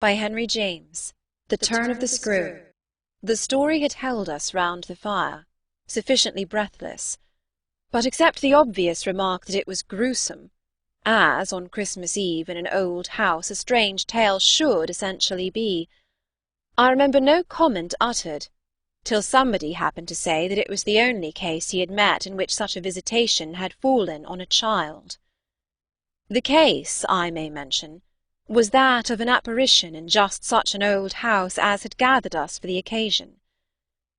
by Henry James. The Turn of the Screw. The story had held us round the fire, sufficiently breathless, but except the obvious remark that it was gruesome, as on Christmas Eve in an old house a strange tale should essentially be, I remember no comment uttered, till somebody happened to say that it was the only case he had met in which such a visitation had fallen on a child. The case, I may mention, was that of an apparition in just such an old house as had gathered us for the occasion.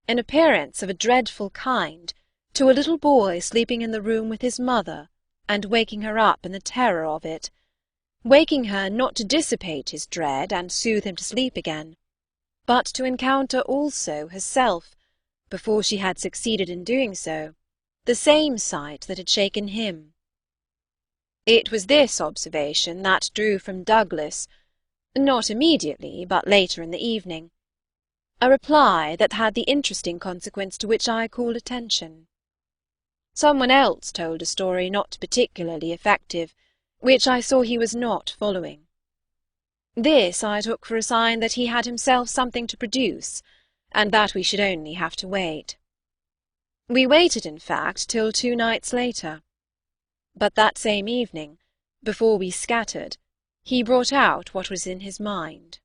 An appearance of a dreadful kind to a little boy sleeping in the room with his mother, and waking her up in the terror of it, waking her not to dissipate his dread and soothe him to sleep again, but to encounter also herself, before she had succeeded in doing so, the same sight that had shaken him. It was this observation that drew from Douglas, not immediately, but later in the evening, a reply that had the interesting consequence to which I call attention. Someone else told a story not particularly effective, which I saw he was not following. This I took for a sign that he had himself something to produce, and that we should only have to wait. We waited, in fact, till 2 nights later. But that same evening, before we scattered, he brought out what was in his mind.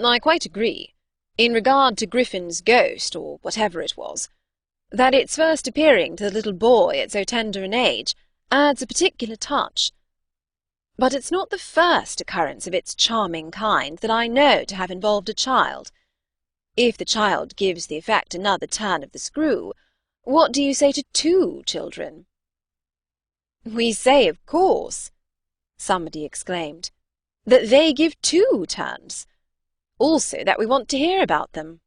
I quite agree, in regard to Griffin's ghost, or whatever it was, that its first appearing to the little boy at so tender an age adds a particular touch. But it's not the first occurrence of its charming kind that I know to have involved a child. If the child gives the effect another turn of the screw, what do you say to 2 children? We say, of course, somebody exclaimed, that they give 2 turns. Also that we want to hear about them.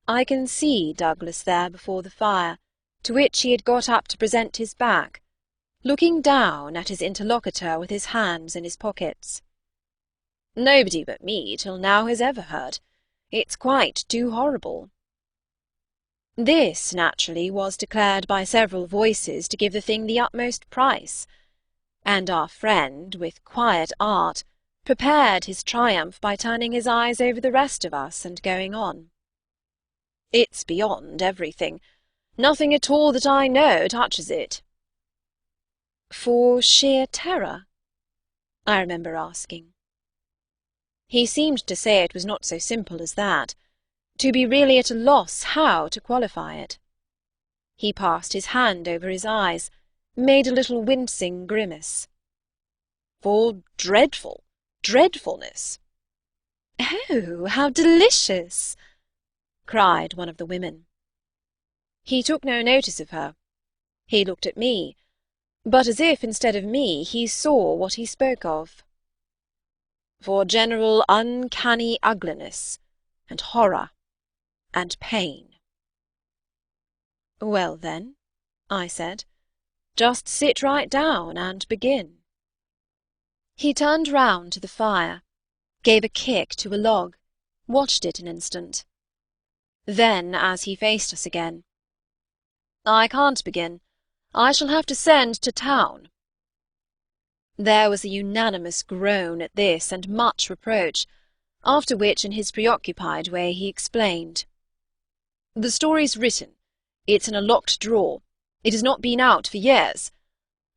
I can see Douglas there before the fire, to which he had got up to present his back, looking down at his interlocutor with his hands in his pockets. Nobody but me till now has ever heard. It's quite too horrible. This, naturally, was declared by several voices to give the thing the utmost price, and our friend, with quiet art, prepared his triumph by turning his eyes over the rest of us and going on. It's beyond everything. Nothing at all that I know touches it. For sheer terror? I remember asking. He seemed to say it was not so simple as that, to be really at a loss how to qualify it. He passed his hand over his eyes, made a little wincing grimace. For dreadfulness. Oh, how delicious! Cried one of the women. He took no notice of her. He looked at me, but as if instead of me he saw what he spoke of. For general uncanny ugliness, and horror, and pain. Well then, I said, just sit right down and begin. He turned round to the fire, gave a kick to a log, watched it an instant. Then, as he faced us again, I can't begin. I shall have to send to town. There was a unanimous groan at this and much reproach, after which in his preoccupied way he explained. The story's written. It's in a locked drawer. It has not been out for years.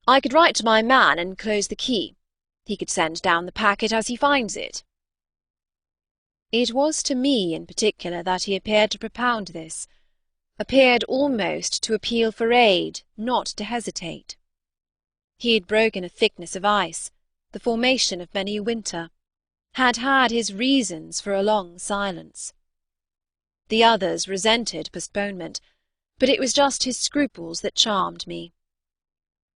I could write to my man and enclose the key. He could send down the packet as he finds it. It was to me in particular that he appeared to propound this, appeared almost to appeal for aid, not to hesitate. He had broken a thickness of ice, the formation of many a winter, had had his reasons for a long silence. The others resented postponement, but it was just his scruples that charmed me.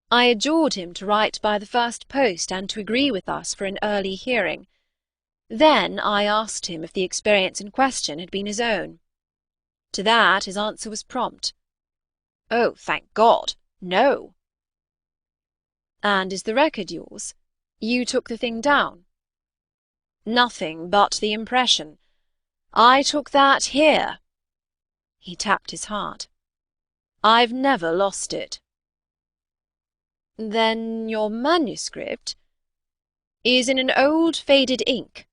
I adjured him to write by the first post and to agree with us for an early hearing. Then I asked him if the experience in question had been his own. To that his answer was prompt. Oh, thank God, no. And is the record yours? You took the thing down? Nothing but the impression. I took that here. He tapped his heart. I've never lost it. Then your manuscript? is in an old faded ink,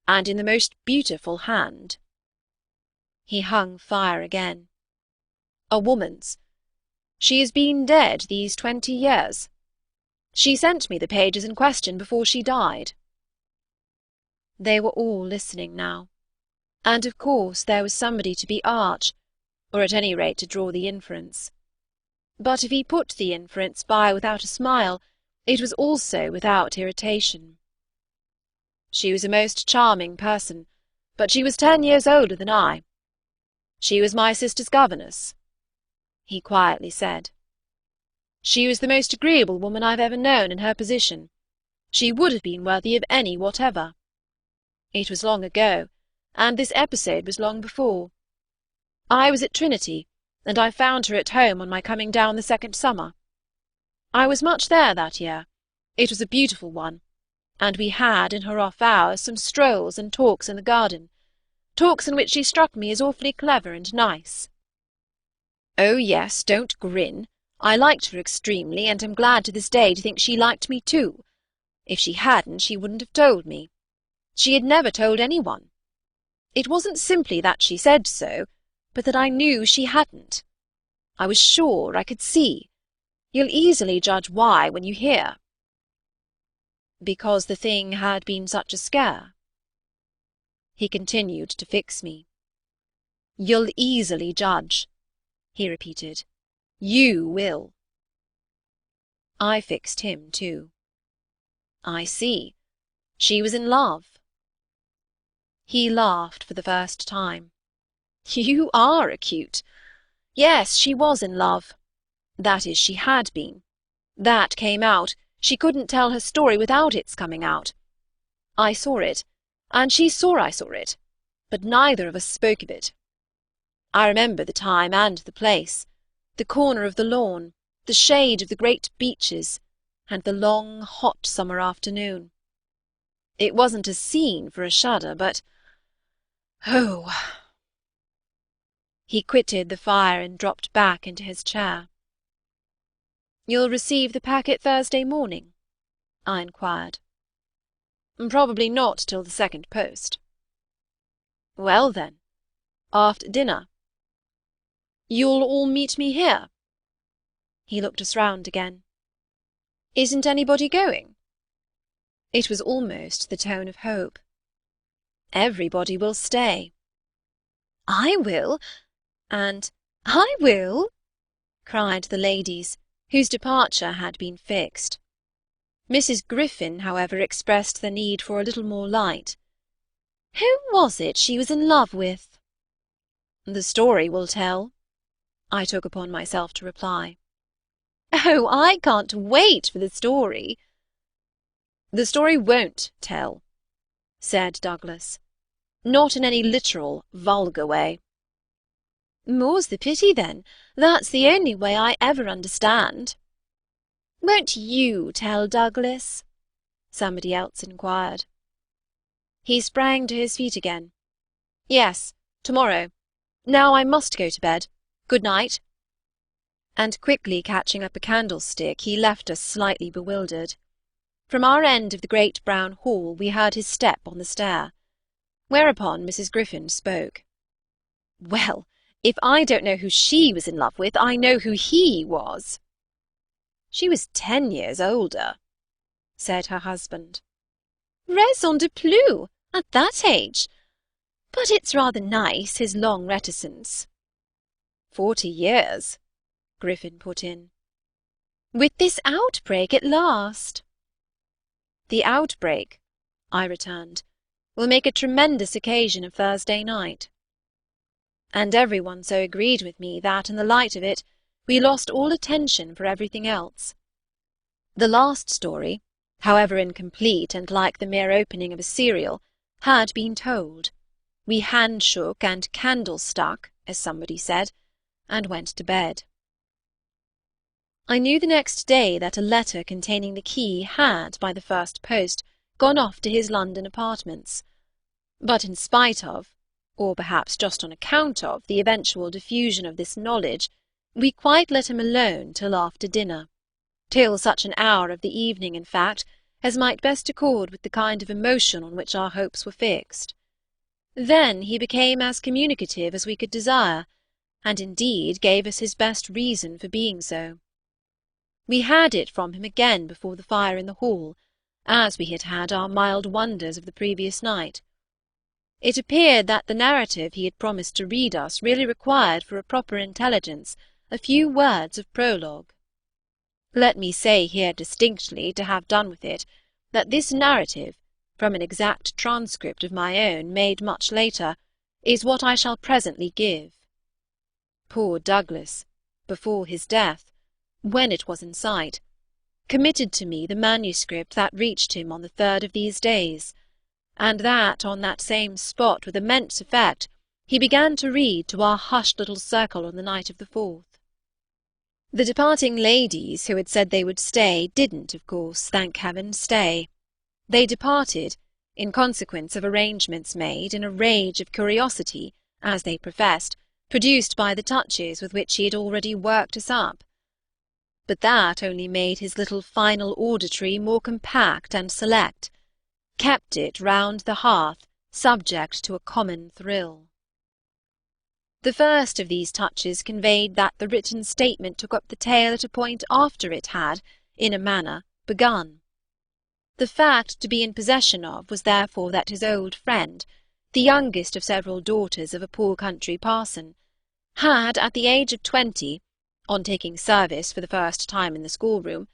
and in the most beautiful hand. He hung fire again. A woman's. She has been dead these 20 years. She sent me the pages in question before she died. They were all listening now, and of course there was somebody to be arch, or at any rate to draw the inference. But if he put the inference by without a smile, it was also without irritation. She was a most charming person, but she was 10 years older than I. She was my sister's governess, he quietly said. She was the most agreeable woman I've ever known in her position. She would have been worthy of any whatever. It was long ago, and this episode was long before. I was at Trinity, and I found her at home on my coming down the second summer. I was much there that year. It was a beautiful one, and we had, in her off hours, some strolls and talks in the garden, talks in which she struck me as awfully clever and nice. Oh, yes, don't grin. I liked her extremely, and am glad to this day to think she liked me too. If she hadn't, she wouldn't have told me. She had never told anyone. It wasn't simply that she said so, but that I knew she hadn't. I was sure, I could see. You'll easily judge why when you hear. Because the thing had been such a scare. He continued to fix me. You'll easily judge, he repeated. You will. I fixed him too. I see. She was in love. He laughed for the first time. You are acute. Yes, she was in love. That is, she had been. That came out. She couldn't tell her story without its coming out. I saw it, and she saw I saw it, but neither of us spoke of it. I remember the time and the place, the corner of the lawn, the shade of the great beeches, and the long, hot summer afternoon. It wasn't a scene for a shudder, but— oh! He quitted the fire and dropped back into his chair. "You'll receive the packet Thursday morning?" I inquired. "Probably not till the second post." "Well, then, after dinner." "You'll all meet me here?" He looked us round again. "Isn't anybody going?" It was almost the tone of hope. "Everybody will stay." "I will," and "I will," cried the ladies, whose departure had been fixed. Mrs. Griffin, however, expressed the need for a little more light. "Who was it she was in love with?" "The story will tell," I took upon myself to reply. "Oh, I can't wait for the story." "The story won't tell," said Douglas. "Not in any literal, vulgar way." "More's the pity, then. That's the only way I ever understand." "Won't you tell, Douglas?" somebody else inquired. He sprang to his feet again. "Yes, tomorrow. Now I must go to bed. Good night." And quickly catching up a candlestick, he left us slightly bewildered. From our end of the great brown hall we heard his step on the stair, whereupon Mrs. Griffin spoke. "Well, if I don't know who she was in love with, I know who he was." "She was 10 years older," said her husband. "Raison de plus, at that age. But it's rather nice, his long reticence." 40 years, Griffin put in. "With this outbreak at last." "The outbreak," I returned, "will make a tremendous occasion of Thursday night." And every one so agreed with me that, in the light of it, we lost all attention for everything else. The last story, however incomplete and like the mere opening of a serial, had been told. We handshook and candle-stuck, as somebody said, and went to bed. I knew the next day that a letter containing the key had, by the first post, gone off to his London apartments. But in spite of, or perhaps just on account of, the eventual diffusion of this knowledge, we quite let him alone till after dinner, till such an hour of the evening, in fact, as might best accord with the kind of emotion on which our hopes were fixed. Then he became as communicative as we could desire, and indeed gave us his best reason for being so. We had it from him again before the fire in the hall, as we had had our mild wonders of the previous night. It appeared that the narrative he had promised to read us really required for a proper intelligence a few words of prologue. Let me say here distinctly, to have done with it, that this narrative, from an exact transcript of my own made much later, is what I shall presently give. Poor Douglas, before his death, when it was in sight, committed to me the manuscript that reached him on the 3rd of these days, and that on that same spot with immense effect he began to read to our hushed little circle on the night of the 4th. The departing ladies who had said they would stay didn't, of course, thank heaven, stay. They departed, in consequence of arrangements made, in a rage of curiosity, as they professed, produced by the touches with which he had already worked us up. But that only made his little final auditory more compact and select, kept it round the hearth, subject to a common thrill. The first of these touches conveyed that the written statement took up the tale at a point after it had, in a manner, begun. The fact to be in possession of was therefore that his old friend, the youngest of several daughters of a poor country parson, had, at the age of 20, on taking service for the first time in the schoolroom,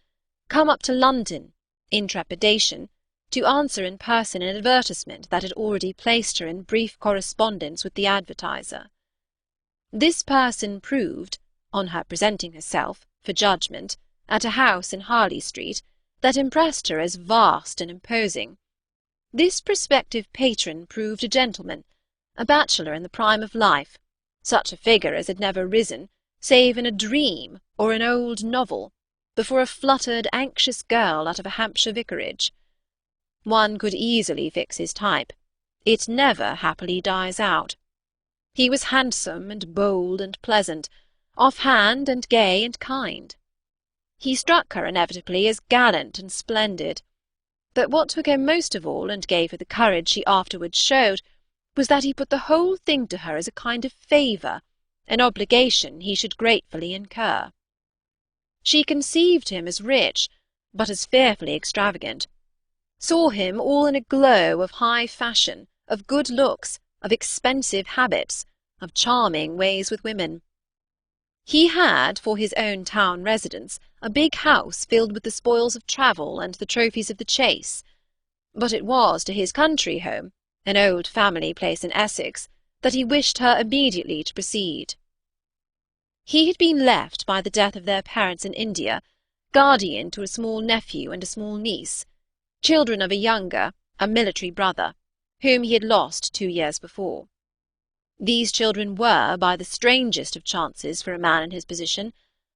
come up to London, in trepidation, to answer in person an advertisement that had already placed her in brief correspondence with the advertiser. This person proved, on her presenting herself, for judgment, at a house in Harley Street, that impressed her as vast and imposing. This prospective patron proved a gentleman, a bachelor in the prime of life, such a figure as had never risen, save in a dream or an old novel, before a fluttered, anxious girl out of a Hampshire vicarage. One could easily fix his type. It never happily dies out. He was handsome and bold and pleasant, off-hand and gay and kind. He struck her inevitably as gallant and splendid, but what took him most of all, and gave her the courage she afterwards showed, was that he put the whole thing to her as a kind of favour, an obligation he should gratefully incur. She conceived him as rich, but as fearfully extravagant, saw him all in a glow of high fashion, of good looks, of expensive habits, of charming ways with women. He had, for his own town residence, a big house filled with the spoils of travel and the trophies of the chase, but it was to his country home, an old family place in Essex, that he wished her immediately to proceed. He had been left by the death of their parents in India, guardian to a small nephew and a small niece, children of a younger, a military brother, whom he had lost 2 years before. These children were, by the strangest of chances for a man in his position,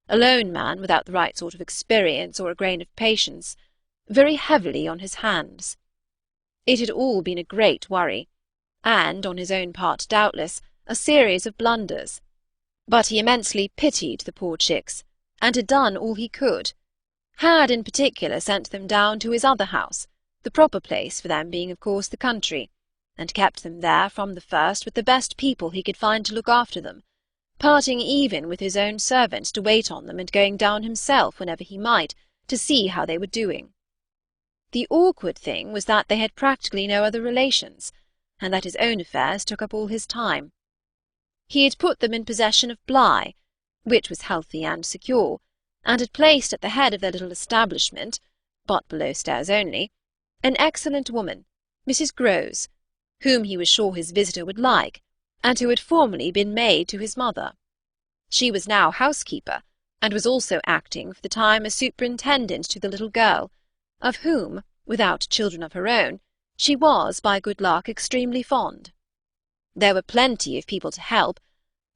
a lone man without the right sort of experience or a grain of patience, very heavily on his hands. It had all been a great worry, and, on his own part doubtless, a series of blunders. But he immensely pitied the poor chicks, and had done all he could, had in particular sent them down to his other house, the proper place for them being of course the country, and kept them there from the first with the best people he could find to look after them, parting even with his own servants to wait on them and going down himself whenever he might, to see how they were doing. The awkward thing was that they had practically no other relations, and that his own affairs took up all his time. He had put them in possession of Bly, which was healthy and secure, and had placed at the head of their little establishment, but below stairs only, an excellent woman, Mrs. Grose, whom he was sure his visitor would like, and who had formerly been maid to his mother. She was now housekeeper, and was also acting for the time as superintendent to the little girl, of whom, without children of her own, she was, by good luck, extremely fond. There were plenty of people to help,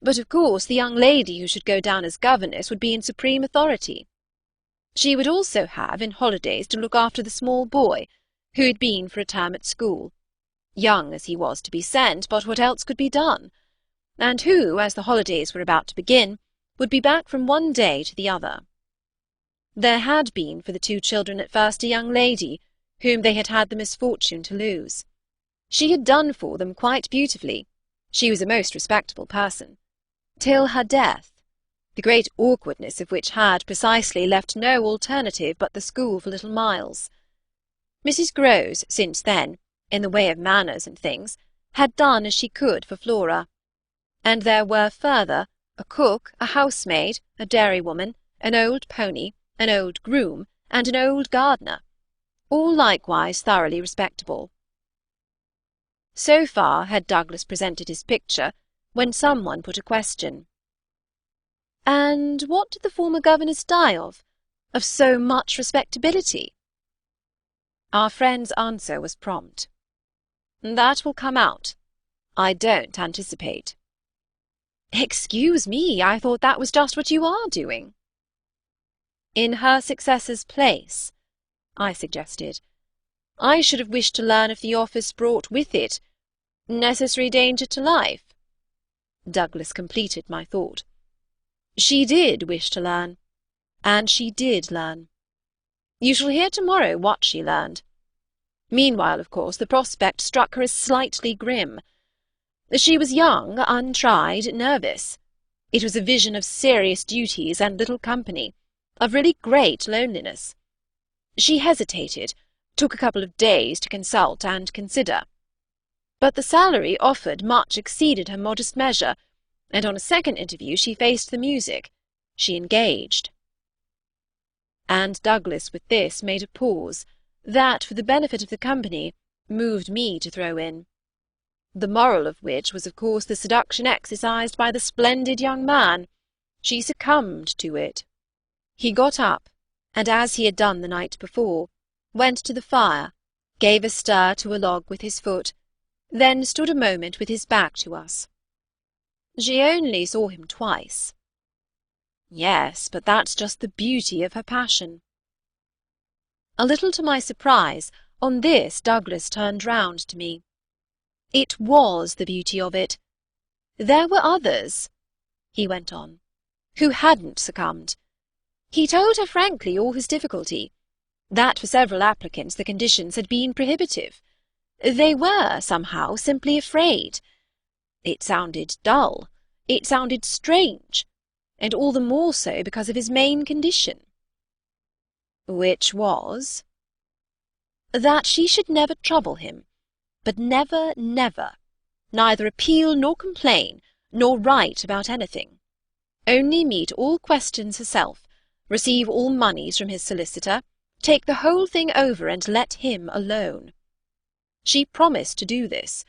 but of course the young lady who should go down as governess would be in supreme authority. She would also have, in holidays, to look after the small boy, who had been for a term at school, young as he was to be sent, but what else could be done, and who, as the holidays were about to begin, would be back from one day to the other. There had been for the 2 children at first a young lady, whom they had had the misfortune to lose. She had done for them quite beautifully. She was a most respectable person. Till her death, the great awkwardness of which had precisely left no alternative but the school for little Miles. Mrs. Grose, since then, in the way of manners and things, had done as she could for Flora. And there were further a cook, a housemaid, a dairywoman, an old pony, an old groom, and an old gardener, all likewise thoroughly respectable. So far had Douglas presented his picture, when someone put a question. "And what did the former governess die of so much respectability?" Our friend's answer was prompt. "That will come out. I don't anticipate." "Excuse me, I thought that was just what you are doing." "In her successor's place," I suggested. "I should have wished to learn if the office brought with it necessary danger to life." Douglas completed my thought. "She did wish to learn, and she did learn. You shall hear to-morrow what she learned. Meanwhile, of course, the prospect struck her as slightly grim. She was young, untried, nervous. It was a vision of serious duties and little company, of really great loneliness. She hesitated, took a couple of days to consult and consider. But the salary offered much exceeded her modest measure, and on a second interview she faced the music. She engaged." And Douglas with this made a pause, that, for the benefit of the company, moved me to throw in. The moral of which was of course the seduction exercised by the splendid young man. She succumbed to it. He got up, and as he had done the night before, went to the fire, gave a stir to a log with his foot, then stood a moment with his back to us. "She only saw him twice." "Yes, but that's just the beauty of her passion." A little to my surprise, on this Douglas turned round to me. "It was the beauty of it. There were others," he went on, "who hadn't succumbed. He told her frankly all his difficulty, that for several applicants the conditions had been prohibitive. They were, somehow, simply afraid. It sounded dull, it sounded strange, and all the more so because of his main condition." "Which was?" "That she should never trouble him, but never, never, neither appeal nor complain, nor write about anything. Only meet all questions herself, receive all moneys from his solicitor, take the whole thing over and let him alone. She promised to do this,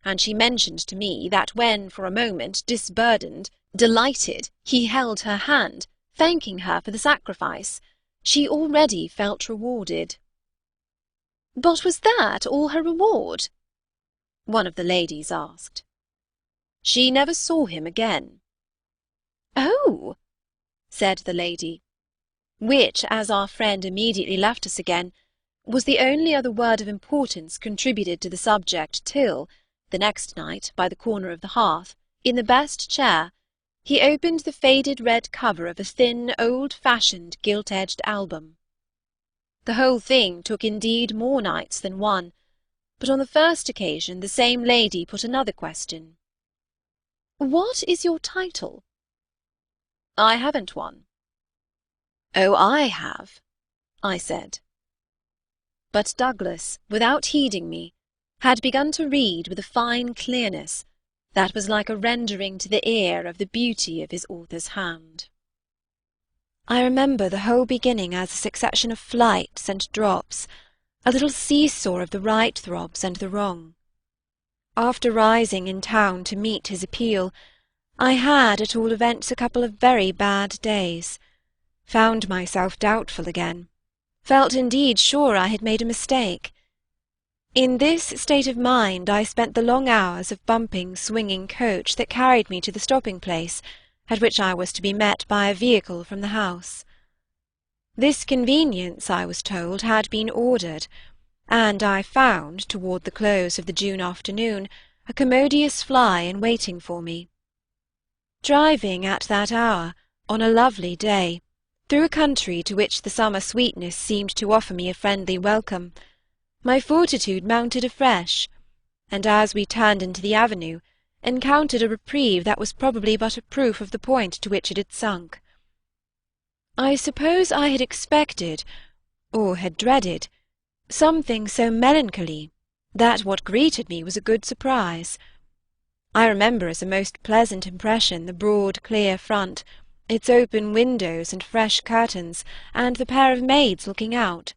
and she mentioned to me that when, for a moment, disburdened, delighted, he held her hand, thanking her for the sacrifice, she already felt rewarded." "But was that all her reward?" one of the ladies asked. "She never saw him again." "Oh!" said the lady, which, as our friend immediately left us again, was the only other word of importance contributed to the subject till, the next night, by the corner of the hearth, in the best chair, he opened the faded red cover of a thin, old-fashioned, gilt-edged album. The whole thing took indeed more nights than one, but on the first occasion the same lady put another question. "What is your title?" "I haven't one." "Oh, I have," I said. But Douglas, without heeding me, had begun to read with a fine clearness that was like a rendering to the ear of the beauty of his author's hand. I remember the whole beginning as a succession of flights and drops, a little seesaw of the right throbs and the wrong. After rising in town to meet his appeal, I had, at all events, a couple of very bad days, found myself doubtful again, felt indeed sure I had made a mistake. In this state of mind I spent the long hours of bumping, swinging coach that carried me to the stopping-place, at which I was to be met by a vehicle from the house. This conveyance, I was told, had been ordered, and I found, toward the close of the June afternoon, a commodious fly in waiting for me. Driving at that hour, on a lovely day, through a country to which the summer sweetness seemed to offer me a friendly welcome, My fortitude mounted afresh, and as we turned into the avenue, encountered a reprieve that was probably but a proof of the point to which it had sunk. I suppose I had expected, or had dreaded, something so melancholy that what greeted me was a good surprise. I remember as a most pleasant impression the broad clear front, its open windows and fresh curtains, and the pair of maids looking out.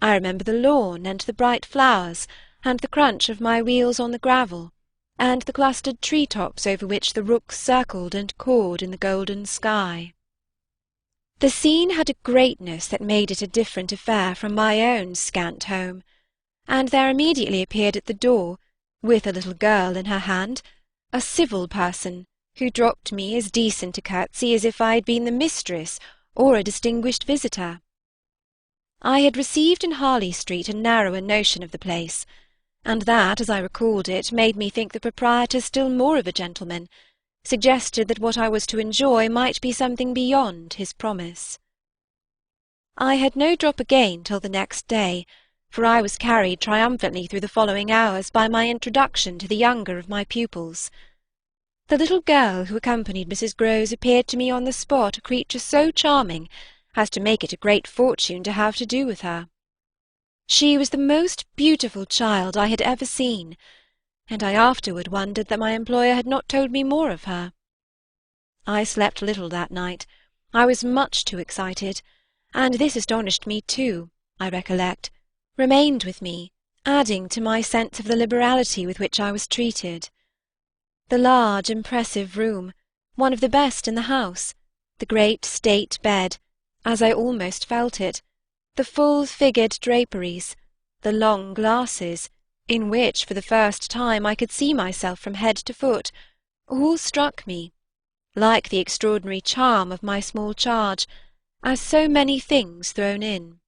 I remember the lawn, and the bright flowers, and the crunch of my wheels on the gravel, and the clustered tree-tops over which the rooks circled and cawed in the golden sky. The scene had a greatness that made it a different affair from my own scant home, and there immediately appeared at the door, with a little girl in her hand, a civil person, who dropped me as decent a curtsy as if I had been the mistress or a distinguished visitor. I had received in Harley Street a narrower notion of the place, and that, as I recalled it, made me think the proprietor still more of a gentleman, suggested that what I was to enjoy might be something beyond his promise. I had no drop again till the next day, for I was carried triumphantly through the following hours by my introduction to the younger of my pupils. The little girl who accompanied Mrs. Grose appeared to me on the spot a creature so charming as to make it a great fortune to have to do with her. She was the most beautiful child I had ever seen, and I afterward wondered that my employer had not told me more of her. I slept little that night. I was much too excited, and this astonished me too, I recollect, remained with me, adding to my sense of the liberality with which I was treated. The large, impressive room, one of the best in the house, the great state bed, as I almost felt it, the full-figured draperies, the long glasses, in which for the first time I could see myself from head to foot, all struck me, like the extraordinary charm of my small charge, as so many things thrown in.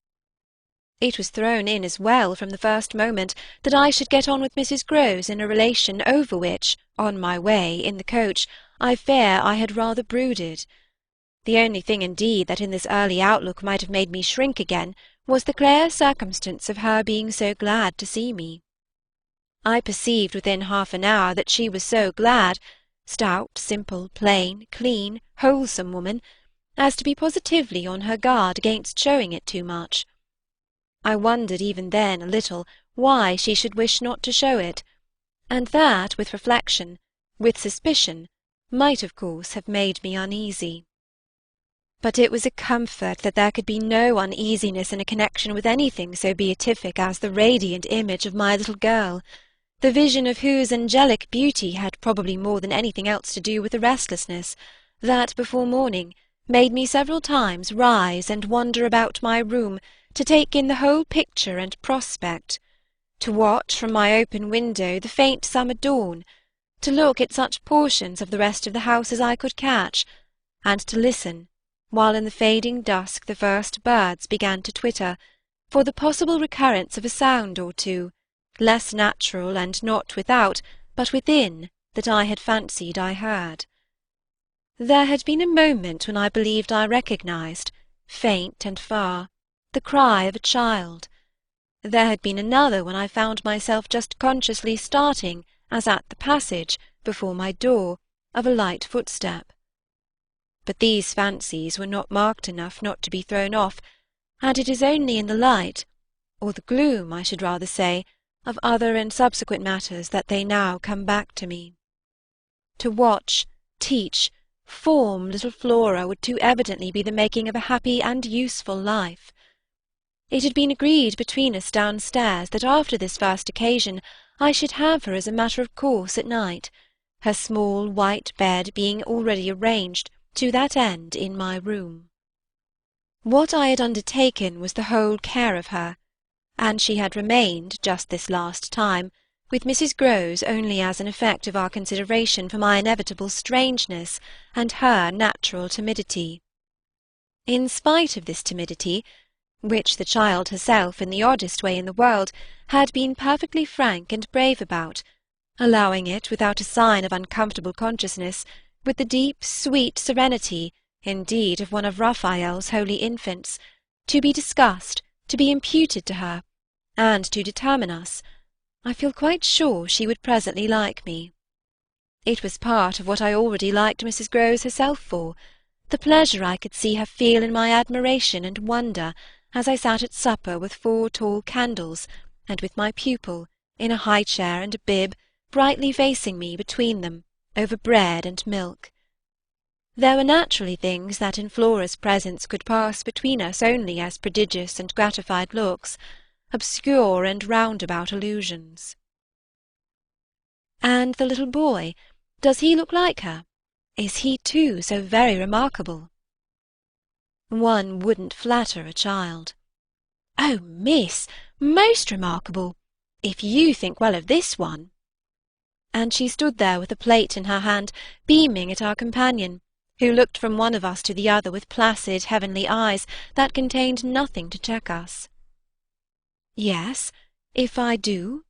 It was thrown in as well from the first moment that I should get on with Mrs. Grose in a relation over which, on my way, in the coach, I fear I had rather brooded. The only thing indeed that in this early outlook might have made me shrink again was the clear circumstance of her being so glad to see me. I perceived within half an hour that she was so glad, stout, simple, plain, clean, wholesome woman, as to be positively on her guard against showing it too much. I wondered even then a little why she should wish not to show it, and that, with reflection, with suspicion, might of course have made me uneasy. But it was a comfort that there could be no uneasiness in a connection with anything so beatific as the radiant image of my little girl, the vision of whose angelic beauty had probably more than anything else to do with the restlessness that, before morning, made me several times rise and wander about my room to take in the whole picture and prospect, to watch from my open window the faint summer dawn, to look at such portions of the rest of the house as I could catch, and to listen, while in the fading dusk the first birds began to twitter, for the possible recurrence of a sound or two, less natural and not without, but within, that I had fancied I heard. There had been a moment when I believed I recognized, faint and far, the cry of a child. There had been another when I found myself just consciously starting, as at the passage, before my door, of a light footstep. But these fancies were not marked enough not to be thrown off, and it is only in the light, or the gloom, I should rather say, of other and subsequent matters that they now come back to me. To watch, teach, form little Flora would too evidently be the making of a happy and useful life. It had been agreed between us downstairs that after this first occasion I should have her as a matter of course at night, her small white bed being already arranged to that end in my room. What I had undertaken was the whole care of her, and she had remained, just this last time, with Mrs. Grose only as an effect of our consideration for my inevitable strangeness and her natural timidity. In spite of this timidity, which the child herself, in the oddest way in the world, had been perfectly frank and brave about, allowing it without a sign of uncomfortable consciousness, with the deep, sweet serenity, indeed, of one of Raphael's holy infants, to be discussed, to be imputed to her, and to determine us, I feel quite sure she would presently like me. It was part of what I already liked Mrs. Grose herself for, the pleasure I could see her feel in my admiration and wonder as I sat at supper with 4 tall candles, and with my pupil, in a high chair and a bib, brightly facing me between them, over bread and milk. There were naturally things that in Flora's presence could pass between us only as prodigious and gratified looks, obscure and roundabout allusions. And the little boy, does he look like her? Is he, too, so very remarkable? One wouldn't flatter a child. Oh, miss, most remarkable, if you think well of this one. And she stood there with a plate in her hand, beaming at our companion, who looked from one of us to the other with placid, heavenly eyes that contained nothing to check us. Yes, if I do.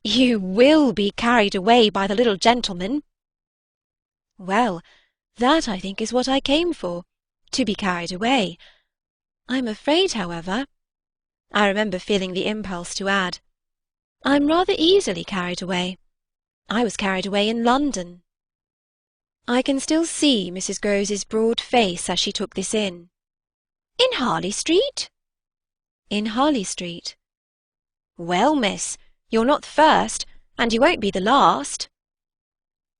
You will be carried away by the little gentleman. Well, that I think is what I came for, to be carried away. I'm afraid, however, I remember feeling the impulse to add, I'm rather easily carried away. I was carried away in London. I can still see Mrs. Grose's broad face as she took this in. In Harley Street? In Harley Street. Well, miss, you're not the first, and you won't be the last.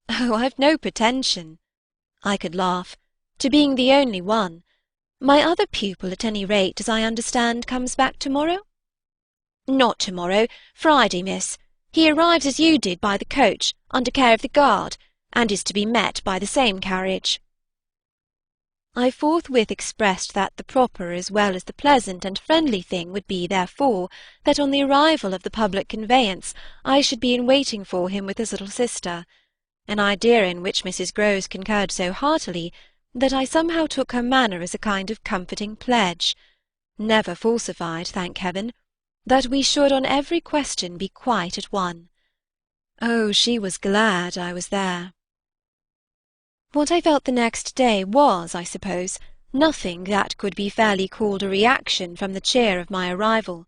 Oh, I've no pretension, I could laugh, to being the only one. My other pupil, at any rate, as I understand, comes back to-morrow? Not to-morrow, Friday, miss. He arrives as you did by the coach, under care of the guard, and is to be met by the same carriage. I forthwith expressed that the proper as well as the pleasant and friendly thing would be, therefore, that on the arrival of the public conveyance I should be in waiting for him with his little sister, an idea in which Mrs. Grose concurred so heartily that I somehow took her manner as a kind of comforting pledge, never falsified, thank heaven, that we should on every question be quite at one. Oh, she was glad I was there. What I felt the next day was, I suppose, nothing that could be fairly called a reaction from the cheer of my arrival.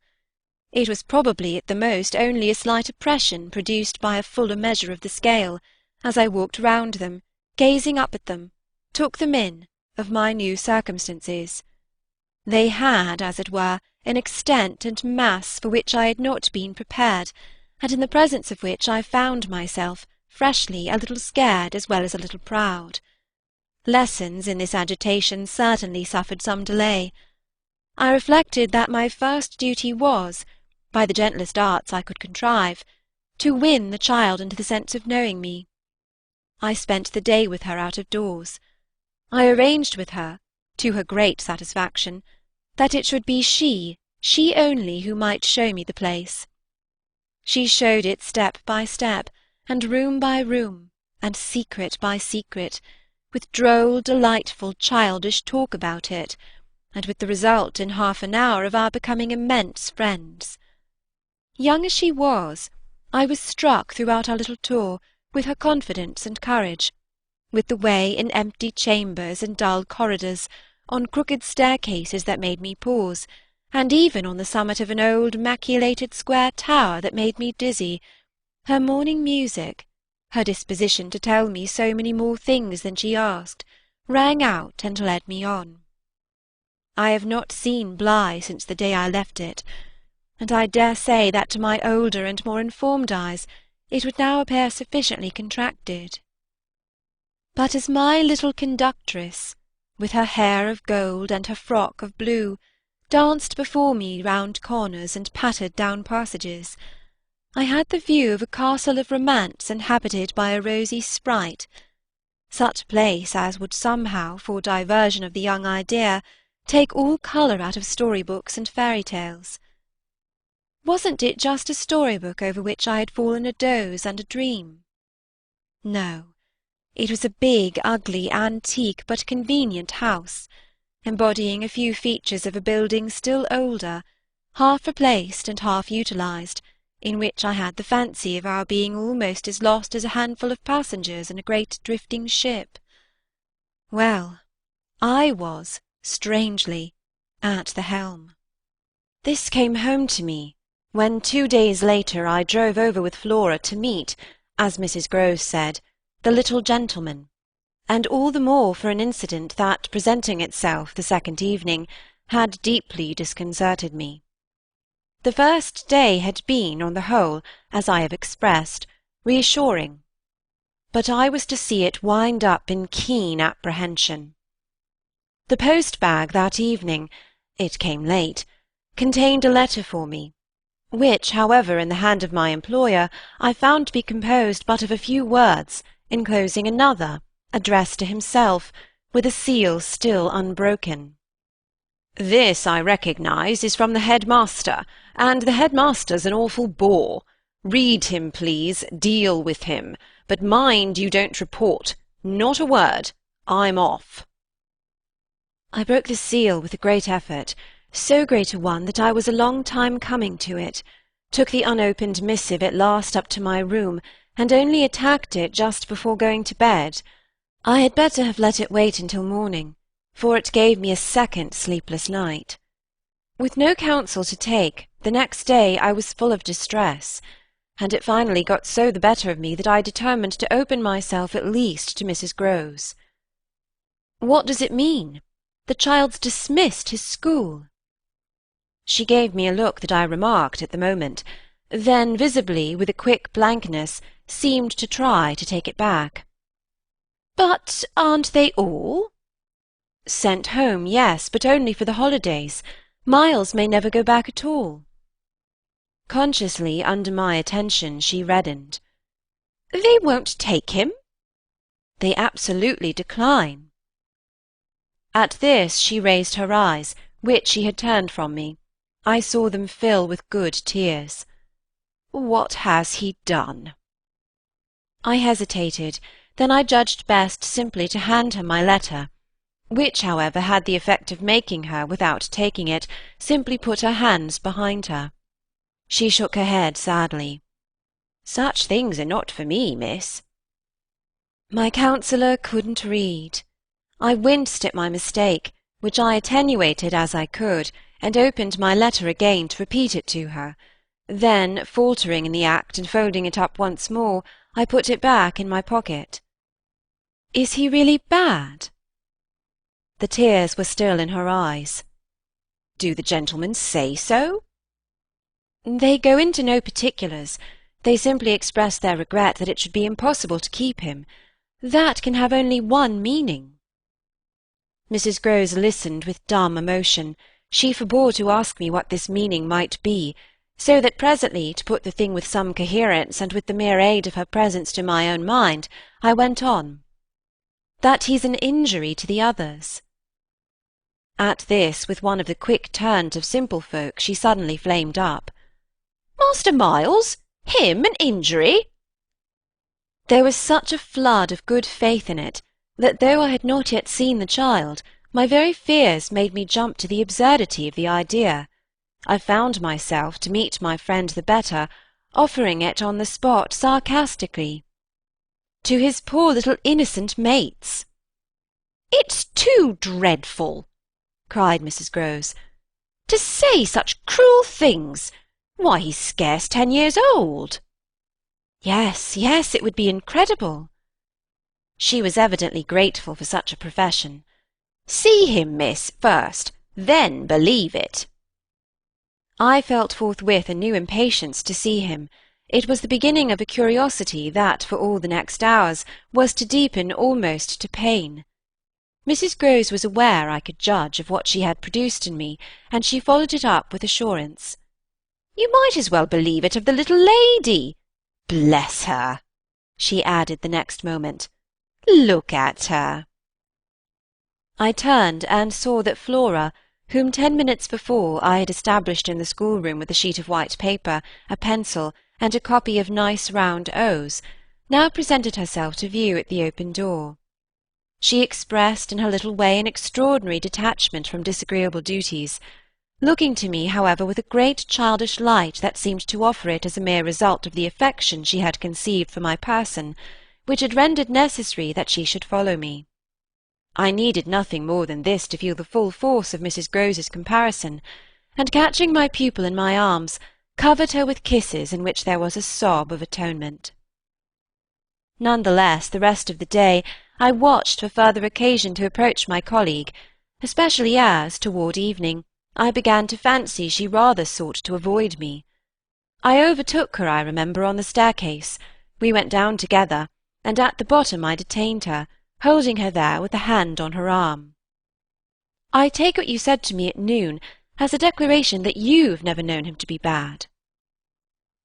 It was probably at the most only a slight oppression produced by a fuller measure of the scale, as I walked round them, gazing up at them, took them in, of my new circumstances. They had, as it were, an extent and mass for which I had not been prepared, and in the presence of which I found myself, freshly, a little scared as well as a little proud. Lessons in this agitation certainly suffered some delay. I reflected that my first duty was, by the gentlest arts I could contrive, to win the child into the sense of knowing me. I spent the day with her out of doors. I arranged with her, to her great satisfaction, that it should be she only, who might show me the place. She showed it step by step, and room by room, and secret by secret, with droll, delightful, childish talk about it, and with the result in half an hour of our becoming immense friends. Young as she was, I was struck throughout our little tour with her confidence and courage, with the way in empty chambers and dull corridors, on crooked staircases that made me pause, and even on the summit of an old maculated square tower that made me dizzy, her morning music, her disposition to tell me so many more things than she asked, rang out and led me on. I have not seen Bly since the day I left it, and I dare say that to my older and more informed eyes it would now appear sufficiently contracted. But as my little conductress, with her hair of gold and her frock of blue, danced before me round corners and pattered down passages, I had the view of a castle of romance inhabited by a rosy sprite, such a place as would somehow, for diversion of the young idea, take all colour out of story-books and fairy-tales. Wasn't it just a story-book over which I had fallen a doze and a dream? No, it was a big, ugly, antique, but convenient house, embodying a few features of a building still older, half replaced and half utilized, in which I had the fancy of our being almost as lost as a handful of passengers in a great drifting ship. Well, I was, strangely, at the helm. This came home to me, When 2 days later I drove over with Flora to meet, as Mrs. Groves said, the little gentleman, and all the more for an incident that, presenting itself the second evening, had deeply disconcerted me. The first day had been, on the whole, as I have expressed, reassuring, but I was to see it wind up in keen apprehension. The post-bag that evening, it came late, contained a letter for me, which, however, in the hand of my employer, I found to be composed but of a few words, enclosing another, addressed to himself, with a seal still unbroken. "This, I recognise, is from the head-master, and the head-master's an awful bore. Read him, please, deal with him, but mind you don't report. Not a word. I'm off." I broke the seal with a great effort, so great a one that I was a long time coming to it, took the unopened missive at last up to my room, and only attacked it just before going to bed. I had better have let it wait until morning, for it gave me a second sleepless night. With no counsel to take, the next day I was full of distress, and it finally got so the better of me that I determined to open myself at least to Mrs. Groves. "What does it mean? The child's dismissed his school." She gave me a look that I remarked at the moment, then visibly, with a quick blankness, seemed to try to take it back. "But aren't they all?" "Sent home, yes, but only for the holidays. Miles may never go back at all." Consciously, under my attention, she reddened. "They won't take him?" "They absolutely decline." At this she raised her eyes, which she had turned from me. I saw them fill with good tears. "What has he done?" I hesitated, then I judged best simply to hand her my letter, which, however, had the effect of making her, without taking it, simply put her hands behind her. She shook her head sadly. "Such things are not for me, miss." My counsellor couldn't read. I winced at my mistake, which I attenuated as I could, and opened my letter again to repeat it to her. Then, faltering in the act and folding it up once more, I put it back in my pocket. "Is he really bad?" The tears were still in her eyes. "Do the gentlemen say so?" "They go into no particulars. They simply express their regret that it should be impossible to keep him. That can have only one meaning." Mrs. Groves listened with dumb emotion. She forbore to ask me what this meaning might be, so that presently, to put the thing with some coherence, and with the mere aid of her presence to my own mind, I went on. "That he's an injury to the others." At this, with one of the quick turns of simple folk, she suddenly flamed up. "Master Miles? Him an injury?" There was such a flood of good faith in it, that though I had not yet seen the child, my very fears made me jump to the absurdity of the idea. I found myself, to meet my friend the better, offering it on the spot sarcastically. "To his poor little innocent mates." "It's too dreadful!" cried Mrs. Groves. "To say such cruel things! Why, he's scarce 10 years old." "Yes, yes, it would be incredible." She was evidently grateful for such a profession. "See him, miss, first, then believe it." I felt forthwith a new impatience to see him. It was the beginning of a curiosity that, for all the next hours, was to deepen almost to pain. Mrs. Groves was aware I could judge of what she had produced in me, and she followed it up with assurance. "You might as well believe it of the little lady. Bless her!" she added the next moment. "Look at her." I turned and saw that Flora, whom 10 minutes before I had established in the schoolroom with a sheet of white paper, a pencil, and a copy of nice round O's, now presented herself to view at the open door. She expressed in her little way an extraordinary detachment from disagreeable duties, looking to me, however, with a great childish light that seemed to offer it as a mere result of the affection she had conceived for my person, which had rendered necessary that she should follow me. I needed nothing more than this to feel the full force of Mrs. Groves's comparison, and catching my pupil in my arms, covered her with kisses in which there was a sob of atonement. None the less, the rest of the day I watched for further occasion to approach my colleague, especially as, toward evening, I began to fancy she rather sought to avoid me. I overtook her, I remember, on the staircase. We went down together, and at the bottom I detained her, holding her there with a hand on her arm. I take what you said to me at noon as a declaration that you've never known him to be bad.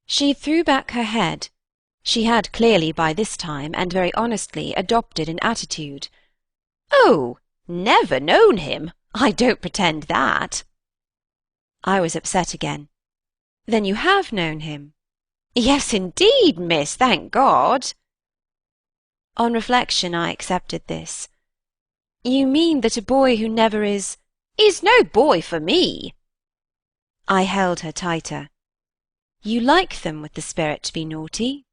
She threw back her head. She had clearly by this time, and very honestly, adopted an attitude. "Oh, never known him! I don't pretend that." I was upset again. "Then you have known him?" "Yes, indeed, miss, thank God." On reflection I accepted this. "You mean that a boy who never is—" "Is no boy for me." I held her tighter. "You like them with the spirit to be naughty?"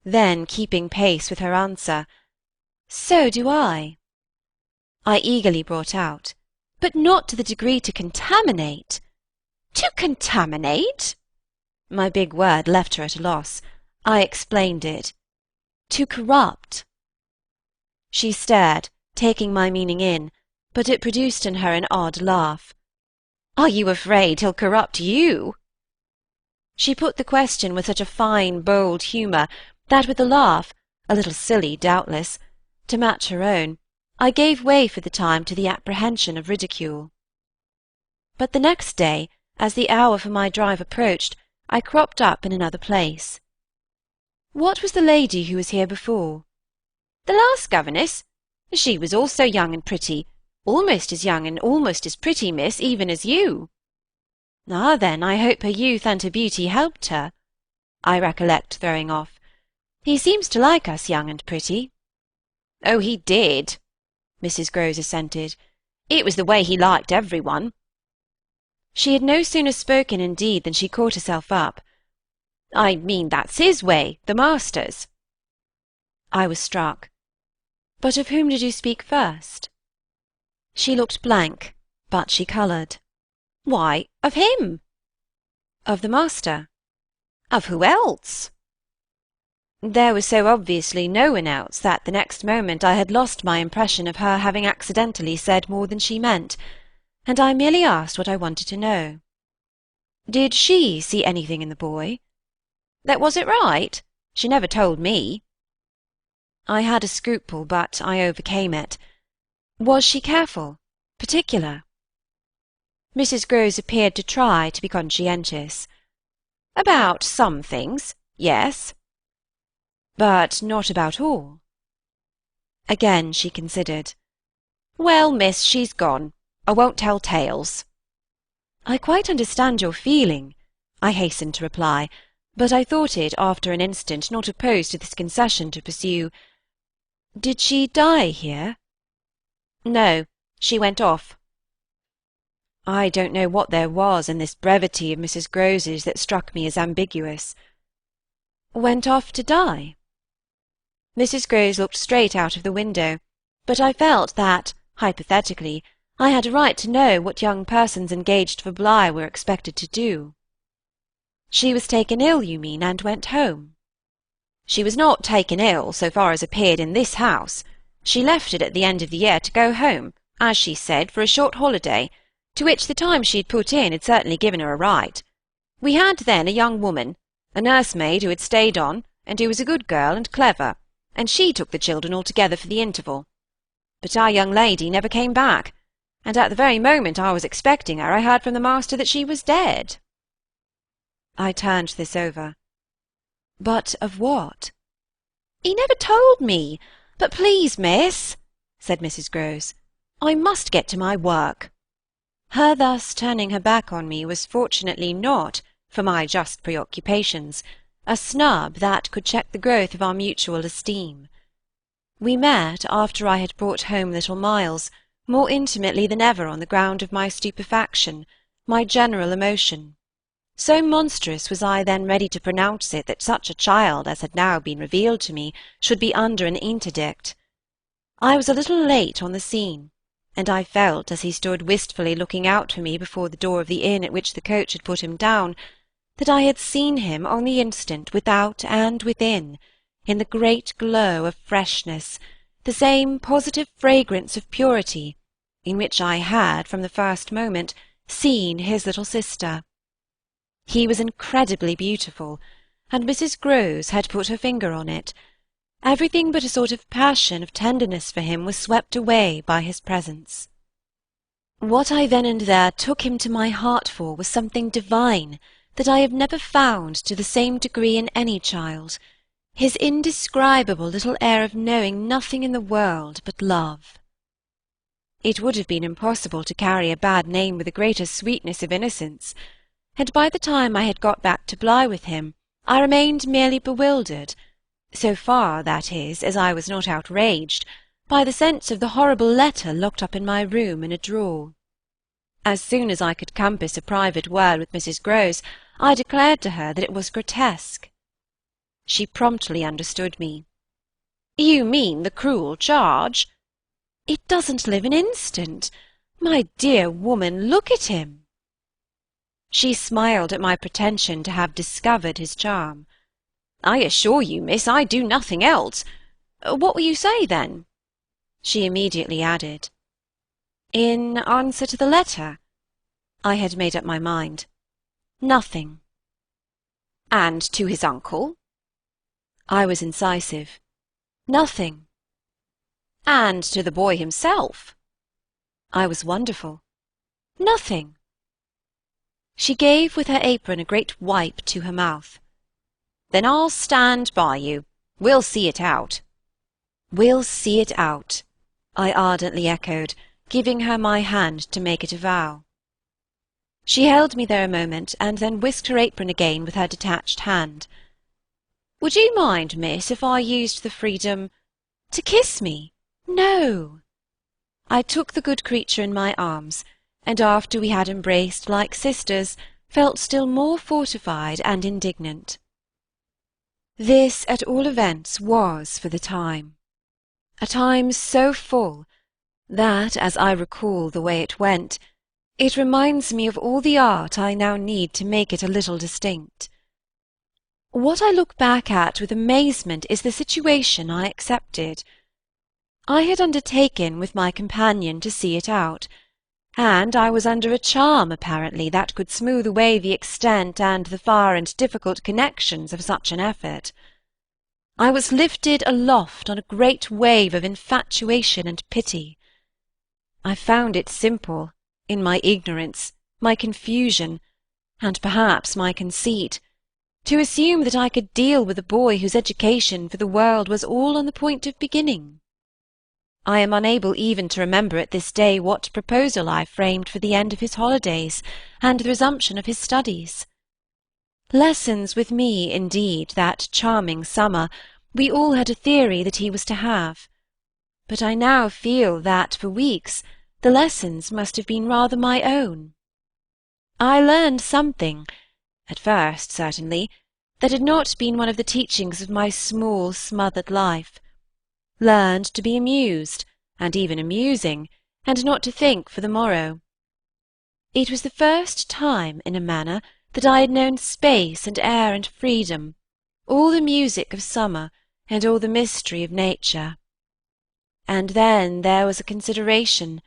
Then, keeping pace with her answer, "So do I." I eagerly brought out, "But not to the degree to contaminate." "To contaminate?" My big word left her at a loss. I explained it. "To corrupt." She stared, taking my meaning in, but it produced in her an odd laugh. "Are you afraid he'll corrupt you?" She put the question with such a fine, bold humour that with a laugh, a little silly doubtless, to match her own, I gave way for the time to the apprehension of ridicule. But the next day, as the hour for my drive approached, I cropped up in another place. "What was the lady who was here before?" "The last governess. She was also young and pretty, almost as young and almost as pretty, miss, even as you." "Ah, then, I hope her youth and her beauty helped her," I recollect throwing off. "He seems to like us young and pretty." "Oh, he did," Mrs. Grose assented. "It was the way he liked every one." She had no sooner spoken, indeed, than she caught herself up. "I mean that's his way, the master's." I was struck. "But of whom did you speak first?" She looked blank, but she coloured. "Why, of him." "Of the master?" "Of who else?" There was so obviously no one else that the next moment I had lost my impression of her having accidentally said more than she meant, and I merely asked what I wanted to know. "Did she see anything in the boy?" "That was it right? She never told me." I had a scruple, but I overcame it. "Was she careful? Particular?" Mrs. Grose appeared to try to be conscientious. "About some things, yes." "But not about all?" Again she considered. "Well, miss, she's gone. I won't tell tales." "I quite understand your feeling," I hastened to reply, but I thought it, after an instant, not opposed to this concession, to pursue. "Did she die here?" "No, she went off." I don't know what there was in this brevity of Mrs. Grose's that struck me as ambiguous. "Went off to die?" Mrs. Grose looked straight out of the window, but I felt that, hypothetically, I had a right to know what young persons engaged for Bligh were expected to do. "She was taken ill, you mean, and went home?" "She was not taken ill, so far as appeared in this house. She left it at the end of the year to go home, as she said, for a short holiday, to which the time she had put in had certainly given her a right. We had then a young woman, a nursemaid who had stayed on, and who was a good girl and clever, and she took the children altogether for the interval. But our young lady never came back, and at the very moment I was expecting her I heard from the master that she was dead." I turned this over. "But of what?" "He never told me. But please, miss," said Mrs. Grose, "I must get to my work." Her thus turning her back on me was fortunately not, for my just preoccupations, a snub that could check the growth of our mutual esteem. We met, after I had brought home little Miles, more intimately than ever on the ground of my stupefaction, my general emotion. So monstrous was I then ready to pronounce it that such a child as had now been revealed to me should be under an interdict. I was a little late on the scene, and I felt, as he stood wistfully looking out for me before the door of the inn at which the coach had put him down, that I had seen him on the instant without and within, in the great glow of freshness, the same positive fragrance of purity, in which I had, from the first moment, seen his little sister. He was incredibly beautiful, and Mrs. Grose had put her finger on it. Everything but a sort of passion of tenderness for him was swept away by his presence. What I then and there took him to my heart for was something divine that I have never found to the same degree in any child, his indescribable little air of knowing nothing in the world but love. It would have been impossible to carry a bad name with a greater sweetness of innocence, and by the time I had got back to Bly with him, I remained merely bewildered, so far, that is, as I was not outraged, by the sense of the horrible letter locked up in my room in a drawer. As soon as I could compass a private word with Mrs. Grose, I declared to her that it was grotesque. She promptly understood me. "You mean the cruel charge?" "It doesn't live an instant. My dear woman, look at him." She smiled at my pretension to have discovered his charm. "I assure you, miss, I do nothing else. What will you say, then?" She immediately added, "In answer to the letter?" I had made up my mind. "Nothing." "And to his uncle?" I was incisive. "Nothing." "And to the boy himself?" I was wonderful. "Nothing." She gave with her apron a great wipe to her mouth. "Then I'll stand by you. We'll see it out." "We'll see it out," I ardently echoed, giving her my hand to make it a vow. She held me there a moment, and then whisked her apron again with her detached hand. "Would you mind, miss, if I used the freedom—" "To kiss me? No!" I took the good creature in my arms, and after we had embraced like sisters, felt still more fortified and indignant. This, at all events, was for the time. A time so full that, as I recall the way it went, it reminds me of all the art I now need to make it a little distinct. What I look back at with amazement is the situation I accepted. I had undertaken with my companion to see it out, and I was under a charm, apparently, that could smooth away the extent and the far and difficult connections of such an effort. I was lifted aloft on a great wave of infatuation and pity. I found it simple, in my ignorance, my confusion, and perhaps my conceit, to assume that I could deal with a boy whose education for the world was all on the point of beginning. I am unable even to remember at this day what proposal I framed for the end of his holidays and the resumption of his studies. Lessons with me, indeed, that charming summer, we all had a theory that he was to have, but I now feel that for weeks the lessons must have been rather my own. I learned something, at first certainly, that had not been one of the teachings of my small, smothered life, learned to be amused, and even amusing, and not to think for the morrow. It was the first time, in a manner, that I had known space and air and freedom, all the music of summer, and all the mystery of nature. And then there was a consideration,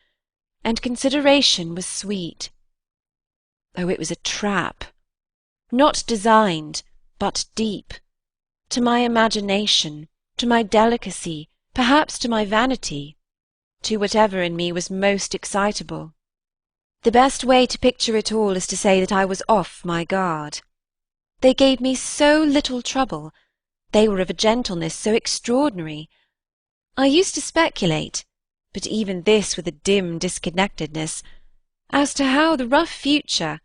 and consideration was sweet. Oh, it was a trap, not designed, but deep, to my imagination, to my delicacy, perhaps to my vanity, to whatever in me was most excitable. The best way to picture it all is to say that I was off my guard. They gave me so little trouble, they were of a gentleness so extraordinary. I used to speculate, but even this with a dim disconnectedness, as to how the rough future,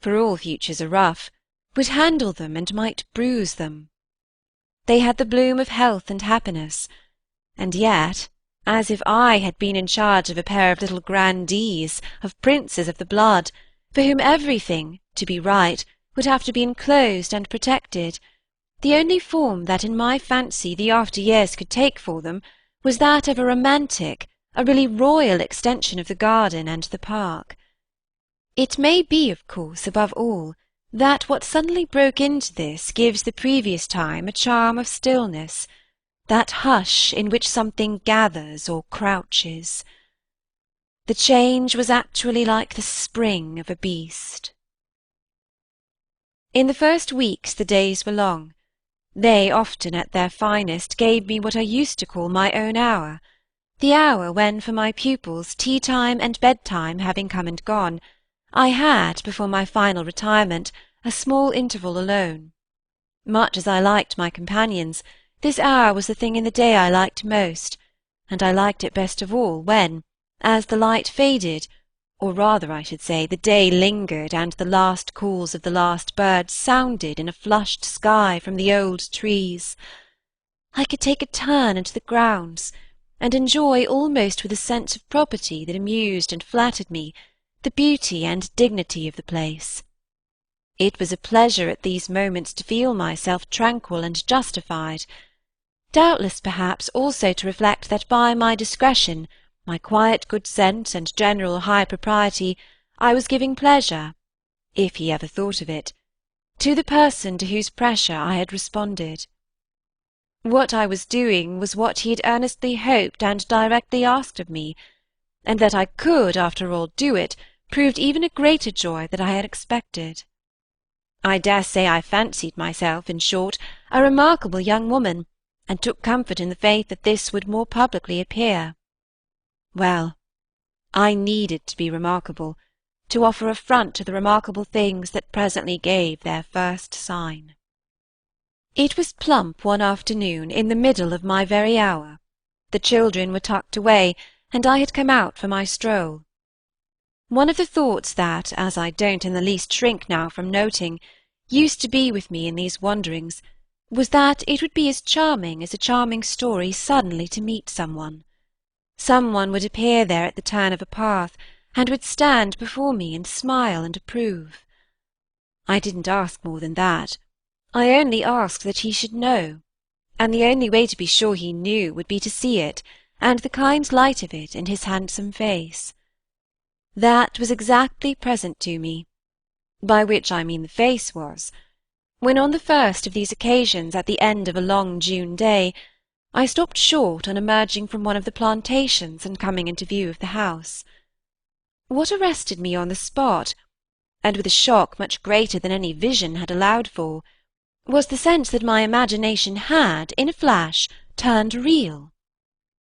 for all futures are rough, would handle them and might bruise them. They had the bloom of health and happiness, and yet, as if I had been in charge of a pair of little grandees, of princes of the blood, for whom everything, to be right, would have to be enclosed and protected, the only form that in my fancy the after years could take for them was that of a romantic, a really royal extension of the garden and the park. It may be, of course, above all, that what suddenly broke into this gives the previous time a charm of stillness, that hush in which something gathers or crouches. The change was actually like the spring of a beast. In the first weeks the days were long. They often at their finest gave me what I used to call my own hour, the hour when for my pupils, tea-time and bedtime having come and gone, I had, before my final retirement, a small interval alone. Much as I liked my companions, this hour was the thing in the day I liked most, and I liked it best of all when, as the light faded, or rather, I should say, the day lingered and the last calls of the last birds sounded in a flushed sky from the old trees, I could take a turn into the grounds, and enjoy almost with a sense of property that amused and flattered me the beauty and dignity of the place. It was a pleasure at these moments to feel myself tranquil and justified, doubtless perhaps also to reflect that by my discretion, my quiet good sense and general high propriety, I was giving pleasure, if he ever thought of it, to the person to whose pressure I had responded. What I was doing was what he had earnestly hoped and directly asked of me, and that I could, after all, do it, proved even a greater joy than I had expected. I dare say I fancied myself, in short, a remarkable young woman, and took comfort in the faith that this would more publicly appear. Well, I needed to be remarkable, to offer a front to the remarkable things that presently gave their first sign. It was plump one afternoon in the middle of my very hour. The children were tucked away, and I had come out for my stroll. One of the thoughts that, as I don't in the least shrink now from noting, used to be with me in these wanderings, was that it would be as charming as a charming story suddenly to meet someone. Someone would appear there at the turn of a path, and would stand before me and smile and approve. I didn't ask more than that. I only asked that he should know, and the only way to be sure he knew would be to see it, and the kind light of it in his handsome face. That was exactly present to me, by which I mean the face was, when on the first of these occasions at the end of a long June day, I stopped short on emerging from one of the plantations and coming into view of the house. What arrested me on the spot, and with a shock much greater than any vision had allowed for, was the sense that my imagination had, in a flash, turned real.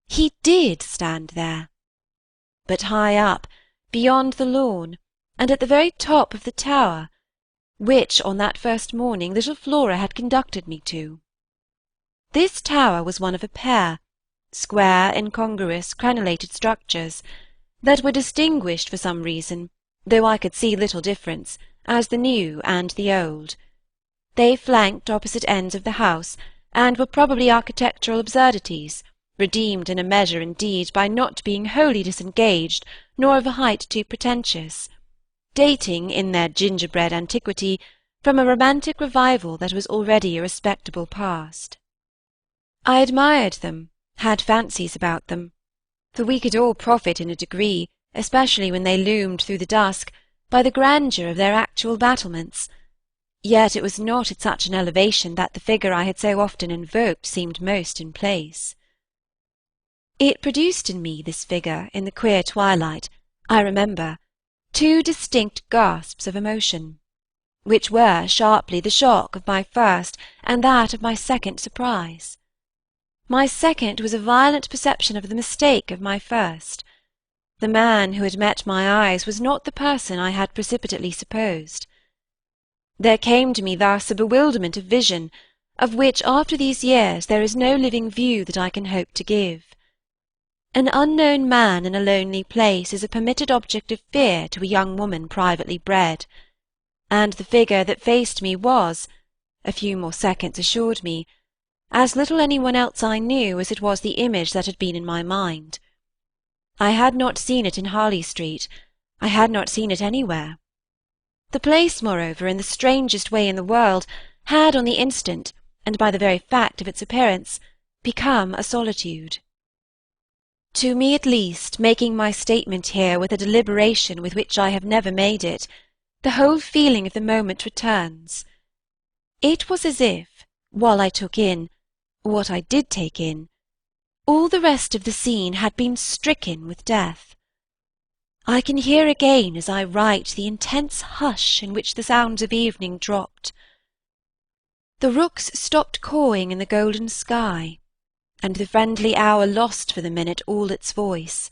He did stand there, but high up, beyond the lawn, and at the very top of the tower, which on that first morning little Flora had conducted me to. This tower was one of a pair, square, incongruous, crenellated structures, that were distinguished for some reason, though I could see little difference, as the new and the old. They flanked opposite ends of the house, and were probably architectural absurdities, redeemed in a measure indeed by not being wholly disengaged, nor of a height too pretentious, dating, in their gingerbread antiquity, from a romantic revival that was already a respectable past. I admired them, had fancies about them, for we could all profit in a degree, especially when they loomed through the dusk, by the grandeur of their actual battlements. Yet it was not at such an elevation that the figure I had so often invoked seemed most in place. It produced in me, this figure, in the queer twilight, I remember, two distinct gasps of emotion, which were sharply the shock of my first and that of my second surprise. My second was a violent perception of the mistake of my first. The man who had met my eyes was not the person I had precipitately supposed. There came to me thus a bewilderment of vision, of which after these years there is no living view that I can hope to give. An unknown man in a lonely place is a permitted object of fear to a young woman privately bred, and the figure that faced me was, a few more seconds assured me, as little any one else I knew as it was the image that had been in my mind. I had not seen it in Harley Street, I had not seen it anywhere. The place, moreover, in the strangest way in the world, had on the instant, and by the very fact of its appearance, become a solitude. To me at least, making my statement here with a deliberation with which I have never made it, the whole feeling of the moment returns. It was as if, while I took in what I did take in, all the rest of the scene had been stricken with death. I can hear again as I write the intense hush in which the sounds of evening dropped. The rooks stopped cawing in the golden sky, and the friendly hour lost for the minute all its voice.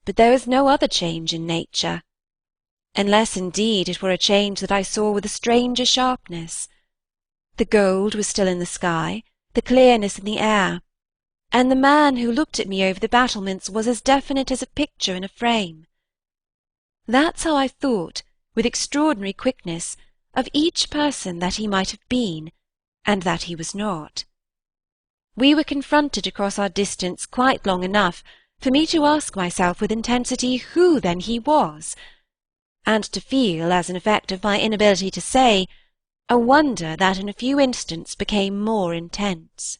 But there was no other change in nature, unless indeed it were a change that I saw with a stranger sharpness. The gold was still in the sky, the clearness in the air, and the man who looked at me over the battlements was as definite as a picture in a frame. That's how I thought, with extraordinary quickness, of each person that he might have been, and that he was not. We were confronted across our distance quite long enough for me to ask myself with intensity who then he was, and to feel, as an effect of my inability to say, a wonder that in a few instants became more intense.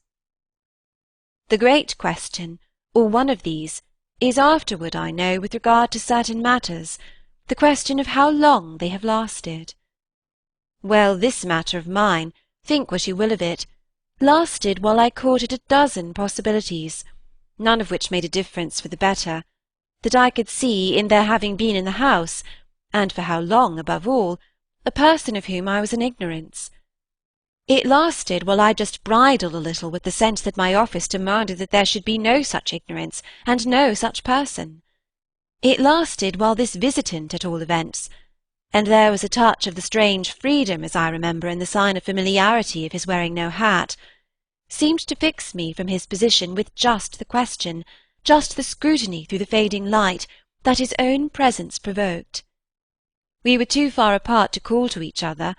The great question, or one of these, is afterward, I know, with regard to certain matters, the question of how long they have lasted. Well, this matter of mine, think what you will of it, lasted while I courted a dozen possibilities, none of which made a difference for the better, that I could see in their having been in the house, and for how long, above all, a person of whom I was in ignorance. It lasted while I just bridled a little with the sense that my office demanded that there should be no such ignorance, and no such person. It lasted while this visitant, at all events, and there was a touch of the strange freedom, as I remember, in the sign of familiarity of his wearing no hat, seemed to fix me from his position with just the question, just the scrutiny through the fading light, that his own presence provoked. We were too far apart to call to each other,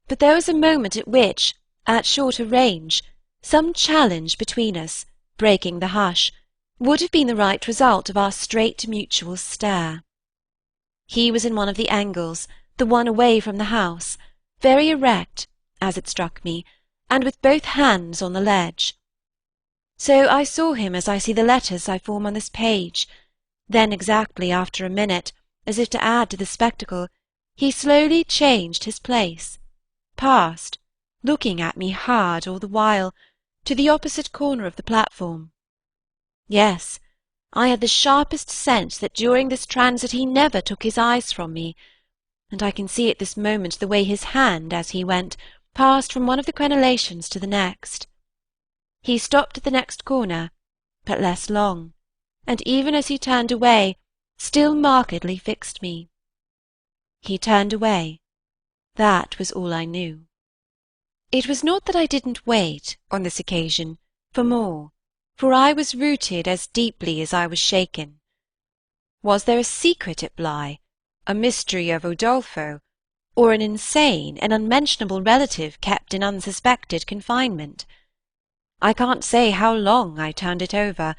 but there was a moment at which, at shorter range, some challenge between us, breaking the hush, would have been the right result of our straight mutual stare. He was in one of the angles, the one away from the house, very erect, as it struck me, and with both hands on the ledge. So I saw him as I see the letters I form on this page. Then exactly after a minute, as if to add to the spectacle, he slowly changed his place, passed, looking at me hard all the while, to the opposite corner of the platform. Yes, I had the sharpest sense that during this transit he never took his eyes from me, and I can see at this moment the way his hand, as he went, passed from one of the crenellations to the next. He stopped at the next corner, but less long, and even as he turned away, still markedly fixed me. He turned away. That was all I knew. It was not that I didn't wait, on this occasion, for more, for I was rooted as deeply as I was shaken. Was there a secret at Bly, a mystery of Udolpho, or an insane, an unmentionable relative kept in unsuspected confinement? I can't say how long I turned it over,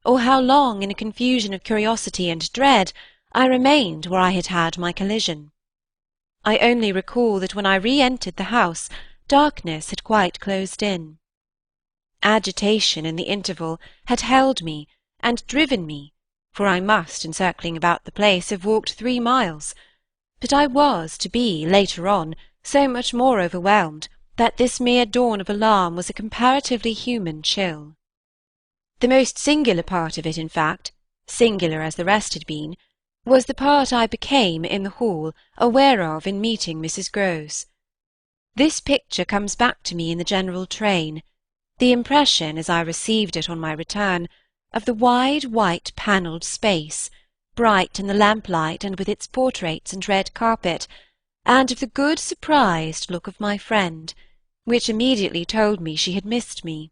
or how long, in a confusion of curiosity and dread, I remained where I had had my collision. I only recall that when I re-entered the house, darkness had quite closed in. Agitation in the interval had held me and driven me, for I must, in circling about the place, have walked 3 miles, but I was to be, later on, so much more overwhelmed that this mere dawn of alarm was a comparatively human chill. The most singular part of it, in fact, singular as the rest had been, was the part I became, in the hall, aware of in meeting Mrs. Grose. This picture comes back to me in the general train, the impression, as I received it on my return, of the wide white panelled space, bright in the lamplight and with its portraits and red carpet, and of the good surprised look of my friend, which immediately told me she had missed me.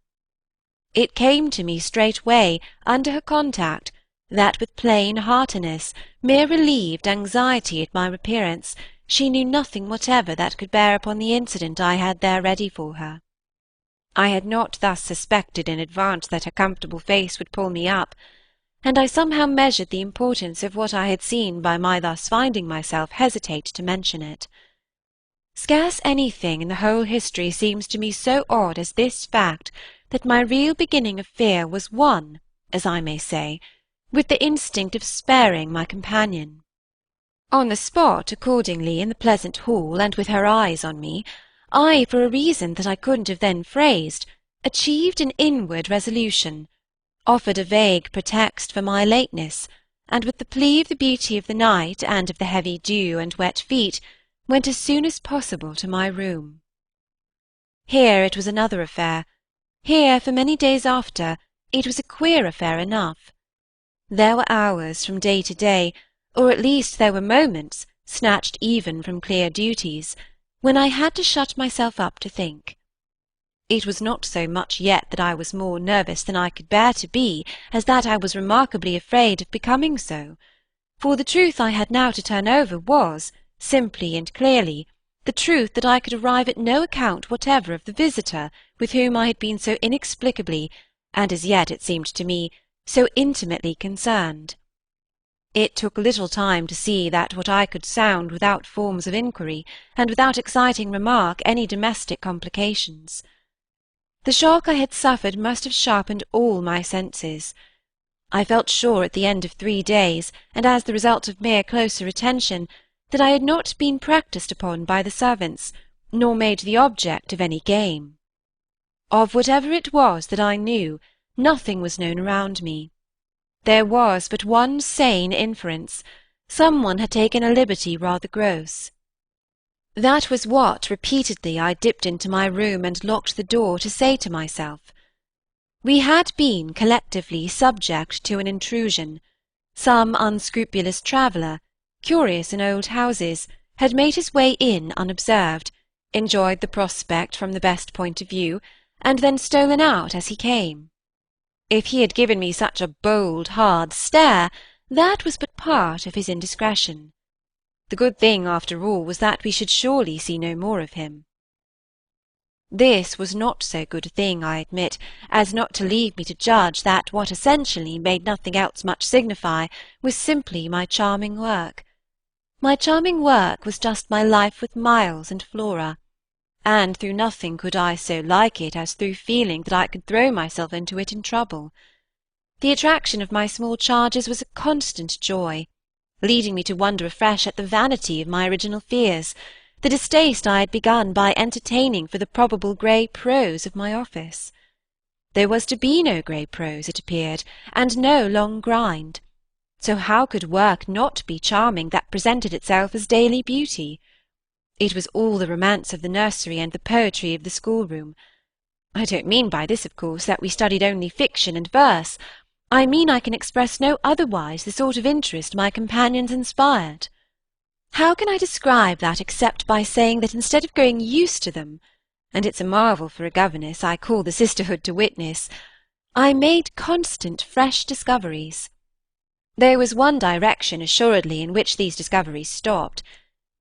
It came to me straightway, under her contact, that with plain heartiness, mere relieved anxiety at my appearance, she knew nothing whatever that could bear upon the incident I had there ready for her. I had not thus suspected in advance that her comfortable face would pull me up, and I somehow measured the importance of what I had seen by my thus finding myself hesitate to mention it. Scarce anything in the whole history seems to me so odd as this fact that my real beginning of fear was one, as I may say, with the instinct of sparing my companion. On the spot, accordingly, in the pleasant hall, and with her eyes on me, I, for a reason that I couldn't have then phrased, achieved an inward resolution, offered a vague pretext for my lateness, and with the plea of the beauty of the night and of the heavy dew and wet feet, went as soon as possible to my room. Here it was another affair. Here, for many days after, it was a queer affair enough. There were hours from day to day, or at least there were moments, snatched even from clear duties, when I had to shut myself up to think. It was not so much yet that I was more nervous than I could bear to be, as that I was remarkably afraid of becoming so, for the truth I had now to turn over was, simply and clearly, the truth that I could arrive at no account whatever of the visitor with whom I had been so inexplicably, and as yet it seemed to me, so intimately concerned. It took little time to see that what I could sound without forms of inquiry, and without exciting remark any domestic complications. The shock I had suffered must have sharpened all my senses. I felt sure at the end of 3 days, and as the result of mere closer attention, that I had not been practised upon by the servants, nor made the object of any game. Of whatever it was that I knew, nothing was known around me. There was but one sane inference: some one had taken a liberty rather gross. That was what repeatedly I dipped into my room and locked the door to say to myself. We had been collectively subject to an intrusion. Some unscrupulous traveller, curious in old houses, had made his way in unobserved, enjoyed the prospect from the best point of view, and then stolen out as he came. If he had given me such a bold, hard stare, that was but part of his indiscretion. The good thing, after all, was that we should surely see no more of him. This was not so good a thing, I admit, as not to leave me to judge that what essentially made nothing else much signify was simply my charming work. My charming work was just my life with Miles and Flora, and through nothing could I so like it as through feeling that I could throw myself into it in trouble. The attraction of my small charges was a constant joy, leading me to wonder afresh at the vanity of my original fears, the distaste I had begun by entertaining for the probable grey prose of my office. There was to be no grey prose, it appeared, and no long grind. So how could work not be charming that presented itself as daily beauty? It was all the romance of the nursery and the poetry of the schoolroom. I don't mean by this, of course, that we studied only fiction and verse. I mean I can express no otherwise the sort of interest my companions inspired. How can I describe that except by saying that instead of growing used to them, and it's a marvel for a governess, I call the sisterhood to witness, I made constant fresh discoveries. There was one direction, assuredly, in which these discoveries stopped.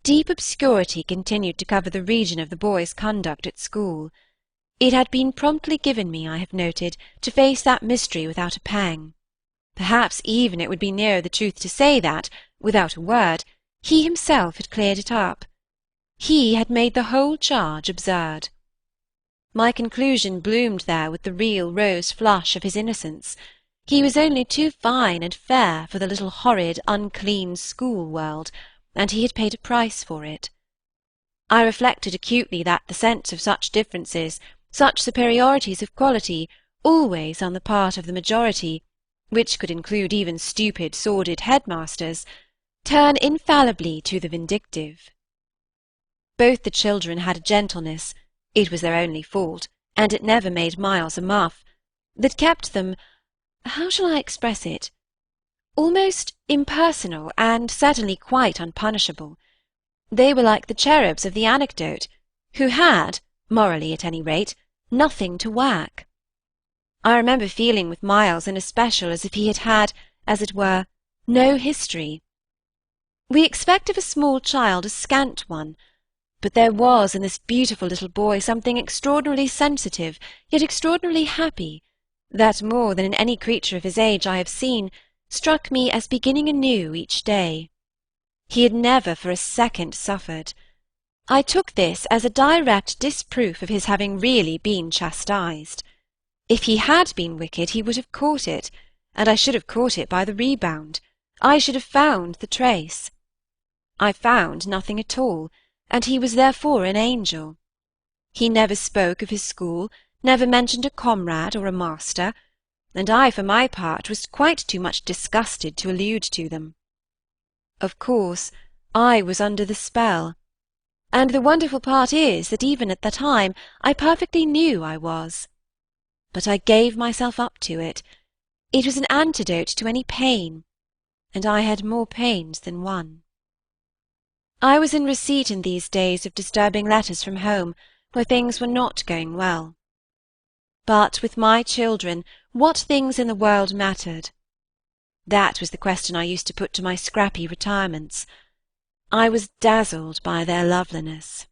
Deep obscurity continued to cover the region of the boy's conduct at school. It had been promptly given me, I have noted, to face that mystery without a pang. Perhaps even it would be nearer the truth to say that, without a word, he himself had cleared it up. He had made the whole charge absurd. My conclusion bloomed there with the real rose flush of his innocence. He was only too fine and fair for the little horrid, unclean school world, and he had paid a price for it. I reflected acutely that the sense of such differences, such superiorities of quality, always on the part of the majority, which could include even stupid, sordid headmasters, turn infallibly to the vindictive. Both the children had a gentleness, it was their only fault, and it never made Miles a muff, that kept them, how shall I express it, almost impersonal and certainly quite unpunishable. They were like the cherubs of the anecdote, who had, morally at any rate, nothing to whack. I remember feeling with Miles in especial as if he had had, as it were, no history. We expect of a small child a scant one, but there was in this beautiful little boy something extraordinarily sensitive, yet extraordinarily happy, that more than in any creature of his age I have seen, struck me as beginning anew each day. He had never for a second suffered. I took this as a direct disproof of his having really been chastised. If he had been wicked, he would have caught it, and I should have caught it by the rebound. I should have found the trace. I found nothing at all, and he was therefore an angel. He never spoke of his school, never mentioned a comrade or a master, and I, for my part, was quite too much disgusted to allude to them. Of course, I was under the spell, and the wonderful part is that even at the time I perfectly knew I was. But I gave myself up to it. It was an antidote to any pain, and I had more pains than one. I was in receipt in these days of disturbing letters from home, where things were not going well. But with my children, what things in the world mattered? That was the question I used to put to my scrappy retirements. I was dazzled by their loveliness.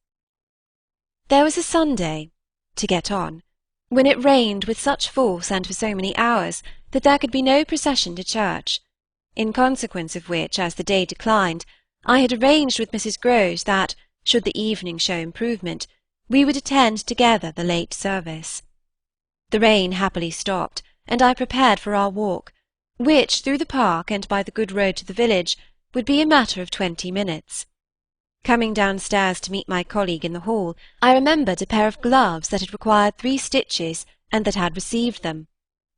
There was a Sunday, to get on, when it rained with such force and for so many hours that there could be no procession to church, in consequence of which, as the day declined, I had arranged with Mrs. Grose that, should the evening show improvement, we would attend together the late service. The rain happily stopped, and I prepared for our walk, which, through the park and by the good road to the village, would be a matter of 20 minutes. Coming downstairs to meet my colleague in the hall, I remembered a pair of gloves that had required 3 stitches and that had received them,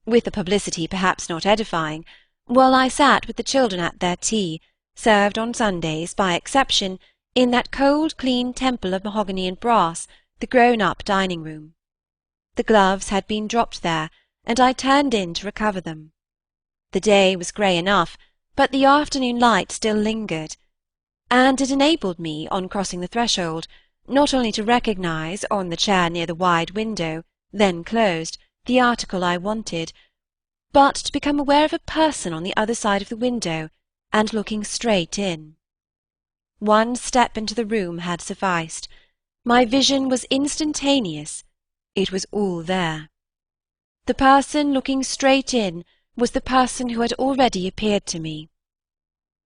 with a publicity perhaps not edifying, while I sat with the children at their tea, served on Sundays, by exception, in that cold, clean temple of mahogany and brass, the grown-up dining-room. The gloves had been dropped there, and I turned in to recover them. The day was grey enough, but the afternoon light still lingered, and it enabled me, on crossing the threshold, not only to recognise, on the chair near the wide window, then closed, the article I wanted, but to become aware of a person on the other side of the window, and looking straight in. One step into the room had sufficed. My vision was instantaneous. It was all there. The person looking straight in was the person who had already appeared to me.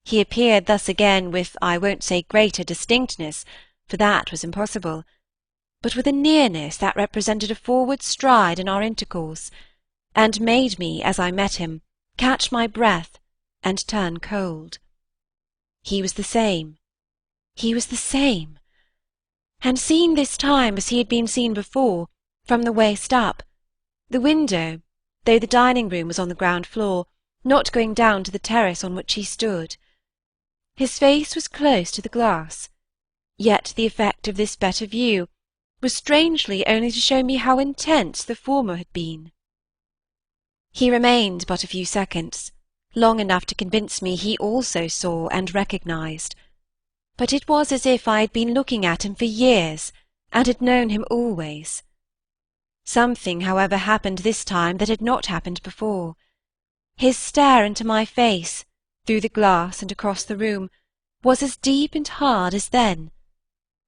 He appeared thus again with, I won't say greater distinctness, for that was impossible, but with a nearness that represented a forward stride in our intercourse, and made me, as I met him, catch my breath and turn cold. He was the same. He was the same. And seen this time as he had been seen before, from the waist up, the window, though the dining-room was on the ground floor, not going down to the terrace on which he stood. His face was close to the glass, yet the effect of this better view was strangely only to show me how intense the former had been. He remained but a few seconds, long enough to convince me he also saw and recognized, but it was as if I had been looking at him for years and had known him always. Something, however, happened this time that had not happened before. His stare into my face, through the glass and across the room, was as deep and hard as then,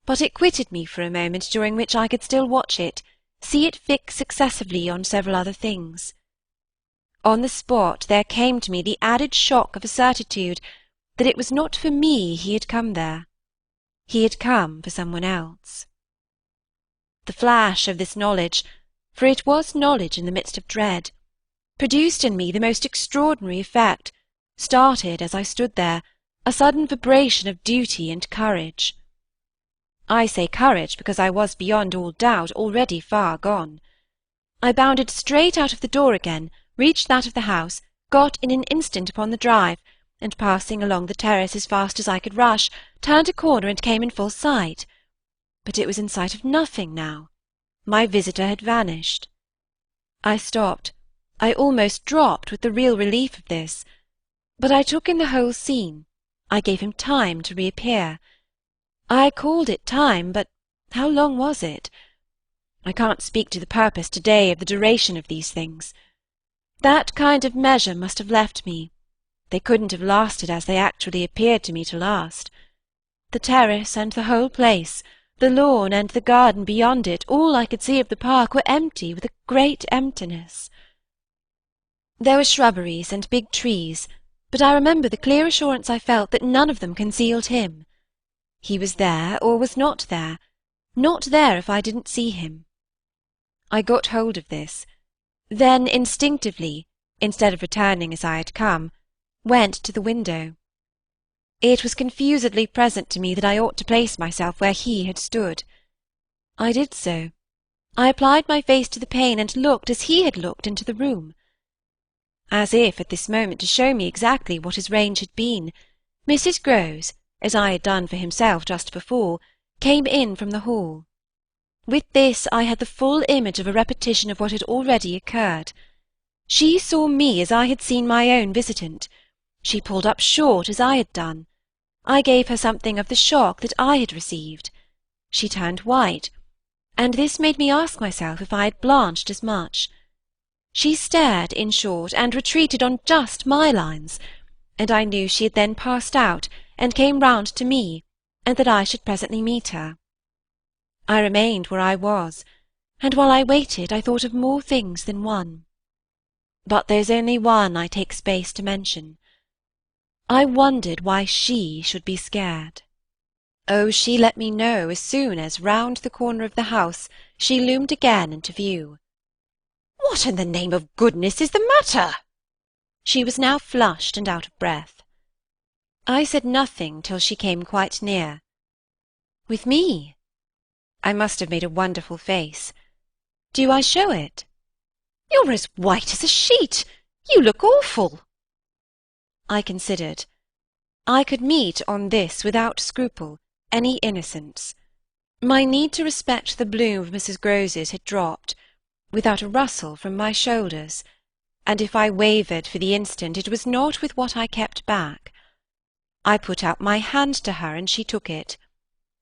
but it quitted me for a moment during which I could still watch it, see it fix successively on several other things. On the spot there came to me the added shock of a certitude that it was not for me he had come there. He had come for someone else. The flash of this knowledge, for it was knowledge in the midst of dread, produced in me the most extraordinary effect, started, as I stood there, a sudden vibration of duty and courage. I say courage because I was beyond all doubt already far gone. I bounded straight out of the door again, reached that of the house, got in an instant upon the drive, and passing along the terrace as fast as I could rush, turned a corner and came in full sight. But it was in sight of nothing now. My visitor had vanished. I stopped. I almost dropped with the real relief of this. But I took in the whole scene. I gave him time to reappear. I called it time, but how long was it? I can't speak to the purpose to-day of the duration of these things. That kind of measure must have left me. They couldn't have lasted as they actually appeared to me to last. The terrace and the whole place, the lawn and the garden beyond it, all I could see of the park, were empty with a great emptiness. There were shrubberies and big trees, but I remember the clear assurance I felt that none of them concealed him. He was there or was not there if I didn't see him. I got hold of this, then instinctively, instead of returning as I had come, went to the window. It was confusedly present to me that I ought to place myself where he had stood. I did so. I applied my face to the pane and looked as he had looked into the room. As if at this moment to show me exactly what his range had been, Mrs. Grose, as I had done for himself just before, came in from the hall. With this I had the full image of a repetition of what had already occurred. She saw me as I had seen my own visitant. She pulled up short as I had done. I gave her something of the shock that I had received. She turned white, and this made me ask myself if I had blanched as much. She stared, in short, and retreated on just my lines, and I knew she had then passed out and came round to me, and that I should presently meet her. I remained where I was, and while I waited I thought of more things than one. But there's only one I take space to mention. I wondered why she should be scared. Oh, she let me know as soon as, round the corner of the house, she loomed again into view. "What in the name of goodness is the matter?" She was now flushed and out of breath. I said nothing till she came quite near. "With me?" I must have made a wonderful face. Do I show it? "You're as white as a sheet. You look awful." I considered. I could meet on this without scruple any innocence. My need to respect the bloom of Mrs. Grose's had dropped, without a rustle from my shoulders, and if I wavered for the instant it was not with what I kept back. I put out my hand to her, and she took it.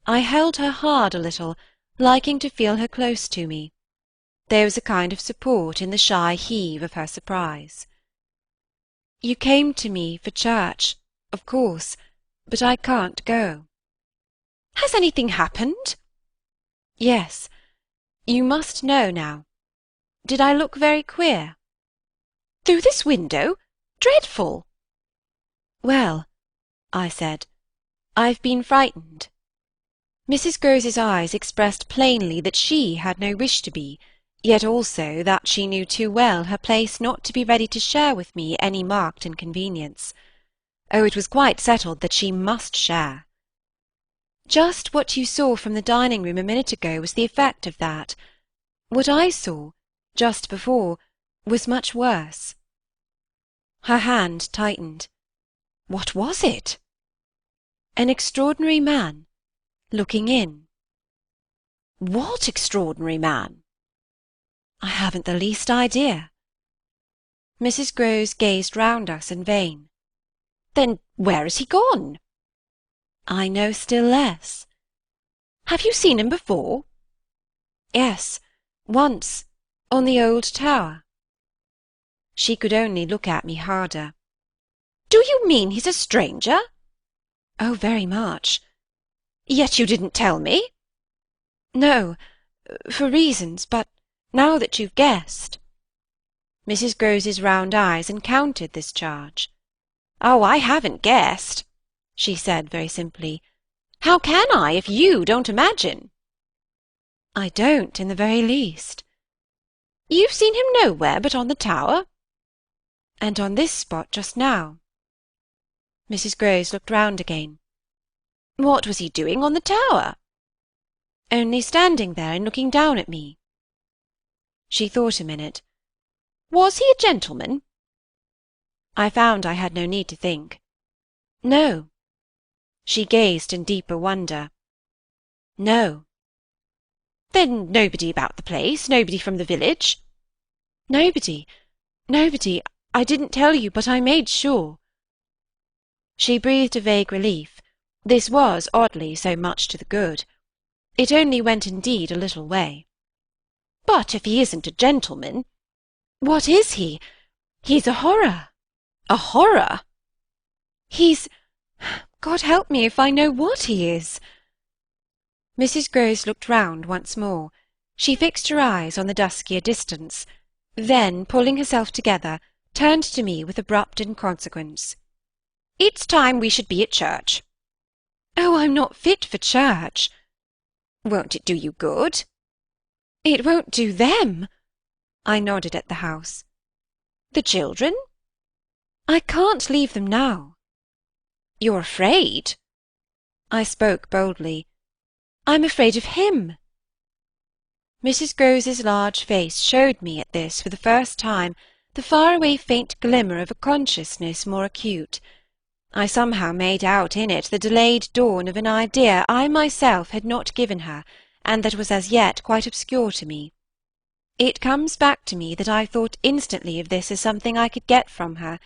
I held her hard a little, liking to feel her close to me. There was a kind of support in the shy heave of her surprise. "You came to me for church, of course, but I can't go." "Has anything happened?" "Yes. You must know now. Did I look very queer?" "Through this window? Dreadful!" "Well," I said, "I've been frightened." Mrs. Grose's eyes expressed plainly that she had no wish to be, yet also that she knew too well her place not to be ready to share with me any marked inconvenience. Oh, it was quite settled that she must share. Just what you saw from the dining-room a minute ago was the effect of that. What I saw, just before, was much worse. Her hand tightened. "What was it?" "An extraordinary man, looking in." "What extraordinary man?" "I haven't the least idea." Mrs. Grose gazed round us in vain. "Then where has he gone?" "I know still less." "Have you seen him before?" "Yes, once, on the old tower." She could only look at me harder. "Do you mean he's a stranger?" "Oh, very much." "Yet you didn't tell me?" "No, for reasons, but now that you've guessed—" Mrs. Grose's round eyes encountered this charge. "Oh, I haven't guessed," she said very simply. "How can I, if you don't imagine?" "I don't in the very least." "You've seen him nowhere but on the tower?" "And on this spot just now." Mrs. Grose looked round again. "What was he doing on the tower?" "Only standing there and looking down at me." She thought a minute. "Was he a gentleman?" I found I had no need to think. "No." She gazed in deeper wonder. "No." "Then nobody about the place? Nobody from the village?" "Nobody. Nobody. I didn't tell you, but I made sure." She breathed a vague relief. This was, oddly, so much to the good. It only went indeed a little way. "But if he isn't a gentleman—" "What is he? He's a horror." "A horror?" God help me if I know what he is." Mrs. Grose looked round once more. She fixed her eyes on the duskier distance, then, pulling herself together, turned to me with abrupt inconsequence. "It's time we should be at church." "Oh, I'm not fit for church." "Won't it do you good?" "It won't do them." I nodded at the house. "The children?" "I can't leave them now." You're afraid? I spoke boldly. I'm afraid of him. Mrs. Grove's large face showed me at this for the first time the far-away faint glimmer of a consciousness more acute. I somehow made out in it the delayed dawn of an idea I myself had not given her, and that was as yet quite obscure to me. It comes back to me that I thought instantly of this as something I could get from her,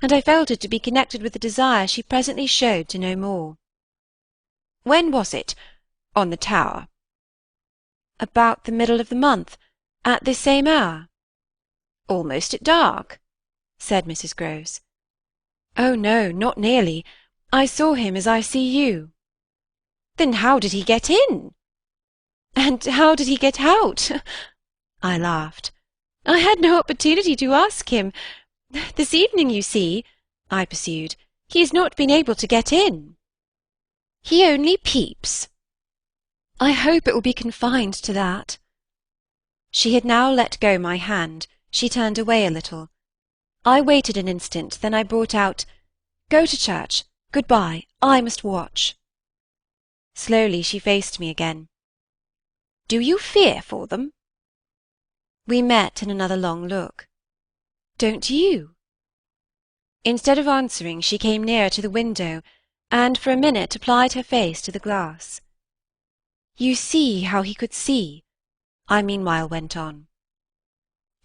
and I felt it to be connected with the desire she presently showed to know more. When was it? On the Tower? About the middle of the month, at this same hour. Almost at dark, said Mrs. Grove. Oh, no, not nearly. I saw him as I see you. Then how did he get in? And how did he get out? I laughed. I had no opportunity to ask him. This evening, you see, I pursued, he has not been able to get in. He only peeps. I hope it will be confined to that. She had now let go my hand. She turned away a little. I waited an instant, then I brought out, Go to church. Good-bye. I must watch. Slowly she faced me again. Do you fear for them? We met in another long look. Don't you? Instead of answering, she came nearer to the window, and for a minute applied her face to the glass. You see how he could see, I meanwhile went on.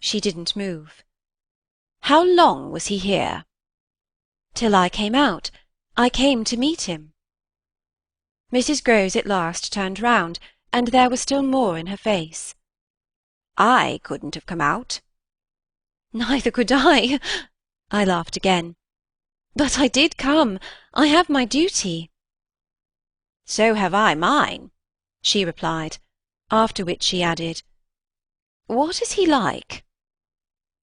She didn't move. How long was he here? Till I came out. I came to meet him. Mrs. Grove at last turned round, and there was still more in her face. I couldn't have come out. Neither could I. I laughed again. But I did come. I have my duty. So have I mine, she replied, after which she added, What is he like?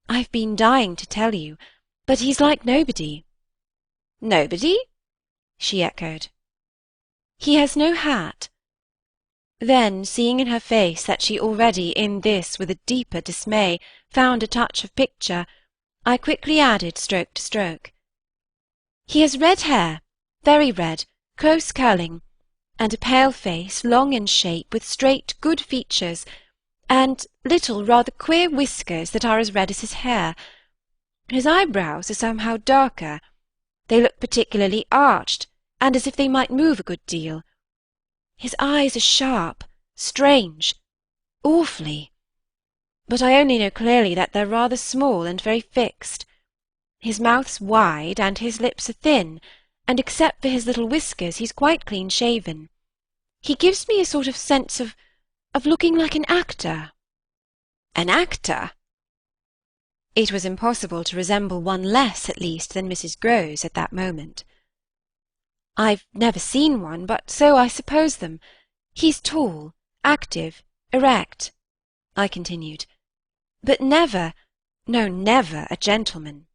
I've been dying to tell you, but he's like nobody. Nobody? She echoed. He has no hat. Then, seeing in her face that she already in this with a deeper dismay found a touch of picture, I quickly added stroke to stroke. He has red hair, very red, close curling, and a pale face, long in shape, with straight, good features, and little, rather queer whiskers that are as red as his hair. His eyebrows are somehow darker. They look particularly arched, and as if they might move a good deal. His eyes are sharp, strange, awfully. But I only know clearly that they're rather small and very fixed. His mouth's wide, and his lips are thin, and except for his little whiskers he's quite clean-shaven. He gives me a sort of sense of looking like an actor. An actor? It was impossible to resemble one less, at least, than Mrs. Grove at that moment. I've never seen one, but so I suppose them. He's tall, active, erect, I continued, but never, no, never a gentleman.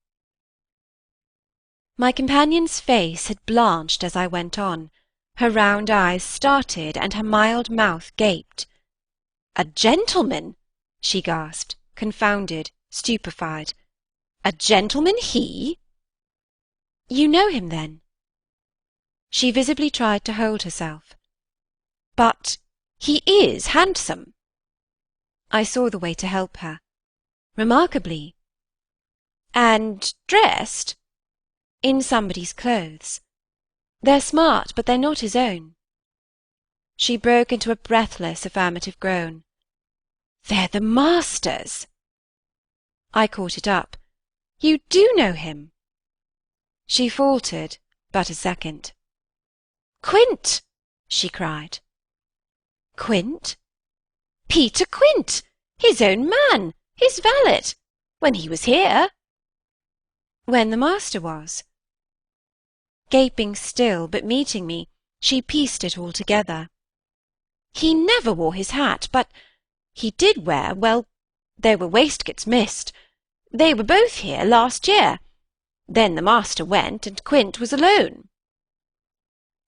My companion's face had blanched as I went on. Her round eyes started, and her mild mouth gaped. A gentleman! She gasped, confounded, stupefied. A gentleman he? You know him, then? She visibly tried to hold herself. But he is handsome. I saw the way to help her. Remarkably. And dressed? In somebody's clothes. They're smart, but they're not his own. She broke into a breathless affirmative groan. They're the master's. I caught it up. You do know him? She faltered but a second. Quint! She cried. Quint? Peter Quint! His own man! His valet! When he was here. When the master was. Gaping still, but meeting me, she pieced it all together. He never wore his hat, but he did wear, well, there were waistcoats missed. They were both here last year. Then the master went, and Quint was alone.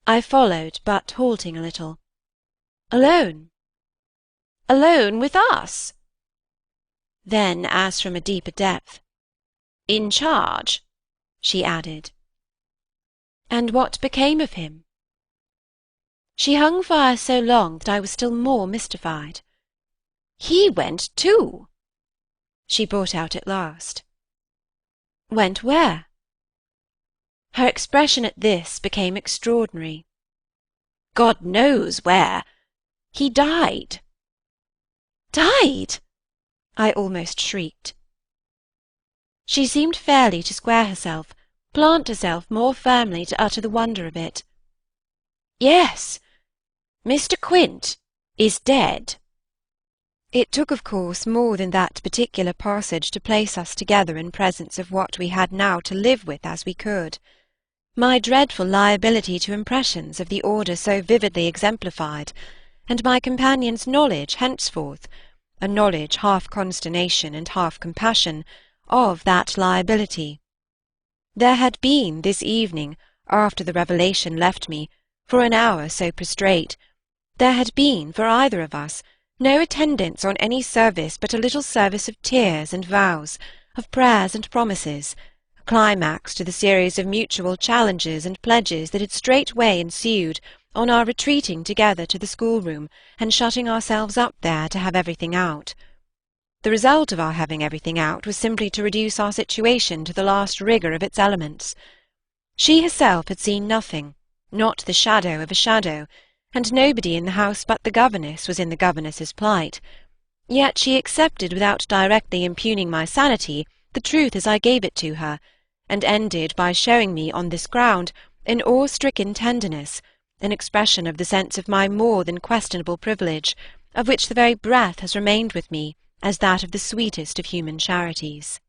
I followed, but halting a little. Alone? Alone with us? Then, as from a deeper depth, in charge, she added. And what became of him? She hung fire so long that I was still more mystified. He went too, she brought out at last. Went where? Her expression at this became extraordinary. God knows where. He died. Died! I almost shrieked. She seemed fairly to square herself, plant herself more firmly to utter the wonder of it. Yes, Mr. Quint is dead. It took, of course, more than that particular passage to place us together in presence of what we had now to live with as we could. My dreadful liability to impressions of the order so vividly exemplified, and my companion's knowledge henceforth, a knowledge half consternation and half compassion, of that liability. There had been this evening, after the revelation left me, for an hour so prostrate, there had been, for either of us, no attendance on any service but a little service of tears and vows, of prayers and promises, a climax to the series of mutual challenges and pledges that had straightway ensued on our retreating together to the schoolroom and shutting ourselves up there to have everything out. The result of our having everything out was simply to reduce our situation to the last rigour of its elements. She herself had seen nothing, not the shadow of a shadow, and nobody in the house but the governess was in the governess's plight. Yet she accepted without directly impugning my sanity the truth as I gave it to her, and ended by showing me on this ground an awe-stricken tenderness, an expression of the sense of my more than questionable privilege, of which the very breath has remained with me as that of the sweetest of human charities.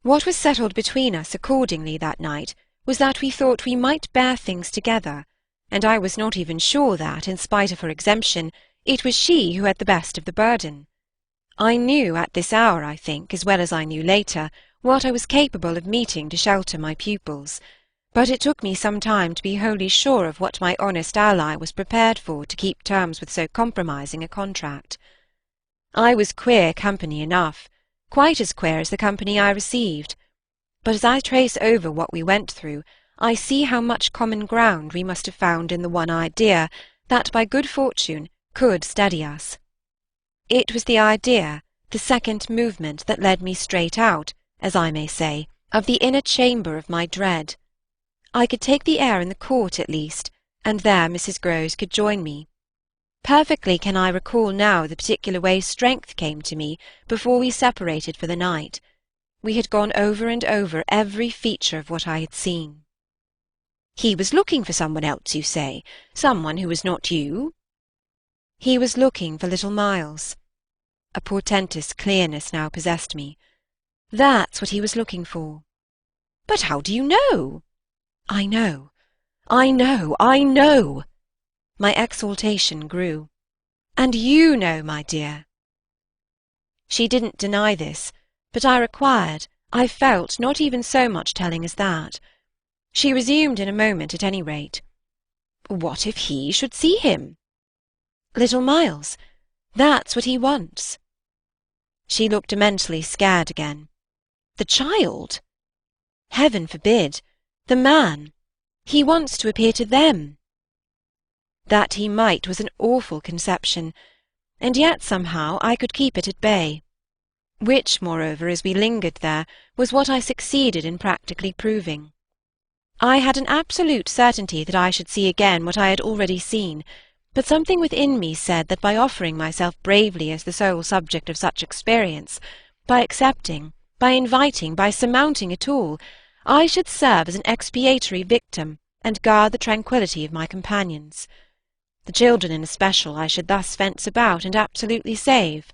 What was settled between us accordingly that night was that we thought we might bear things together, and I was not even sure that, in spite of her exemption, it was she who had the best of the burden. I knew at this hour, I think, as well as I knew later, what I was capable of meeting to shelter my pupils, but it took me some time to be wholly sure of what my honest ally was prepared for to keep terms with so compromising a contract. I was queer company enough, quite as queer as the company I received, but as I trace over what we went through, I see how much common ground we must have found in the one idea that, by good fortune, could steady us. It was the idea, the second movement, that led me straight out, as I may say, of the inner chamber of my dread. I could take the air in the court at least, and there Mrs. Grose could join me. Perfectly can I recall now the particular way strength came to me before we separated for the night. We had gone over and over every feature of what I had seen. He was looking for someone else, you say? Someone who was not you? He was looking for little Miles. A portentous clearness now possessed me. That's what he was looking for. But how do you know? I know. I know. I know. My exaltation grew. And you know, my dear. She didn't deny this, but I required, I felt, not even so much telling as that. She resumed in a moment at any rate. What if he should see him? Little Miles, that's what he wants. She looked immensely scared again. The child? Heaven forbid. The man. He wants to appear to them. That he might was an awful conception, and yet somehow I could keep it at bay, which, moreover, as we lingered there, was what I succeeded in practically proving. I had an absolute certainty that I should see again what I had already seen, but something within me said that by offering myself bravely as the sole subject of such experience, by accepting, by inviting, by surmounting it all, I should serve as an expiatory victim and guard the tranquillity of my companions. The children in especial I should thus fence about and absolutely save.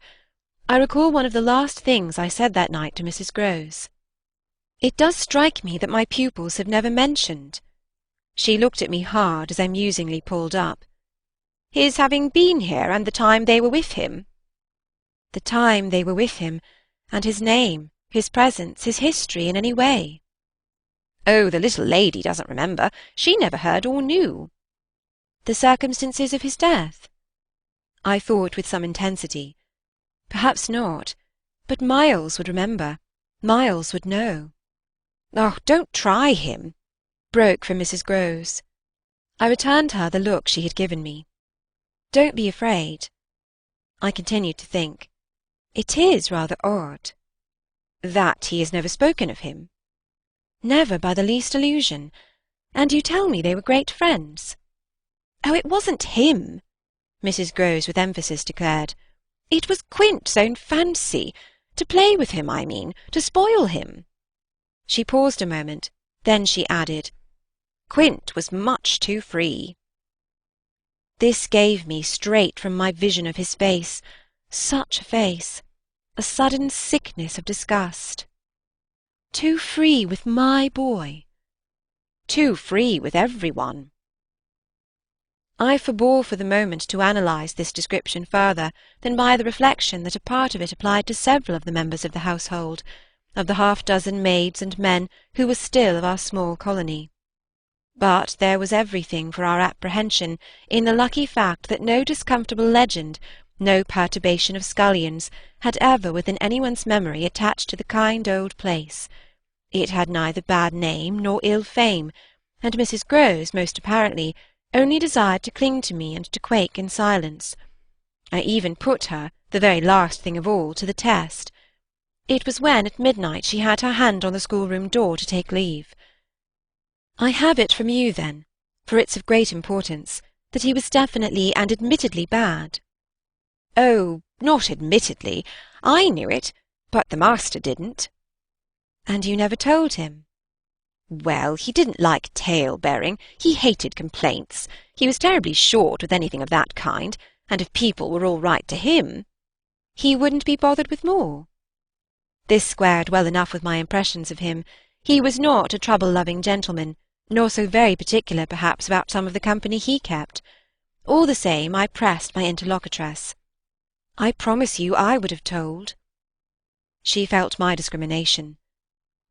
I recall one of the last things I said that night to Mrs. Grose. It does strike me that my pupils have never mentioned. She looked at me hard as I musingly pulled up. His having been here, and the time they were with him? The time they were with him, and his name, his presence, his history in any way. Oh, the little lady doesn't remember. She never heard or knew. The circumstances of his death? I thought with some intensity. Perhaps not, but Miles would remember. Miles would know. Oh, don't try him. broke from Mrs. Groves. I returned her the look she had given me. "Don't be afraid." I continued to think. "It is rather odd." "That he has never spoken of him?" "Never by the least allusion. And you tell me they were great friends." "Oh, it wasn't him," Mrs. Groves with emphasis declared. "It was Quint's own fancy. To play with him, I mean, to spoil him." She paused a moment, then she added, "Quint was much too free." This gave me, straight from my vision of his face, such a face, a sudden sickness of disgust. Too free with my boy? Too free with every one. I forbore for the moment to analyse this description further than by the reflection that a part of it applied to several of the members of the household, of the half-dozen maids and men who were still of our small colony. But there was everything for our apprehension in the lucky fact that no discomfortable legend, no perturbation of scullions, had ever within anyone's memory attached to the kind old place. It had neither bad name nor ill fame, and Mrs. Groves, most apparently, only desired to cling to me and to quake in silence. I even put her, the very last thing of all, to the test. It was when at midnight she had her hand on the schoolroom door to take leave. "I have it from you, then, for it's of great importance, that he was definitely and admittedly bad." "Oh, not admittedly. I knew it, but the master didn't." "And you never told him?" "Well, he didn't like tale-bearing. He hated complaints. He was terribly short with anything of that kind, and if people were all right to him—" "He wouldn't be bothered with more?" This squared well enough with my impressions of him. He was not a trouble-loving gentleman, nor so very particular, perhaps, about some of the company he kept. All the same, I pressed my interlocutress. "I promise you I would have told." She felt my discrimination.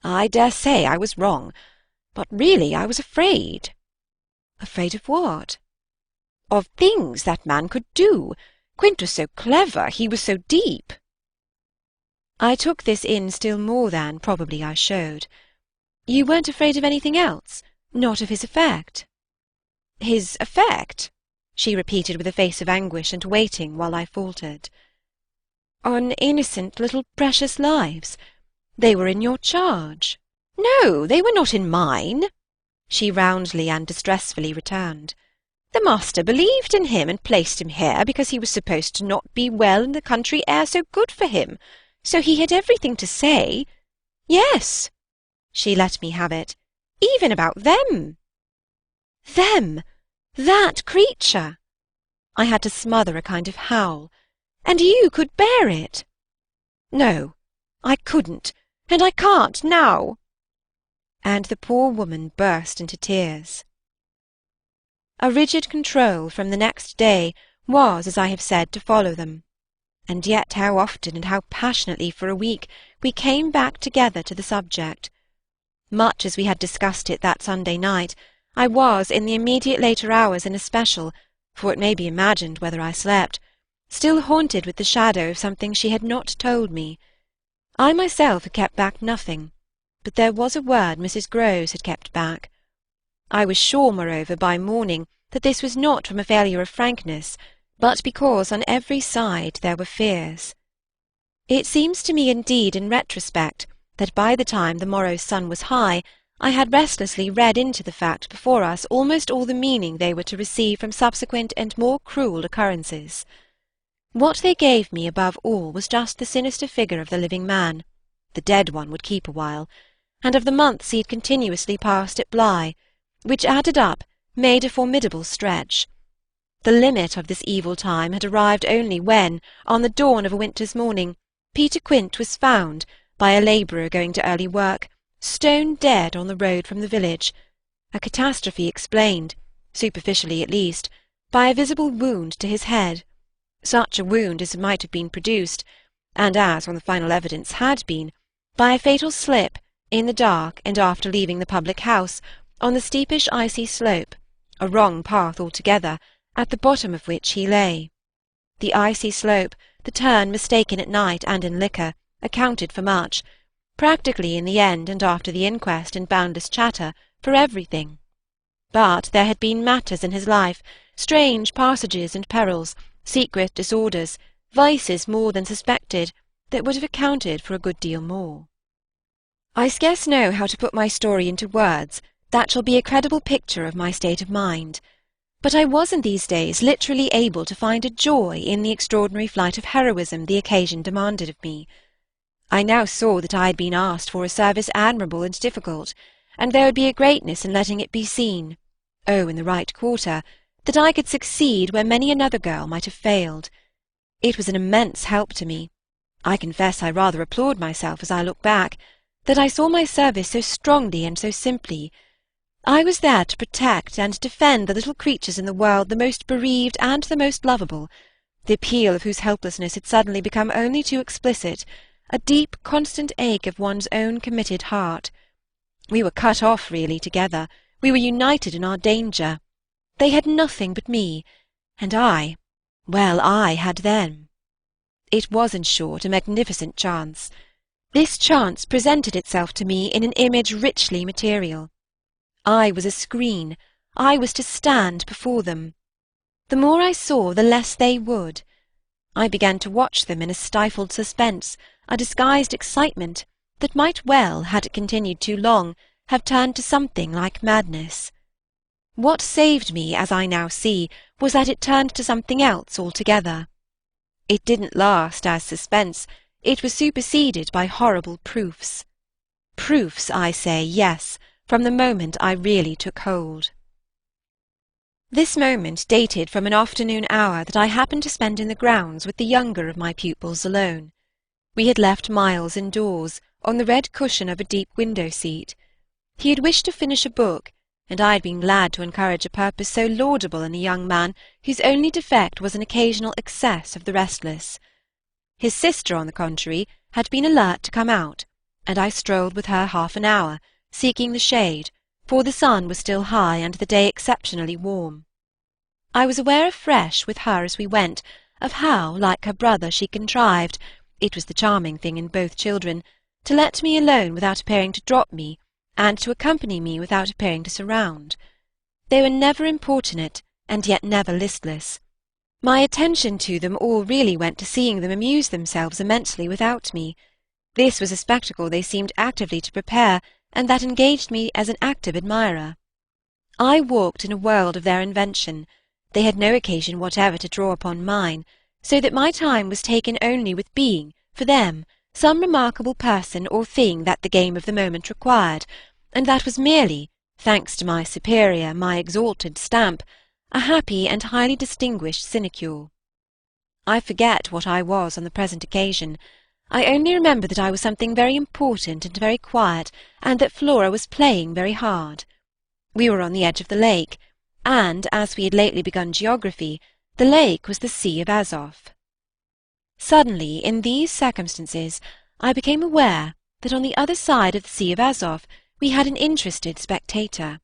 "I dare say I was wrong, but really I was afraid." "Afraid of what?" "Of things that man could do. Quint was so clever, he was so deep." I took this in still more than, probably, I showed. "You weren't afraid of anything else? Not of his effect?" "His effect?" she repeated with a face of anguish and waiting while I faltered. "On innocent little precious lives. They were in your charge." "No, they were not in mine," she roundly and distressfully returned. "The master believed in him and placed him here because he was supposed to not be well and the country air so good for him. So he had everything to say. Yes," she let me have it, "even about them." "Them! That creature!" I had to smother a kind of howl. "And you could bear it?" "No, I couldn't, and I can't now." And the poor woman burst into tears. A rigid control from the next day was, as I have said, to follow them. And yet how often and how passionately for a week we came back together to the subject. Much as we had discussed it that Sunday night, I was, in the immediate later hours in especial, for it may be imagined whether I slept, still haunted with the shadow of something she had not told me. I myself had kept back nothing, but there was a word Mrs. Groves had kept back. I was sure, moreover, by morning, that this was not from a failure of frankness, but because on every side there were fears. It seems to me indeed in retrospect that by the time the morrow's sun was high, I had restlessly read into the fact before us almost all the meaning they were to receive from subsequent and more cruel occurrences. What they gave me above all was just the sinister figure of the living man. The dead one would keep a while, and of the months he had continuously passed at Bly, which added up made a formidable stretch. The limit of this evil time had arrived only when, on the dawn of a winter's morning, Peter Quint was found, by a labourer going to early work, stone dead on the road from the village, a catastrophe explained, superficially at least, by a visible wound to his head, such a wound as might have been produced, and as on the final evidence had been, by a fatal slip, in the dark and after leaving the public house, on the steepish icy slope, a wrong path altogether, at the bottom of which he lay. The icy slope, the turn mistaken at night and in liquor, accounted for much, practically in the end and after the inquest and boundless chatter, for everything. But there had been matters in his life, strange passages and perils, secret disorders, vices more than suspected, that would have accounted for a good deal more. I scarce know how to put my story into words that shall be a credible picture of my state of mind, but I was in these days literally able to find a joy in the extraordinary flight of heroism the occasion demanded of me. I now saw that I had been asked for a service admirable and difficult, and there would be a greatness in letting it be seen, in the right quarter, that I could succeed where many another girl might have failed. It was an immense help to me. I confess I rather applaud myself as I look back, that I saw my service so strongly and so simply. I was there to protect and defend the little creatures in the world the most bereaved and the most lovable, the appeal of whose helplessness had suddenly become only too explicit, a deep, constant ache of one's own committed heart. We were cut off really together, we were united in our danger. They had nothing but me, and I had them. It was, in short, a magnificent chance. This chance presented itself to me in an image richly material. I was a screen, I was to stand before them. The more I saw, the less they would. I began to watch them in a stifled suspense, a disguised excitement, that might well, had it continued too long, have turned to something like madness. What saved me, as I now see, was that it turned to something else altogether. It didn't last as suspense, it was superseded by horrible proofs. Proofs, I say, yes, from the moment I really took hold. This moment dated from an afternoon hour that I happened to spend in the grounds with the younger of my pupils alone. We had left Miles indoors, on the red cushion of a deep window-seat. He had wished to finish a book, and I had been glad to encourage a purpose so laudable in a young man whose only defect was an occasional excess of the restless. His sister, on the contrary, had been alert to come out, and I strolled with her half an hour, seeking the shade, for the sun was still high and the day exceptionally warm. I was aware afresh with her as we went of how, like her brother, she contrived, it was the charming thing in both children, to let me alone without appearing to drop me, and to accompany me without appearing to surround. They were never importunate, and yet never listless. My attention to them all really went to seeing them amuse themselves immensely without me. This was a spectacle they seemed actively to prepare, and that engaged me as an active admirer. I walked in a world of their invention. They had no occasion whatever to draw upon mine, so that my time was taken only with being, for them, some remarkable person or thing that the game of the moment required, and that was merely, thanks to my superior, my exalted stamp, a happy and highly distinguished sinecure. I forget what I was on the present occasion. I only remember that I was something very important and very quiet, and that Flora was playing very hard. We were on the edge of the lake, and, as we had lately begun geography, the lake was the Sea of Azov. Suddenly, in these circumstances, I became aware that on the other side of the Sea of Azov we had an interested spectator.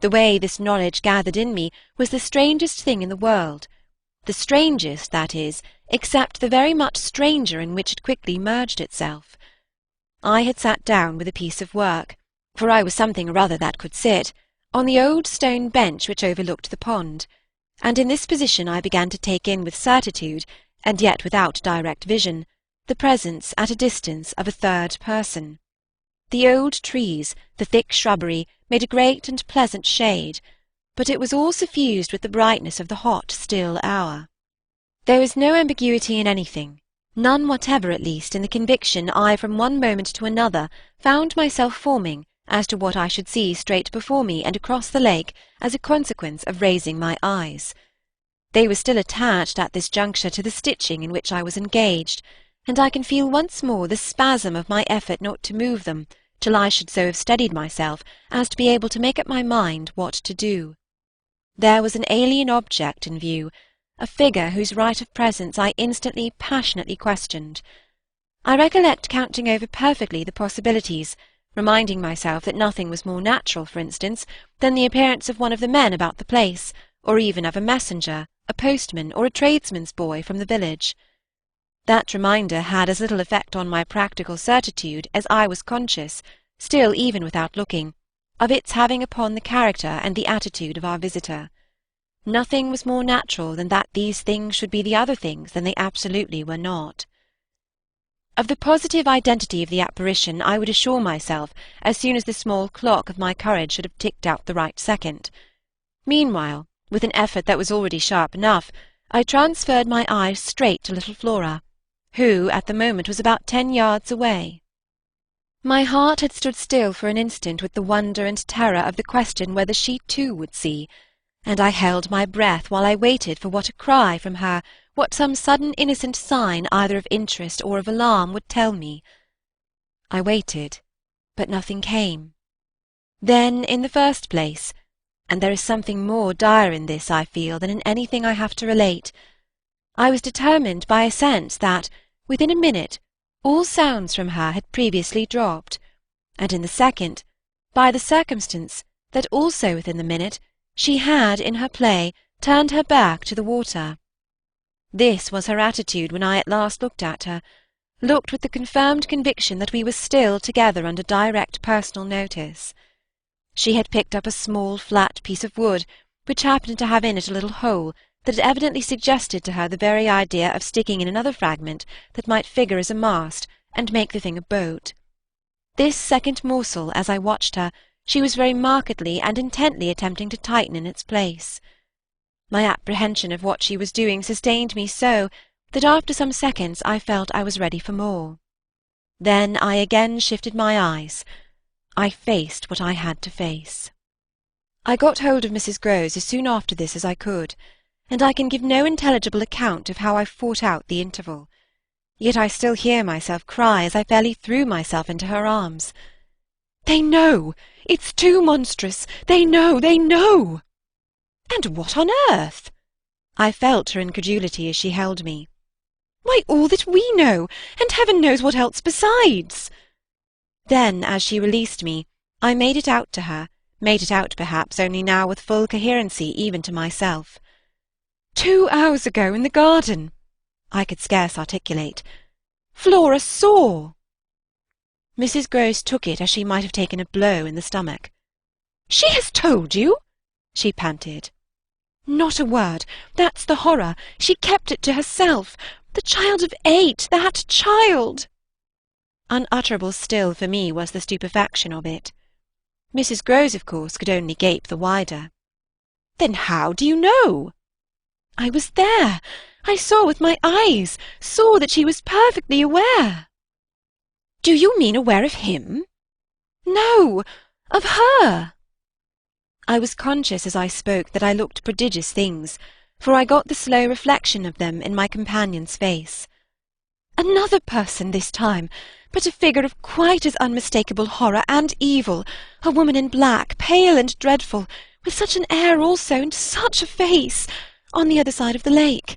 The way this knowledge gathered in me was the strangest thing in the world, the strangest, that is, except the very much stranger in which it quickly merged itself. I had sat down with a piece of work, for I was something or other that could sit, on the old stone bench which overlooked the pond, and in this position I began to take in with certitude, and yet without direct vision, the presence at a distance of a third person. The old trees, the thick shrubbery, made a great and pleasant shade, but it was all suffused with the brightness of the hot, still hour. There was no ambiguity in anything, none whatever at least in the conviction I from one moment to another found myself forming as to what I should see straight before me and across the lake as a consequence of raising my eyes. They were still attached at this juncture to the stitching in which I was engaged, and I can feel once more the spasm of my effort not to move them till I should so have steadied myself as to be able to make up my mind what to do. There was an alien object in view, a figure whose right of presence I instantly passionately questioned. I recollect counting over perfectly the possibilities, reminding myself that nothing was more natural, for instance, than the appearance of one of the men about the place, or even of a messenger, a postman, or a tradesman's boy from the village. That reminder had as little effect on my practical certitude as I was conscious, still even without looking, of its having upon the character and the attitude of our visitor. Nothing was more natural than that these things should be the other things than they absolutely were not. Of the positive identity of the apparition I would assure myself as soon as the small clock of my courage should have ticked out the right second. Meanwhile, with an effort that was already sharp enough, I transferred my eyes straight to little Flora, who at the moment was about 10 yards away. My heart had stood still for an instant with the wonder and terror of the question whether she too would see, and I held my breath while I waited for what a cry from her, what some sudden innocent sign either of interest or of alarm would tell me. I waited, but nothing came. Then, in the first place, and there is something more dire in this, I feel, than in anything I have to relate, I was determined by a sense that, within a minute, all sounds from her had previously dropped, and in the second, by the circumstance that also within the minute she had, in her play, turned her back to the water. This was her attitude when I at last looked at her, looked with the confirmed conviction that we were still together under direct personal notice. She had picked up a small flat piece of wood, which happened to have in it a little hole that had evidently suggested to her the very idea of sticking in another fragment that might figure as a mast and make the thing a boat. This second morsel, as I watched her, she was very markedly and intently attempting to tighten in its place. My apprehension of what she was doing sustained me so that after some seconds I felt I was ready for more. Then I again shifted my eyes. I faced what I had to face. I got hold of Mrs. Grose as soon after this as I could, and I can give no intelligible account of how I fought out the interval. Yet I still hear myself cry as I fairly threw myself into her arms. "They know! It's too monstrous! They know! They know!" "And what on earth?" I felt her incredulity as she held me. "Why, all that we know, and heaven knows what else besides." Then, as she released me, I made it out to her, made it out perhaps only now with full coherency even to myself. 2 hours ago in the garden, I could scarce articulate. Flora saw. Mrs. Grose took it as she might have taken a blow in the stomach. "She has told you?" she panted. "Not a word. That's the horror. She kept it to herself. The child of 8, that child!" Unutterable still for me was the stupefaction of it. Mrs. Grose, of course, could only gape the wider. "Then how do you know?" "I was there. I saw with my eyes, saw that she was perfectly aware." "Do you mean aware of him?" "No, of her." I was conscious as I spoke that I looked prodigious things, for I got the slow reflection of them in my companion's face. Another person this time, but a figure of quite as unmistakable horror and evil, a woman in black, pale and dreadful, with such an air also, and such a face, on the other side of the lake.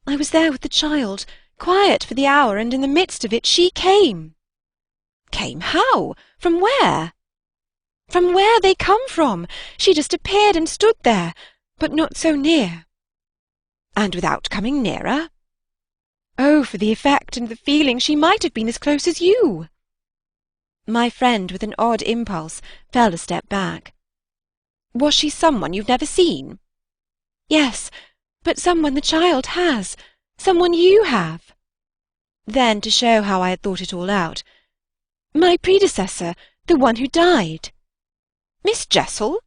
I was there with the child, quiet for the hour, and in the midst of it she came." "Came how? From where?" "From where they come from. She just appeared and stood there, but not so near." "And without coming nearer?" "Oh, for the effect and the feeling, she might have been as close as you." My friend, with an odd impulse, fell a step back. "Was she someone you've never seen?" "Yes, but someone the child has, someone you have." Then, to show how I had thought it all out, "My predecessor, the one who died." "Miss Jessel?"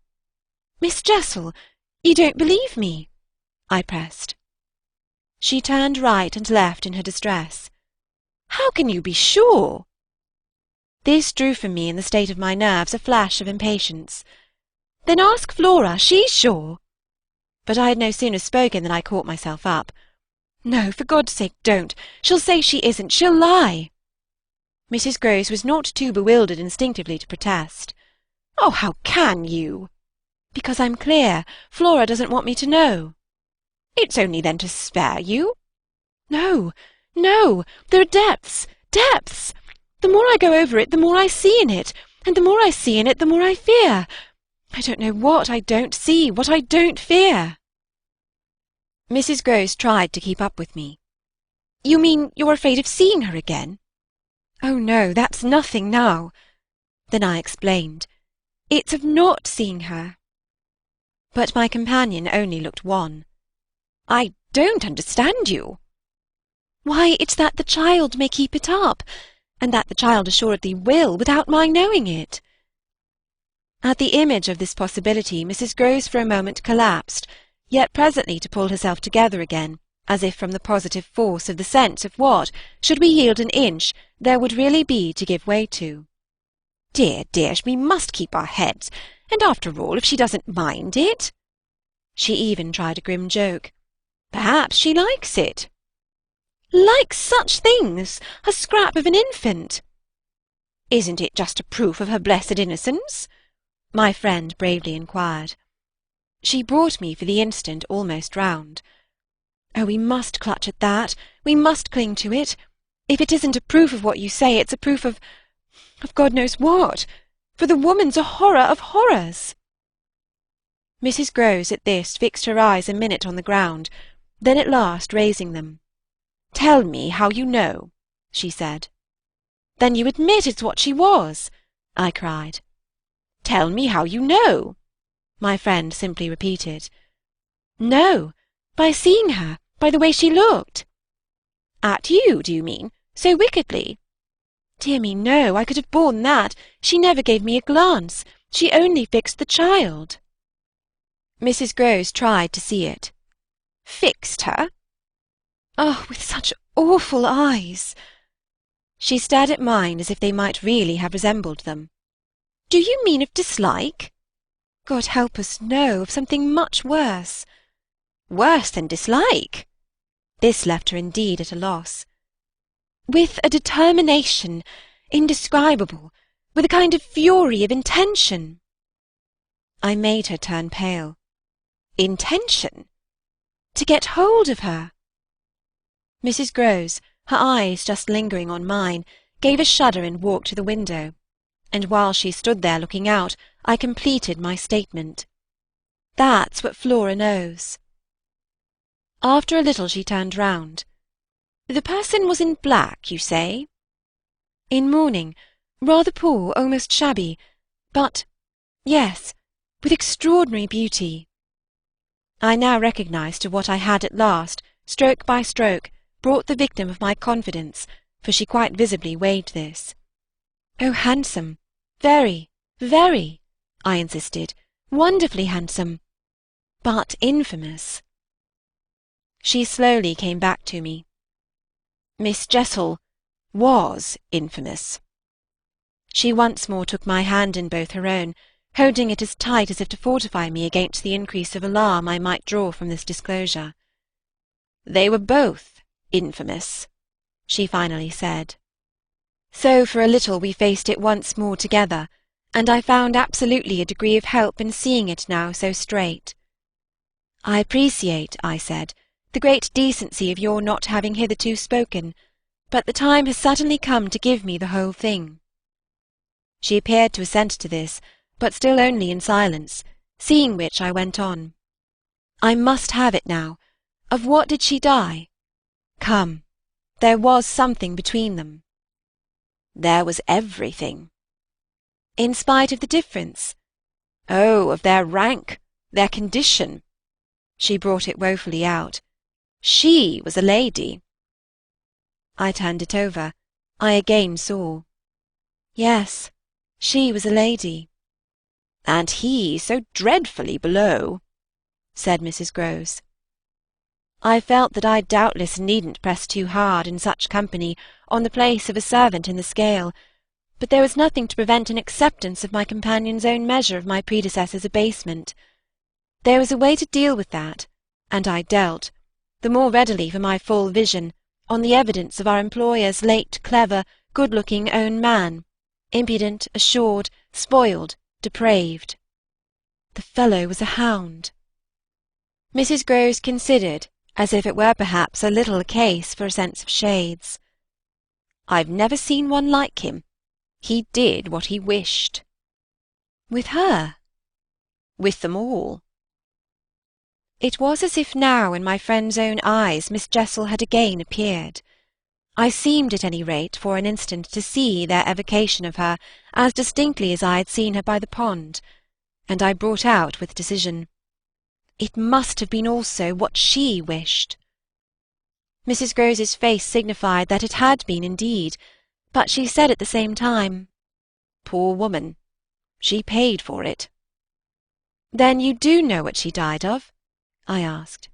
"Miss Jessel. You don't believe me?" I pressed. She turned right and left in her distress. "How can you be sure?" This drew from me in the state of my nerves a flash of impatience. "Then ask Flora, she's sure." But I had no sooner spoken than I caught myself up. "No, for God's sake, don't. She'll say she isn't. She'll lie." Mrs. Grose was not too bewildered instinctively to protest. "Oh, how can you?" "Because I'm clear. Flora doesn't want me to know." "It's only then to spare you." "No, no, there are depths, depths. The more I go over it, the more I see in it, and the more I see in it, the more I fear. I don't know what I don't see, what I don't fear." Mrs. Grose tried to keep up with me. You mean you're afraid of seeing her again? Oh, no, that's nothing now. Then I explained. It's of not seeing her. But my companion only looked wan. I don't understand you. Why, it's that the child may keep it up, and that the child assuredly will, without my knowing it. At the image of this possibility, Mrs. Grose for a moment collapsed, yet presently to pull herself together again, as if from the positive force of the sense of what, should we yield an inch, there would really be to give way to. Dear, dear, we must keep our heads, and after all, if she doesn't mind it— She even tried a grim joke. Perhaps she likes it. Likes such things, a scrap of an infant. Isn't it just a proof of her blessed innocence? My friend bravely inquired. She brought me for the instant almost round. Oh, we must clutch at that. We must cling to it. If it isn't a proof of what you say, it's a proof of God knows what, for the woman's a horror of horrors. Mrs. Grose at this fixed her eyes a minute on the ground, then at last raising them. Tell me how you know, she said. Then you admit it's what she was, I cried. Tell me how you know, my friend simply repeated. No, by seeing her, by the way she looked. At you, do you mean, so wickedly? Dear me, no, I could have borne that. She never gave me a glance. She only fixed the child. Mrs. Grose tried to see it. Fixed her? Oh, with such awful eyes! She stared at mine as if they might really have resembled them. Do you mean of dislike? God help us, no, of something much worse. Worse than dislike? This left her indeed at a loss. With a determination indescribable, with a kind of fury of intention. I made her turn pale. Intention? To get hold of her. Mrs. Grose, her eyes just lingering on mine, gave a shudder and walked to the window, and while she stood there looking out, I completed my statement. That's what Flora knows. After a little she turned round. The person was in black, you say? In mourning, rather poor, almost shabby, but, yes, with extraordinary beauty. I now recognized to what I had at last, stroke by stroke, brought the victim of my confidence, for she quite visibly weighed this. Oh, handsome, very, very, I insisted, wonderfully handsome, but infamous. She slowly came back to me. Miss Jessel was infamous. She once more took my hand in both her own, holding it as tight as if to fortify me against the increase of alarm I might draw from this disclosure. They were both infamous, she finally said. So for a little we faced it once more together, and I found absolutely a degree of help in seeing it now so straight. I appreciate, I said, the great decency of your not having hitherto spoken, but the time has certainly come to give me the whole thing. She appeared to assent to this, but still only in silence, seeing which I went on. I must have it now. Of what did she die? Come, there was something between them. There was everything. In spite of the difference? Oh, of their rank, their condition. She brought it woefully out. She was a lady. I turned it over. I again saw. Yes, she was a lady. And he so dreadfully below, said Mrs. Grose. I felt that I doubtless needn't press too hard in such company on the place of a servant in the scale, but there was nothing to prevent an acceptance of my companion's own measure of my predecessor's abasement. There was a way to deal with that, and I dealt, the more readily for my full vision, on the evidence of our employer's late clever, good-looking own man, impudent, assured, spoiled, depraved. The fellow was a hound. Mrs. Grose considered, as if it were perhaps a little a case for a sense of shades. I've never seen one like him. He did what he wished. With her? With them all. It was as if now in my friend's own eyes Miss Jessel had again appeared. I seemed at any rate for an instant to see their evocation of her as distinctly as I had seen her by the pond, and I brought out with decision, "It must have been also what she wished." Mrs. Grose's face signified that it had been indeed, but she said at the same time, "Poor woman! She paid for it." "Then you do know what she died of?" I asked.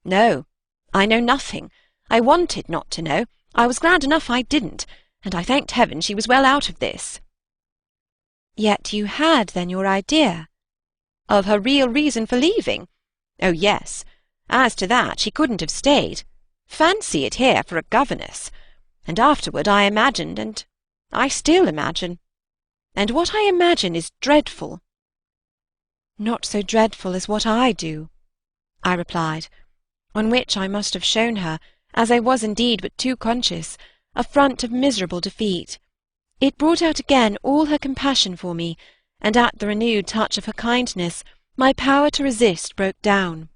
"No, I know nothing. I wanted not to know. I was glad enough I didn't, and I thanked heaven she was well out of this." "Yet you had then your idea?" "Of her real reason for leaving? Oh, yes. As to that, she couldn't have stayed. Fancy it here for a governess! And afterward I imagined, and I still imagine. And what I imagine is dreadful." "Not so dreadful as what I do," I replied, on which I must have shown her, as I was indeed but too conscious, a front of miserable defeat. It brought out again all her compassion for me, and at the renewed touch of her kindness my power to resist broke down.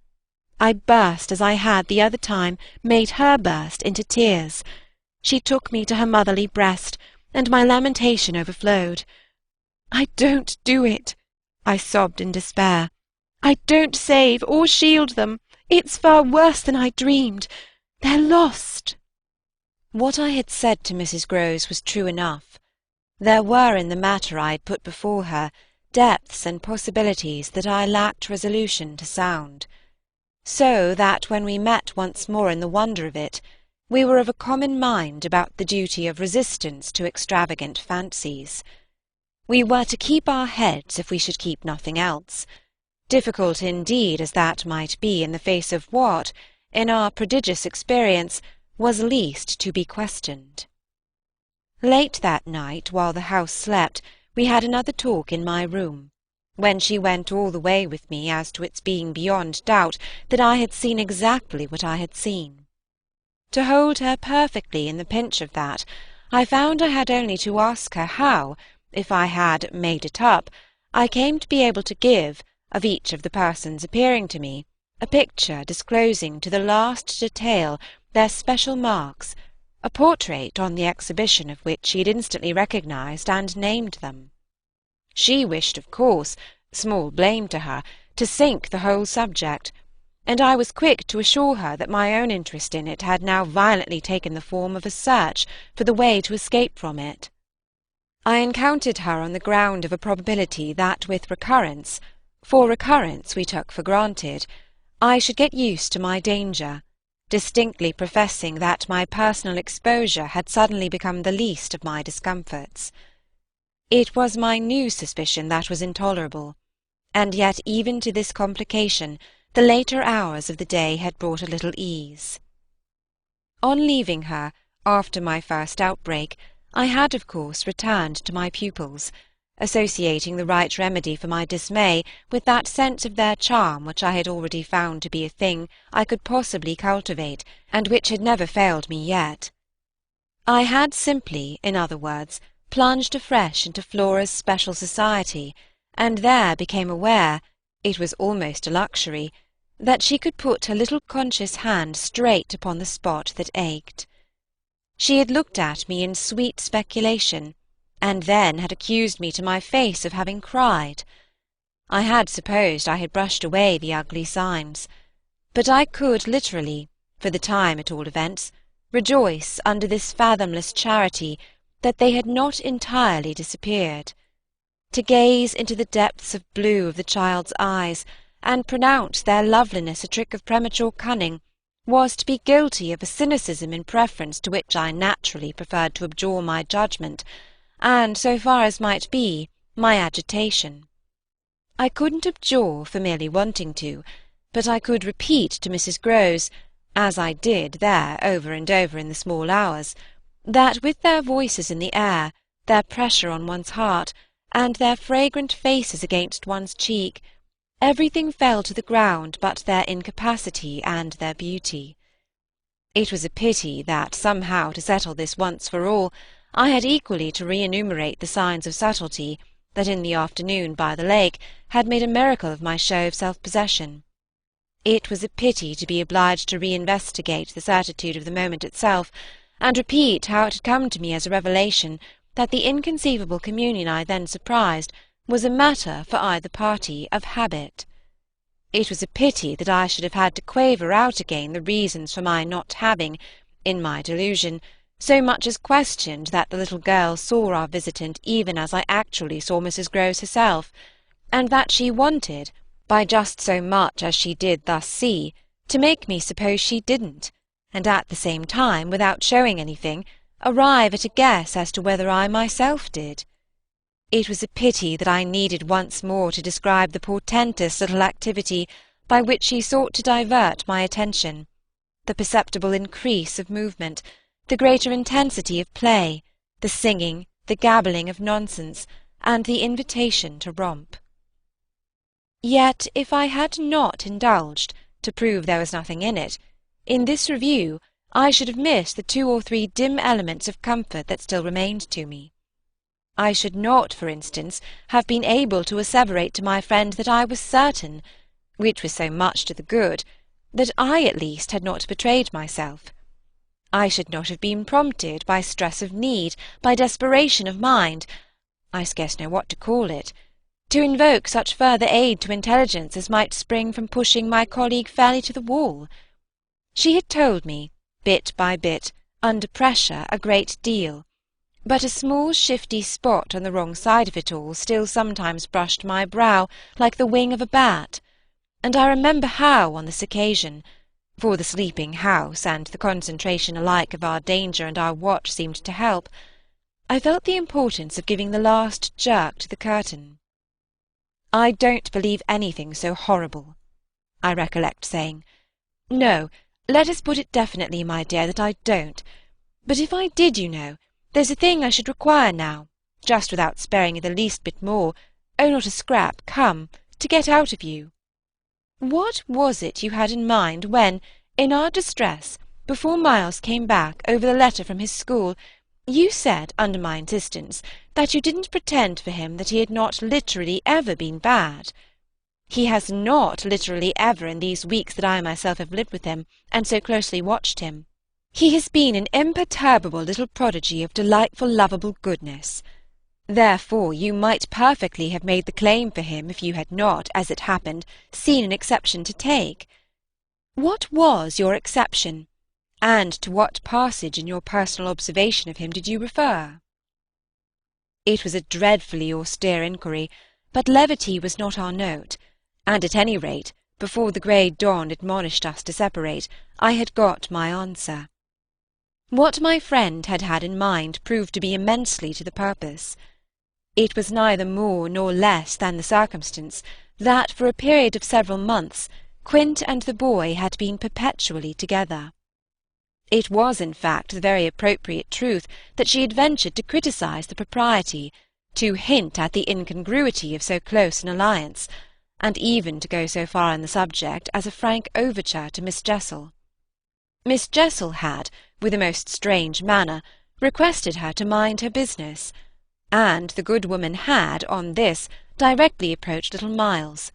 I burst, as I had the other time made her burst, into tears. She took me to her motherly breast, and my lamentation overflowed. "I don't do it," I sobbed in despair. "I don't save or shield them. It's far worse than I dreamed. They're lost." What I had said to Mrs. Grose was true enough. There were in the matter I had put before her depths and possibilities that I lacked resolution to sound, so that when we met once more in the wonder of it, we were of a common mind about the duty of resistance to extravagant fancies. We were to keep our heads if we should keep nothing else, difficult indeed as that might be in the face of what, in our prodigious experience, was least to be questioned. Late that night, while the house slept, we had another talk in my room, when she went all the way with me as to its being beyond doubt that I had seen exactly what I had seen. To hold her perfectly in the pinch of that, I found I had only to ask her how, if I had made it up, I came to be able to give, of each of the persons appearing to me, a picture disclosing to the last detail their special marks, a portrait on the exhibition of which she had instantly recognised and named them. She wished, of course, small blame to her, to sink the whole subject, and I was quick to assure her that my own interest in it had now violently taken the form of a search for the way to escape from it. I encountered her on the ground of a probability that with recurrence, for recurrence we took for granted, I should get used to my danger, distinctly professing that my personal exposure had suddenly become the least of my discomforts. It was my new suspicion that was intolerable, and yet even to this complication the later hours of the day had brought a little ease. On leaving her, after my first outbreak, I had of course returned to my pupils, associating the right remedy for my dismay with that sense of their charm which I had already found to be a thing I could possibly cultivate, and which had never failed me yet. I had simply, in other words, plunged afresh into Flora's special society, and there became aware, it was almost a luxury, that she could put her little conscious hand straight upon the spot that ached. She had looked at me in sweet speculation, and then had accused me to my face of having cried. I had supposed I had brushed away the ugly signs, but I could literally, for the time at all events, rejoice under this fathomless charity that they had not entirely disappeared. To gaze into the depths of blue of the child's eyes, and pronounce their loveliness a trick of premature cunning, was to be guilty of a cynicism in preference to which I naturally preferred to abjure my judgment, and, so far as might be, my agitation. I couldn't abjure for merely wanting to, but I could repeat to Mrs. Grose, as I did there over and over in the small hours, that with their voices in the air, their pressure on one's heart, and their fragrant faces against one's cheek, everything fell to the ground but their incapacity and their beauty. It was a pity that somehow, to settle this once for all, I had equally to re-enumerate the signs of subtlety that in the afternoon by the lake had made a miracle of my show of self-possession. It was a pity to be obliged to re-investigate the certitude of the moment itself, and repeat how it had come to me as a revelation that the inconceivable communion I then surprised was a matter for either party of habit. It was a pity that I should have had to quaver out again the reasons for my not having, in my delusion, so much as questioned that the little girl saw our visitant even as I actually saw Mrs. Grose herself, and that she wanted, by just so much as she did thus see, to make me suppose she didn't, and at the same time, without showing anything, arrive at a guess as to whether I myself did. It was a pity that I needed once more to describe the portentous little activity by which she sought to divert my attention, the perceptible increase of movement, the greater intensity of play, the singing, the gabbling of nonsense, and the invitation to romp. Yet if I had not indulged, to prove there was nothing in it, in this review I should have missed the 2 or 3 dim elements of comfort that still remained to me. I should not, for instance, have been able to asseverate to my friend that I was certain, which was so much to the good, that I at least had not betrayed myself. I should not have been prompted by stress of need, by desperation of mind, I scarce know what to call it, to invoke such further aid to intelligence as might spring from pushing my colleague fairly to the wall. She had told me, bit by bit, under pressure, a great deal, but a small shifty spot on the wrong side of it all still sometimes brushed my brow like the wing of a bat, and I remember how on this occasion, for the sleeping house and the concentration alike of our danger and our watch seemed to help, I felt the importance of giving the last jerk to the curtain. "I don't believe anything so horrible," I recollect saying. "No, let us put it definitely, my dear, that I don't. But if I did, you know, there's a thing I should require now, just without sparing you the least bit more, oh, not a scrap, come, to get out of you. What was it you had in mind when, in our distress, before Miles came back over the letter from his school, you said, under my insistence, that you didn't pretend for him that he had not literally ever been bad? He has not literally ever in these weeks that I myself have lived with him, and so closely watched him. He has been an imperturbable little prodigy of delightful lovable goodness. Therefore you might perfectly have made the claim for him if you had not, as it happened, seen an exception to take. What was your exception, and to what passage in your personal observation of him did you refer?" It was a dreadfully austere inquiry, but levity was not our note, and at any rate, before the grey dawn admonished us to separate, I had got my answer. What my friend had had in mind proved to be immensely to the purpose. It was neither more nor less than the circumstance that for a period of several months Quint and the boy had been perpetually together. It was, in fact, the very appropriate truth that she had ventured to criticise the propriety, to hint at the incongruity of so close an alliance, and even to go so far in the subject as a frank overture to Miss Jessel. Miss Jessel had, with a most strange manner, requested her to mind her business, and the good woman had, on this, directly approached little Miles.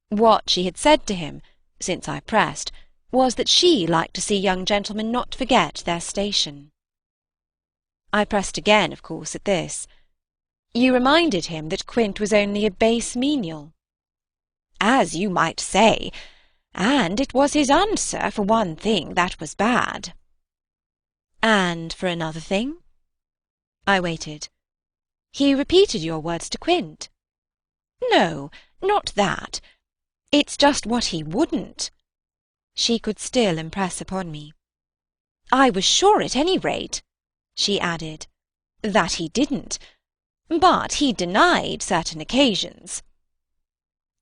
What she had said to him, since I pressed, was that she liked to see young gentlemen not forget their station. I pressed again, of course, at this. "You reminded him that Quint was only a base menial." "As you might say, and it was his answer for one thing that was bad." "And for another thing?" I waited. "He repeated your words to Quint?" "No, not that. It's just what he wouldn't." She could still impress upon me. "I was sure at any rate," she added, "that he didn't. But he denied certain occasions."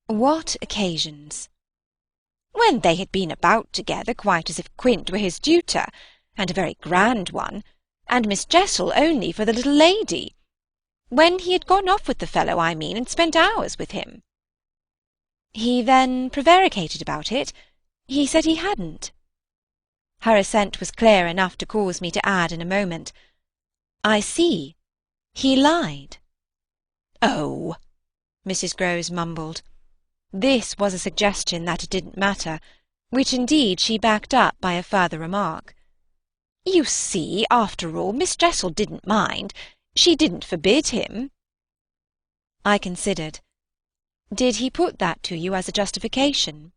"What occasions?" "When they had been about together quite as if Quint were his tutor, and a very grand one, and Miss Jessel only for the little lady. When he had gone off with the fellow, I mean, and spent hours with him." "He then prevaricated about it? He said he hadn't." Her assent was clear enough to cause me to add in a moment, "I see. He lied." "Oh!" Mrs. Grose mumbled. This was a suggestion that it didn't matter, which indeed she backed up by a further remark. You see, after all, Miss Jessel didn't mind. She didn't forbid him. I considered. Did he put that to you as a justification?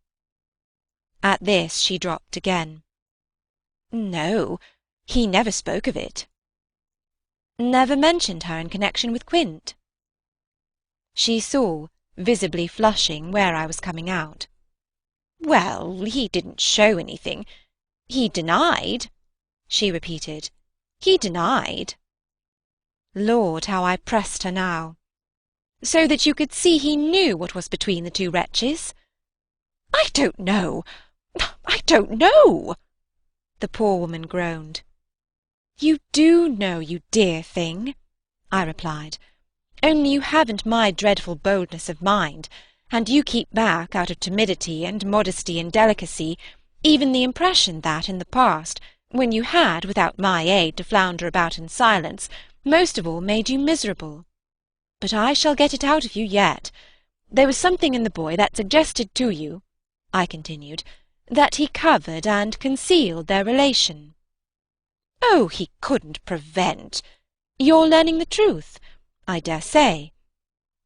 At this she dropped again. No, he never spoke of it. Never mentioned her in connection with Quint? She saw, visibly flushing, where I was coming out. Well, he didn't show anything. He denied, she repeated. He denied. Lord, how I pressed her now. So that you could see he knew what was between the two wretches? I don't know. I don't know. The poor woman groaned. You do know, you dear thing, I replied. Only you haven't my dreadful boldness of mind, and you keep back, out of timidity and modesty and delicacy, even the impression that in the past, when you had, without my aid, to flounder about in silence, most of all made you miserable. But I shall get it out of you yet. There was something in the boy that suggested to you, I continued, that he covered and concealed their relation. Oh, he couldn't prevent. You're learning the truth, I dare say.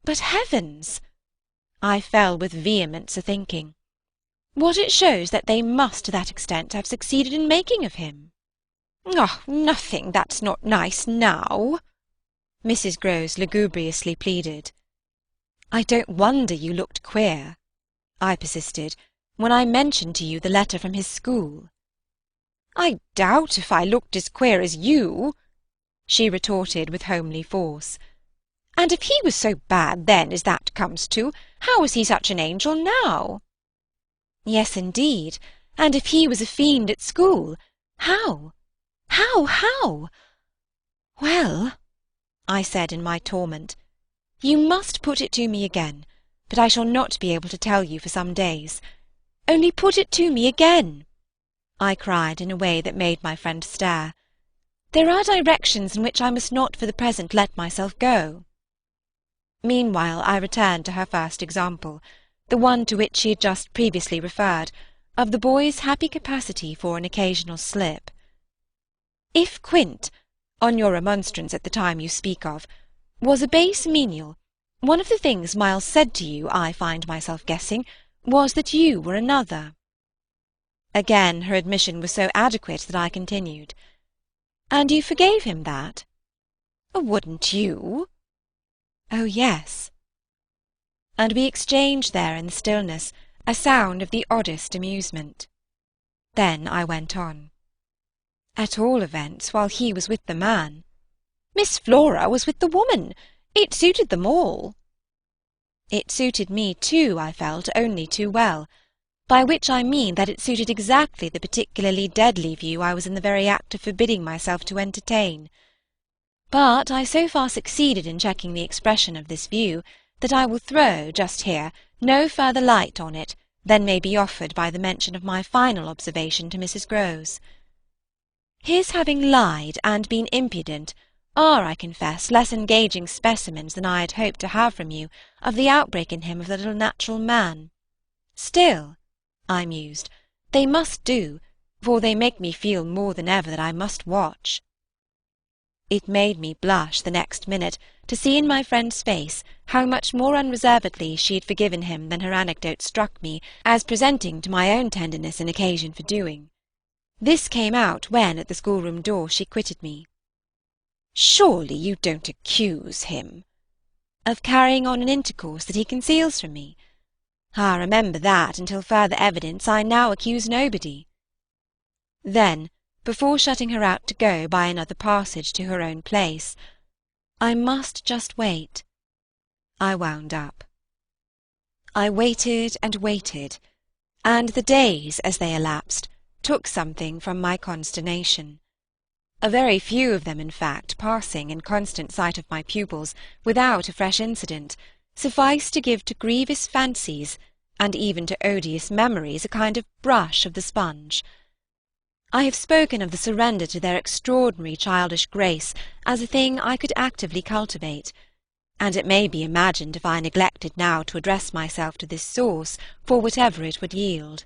But heavens! I fell with vehemence a-thinking. What it shows that they must to that extent have succeeded in making of him. Oh, nothing that's not nice now, Mrs. Grose lugubriously pleaded. I don't wonder you looked queer, I persisted, when I mentioned to you the letter from his school. I doubt if I looked as queer as you, she retorted with homely force. And if he was so bad then as that comes to, how is he such an angel now? Yes, indeed, and if he was a fiend at school, how? How? Well, I said in my torment, you must put it to me again, but I shall not be able to tell you for some days. Only put it to me again, I cried in a way that made my friend stare. There are directions in which I must not for the present let myself go. Meanwhile I returned to her first example, the one to which she had just previously referred, of the boy's happy capacity for an occasional slip. If Quint, on your remonstrance at the time you speak of, was a base menial, one of the things Miles said to you, I find myself guessing, was that you were another. Again her admission was so adequate that I continued. And you forgave him that? Wouldn't you? Oh, yes. And we exchanged there in the stillness a sound of the oddest amusement. Then I went on. At all events, while he was with the man. Miss Flora was with the woman. It suited them all. It suited me too, I felt, only too well, by which I mean that it suited exactly the particularly deadly view I was in the very act of forbidding myself to entertain. But I so far succeeded in checking the expression of this view that I will throw, just here, no further light on it than may be offered by the mention of my final observation to Mrs. Grose. His having lied and been impudent are, I confess, less engaging specimens than I had hoped to have from you of the outbreak in him of the little natural man. Still, I mused, they must do, for they make me feel more than ever that I must watch. It made me blush the next minute to see in my friend's face how much more unreservedly she had forgiven him than her anecdote struck me as presenting to my own tenderness an occasion for doing. This came out when, at the schoolroom door, she quitted me. Surely you don't accuse him of carrying on an intercourse that he conceals from me? Ah, remember that, until further evidence, I now accuse nobody. Then, before shutting her out to go by another passage to her own place, I must just wait. I wound up. I waited and waited, and the days, as they elapsed, took something from my consternation. A very few of them, in fact, passing in constant sight of my pupils without a fresh incident, sufficed to give to grievous fancies, and even to odious memories, a kind of brush of the sponge. I have spoken of the surrender to their extraordinary childish grace as a thing I could actively cultivate, and it may be imagined if I neglected now to address myself to this source for whatever it would yield.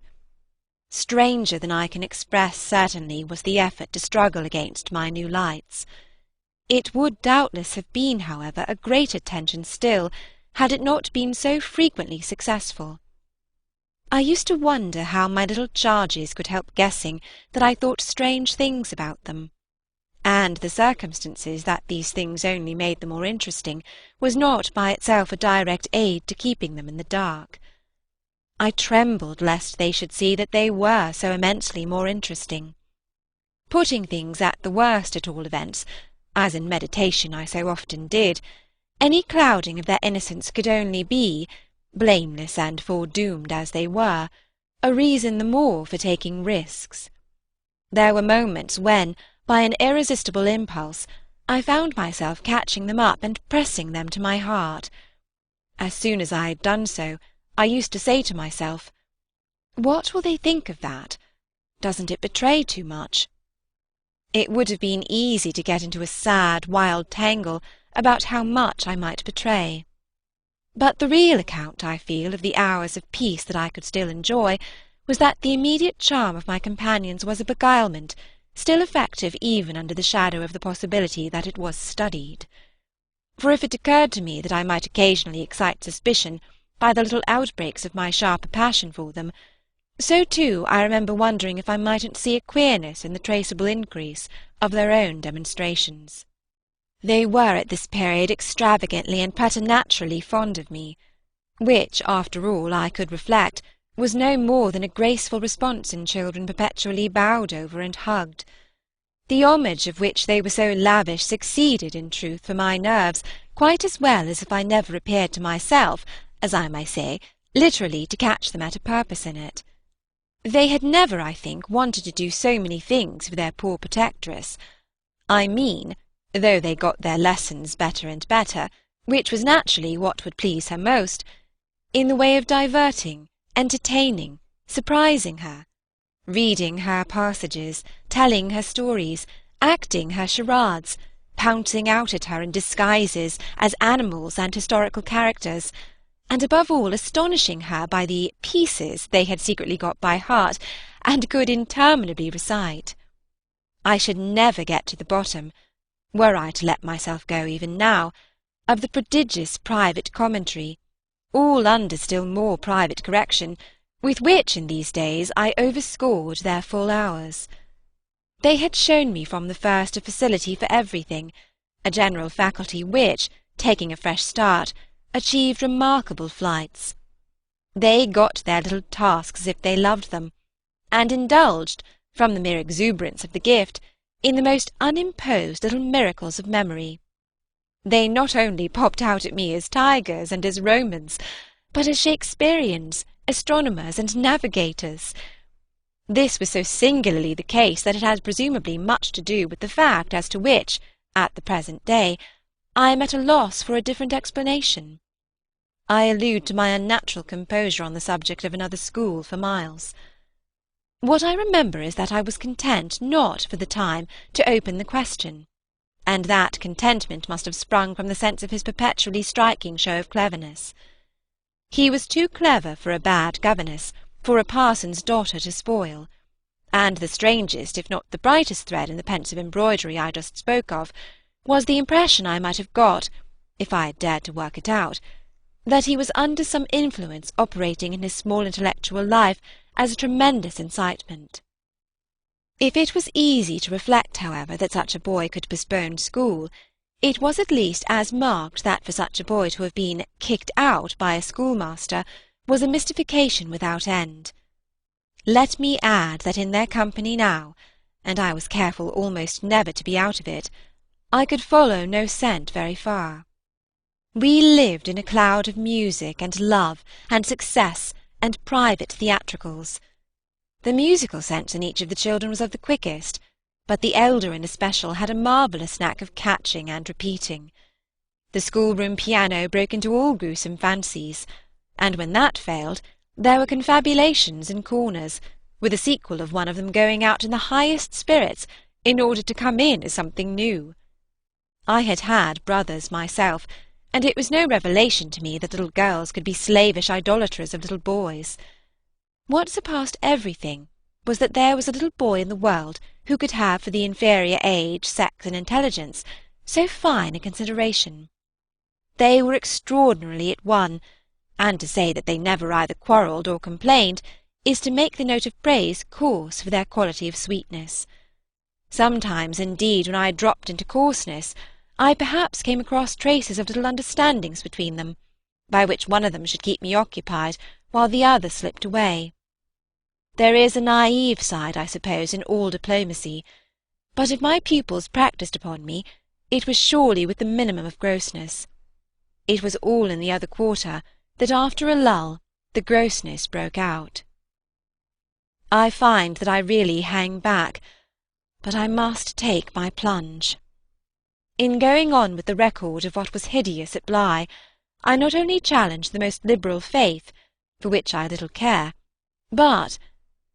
Stranger than I can express certainly was the effort to struggle against my new lights. It would doubtless have been, however, a greater tension still, had it not been so frequently successful. I used to wonder how my little charges could help guessing that I thought strange things about them, and the circumstances that these things only made them more interesting was not by itself a direct aid to keeping them in the dark. I trembled lest they should see that they were so immensely more interesting. Putting things at the worst at all events, as in meditation I so often did, any clouding of their innocence could only be, blameless and foredoomed as they were, a reason the more for taking risks. There were moments when, by an irresistible impulse, I found myself catching them up and pressing them to my heart. As soon as I had done so, I used to say to myself, "What will they think of that? Doesn't it betray too much?" It would have been easy to get into a sad, wild tangle about how much I might betray. But the real account, I feel, of the hours of peace that I could still enjoy was that the immediate charm of my companions was a beguilement, still effective even under the shadow of the possibility that it was studied. For if it occurred to me that I might occasionally excite suspicion by the little outbreaks of my sharper passion for them, so too I remember wondering if I mightn't see a queerness in the traceable increase of their own demonstrations. They were at this period extravagantly and preternaturally fond of me, which, after all, I could reflect, was no more than a graceful response in children perpetually bowed over and hugged. The homage of which they were so lavish succeeded, in truth, for my nerves quite as well as if I never appeared to myself, as I may say, literally to catch them at a purpose in it. They had never, I think, wanted to do so many things for their poor protectress. I mean, though they got their lessons better and better, which was naturally what would please her most, in the way of diverting, entertaining, surprising her, reading her passages, telling her stories, acting her charades, pouncing out at her in disguises as animals and historical characters, and above all astonishing her by the pieces they had secretly got by heart and could interminably recite. I should never get to the bottom, were I to let myself go even now, of the prodigious private commentary, all under still more private correction, with which in these days I overscored their full hours. They had shown me from the first a facility for everything, a general faculty which, taking a fresh start, achieved remarkable flights. They got their little tasks as if they loved them, and indulged, from the mere exuberance of the gift, in the most unimposed little miracles of memory. They not only popped out at me as tigers and as Romans, but as Shakespearians, astronomers, and navigators. This was so singularly the case that it had presumably much to do with the fact as to which, at the present day, I am at a loss for a different explanation. I allude to my unnatural composure on the subject of another school for miles. What I remember is that I was content not, for the time, to open the question, and that contentment must have sprung from the sense of his perpetually striking show of cleverness. He was too clever for a bad governess, for a parson's daughter to spoil, and the strangest, if not the brightest thread in the pensive embroidery I just spoke of, was the impression I might have got, if I had dared to work it out, that he was under some influence operating in his small intellectual life as a tremendous incitement. If it was easy to reflect, however, that such a boy could postpone school, it was at least as marked that for such a boy to have been kicked out by a schoolmaster was a mystification without end. Let me add that in their company now, and I was careful almost never to be out of it, I could follow no scent very far. We lived in a cloud of music and love and success and private theatricals. The musical sense in each of the children was of the quickest, but the elder in especial had a marvellous knack of catching and repeating. The schoolroom piano broke into all gruesome fancies, and when that failed, there were confabulations in corners, with a sequel of one of them going out in the highest spirits in order to come in as something new. I had had brothers myself, and it was no revelation to me that little girls could be slavish idolaters of little boys. What surpassed everything was that there was a little boy in the world who could have for the inferior age, sex, and intelligence so fine a consideration. They were extraordinarily at one, and to say that they never either quarrelled or complained is to make the note of praise coarse for their quality of sweetness. Sometimes, indeed, when I dropped into coarseness, I perhaps came across traces of little understandings between them, by which one of them should keep me occupied while the other slipped away. There is a naive side, I suppose, in all diplomacy, but if my pupils practised upon me, it was surely with the minimum of grossness. It was all in the other quarter that after a lull the grossness broke out. I find that I really hang back, but I must take my plunge. In going on with the record of what was hideous at Bly, I not only challenge the most liberal faith, for which I little care, but,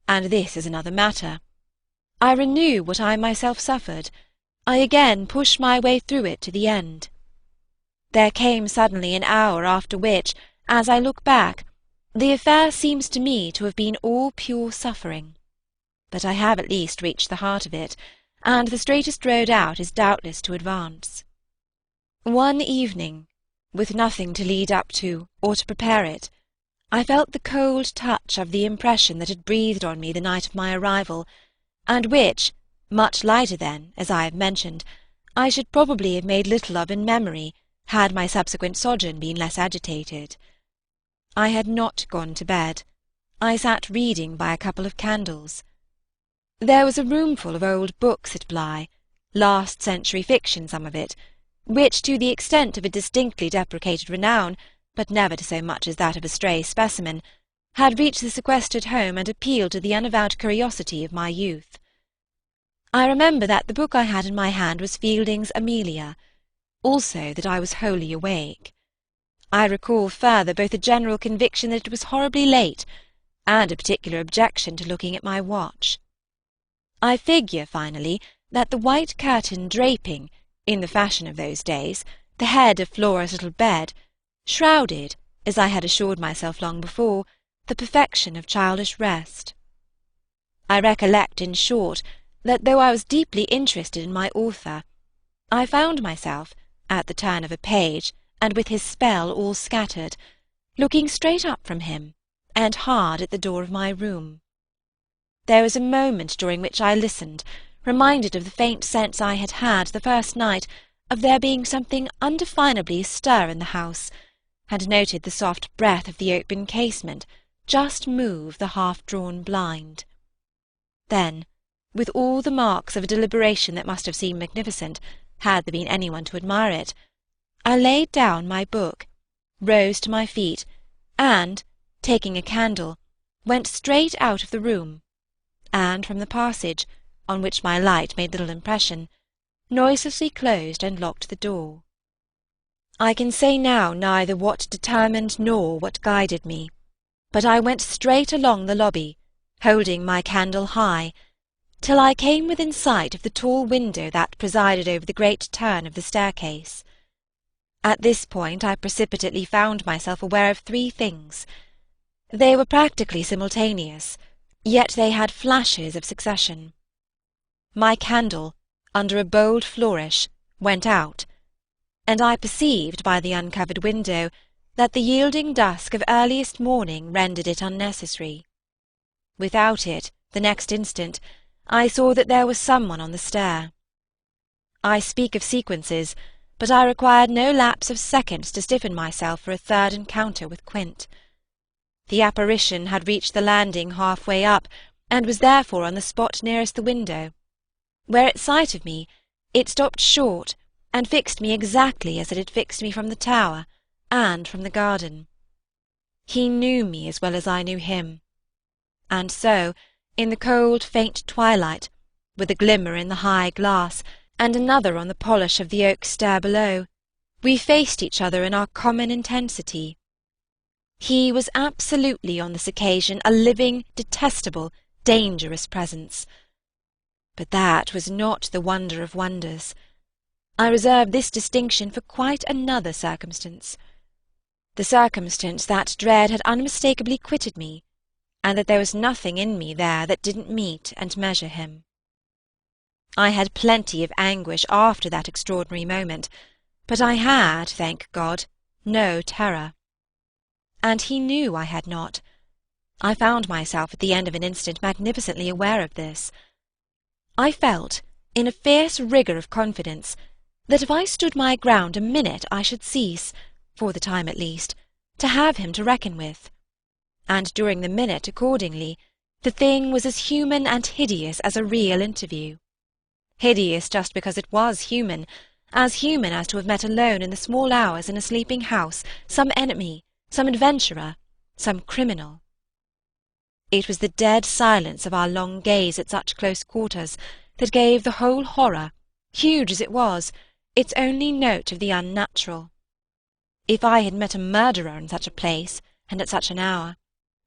and this is another matter, I renew what I myself suffered. I again push my way through it to the end. There came suddenly an hour after which, as I look back, the affair seems to me to have been all pure suffering. But I have at least reached the heart of it, and the straightest road out is doubtless to advance. One evening, with nothing to lead up to or to prepare it, I felt the cold touch of the impression that had breathed on me the night of my arrival, and which, much lighter then, as I have mentioned, I should probably have made little of in memory had my subsequent sojourn been less agitated. I had not gone to bed. I sat reading by a couple of candles. There was a roomful of old books at Bly, last-century fiction some of it, which to the extent of a distinctly deprecated renown, but never to so much as that of a stray specimen, had reached the sequestered home and appealed to the unavowed curiosity of my youth. I remember that the book I had in my hand was Fielding's Amelia, also that I was wholly awake. I recall further both a general conviction that it was horribly late, and a particular objection to looking at my watch. I figure, finally, that the white curtain draping, in the fashion of those days, the head of Flora's little bed, shrouded, as I had assured myself long before, the perfection of childish rest. I recollect, in short, that though I was deeply interested in my author, I found myself, at the turn of a page, and with his spell all scattered, looking straight up from him, and hard at the door of my room. There was a moment during which I listened, reminded of the faint sense I had had the first night of there being something undefinably astir in the house, and noted the soft breath of the open casement just move the half-drawn blind. Then, with all the marks of a deliberation that must have seemed magnificent, had there been any one to admire it, I laid down my book, rose to my feet, and, taking a candle, went straight out of the room, and from the passage, on which my light made little impression, noiselessly closed and locked the door. I can say now neither what determined nor what guided me, but I went straight along the lobby, holding my candle high, till I came within sight of the tall window that presided over the great turn of the staircase. At this point I precipitately found myself aware of three things. They were practically simultaneous, yet they had flashes of succession. My candle, under a bold flourish, went out, and I perceived by the uncovered window that the yielding dusk of earliest morning rendered it unnecessary. Without it, the next instant, I saw that there was someone on the stair. I speak of sequences, but I required no lapse of seconds to stiffen myself for a third encounter with Quint. The apparition had reached the landing half-way up, and was therefore on the spot nearest the window, where at sight of me it stopped short and fixed me exactly as it had fixed me from the tower and from the garden. He knew me as well as I knew him, and so, in the cold faint twilight, with a glimmer in the high glass, and another on the polish of the oak stair below, we faced each other in our common intensity. He was absolutely on this occasion a living, detestable, dangerous presence. But that was not the wonder of wonders. I reserve this distinction for quite another circumstance. The circumstance that dread had unmistakably quitted me, and that there was nothing in me there that didn't meet and measure him. I had plenty of anguish after that extraordinary moment, but I had, thank God, no terror. And he knew I had not. I found myself at the end of an instant magnificently aware of this. I felt, in a fierce rigour of confidence, that if I stood my ground a minute I should cease, for the time at least, to have him to reckon with. And during the minute, accordingly, the thing was as human and hideous as a real interview. Hideous just because it was human as to have met alone in the small hours in a sleeping house some enemy, some adventurer, some criminal. It was the dead silence of our long gaze at such close quarters that gave the whole horror, huge as it was, its only note of the unnatural. If I had met a murderer in such a place and at such an hour,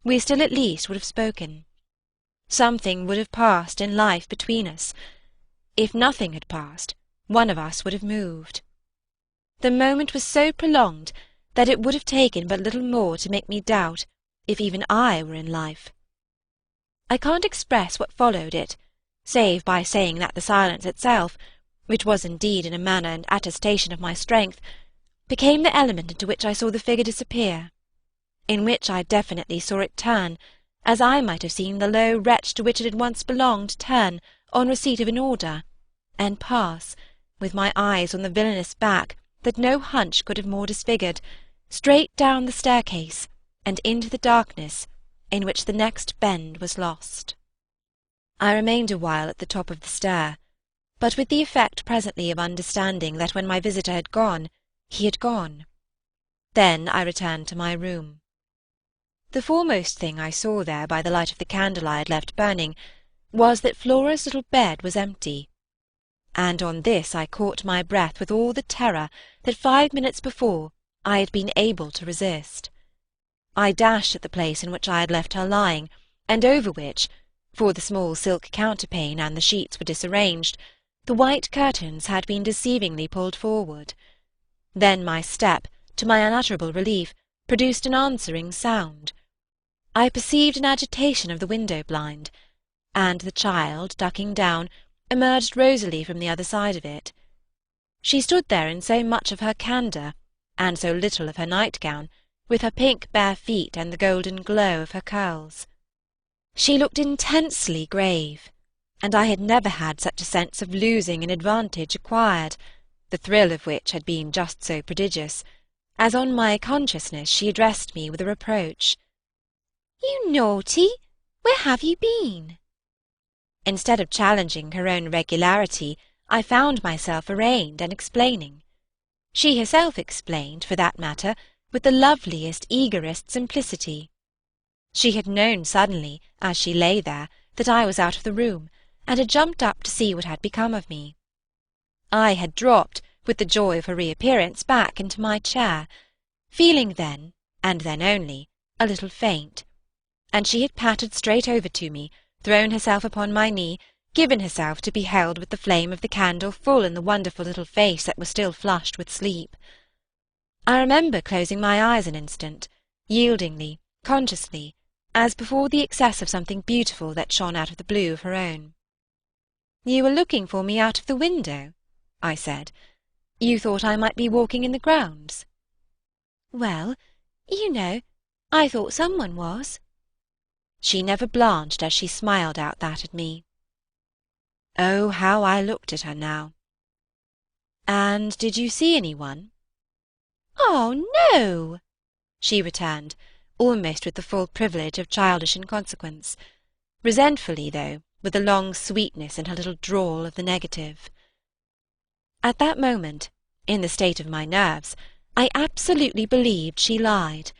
we still at least would have spoken. Something would have passed in life between us. If nothing had passed, one of us would have moved. The moment was so prolonged that it would have taken but little more to make me doubt if even I were in life. I can't express what followed it, save by saying that the silence itself, which was indeed in a manner an attestation of my strength, became the element into which I saw the figure disappear, in which I definitely saw it turn, as I might have seen the low wretch to which it had once belonged turn, on receipt of an order, and pass, with my eyes on the villainous back that no hunch could have more disfigured, straight down the staircase, and into the darkness, in which the next bend was lost. I remained a while at the top of the stair, but with the effect presently of understanding that when my visitor had gone, he had gone. Then I returned to my room. The foremost thing I saw there by the light of the candle I had left burning was that Flora's little bed was empty, and on this I caught my breath with all the terror that 5 minutes before I had been able to resist. I dashed at the place in which I had left her lying, and over which, for the small silk counterpane and the sheets were disarranged, the white curtains had been deceivingly pulled forward. Then my step, to my unutterable relief, produced an answering sound. I perceived an agitation of the window-blind, and the child, ducking down, emerged rosily from the other side of it. She stood there in so much of her candour, and so little of her nightgown, with her pink bare feet and the golden glow of her curls. She looked intensely grave, and I had never had such a sense of losing an advantage acquired, the thrill of which had been just so prodigious, as on my consciousness she addressed me with a reproach. "You naughty! Where have you been?" Instead of challenging her own regularity, I found myself arraigned and explaining. She herself explained, for that matter, with the loveliest, eagerest simplicity. She had known suddenly, as she lay there, that I was out of the room, and had jumped up to see what had become of me. I had dropped, with the joy of her reappearance, back into my chair, feeling then, and then only, a little faint, and she had pattered straight over to me, thrown herself upon my knee, given herself to be held with the flame of the candle full in the wonderful little face that was still flushed with sleep. I remember closing my eyes an instant, yieldingly, consciously, as before the excess of something beautiful that shone out of the blue of her own. "You were looking for me out of the window," I said. "You thought I might be walking in the grounds." "Well, you know, I thought someone was." She never blanched as she smiled out that at me. Oh, how I looked at her now! "And did you see any one?" "Oh, no!" she returned, almost with the full privilege of childish inconsequence, resentfully, though, with a long sweetness in her little drawl of the negative. At that moment, in the state of my nerves, I absolutely believed she lied,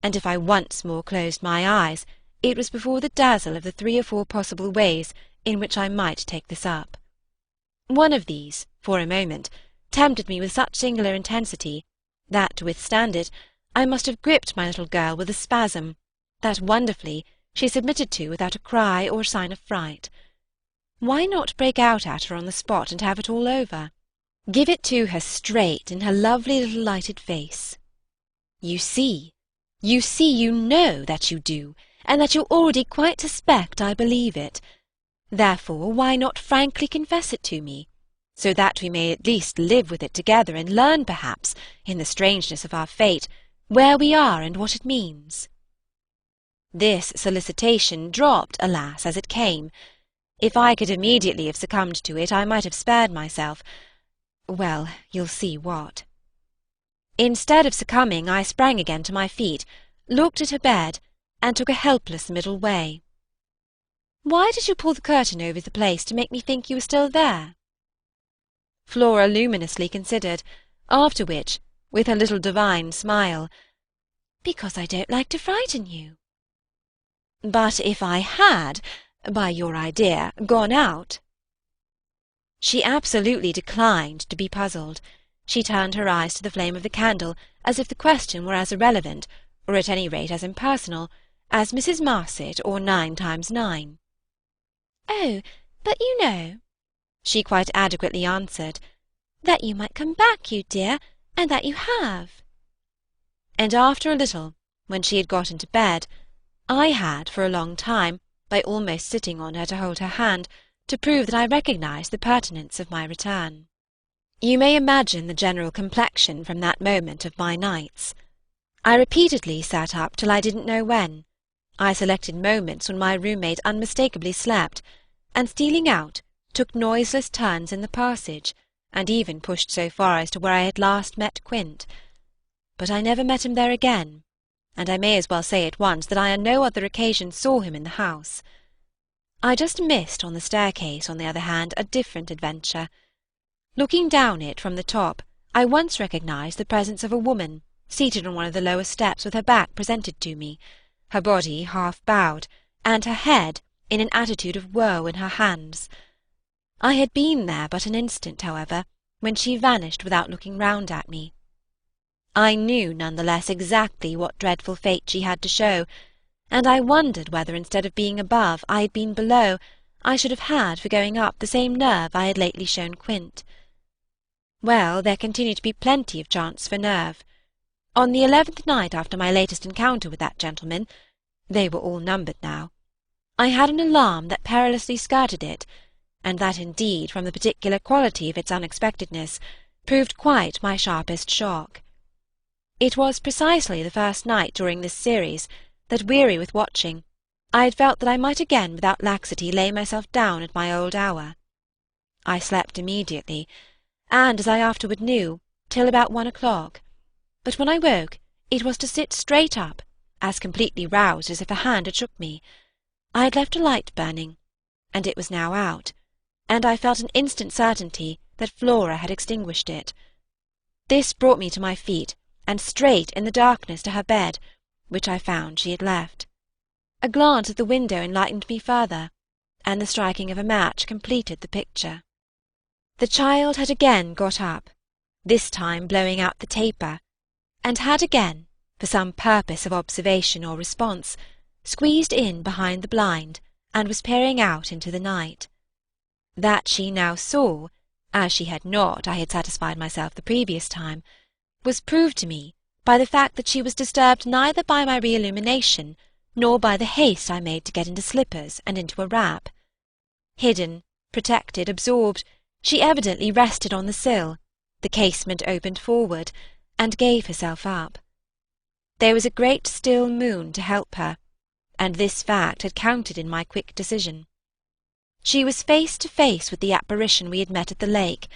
and if I once more closed my eyes, it was before the dazzle of the 3 or 4 possible ways in which I might take this up. One of these, for a moment, tempted me with such singular intensity that, to withstand it, I must have gripped my little girl with a spasm that, wonderfully, she submitted to without a cry or sign of fright. Why not break out at her on the spot and have it all over? Give it to her straight in her lovely little lighted face. You see, you know that you do, and that you already quite suspect I believe it. Therefore, why not frankly confess it to me, so that we may at least live with it together and learn, perhaps, in the strangeness of our fate, where we are and what it means?" This solicitation dropped, alas, as it came. If I could immediately have succumbed to it, I might have spared myself. Well, you'll see what. Instead of succumbing, I sprang again to my feet, looked at her bed, and took a helpless middle way. "Why did you pull the curtain over the place to make me think you were still there?" Flora luminously considered, after which, with her little divine smile, "Because I don't like to frighten you." "But if I had, by your idea, gone out?" She absolutely declined to be puzzled. She turned her eyes to the flame of the candle, as if the question were as irrelevant, or at any rate as impersonal, as Mrs. Marset or 9 times 9. "Oh, but you know," she quite adequately answered, "that you might come back, you dear, and that you have." And after a little, when she had got into bed, I had for a long time, by almost sitting on her to hold her hand, to prove that I recognised the pertinence of my return. You may imagine the general complexion from that moment of my nights. I repeatedly sat up till I didn't know when. I selected moments when my roommate unmistakably slept, and stealing out, took noiseless turns in the passage, and even pushed so far as to where I had last met Quint. But I never met him there again, and I may as well say at once that I on no other occasion saw him in the house. I just missed on the staircase, on the other hand, a different adventure. Looking down it from the top, I once recognised the presence of a woman seated on one of the lower steps with her back presented to me, her body half bowed, and her head in an attitude of woe in her hands. I had been there but an instant, however, when she vanished without looking round at me. I knew none the less exactly what dreadful fate she had to show, and I wondered whether instead of being above I had been below, I should have had for going up the same nerve I had lately shown Quint. Well, there continued to be plenty of chance for nerve. On the 11th night after my latest encounter with that gentleman, they were all numbered now, I had an alarm that perilously skirted it, and that indeed, from the particular quality of its unexpectedness, proved quite my sharpest shock. It was precisely the first night during this series that, weary with watching, I had felt that I might again without laxity lay myself down at my old hour. I slept immediately, and, as I afterward knew, till about 1 o'clock, but when I woke it was to sit straight up, as completely roused as if a hand had shook me. I had left a light burning, and it was now out, and I felt an instant certainty that Flora had extinguished it. This brought me to my feet, and straight in the darkness to her bed, which I found she had left. A glance at the window enlightened me further, and the striking of a match completed the picture. The child had again got up, this time blowing out the taper, and had again, for some purpose of observation or response, squeezed in behind the blind, and was peering out into the night. That she now saw, as she had not, I had satisfied myself the previous time, was proved to me by the fact that she was disturbed neither by my re-illumination nor by the haste I made to get into slippers and into a wrap. Hidden, protected, absorbed, she evidently rested on the sill, the casement opened forward, and gave herself up. There was a great still moon to help her, and this fact had counted in my quick decision. She was face to face with the apparition we had met at the lake,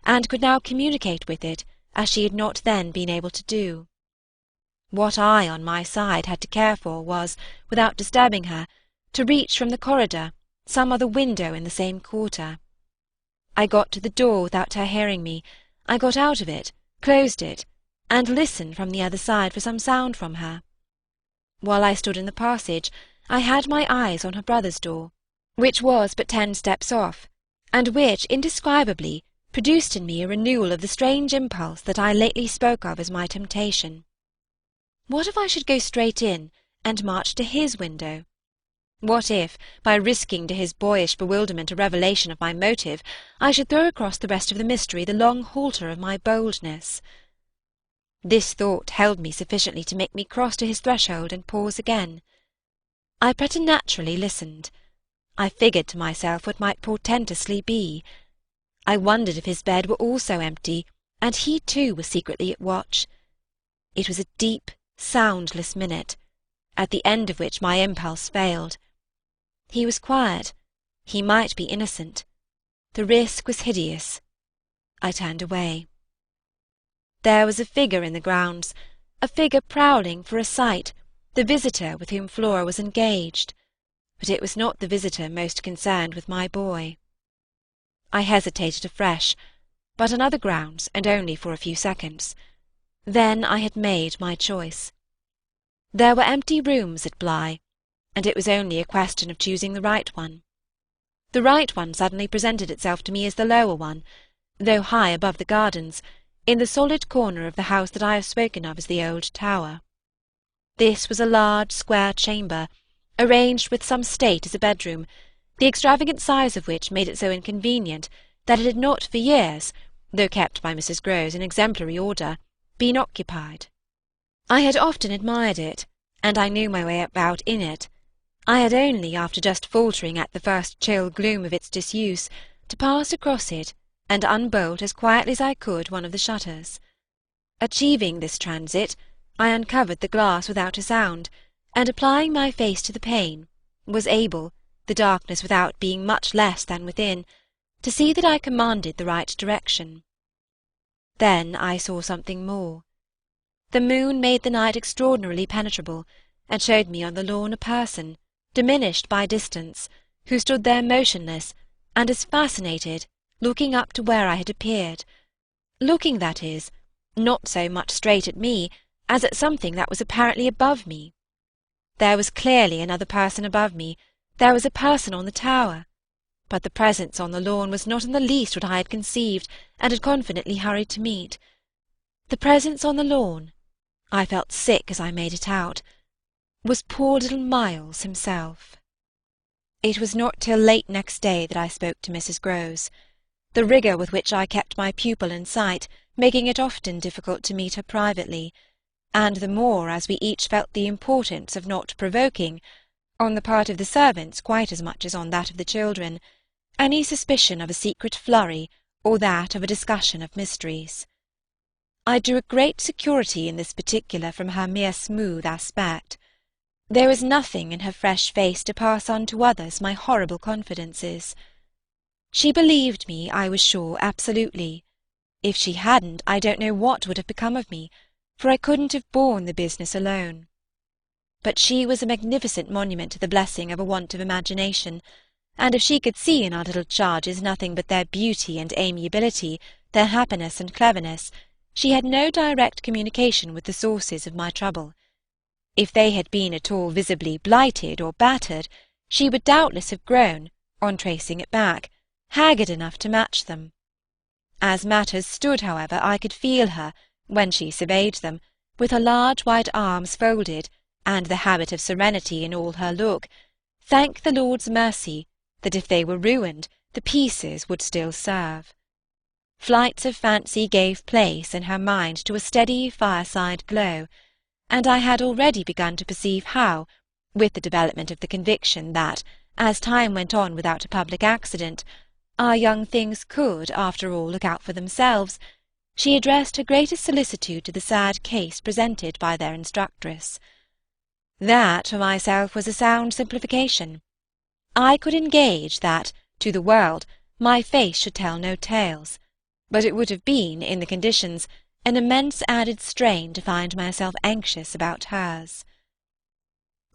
and could now communicate with it as she had not then been able to do. What I, on my side, had to care for was, without disturbing her, to reach from the corridor some other window in the same quarter. I got to the door without her hearing me. I got out of it, closed it, and listened from the other side for some sound from her. While I stood in the passage, I had my eyes on her brother's door, which was but 10 steps off, and which indescribably produced in me a renewal of the strange impulse that I lately spoke of as my temptation. What if I should go straight in and march to his window? What if, by risking to his boyish bewilderment a revelation of my motive, I should throw across the rest of the mystery the long halter of my boldness? This thought held me sufficiently to make me cross to his threshold and pause again. I preternaturally listened. I figured to myself what might portentously be. I wondered if his bed were also empty, and he too was secretly at watch. It was a deep, soundless minute, at the end of which my impulse failed. He was quiet. He might be innocent. The risk was hideous. I turned away. There was a figure in the grounds, a figure prowling for a sight, the visitor with whom Flora was engaged. But it was not the visitor most concerned with my boy. I hesitated afresh, but on other grounds, and only for a few seconds. Then I had made my choice. There were empty rooms at Bly, and it was only a question of choosing the right one. The right one suddenly presented itself to me as the lower one, though high above the gardens, in the solid corner of the house that I have spoken of as the old tower. This was a large square chamber, arranged with some state as a bedroom, the extravagant size of which made it so inconvenient that it had not for years, though kept by Mrs. Grose in exemplary order, been occupied. I had often admired it, and I knew my way about in it. I had only, after just faltering at the first chill gloom of its disuse, to pass across it and unbolt as quietly as I could one of the shutters. Achieving this transit, I uncovered the glass without a sound, and applying my face to the pane, was able, the darkness without being much less than within, to see that I commanded the right direction. Then I saw something more. The moon made the night extraordinarily penetrable, and showed me on the lawn a person, diminished by distance, who stood there motionless, and as fascinated, looking up to where I had appeared. Looking, that is, not so much straight at me, as at something that was apparently above me. There was clearly another person above me, there was a person on the tower, but the presence on the lawn was not in the least what I had conceived and had confidently hurried to meet. The presence on the lawn, I felt sick as I made it out, was poor little Miles himself. It was not till late next day that I spoke to Mrs. Grose. The rigour with which I kept my pupil in sight making it often difficult to meet her privately, and the more as we each felt the importance of not provoking, on the part of the servants quite as much as on that of the children, any suspicion of a secret flurry or that of a discussion of mysteries. I drew a great security in this particular from her mere smooth aspect. There was nothing in her fresh face to pass on to others my horrible confidences. She believed me, I was sure, absolutely. If she hadn't, I don't know what would have become of me, for I couldn't have borne the business alone. But she was a magnificent monument to the blessing of a want of imagination, and if she could see in our little charges nothing but their beauty and amiability, their happiness and cleverness, she had no direct communication with the sources of my trouble. If they had been at all visibly blighted or battered, she would doubtless have grown, on tracing it back, haggard enough to match them. As matters stood, however, I could feel her, when she surveyed them, with her large white arms folded, and the habit of serenity in all her look, thank the Lord's mercy that if they were ruined, the pieces would still serve. Flights of fancy gave place in her mind to a steady fireside glow, and I had already begun to perceive how, with the development of the conviction that, as time went on without a public accident, our young things could, after all, look out for themselves, she addressed her greatest solicitude to the sad case presented by their instructress. That, for myself, was a sound simplification. I could engage that, to the world, my face should tell no tales, but it would have been, in the conditions, an immense added strain to find myself anxious about hers.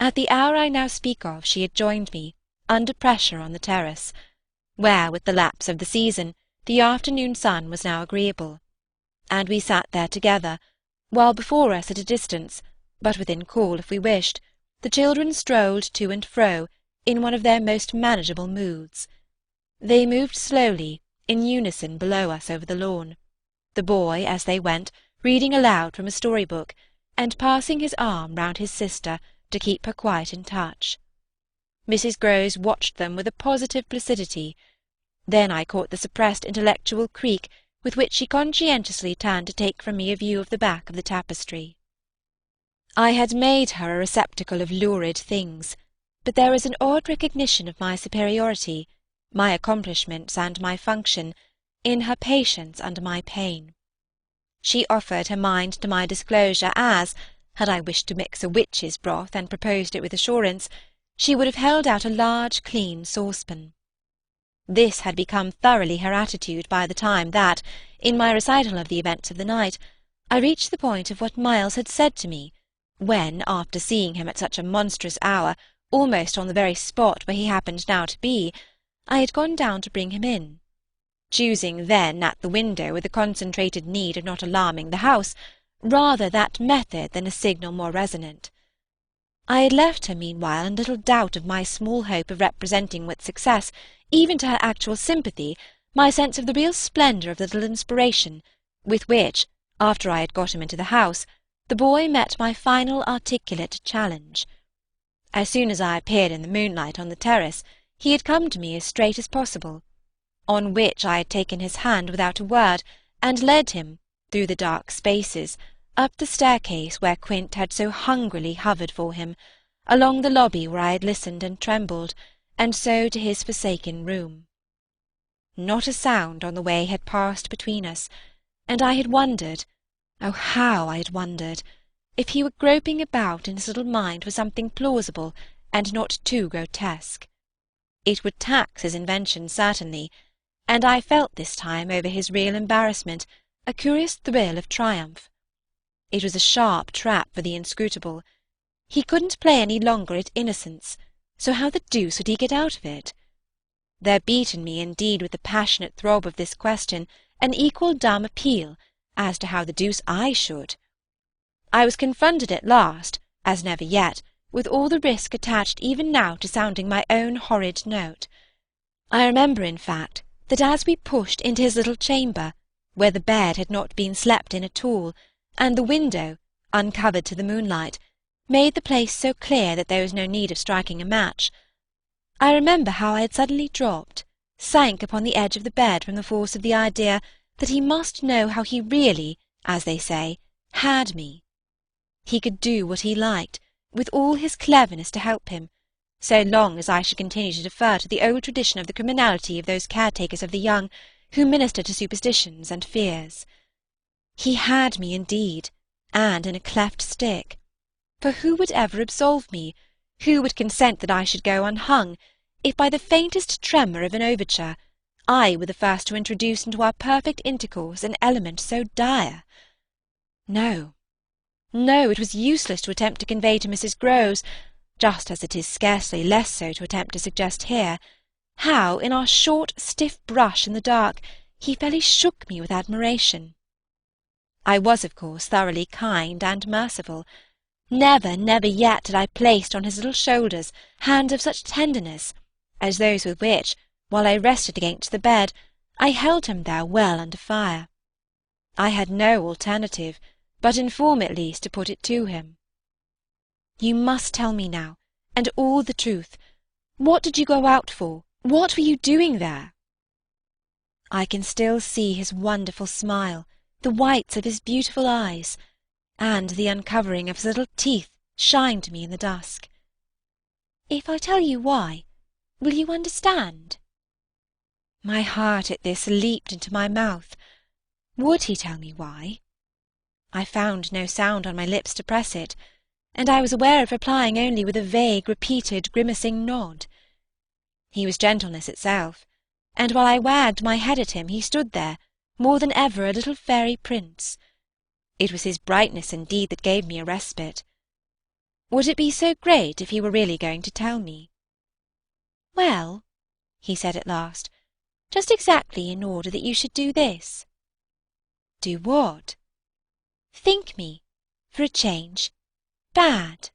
At the hour I now speak of she had joined me, under pressure on the terrace, where, with the lapse of the season, the afternoon sun was now agreeable, and we sat there together, while before us at a distance, but within call if we wished, the children strolled to and fro in one of their most manageable moods. They moved slowly, in unison below us over the lawn, the boy, as they went, reading aloud from a story-book, and passing his arm round his sister to keep her quite in touch. Mrs. Grose watched them with a positive placidity. Then I caught the suppressed intellectual creak with which she conscientiously turned to take from me a view of the back of the tapestry. I had made her a receptacle of lurid things, but there was an odd recognition of my superiority, my accomplishments and my function, in her patience under my pain. She offered her mind to my disclosure as, had I wished to mix a witch's broth and proposed it with assurance, she would have held out a large clean saucepan. This had become thoroughly her attitude by the time that, in my recital of the events of the night, I reached the point of what Miles had said to me, when, after seeing him at such a monstrous hour, almost on the very spot where he happened now to be, I had gone down to bring him in, choosing then at the window with a concentrated need of not alarming the house, rather that method than a signal more resonant. I had left her meanwhile in little doubt of my small hope of representing with success, even to her actual sympathy, my sense of the real splendour of the little inspiration, with which, after I had got him into the house, the boy met my final articulate challenge. As soon as I appeared in the moonlight on the terrace, he had come to me as straight as possible, on which I had taken his hand without a word, and led him, through the dark spaces, up the staircase where Quint had so hungrily hovered for him, along the lobby where I had listened and trembled, and so to his forsaken room. Not a sound on the way had passed between us, and I had wondered, oh, how I had wondered, if he were groping about in his little mind for something plausible and not too grotesque. It would tax his invention certainly, and I felt this time over his real embarrassment a curious thrill of triumph. It was a sharp trap for the inscrutable. He couldn't play any longer at innocence, so how the deuce would he get out of it? There beat in me indeed with the passionate throb of this question an equal dumb appeal as to how the deuce I should. I was confronted at last, as never yet, with all the risk attached even now to sounding my own horrid note. I remember, in fact, that as we pushed into his little chamber, where the bed had not been slept in at all, and the window, uncovered to the moonlight, made the place so clear that there was no need of striking a match, I remember how I had suddenly dropped, sank upon the edge of the bed from the force of the idea that he must know how he really, as they say, had me. He could do what he liked, with all his cleverness to help him, so long as I should continue to defer to the old tradition of the criminality of those caretakers of the young who minister to superstitions and fears. He had me indeed, and in a cleft stick. For who would ever absolve me? Who would consent that I should go unhung, if by the faintest tremor of an overture I were the first to introduce into our perfect intercourse an element so dire? No, no, it was useless to attempt to convey to Mrs. Groves, just as it is scarcely less so to attempt to suggest here, how, in our short, stiff brush in the dark, he fairly shook me with admiration. I was, of course, thoroughly kind and merciful. Never, never yet had I placed on his little shoulders hands of such tenderness as those with which, while I rested against the bed, I held him there well under fire. I had no alternative, but in form at least to put it to him. You must tell me now, and all the truth. What did you go out for? What were you doing there? I can still see his wonderful smile, the whites of his beautiful eyes, and the uncovering of his little teeth shine to me in the dusk. If I tell you why, will you understand? My heart at this leaped into my mouth. Would he tell me why? I found no sound on my lips to press it, and I was aware of replying only with a vague, repeated, grimacing nod. He was gentleness itself, and while I wagged my head at him he stood there, more than ever a little fairy prince. It was his brightness indeed that gave me a respite. Would it be so great if he were really going to tell me? Well, he said at last, just exactly in order that you should do this. Do what? Think me, for a change, bad.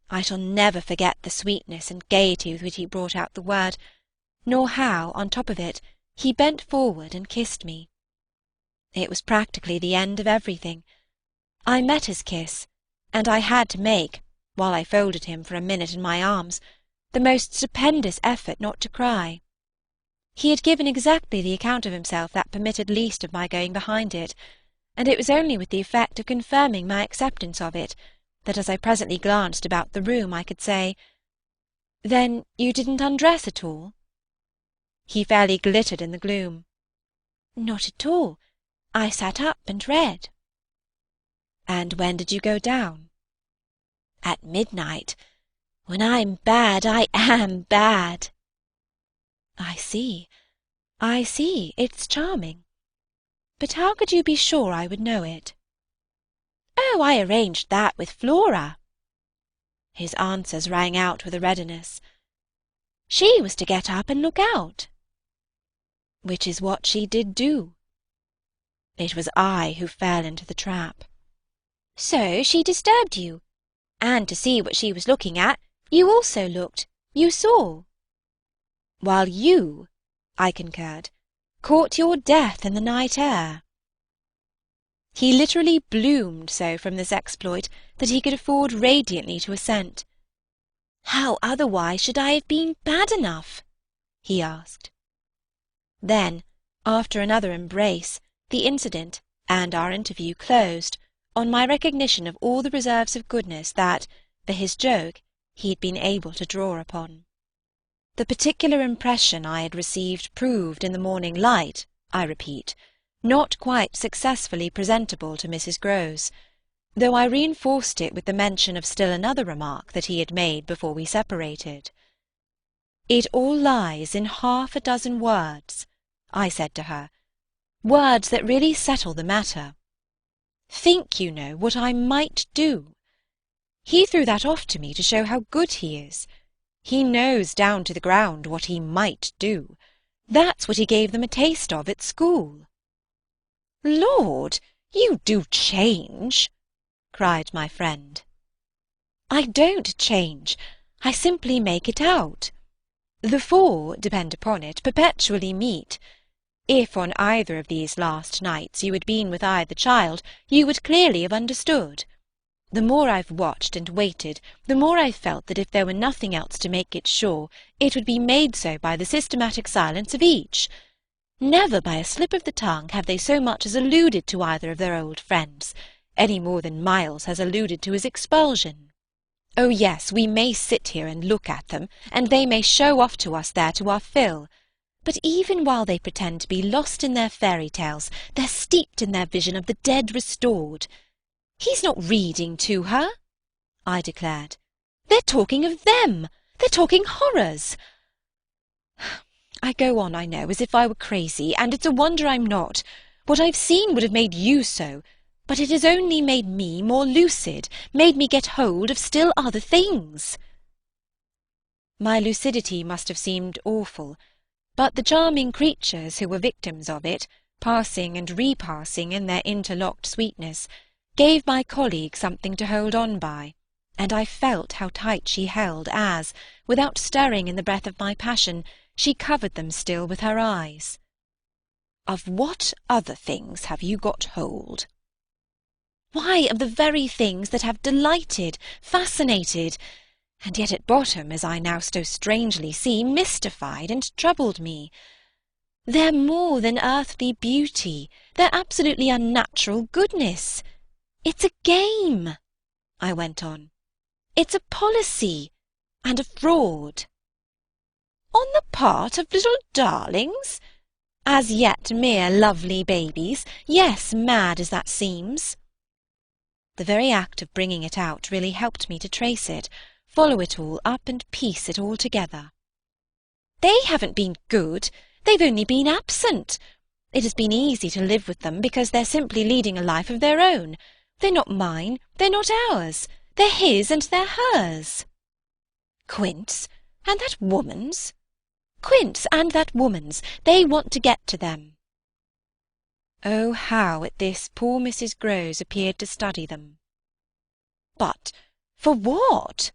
I shall never forget the sweetness and gaiety with which he brought out the word, nor how, on top of it, he bent forward and kissed me. It was practically the end of everything. I met his kiss, and I had to make, while I folded him for a minute in my arms, the most stupendous effort not to cry. He had given exactly the account of himself that permitted least of my going behind it, and it was only with the effect of confirming my acceptance of it that as I presently glanced about the room I could say, Then you didn't undress at all? He fairly glittered in the gloom. Not at all. I sat up and read. And when did you go down? At midnight. When I'm bad, I am bad. I see. It's charming. But how could you be sure I would know it? Oh, I arranged that with Flora. His answers rang out with a readiness. She was to get up and look out. Which is what she did do. It was I who fell into the trap. So she disturbed you, and to see what she was looking at, you also looked, you saw. While you, I concurred, caught your death in the night air. He literally bloomed so from this exploit that he could afford radiantly to assent. How otherwise should I have been bad enough? He asked. Then, after another embrace, the incident and our interview closed on my recognition of all the reserves of goodness that, for his joke, he had been able to draw upon. The particular impression I had received proved in the morning light, I repeat, not quite successfully presentable to Mrs. Grose, though I reinforced it with the mention of still another remark that he had made before we separated. It all lies in 6 words, I said to her, words that really settle the matter. Think, you know, what I might do. He threw that off to me to show how good he is. He knows down to the ground what he might do. That's what he gave them a taste of at school. Lord, you do change, cried my friend. I don't change. I simply make it out. The four, depend upon it, perpetually meet. If on either of these last nights you had been with either child, you would clearly have understood. The more I've watched and waited, the more I've felt that if there were nothing else to make it sure, it would be made so by the systematic silence of each. Never by a slip of the tongue have they so much as alluded to either of their old friends, any more than Miles has alluded to his expulsion. Oh yes, we may sit here and look at them, and they may show off to us there to our fill. But even while they pretend to be lost in their fairy tales, they're steeped in their vision of the dead restored. He's not reading to her, I declared. They're talking of them. They're talking horrors. I go on, I know, as if I were crazy, and it's a wonder I'm not. What I've seen would have made you so, but it has only made me more lucid, made me get hold of still other things. My lucidity must have seemed awful, but the charming creatures who were victims of it, passing and repassing in their interlocked sweetness, gave my colleague something to hold on by, and I felt how tight she held as, without stirring in the breath of my passion, she covered them still with her eyes. Of what other things have you got hold? Why, of the very things that have delighted, fascinated, and yet at bottom, as I now so strangely see, mystified and troubled me. They're more than earthly beauty, they're absolutely unnatural goodness. It's a game, I went on. It's a policy, and a fraud. On the part of little darlings? As yet mere lovely babies, yes, mad as that seems. The very act of bringing it out really helped me to trace it, follow it all up and piece it all together. They haven't been good, they've only been absent. It has been easy to live with them because they're simply leading a life of their own. They're not mine, they're not ours, they're his and they're hers. Quince, and that woman's? Quince and that woman's, they want to get to them. Oh, how at this poor Mrs. Grose appeared to study them. But for what?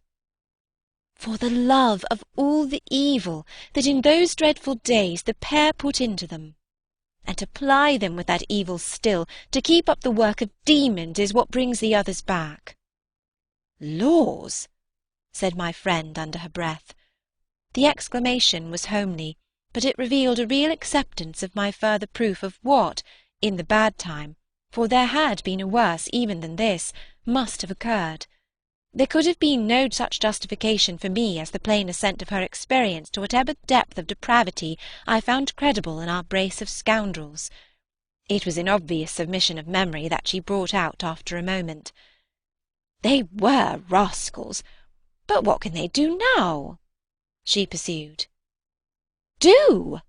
For the love of all the evil that in those dreadful days the pair put into them. And to ply them with that evil still, to keep up the work of demons, is what brings the others back. Laws, said my friend under her breath. The exclamation was homely, but it revealed a real acceptance of my further proof of what, in the bad time, for there had been a worse even than this, must have occurred. There could have been no such justification for me as the plain assent of her experience to whatever depth of depravity I found credible in our brace of scoundrels. It was in obvious submission of memory that she brought out after a moment. "They were rascals, but what can they do now?" she pursued. "Do!"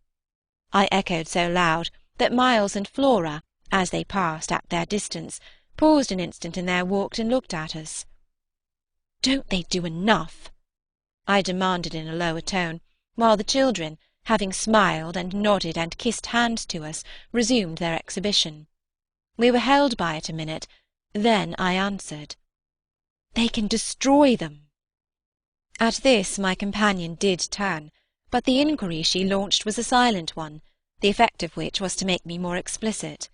I echoed so loud that Miles and Flora, as they passed at their distance, paused an instant in their walk and looked at us. "Don't they do enough?" I demanded in a lower tone, while the children, having smiled and nodded and kissed hands to us, resumed their exhibition. We were held by it a minute, then I answered, "They can destroy them." At this my companion did turn, but the inquiry she launched was a silent one, the effect of which was to make me more explicit.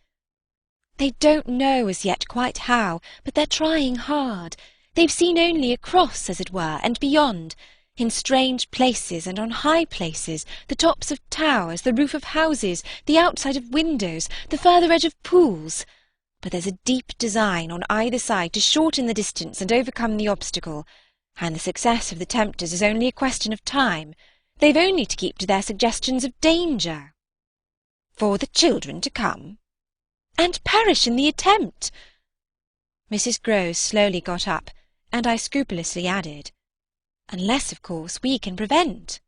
"They don't know as yet quite how, but they're trying hard. They've seen only across, as it were, and beyond, in strange places and on high places, the tops of towers, the roof of houses, the outside of windows, the further edge of pools. But there's a deep design on either side to shorten the distance and overcome the obstacle, and the success of the tempters is only a question of time. They've only to keep to their suggestions of danger." "For the children to come?" "And perish in the attempt." Mrs. Grose slowly got up, and I scrupulously added, "Unless, of course, we can prevent."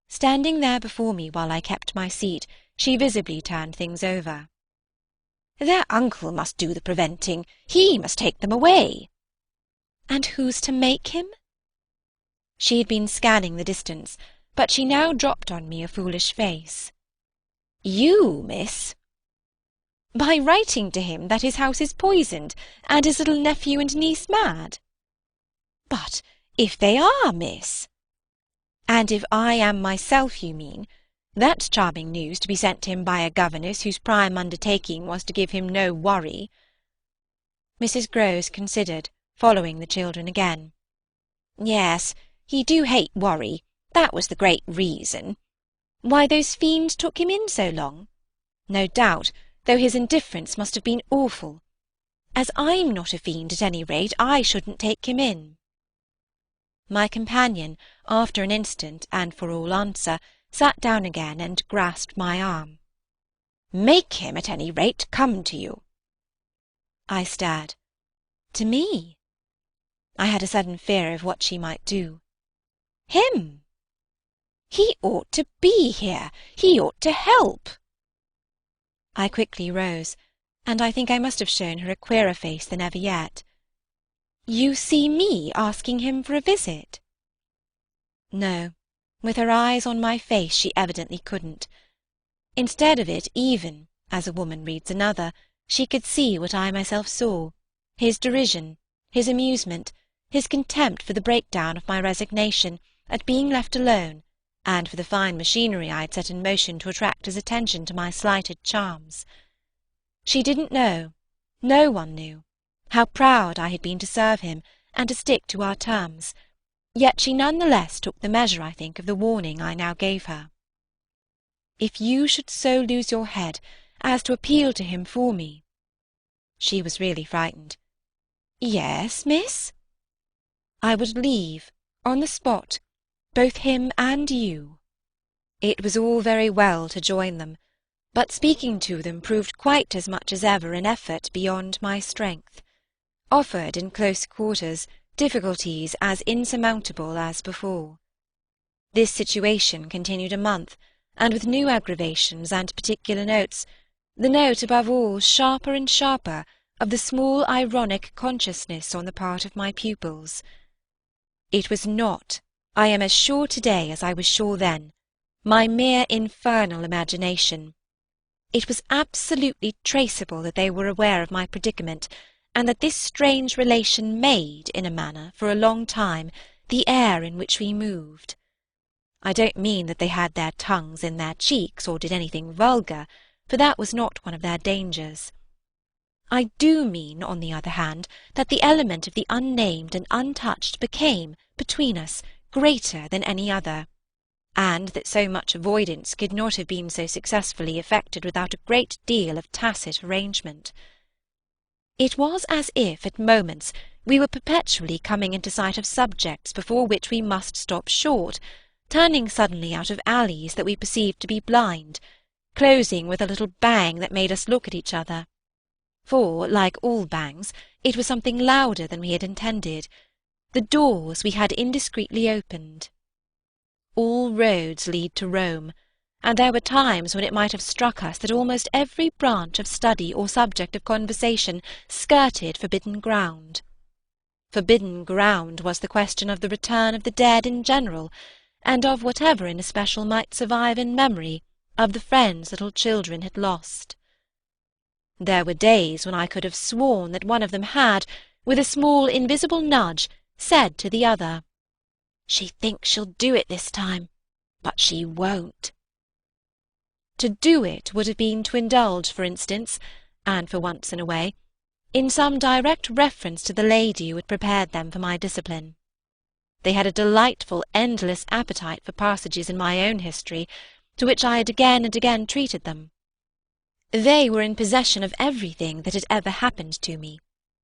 Standing there before me while I kept my seat, she visibly turned things over. "Their uncle must do the preventing. He must take them away." "And who's to make him?" She had been scanning the distance, but she now dropped on me a foolish face. "You, miss." "By writing to him that his house is poisoned, and his little nephew and niece mad?" "But if they are, miss?" "And if I am myself, you mean? That's charming news to be sent him by a governess whose prime undertaking was to give him no worry." Mrs. Grose considered, following the children again. "Yes, he do hate worry. That was the great reason. Why those fiends took him in so long? No doubt, though his indifference must have been awful. As I'm not a fiend at any rate, I shouldn't take him in." My companion, after an instant, and for all answer, sat down again and grasped my arm. "Make him, at any rate, come to you." I stared. To me? I had a sudden fear of what she might do. Him? He ought to be here. He ought to help. I quickly rose, and I think I must have shown her a queerer face than ever yet. "You see me asking him for a visit?" No, with her eyes on my face she evidently couldn't. Instead of it, even, as a woman reads another, she could see what I myself saw, his derision, his amusement, his contempt for the breakdown of my resignation at being left alone, and for the fine machinery I had set in motion to attract his attention to my slighted charms. She didn't know, no one knew, how proud I had been to serve him and to stick to our terms, yet she none the less took the measure, I think, of the warning I now gave her. "If you should so lose your head as to appeal to him for me—" She was really frightened. "Yes, miss?" "I would leave, on the spot, both him and you." It was all very well to join them, but speaking to them proved quite as much as ever an effort beyond my strength. Offered in close quarters difficulties as insurmountable as before. This situation continued a month, and with new aggravations and particular notes, the note above all sharper and sharper of the small ironic consciousness on the part of my pupils. It was not, I am as sure to-day as I was sure then, my mere infernal imagination. It was absolutely traceable that they were aware of my predicament, and that this strange relation made, in a manner, for a long time, the air in which we moved. I don't mean that they had their tongues in their cheeks or did anything vulgar, for that was not one of their dangers. I do mean, on the other hand, that the element of the unnamed and untouched became, between us, greater than any other, and that so much avoidance could not have been so successfully effected without a great deal of tacit arrangement. It was as if, at moments, we were perpetually coming into sight of subjects before which we must stop short, turning suddenly out of alleys that we perceived to be blind, closing with a little bang that made us look at each other. For, like all bangs, it was something louder than we had intended. The doors we had indiscreetly opened. All roads lead to Rome, and there were times when it might have struck us that almost every branch of study or subject of conversation skirted forbidden ground. Forbidden ground was the question of the return of the dead in general, and of whatever in especial might survive in memory of the friends little children had lost. There were days when I could have sworn that one of them had, with a small invisible nudge, said to the other, "She thinks she'll do it this time, but she won't." To do it would have been to indulge, for instance, and for once in a way, in some direct reference to the lady who had prepared them for my discipline. They had a delightful, endless appetite for passages in my own history, to which I had again and again treated them. They were in possession of everything that had ever happened to me,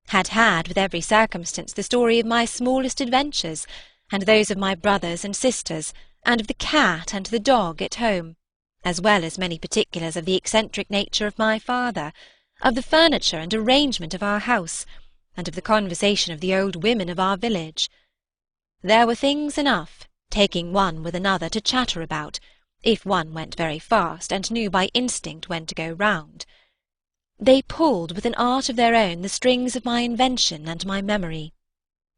had with every circumstance the story of my smallest adventures, and those of my brothers and sisters, and of the cat and the dog at home, as well as many particulars of the eccentric nature of my father, of the furniture and arrangement of our house, and of the conversation of the old women of our village. There were things enough, taking one with another, to chatter about, if one went very fast and knew by instinct when to go round. They pulled with an art of their own the strings of my invention and my memory,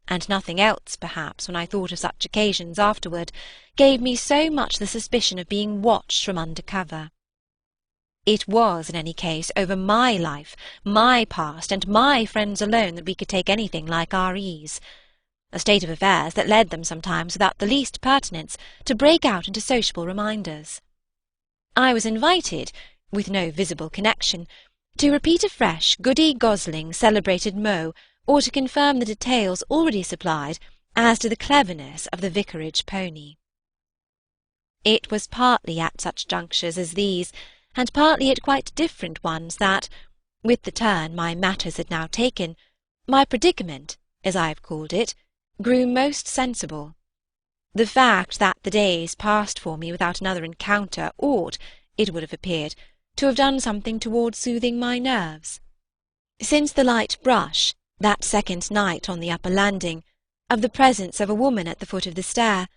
and nothing else, perhaps, when I thought of such occasions afterward, gave me so much the suspicion of being watched from under cover. It was, in any case, over my life, my past, and my friends alone that we could take anything like our ease, a state of affairs that led them sometimes, without the least pertinence, to break out into sociable reminders. I was invited, with no visible connection, to repeat afresh Goody Gosling's celebrated mot, or to confirm the details already supplied as to the cleverness of the vicarage pony. It was partly at such junctures as these, and partly at quite different ones, that, with the turn my matters had now taken, my predicament, as I have called it, grew most sensible. The fact that the days passed for me without another encounter ought, it would have appeared, to have done something towards soothing my nerves. Since the light brush, that second night on the upper landing, of the presence of a woman at the foot of the stair,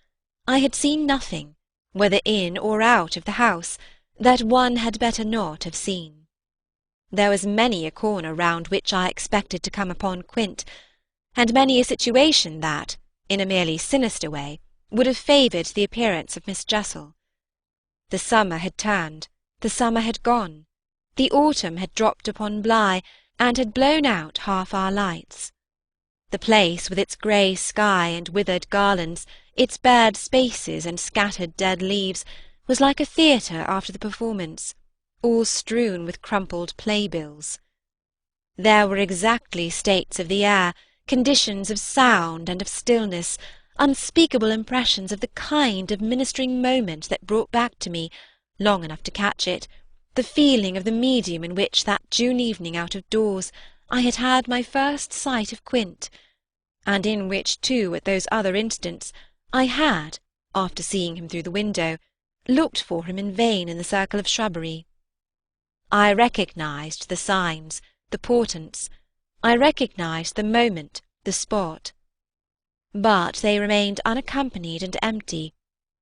I had seen nothing, whether in or out of the house, that one had better not have seen. There was many a corner round which I expected to come upon Quint, and many a situation that, in a merely sinister way, would have favoured the appearance of Miss Jessel. The summer had turned, the summer had gone, the autumn had dropped upon Bly, and had blown out half our lights. The place, with its grey sky and withered garlands, its bared spaces and scattered dead leaves, was like a theatre after the performance, all strewn with crumpled playbills. There were exactly states of the air, conditions of sound and of stillness, unspeakable impressions of the kind of ministering moment that brought back to me, long enough to catch it, the feeling of the medium in which that June evening out of doors I had had my first sight of Quint, and in which, too, at those other instants, I had, after seeing him through the window, looked for him in vain in the circle of shrubbery. I recognized the signs, the portents, I recognized the moment, the spot. But they remained unaccompanied and empty,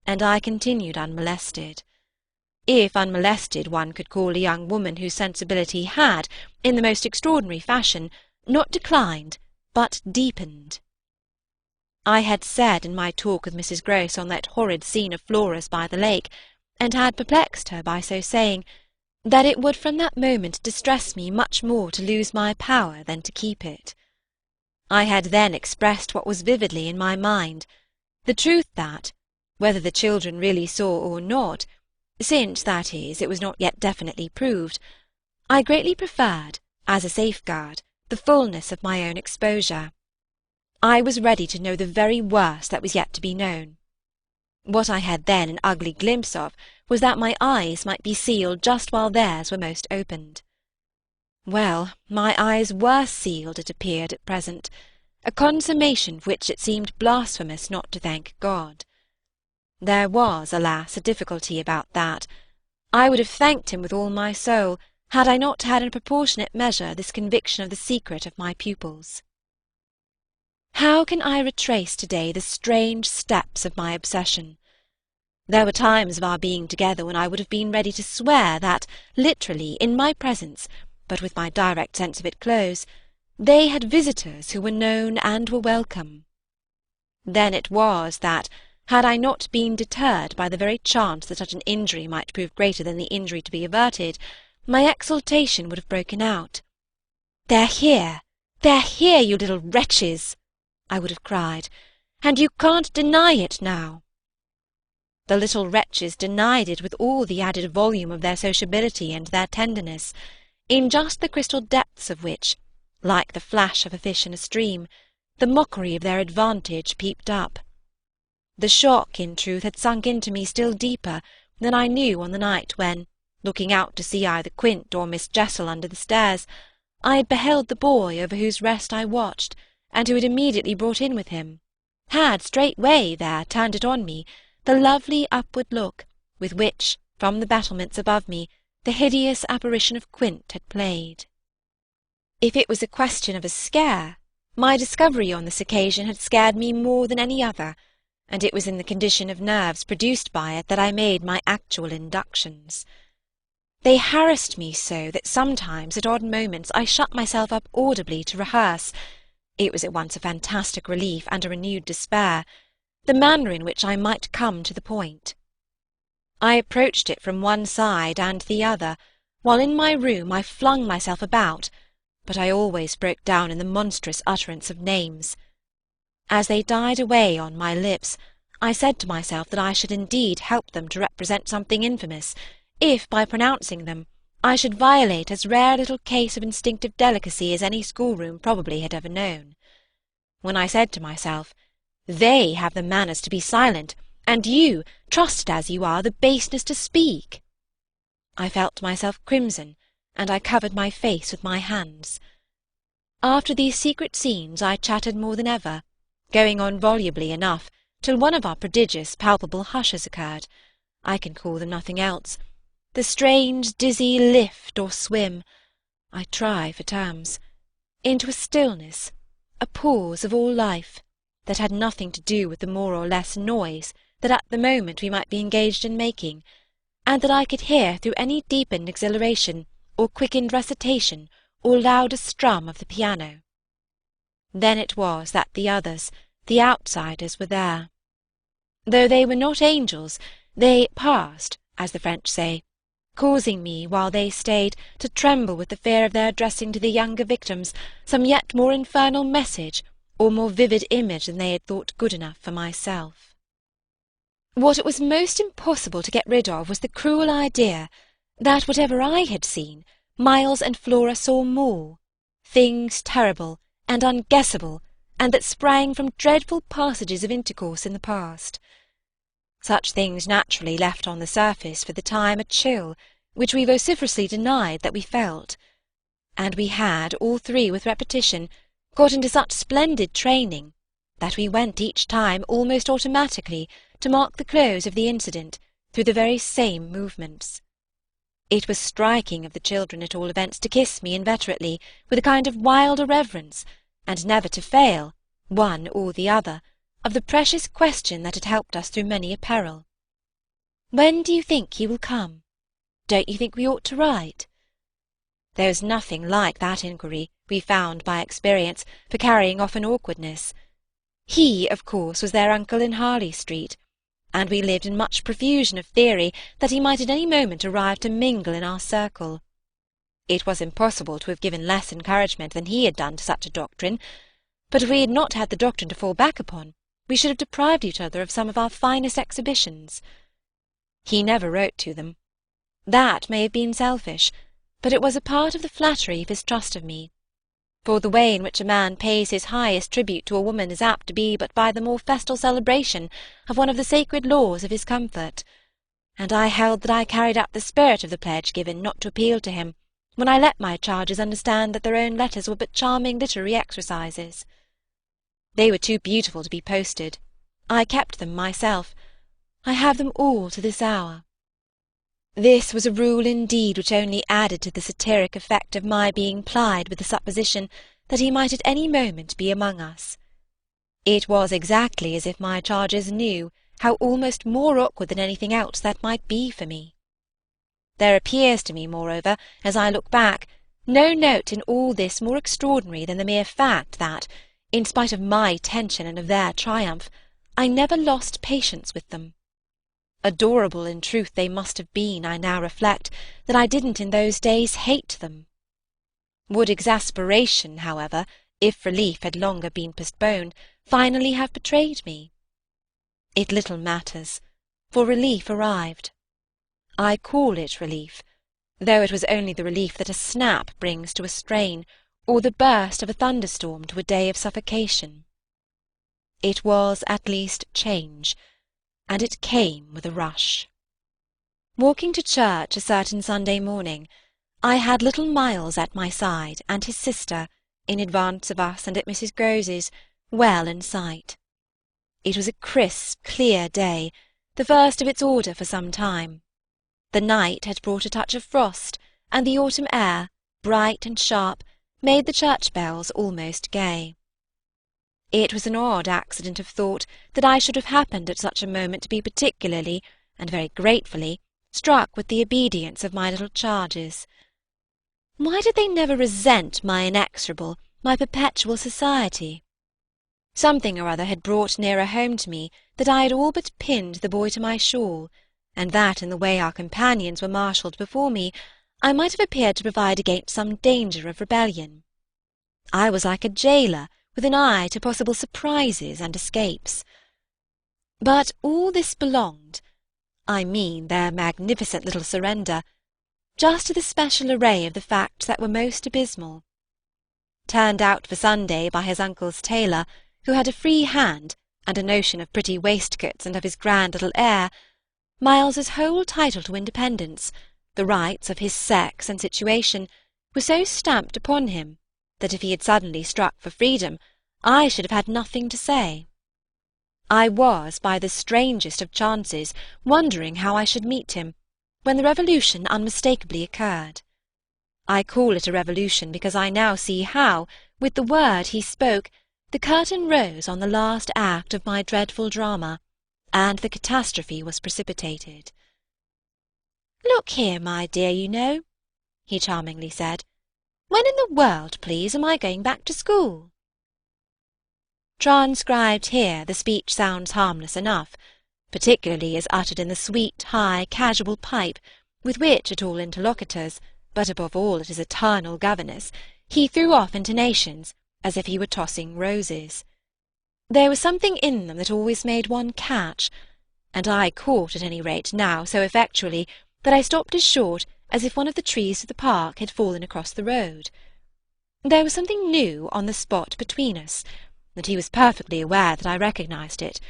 and I continued unmolested. If unmolested one could call a young woman whose sensibility had, in the most extraordinary fashion, not declined, but deepened. I had said in my talk with Mrs. Grose on that horrid scene of Flora's by the lake, and had perplexed her by so saying, that it would from that moment distress me much more to lose my power than to keep it. I had then expressed what was vividly in my mind, the truth that, whether the children really saw or not, since, that is, it was not yet definitely proved, I greatly preferred, as a safeguard, the fullness of my own exposure. I was ready to know the very worst that was yet to be known. What I had then an ugly glimpse of was that my eyes might be sealed just while theirs were most opened. Well, my eyes were sealed, it appeared, at present, a consummation for which it seemed blasphemous not to thank God. There was, alas, a difficulty about that. I would have thanked him with all my soul, had I not had in a proportionate measure this conviction of the secret of my pupils. How can I retrace to-day the strange steps of my obsession? There were times of our being together when I would have been ready to swear that, literally, in my presence, but with my direct sense of it close, they had visitors who were known and were welcome. Then it was that, had I not been deterred by the very chance that such an injury might prove greater than the injury to be averted, my exultation would have broken out. "They're here! They're here, you little wretches!" I would have cried, "and you can't deny it now." The little wretches denied it with all the added volume of their sociability and their tenderness, in just the crystal depths of which, like the flash of a fish in a stream, the mockery of their advantage peeped up. The shock, in truth, had sunk into me still deeper than I knew on the night when, looking out to see either Quint or Miss Jessel under the stairs, I had beheld the boy over whose rest I watched, and who had immediately brought in with him, had straightway there turned it on me, the lovely upward look with which, from the battlements above me, the hideous apparition of Quint had played. If it was a question of a scare, my discovery on this occasion had scared me more than any other, and it was in the condition of nerves produced by it that I made my actual inductions. They harassed me so that sometimes at odd moments I shut myself up audibly to rehearse. It was at once a fantastic relief and a renewed despair, the manner in which I might come to the point. I approached it from one side and the other, while in my room I flung myself about, but I always broke down in the monstrous utterance of names. As they died away on my lips, I said to myself that I should indeed help them to represent something infamous, if, by pronouncing them, I should violate as rare a little case of instinctive delicacy as any schoolroom probably had ever known. When I said to myself, "They have the manners to be silent, and you, trusted as you are, the baseness to speak," I felt myself crimson, and I covered my face with my hands. After these secret scenes I chattered more than ever, going on volubly enough, till one of our prodigious palpable hushes occurred. I can call them nothing else. The strange dizzy lift or swim, I try for terms, into a stillness, a pause of all life, that had nothing to do with the more or less noise that at the moment we might be engaged in making, and that I could hear through any deepened exhilaration, or quickened recitation, or louder strum of the piano. Then it was that the others, the outsiders, were there. Though they were not angels, they passed, as the French say, causing me, while they stayed, to tremble with the fear of their addressing to the younger victims some yet more infernal message or more vivid image than they had thought good enough for myself. What it was most impossible to get rid of was the cruel idea that, whatever I had seen, Miles and Flora saw more, things terrible and unguessable, and that sprang from dreadful passages of intercourse in the past. Such things naturally left on the surface for the time a chill, which we vociferously denied that we felt, and we had, all three with repetition, got into such splendid training that we went each time almost automatically to mark the close of the incident through the very same movements. It was striking of the children, at all events, to kiss me inveterately, with a kind of wild irreverence, and never to fail, one or the other, of the precious question that had helped us through many a peril. "When do you think he will come? Don't you think we ought to write?" There was nothing like that inquiry, we found by experience, for carrying off an awkwardness. He, of course, was their uncle in Harley Street, and we lived in much profusion of theory that he might at any moment arrive to mingle in our circle. It was impossible to have given less encouragement than he had done to such a doctrine, but if we had not had the doctrine to fall back upon, we should have deprived each other of some of our finest exhibitions. He never wrote to them. That may have been selfish, but it was a part of the flattery of his trust of me, for the way in which a man pays his highest tribute to a woman is apt to be but by the more festal celebration of one of the sacred laws of his comfort, and I held that I carried out the spirit of the pledge given not to appeal to him, when I let my charges understand that their own letters were but charming literary exercises. They were too beautiful to be posted. I kept them myself. I have them all to this hour. This was a rule indeed which only added to the satiric effect of my being plied with the supposition that he might at any moment be among us. It was exactly as if my charges knew how almost more awkward than anything else that might be for me. There appears to me, moreover, as I look back, no note in all this more extraordinary than the mere fact that, in spite of my tension and of their triumph, I never lost patience with them. Adorable in truth they must have been, I now reflect, that I didn't in those days hate them. Would exasperation, however, if relief had longer been postponed, finally have betrayed me? It little matters, for relief arrived. I call it relief, though it was only the relief that a snap brings to a strain, or the burst of a thunderstorm to a day of suffocation. It was at least change, and it came with a rush. Walking to church a certain Sunday morning, I had little Miles at my side and his sister, in advance of us and at Mrs. Grose's, well in sight. It was a crisp, clear day, the first of its order for some time. The night had brought a touch of frost, and the autumn air, bright and sharp, made the church bells almost gay. It was an odd accident of thought that I should have happened at such a moment to be particularly, and very gratefully, struck with the obedience of my little charges. Why did they never resent my inexorable, my perpetual society? Something or other had brought nearer home to me that I had all but pinned the boy to my shawl, and that in the way our companions were marshalled before me, I might have appeared to provide against some danger of rebellion. I was like a jailer with an eye to possible surprises and escapes. But all this belonged, I mean their magnificent little surrender, just to the special array of the facts that were most abysmal. Turned out for Sunday by his uncle's tailor, who had a free hand and a notion of pretty waistcoats and of his grand little air, Miles's whole title to independence, the rights of his sex and situation, were so stamped upon him that if he had suddenly struck for freedom, I should have had nothing to say. I was, by the strangest of chances, wondering how I should meet him, when the revolution unmistakably occurred. I call it a revolution because I now see how, with the word he spoke, the curtain rose on the last act of my dreadful drama, and the catastrophe was precipitated. "Look here, my dear, you know," he charmingly said, "when in the world, please, am I going back to school?" Transcribed here, the speech sounds harmless enough, particularly as uttered in the sweet, high, casual pipe with which at all interlocutors, but above all at his eternal governess, he threw off intonations as if he were tossing roses. There was something in them that always made one catch, and I caught at any rate now so effectually that I stopped as short as if one of the trees of the park had fallen across the road. There was something new on the spot between us, and he was perfectly aware that I recognised it,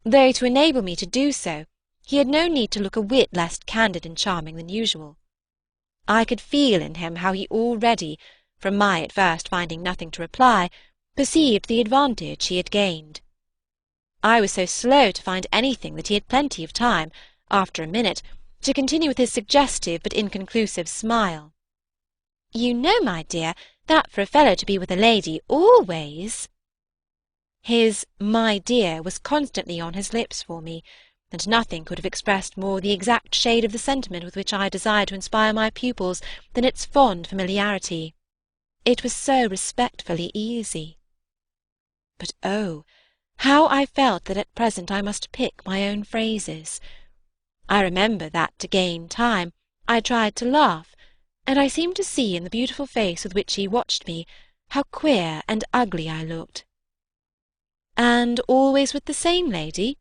though to enable me to do so he had no need to look a whit less candid and charming than usual. I could feel in him how he already, from my at first finding nothing to reply, perceived the advantage he had gained. I was so slow to find anything that he had plenty of time, after a minute, to continue with his suggestive but inconclusive smile. "You know, my dear, that for a fellow to be with a lady always—" His "my dear" was constantly on his lips for me, and nothing could have expressed more the exact shade of the sentiment with which I desired to inspire my pupils than its fond familiarity. It was so respectfully easy. But oh, how I felt that at present I must pick my own phrases! I remember that to gain time I tried to laugh, and I seemed to see in the beautiful face with which he watched me how queer and ugly I looked. "And always with the same lady?"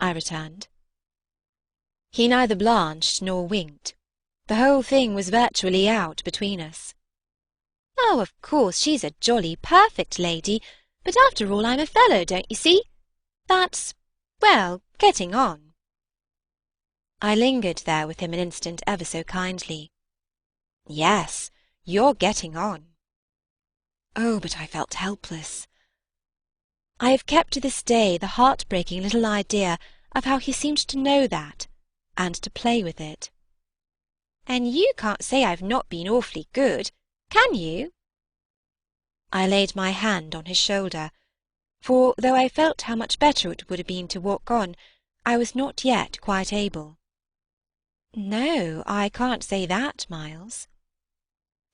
I returned. He neither blanched nor winked. The whole thing was virtually out between us. "Oh, of course, she's a jolly perfect lady, but after all I'm a fellow, don't you see? That's, well, getting on." I lingered there with him an instant ever so kindly. "Yes, you're getting on." Oh, but I felt helpless. I have kept to this day the heart-breaking little idea of how he seemed to know that, and to play with it. And you can't say I've not been awfully good, can you? I laid my hand on his shoulder, for though I felt how much better it would have been to walk on, I was not yet quite able. No, I can't say that, Miles.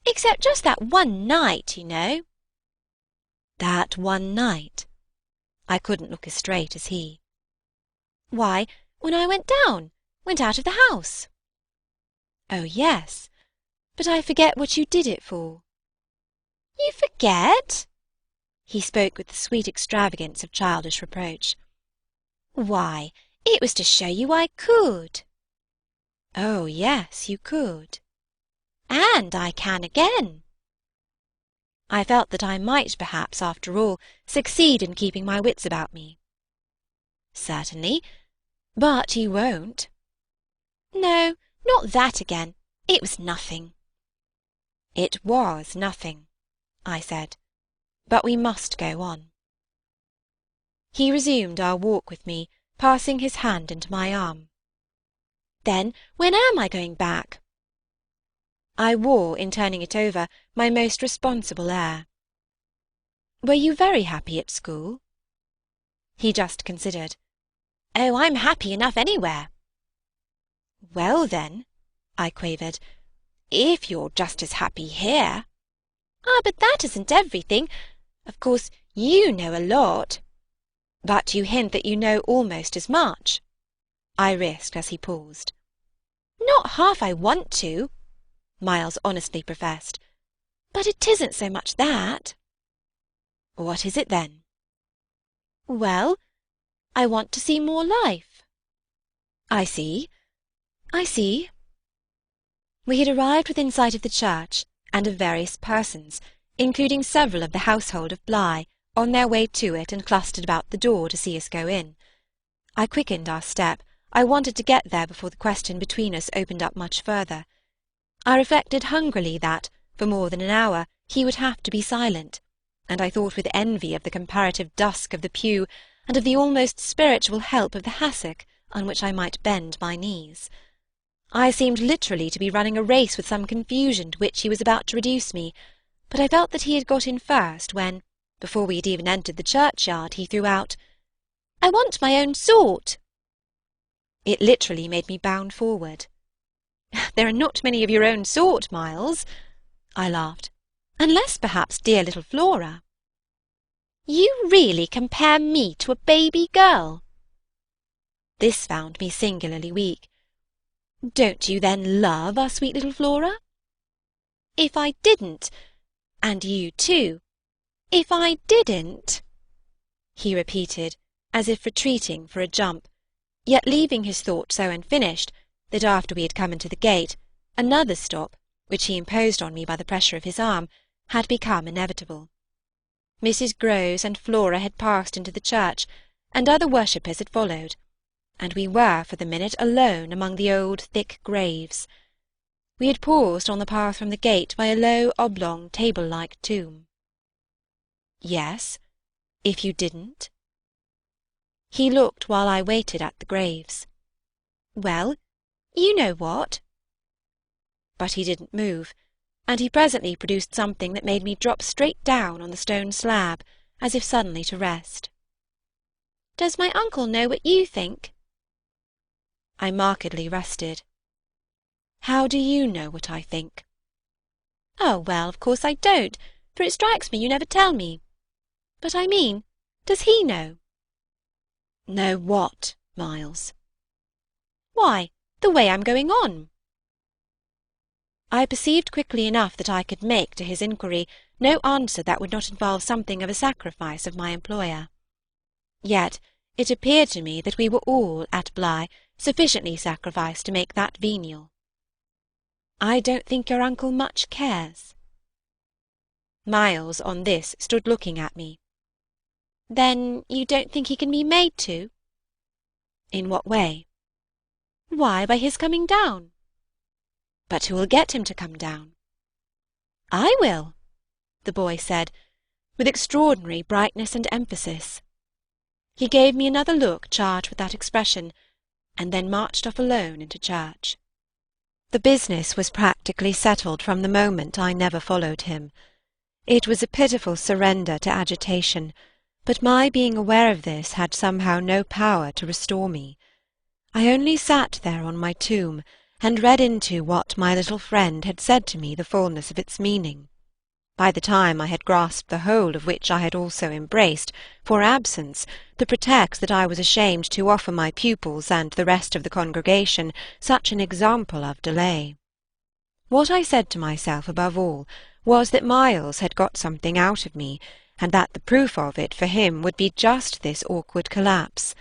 Except just that one night, you know. That one night? I couldn't look as straight as he. Why, when I went out of the house. Oh, yes, but I forget what you did it for. You forget? He spoke with the sweet extravagance of childish reproach. Why, it was to show you I could. Oh, yes, you could. And I can again. I felt that I might perhaps, after all, succeed in keeping my wits about me. Certainly, but you won't. No, not that again. It was nothing. It was nothing, I said, but we must go on. He resumed our walk with me, passing his hand into my arm. Then, when am I going back? I wore, in turning it over, my most responsible air. Were you very happy at school? He just considered. Oh, I'm happy enough anywhere. Well, then, I quavered, if you're just as happy here. Ah, but that isn't everything. Of course, you know a lot. But you hint that you know almost as much, I risked as he paused. Not half I want to, Miles honestly professed. But it isn't so much that. What is it then? Well, I want to see more life. I see. I see. We had arrived within sight of the church and of various persons, including several of the household of Bligh, on their way to it and clustered about the door to see us go in. I quickened our step. I wanted to get there before the question between us opened up much further. I reflected hungrily that, for more than an hour, he would have to be silent, and I thought with envy of the comparative dusk of the pew and of the almost spiritual help of the hassock on which I might bend my knees. I seemed literally to be running a race with some confusion to which he was about to reduce me, but I felt that he had got in first when, before we had even entered the churchyard, he threw out, "I want my own sort." It literally made me bound forward. "There are not many of your own sort, Miles," I laughed, "unless perhaps dear little Flora." "You really compare me to a baby girl?" This found me singularly weak. "Don't you then love our sweet little Flora?" "If I didn't, and you too, if I didn't," he repeated, as if retreating for a jump, yet leaving his thought so unfinished that after we had come into the gate, another stop, which he imposed on me by the pressure of his arm, had become inevitable. Mrs. Grose and Flora had passed into the church, and other worshippers had followed, and we were, for the minute, alone among the old thick graves. We had paused on the path from the gate by a low, oblong, table-like tomb. "Yes, if you didn't." He looked while I waited at the graves. "Well, you know what." But he didn't move, and he presently produced something that made me drop straight down on the stone slab, as if suddenly to rest. "Does my uncle know what you think?" I markedly rested. "How do you know what I think?" "Oh, well, of course I don't, for it strikes me you never tell me. But I mean, does he know?" "Know what, Miles?" "Why, the way I'm going on." I perceived quickly enough that I could make to his inquiry no answer that would not involve something of a sacrifice of my employer. Yet it appeared to me that we were all, at Bligh, sufficiently sacrificed to make that venial. "I don't think your uncle much cares." Miles, on this, stood looking at me. "Then you don't think he can be made to?" "In what way?" "Why, by his coming down." "But who will get him to come down?" "I will," the boy said, with extraordinary brightness and emphasis. He gave me another look charged with that expression, and then marched off alone into church. The business was practically settled from the moment I never followed him. It was a pitiful surrender to agitation, but my being aware of this had somehow no power to restore me. I only sat there on my tomb, and read into what my little friend had said to me the fulness of its meaning. By the time I had grasped the whole of which I had also embraced, for absence, the pretext that I was ashamed to offer my pupils and the rest of the congregation such an example of delay. What I said to myself above all was that Miles had got something out of me, and that the proof of it for him would be just this awkward collapse.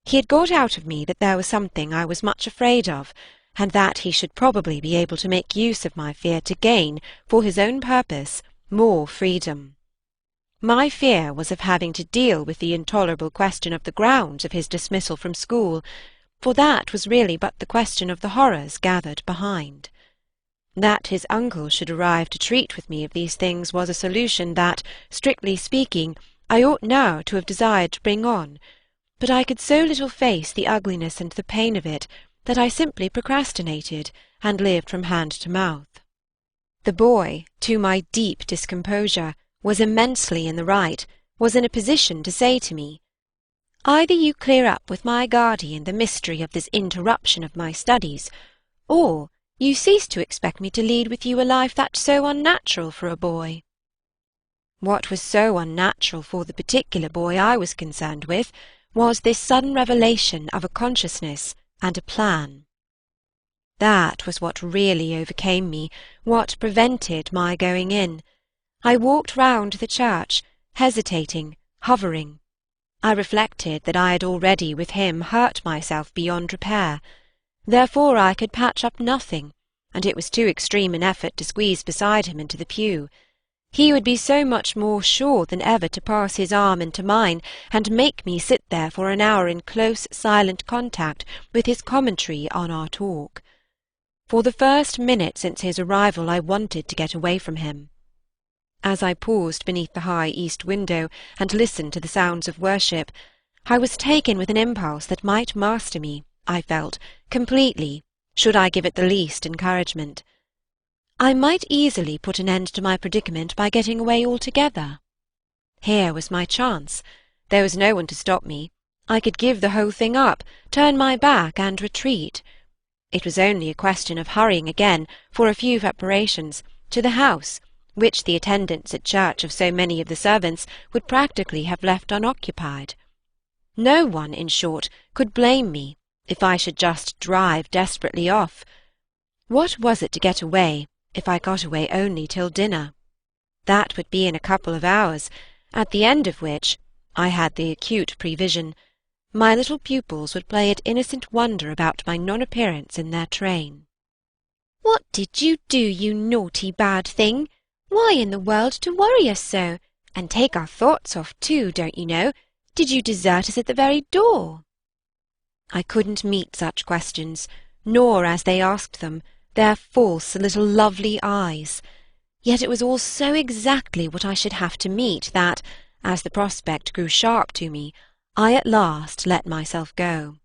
He had got out of me that there was something I was much afraid of, and that he should probably be able to make use of my fear to gain, for his own purpose, more freedom. My fear was of having to deal with the intolerable question of the grounds of his dismissal from school, for that was really but the question of the horrors gathered behind. That his uncle should arrive to treat with me of these things was a solution that, strictly speaking, I ought now to have desired to bring on, but I could so little face the ugliness and the pain of it that I simply procrastinated and lived from hand to mouth. The boy, to my deep discomposure, was immensely in the right, was in a position to say to me, "Either you clear up with my guardian the mystery of this interruption of my studies, or you cease to expect me to lead with you a life that's so unnatural for a boy." What was so unnatural for the particular boy I was concerned with was this sudden revelation of a consciousness and a plan. That was what really overcame me, what prevented my going in. I walked round the church, hesitating, hovering. I reflected that I had already with him hurt myself beyond repair. Therefore I could patch up nothing, and it was too extreme an effort to squeeze beside him into the pew. He would be so much more sure than ever to pass his arm into mine and make me sit there for an hour in close, silent contact with his commentary on our talk. For the first minute since his arrival I wanted to get away from him. As I paused beneath the high east window and listened to the sounds of worship, I was taken with an impulse that might master me, I felt, completely, should I give it the least encouragement. I might easily put an end to my predicament by getting away altogether. Here was my chance. There was no one to stop me. I could give the whole thing up, turn my back, and retreat. It was only a question of hurrying again, for a few preparations, to the house, which the attendance at church of so many of the servants would practically have left unoccupied. No one, in short, could blame me if I should just drive desperately off. What was it to get away, if I got away only till dinner? That would be in a couple of hours, at the end of which, I had the acute prevision, my little pupils would play at innocent wonder about my non-appearance in their train. "What did you do, you naughty bad thing? Why in the world to worry us so? And take our thoughts off too, don't you know? Did you desert us at the very door?" I couldn't meet such questions, nor, as they asked them, their false little lovely eyes. Yet it was all so exactly what I should have to meet that, as the prospect grew sharp to me, I at last let myself go.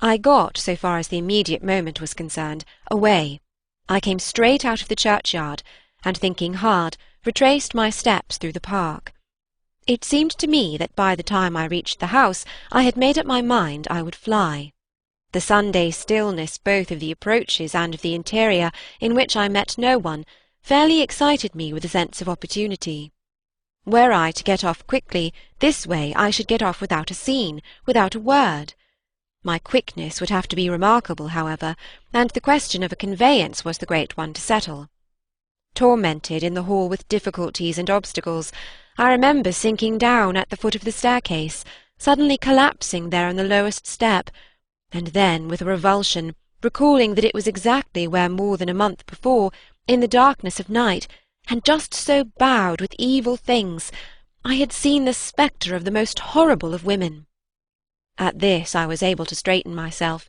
I got, so far as the immediate moment was concerned, away. I came straight out of the churchyard, and, thinking hard, retraced my steps through the park. It seemed to me that by the time I reached the house I had made up my mind I would fly. The Sunday stillness both of the approaches and of the interior, in which I met no one, fairly excited me with a sense of opportunity. Were I to get off quickly, this way I should get off without a scene, without a word. My quickness would have to be remarkable, however, and the question of a conveyance was the great one to settle. Tormented in the hall with difficulties and obstacles, I remember sinking down at the foot of the staircase, suddenly collapsing there on the lowest step, and then, with a revulsion, recalling that it was exactly where more than a month before, in the darkness of night, and just so bowed with evil things, I had seen the spectre of the most horrible of women. At this I was able to straighten myself.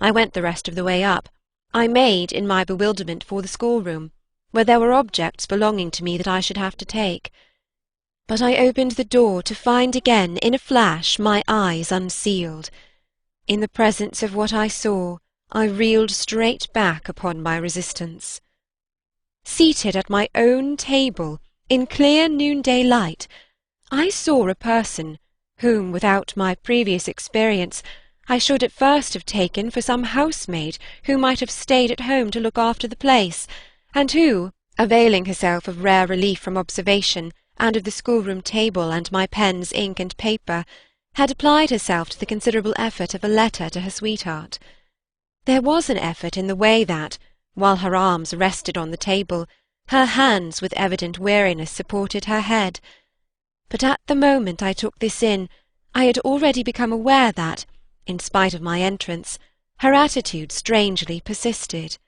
I went the rest of the way up. I made, in my bewilderment, for the schoolroom, where there were objects belonging to me that I should have to take. But I opened the door to find again in a flash my eyes unsealed. In the presence of what I saw, I reeled straight back upon my resistance. Seated at my own table, in clear noonday light, I saw a person whom, without my previous experience, I should at first have taken for some housemaid who might have stayed at home to look after the place, and who, availing herself of rare relief from observation, and of the schoolroom table and my pens, ink, and paper, had applied herself to the considerable effort of a letter to her sweetheart. There was an effort in the way that, while her arms rested on the table, her hands with evident weariness supported her head. But at the moment I took this in, I had already become aware that, in spite of my entrance, her attitude strangely persisted.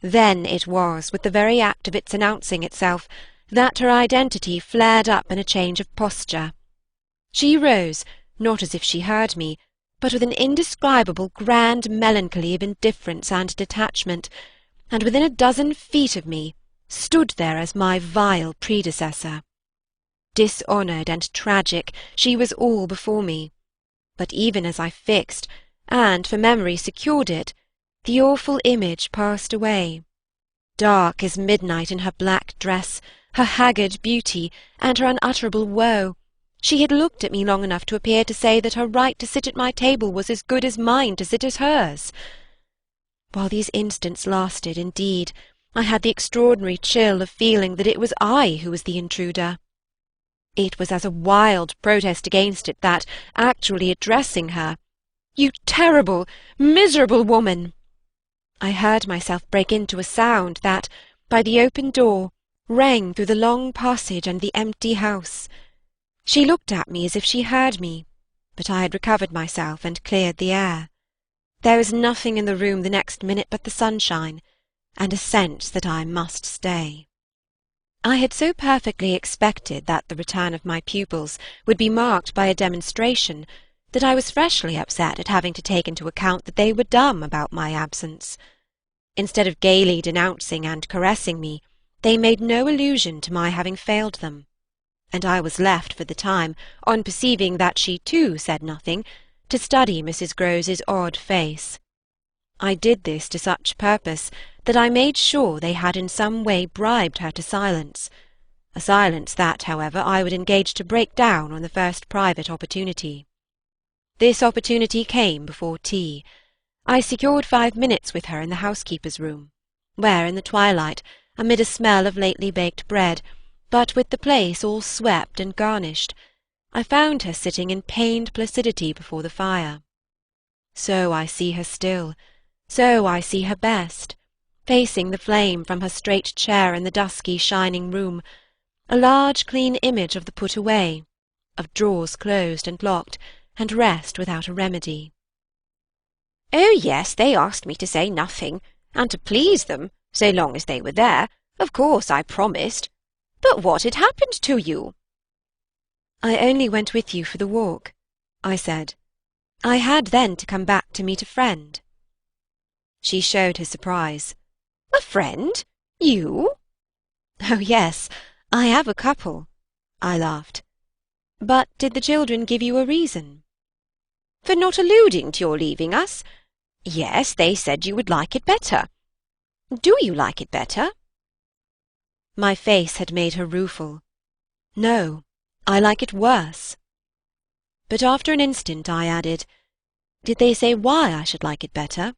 Then it was, with the very act of its announcing itself, that her identity flared up in a change of posture. She rose, not as if she heard me, but with an indescribable grand melancholy of indifference and detachment, and within a dozen feet of me stood there as my vile predecessor. Dishonoured and tragic, she was all before me. But even as I fixed, and for memory secured it, the awful image passed away. Dark as midnight in her black dress, her haggard beauty, and her unutterable woe, she had looked at me long enough to appear to say that her right to sit at my table was as good as mine to sit at hers. While these instants lasted, indeed, I had the extraordinary chill of feeling that it was I who was the intruder. It was as a wild protest against it that, actually addressing her, "You terrible, miserable woman!" I heard myself break into a sound that, by the open door, rang through the long passage and the empty house. She looked at me as if she heard me, but I had recovered myself and cleared the air. There was nothing in the room the next minute but the sunshine, and a sense that I must stay. I had so perfectly expected that the return of my pupils would be marked by a demonstration that I was freshly upset at having to take into account that they were dumb about my absence. Instead of gaily denouncing and caressing me, they made no allusion to my having failed them, and I was left for the time, on perceiving that she too said nothing, to study Mrs. Grose's odd face. I did this to such purpose that I made sure they had in some way bribed her to silence, a silence that, however, I would engage to break down on the first private opportunity. This opportunity came before tea. I secured 5 minutes with her in the housekeeper's room, where, in the twilight, amid a smell of lately baked bread, but with the place all swept and garnished, I found her sitting in pained placidity before the fire. So I see her still, so I see her best, facing the flame from her straight chair in the dusky shining room, a large clean image of the put away, of drawers closed and locked, and rest without a remedy. "Oh, yes, they asked me to say nothing, and to please them, so long as they were there. Of course I promised. But what had happened to you?" "I only went with you for the walk," I said. "I had then to come back to meet a friend." She showed her surprise. "A friend? You?" "Oh, yes, I have a couple," I laughed. "But did the children give you a reason?" "For not alluding to your leaving us? Yes, they said you would like it better. Do you like it better?" My face had made her rueful. "No, I like it worse." But after an instant I added, "Did they say why I should like it better?"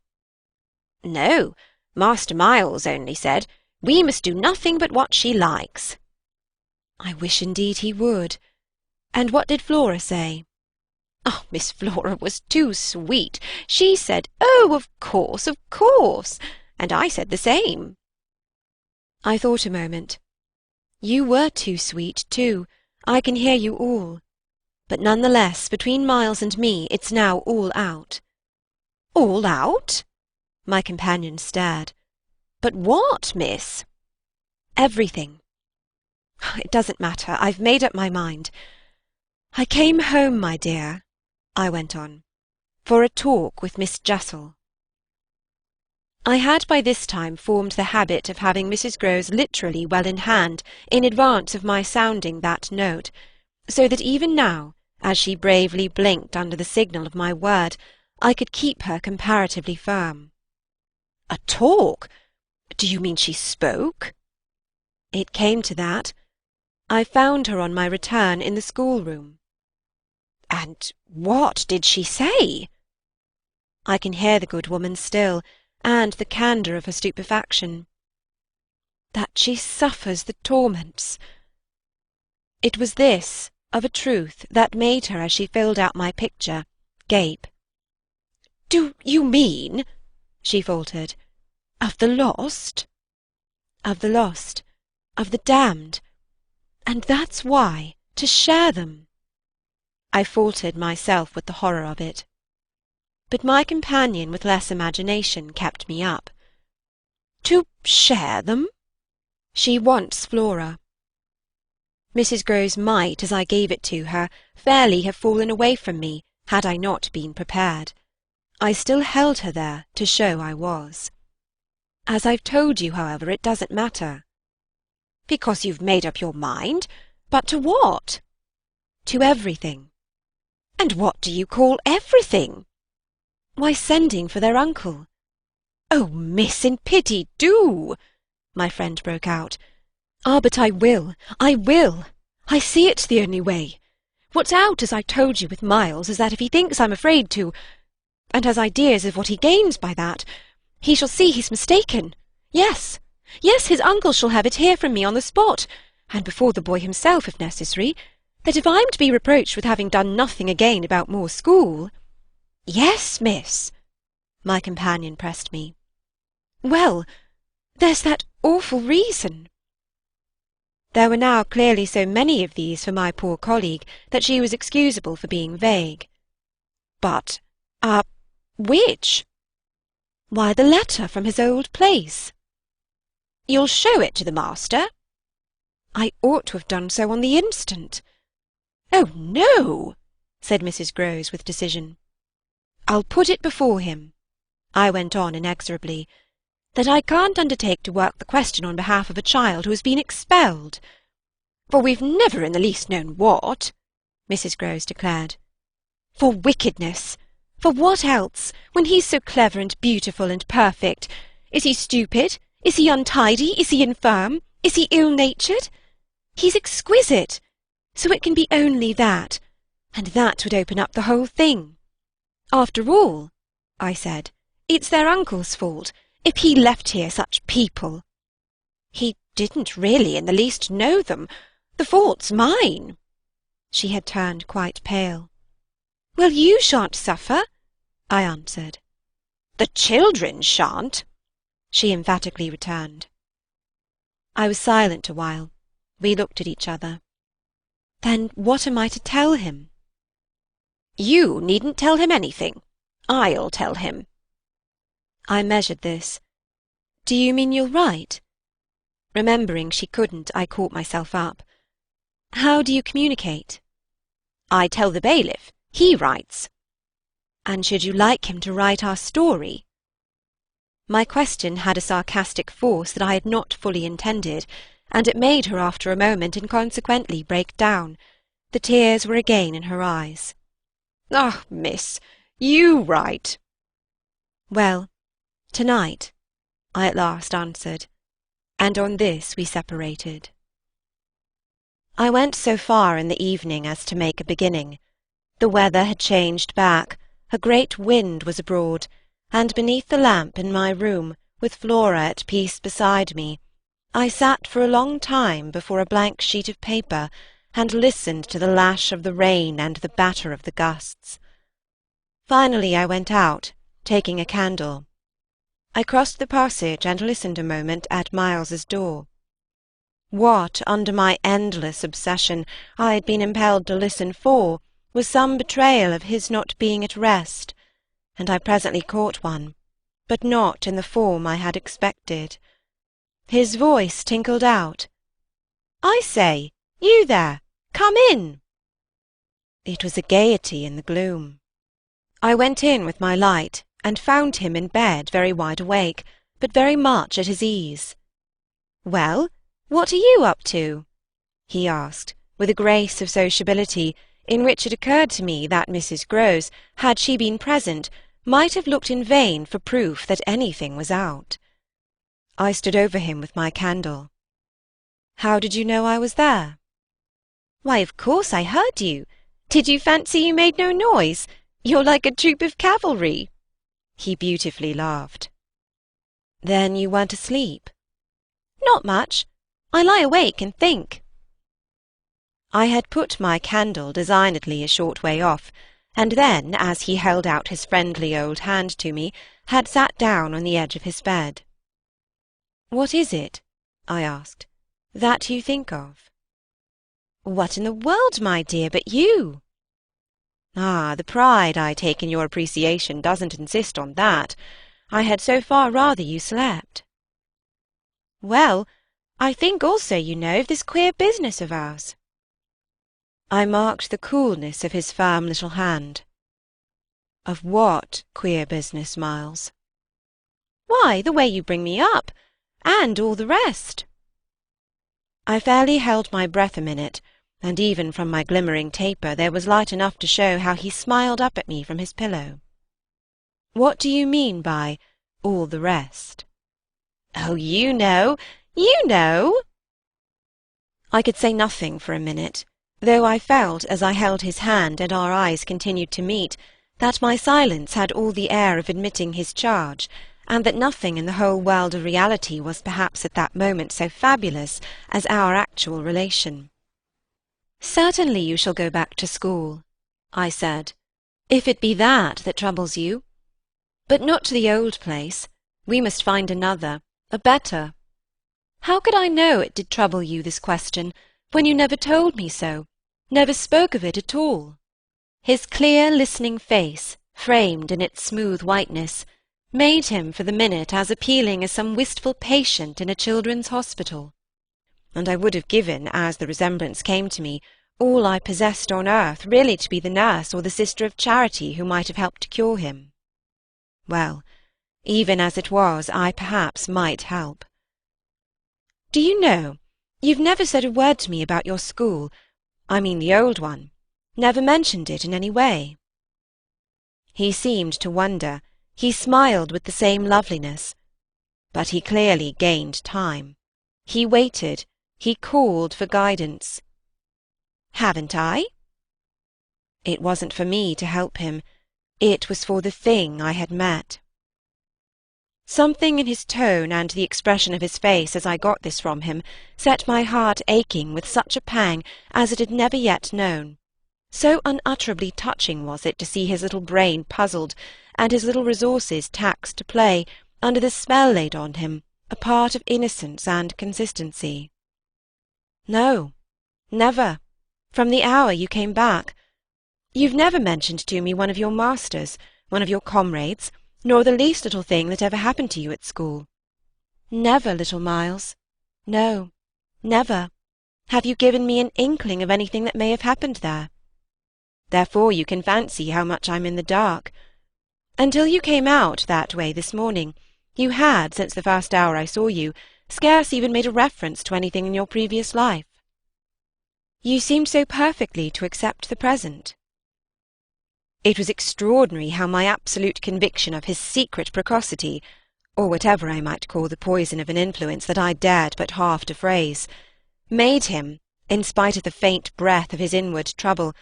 "No, Master Miles only said, 'We must do nothing but what she likes.'" "I wish indeed he would. And what did Flora say?" "Oh, Miss Flora was too sweet. She said, 'Oh, of course, of course,' and I said the same." I thought a moment. "You were too sweet, too. I can hear you all. But none the less, between Miles and me, it's now all out." "All out?" My companion stared. "But what, miss?" "Everything. It doesn't matter. I've made up my mind. I came home, my dear," I went on, "for a talk with Miss Jessel." I had by this time formed the habit of having Mrs. Grose literally well in hand in advance of my sounding that note, so that even now, as she bravely blinked under the signal of my word, I could keep her comparatively firm. "A talk? Do you mean she spoke?" "It came to that. I found her on my return in the schoolroom." "And what did she say?" I can hear the good woman still, and the candour of her stupefaction. "That she suffers the torments." It was this, of a truth, that made her, as she filled out my picture, gape. "Do you mean," she faltered, "of the lost?" "Of the lost, of the damned. And that's why, to share them—" I faltered myself with the horror of it. But my companion with less imagination kept me up. "To share them?" "She wants Flora." Mrs. Grose might, as I gave it to her, fairly have fallen away from me, had I not been prepared. I still held her there, to show I was. "As I've told you, however, it doesn't matter." "Because you've made up your mind? But to what?" "To everything." "And what do you call everything?" "Why, sending for their uncle." "Oh, miss, in pity, do!" my friend broke out. "Ah, but I will, I will! I see it's the only way. What's out, as I told you, with Miles, is that if he thinks I'm afraid to, and has ideas of what he gains by that, he shall see he's mistaken. Yes, yes, his uncle shall have it here from me on the spot, and before the boy himself, if necessary, that if I'm to be reproached with having done nothing again about Moor School—" "Yes, miss," my companion pressed me. "Well, there's that awful reason." There were now clearly so many of these for my poor colleague that she was excusable for being vague. "But, which?" "Why, the letter from his old place." "You'll show it to the master?" "I ought to have done so on the instant." "Oh, no," said Mrs. Grose with decision. "I'll put it before him," I went on inexorably, "that I can't undertake to work the question on behalf of a child who has been expelled." "For we've never in the least known what," Mrs. Grose declared. "For wickedness. For what else, when he's so clever and beautiful and perfect? Is he stupid? Is he untidy? Is he infirm? Is he ill-natured? He's exquisite. So it can be only that, and that would open up the whole thing. After all," I said, "it's their uncle's fault, if he left here such people." "He didn't really in the least know them. The fault's mine." She had turned quite pale. "Well, you shan't suffer," I answered. "The children shan't," she emphatically returned. I was silent a while. We looked at each other. "Then what am I to tell him?" "You needn't tell him anything. I'll tell him." I measured this. "Do you mean you'll write?" Remembering she couldn't, I caught myself up. "How do you communicate?" "I tell the bailiff. He writes." "And should you like him to write our story?" My question had a sarcastic force that I had not fully intended, and it made her after a moment inconsequently break down. The tears were again in her eyes. "Ah, miss, you write." "Well, to-night," I at last answered, and on this we separated. I went so far in the evening as to make a beginning. The weather had changed back, a great wind was abroad, and beneath the lamp in my room, with Flora at peace beside me, I sat for a long time before a blank sheet of paper and listened to the lash of the rain and the batter of the gusts. Finally I went out, taking a candle. I crossed the passage and listened a moment at Miles's door. What, under my endless obsession, I had been impelled to listen for was some betrayal of his not being at rest, and I presently caught one, but not in the form I had expected. His voice tinkled out, "I say, you there, come in!" It was a gaiety in the gloom. I went in with my light, and found him in bed very wide awake, but very much at his ease. "Well, what are you up to?" he asked, with a grace of sociability in which it occurred to me that Mrs. Grose, had she been present, might have looked in vain for proof that anything was out. I stood over him with my candle. "How did you know I was there?" "Why, of course I heard you. Did you fancy you made no noise? You're like a troop of cavalry." He beautifully laughed. "Then you weren't asleep?" "Not much. I lie awake and think." I had put my candle designedly a short way off, and then, as he held out his friendly old hand to me, had sat down on the edge of his bed. "What is it," I asked, "that you think of?" "What in the world, my dear, but you?" "Ah, the pride I take in your appreciation doesn't insist on that. I had so far rather you slept." "Well, I think also, you know, of this queer business of ours." I marked the coolness of his firm little hand. "Of what queer business, Miles?" "Why, the way you bring me up, and all the rest." I fairly held my breath a minute, and even from my glimmering taper there was light enough to show how he smiled up at me from his pillow. "What do you mean by all the rest?" "Oh, you know, you know!" I could say nothing for a minute, though I felt, as I held his hand and our eyes continued to meet, that my silence had all the air of admitting his charge, and that nothing in the whole world of reality was perhaps at that moment so fabulous as our actual relation. "Certainly you shall go back to school," I said, "if it be that that troubles you. But not to the old place. We must find another, a better. How could I know it did trouble you, this question, when you never told me so, never spoke of it at all?" His clear, listening face, framed in its smooth whiteness, made him for the minute as appealing as some wistful patient in a children's hospital. And I would have given, as the resemblance came to me, all I possessed on earth really to be the nurse or the sister of charity who might have helped to cure him. Well, even as it was, I perhaps might help. "Do you know, you've never said a word to me about your school, I mean the old one, never mentioned it in any way." He seemed to wonder, he smiled with the same loveliness. But he clearly gained time. He waited, he called for guidance. "Haven't I?" It wasn't for me to help him, it was for the thing I had met. Something in his tone and the expression of his face as I got this from him set my heart aching with such a pang as it had never yet known. So unutterably touching was it to see his little brain puzzled, and his little resources taxed to play, under the spell laid on him, a part of innocence and consistency. "No, never, from the hour you came back. You've never mentioned to me one of your masters, one of your comrades, nor the least little thing that ever happened to you at school. Never, little Miles. No, never, have you given me an inkling of anything that may have happened there. Therefore you can fancy how much I'm in the dark. Until you came out that way this morning, you had, since the first hour I saw you, scarce even made a reference to anything in your previous life. You seemed so perfectly to accept the present. It was extraordinary how my absolute conviction of his secret precocity, or whatever I might call the poison of an influence that I dared but half to phrase, made him, in spite of the faint breath of his inward trouble,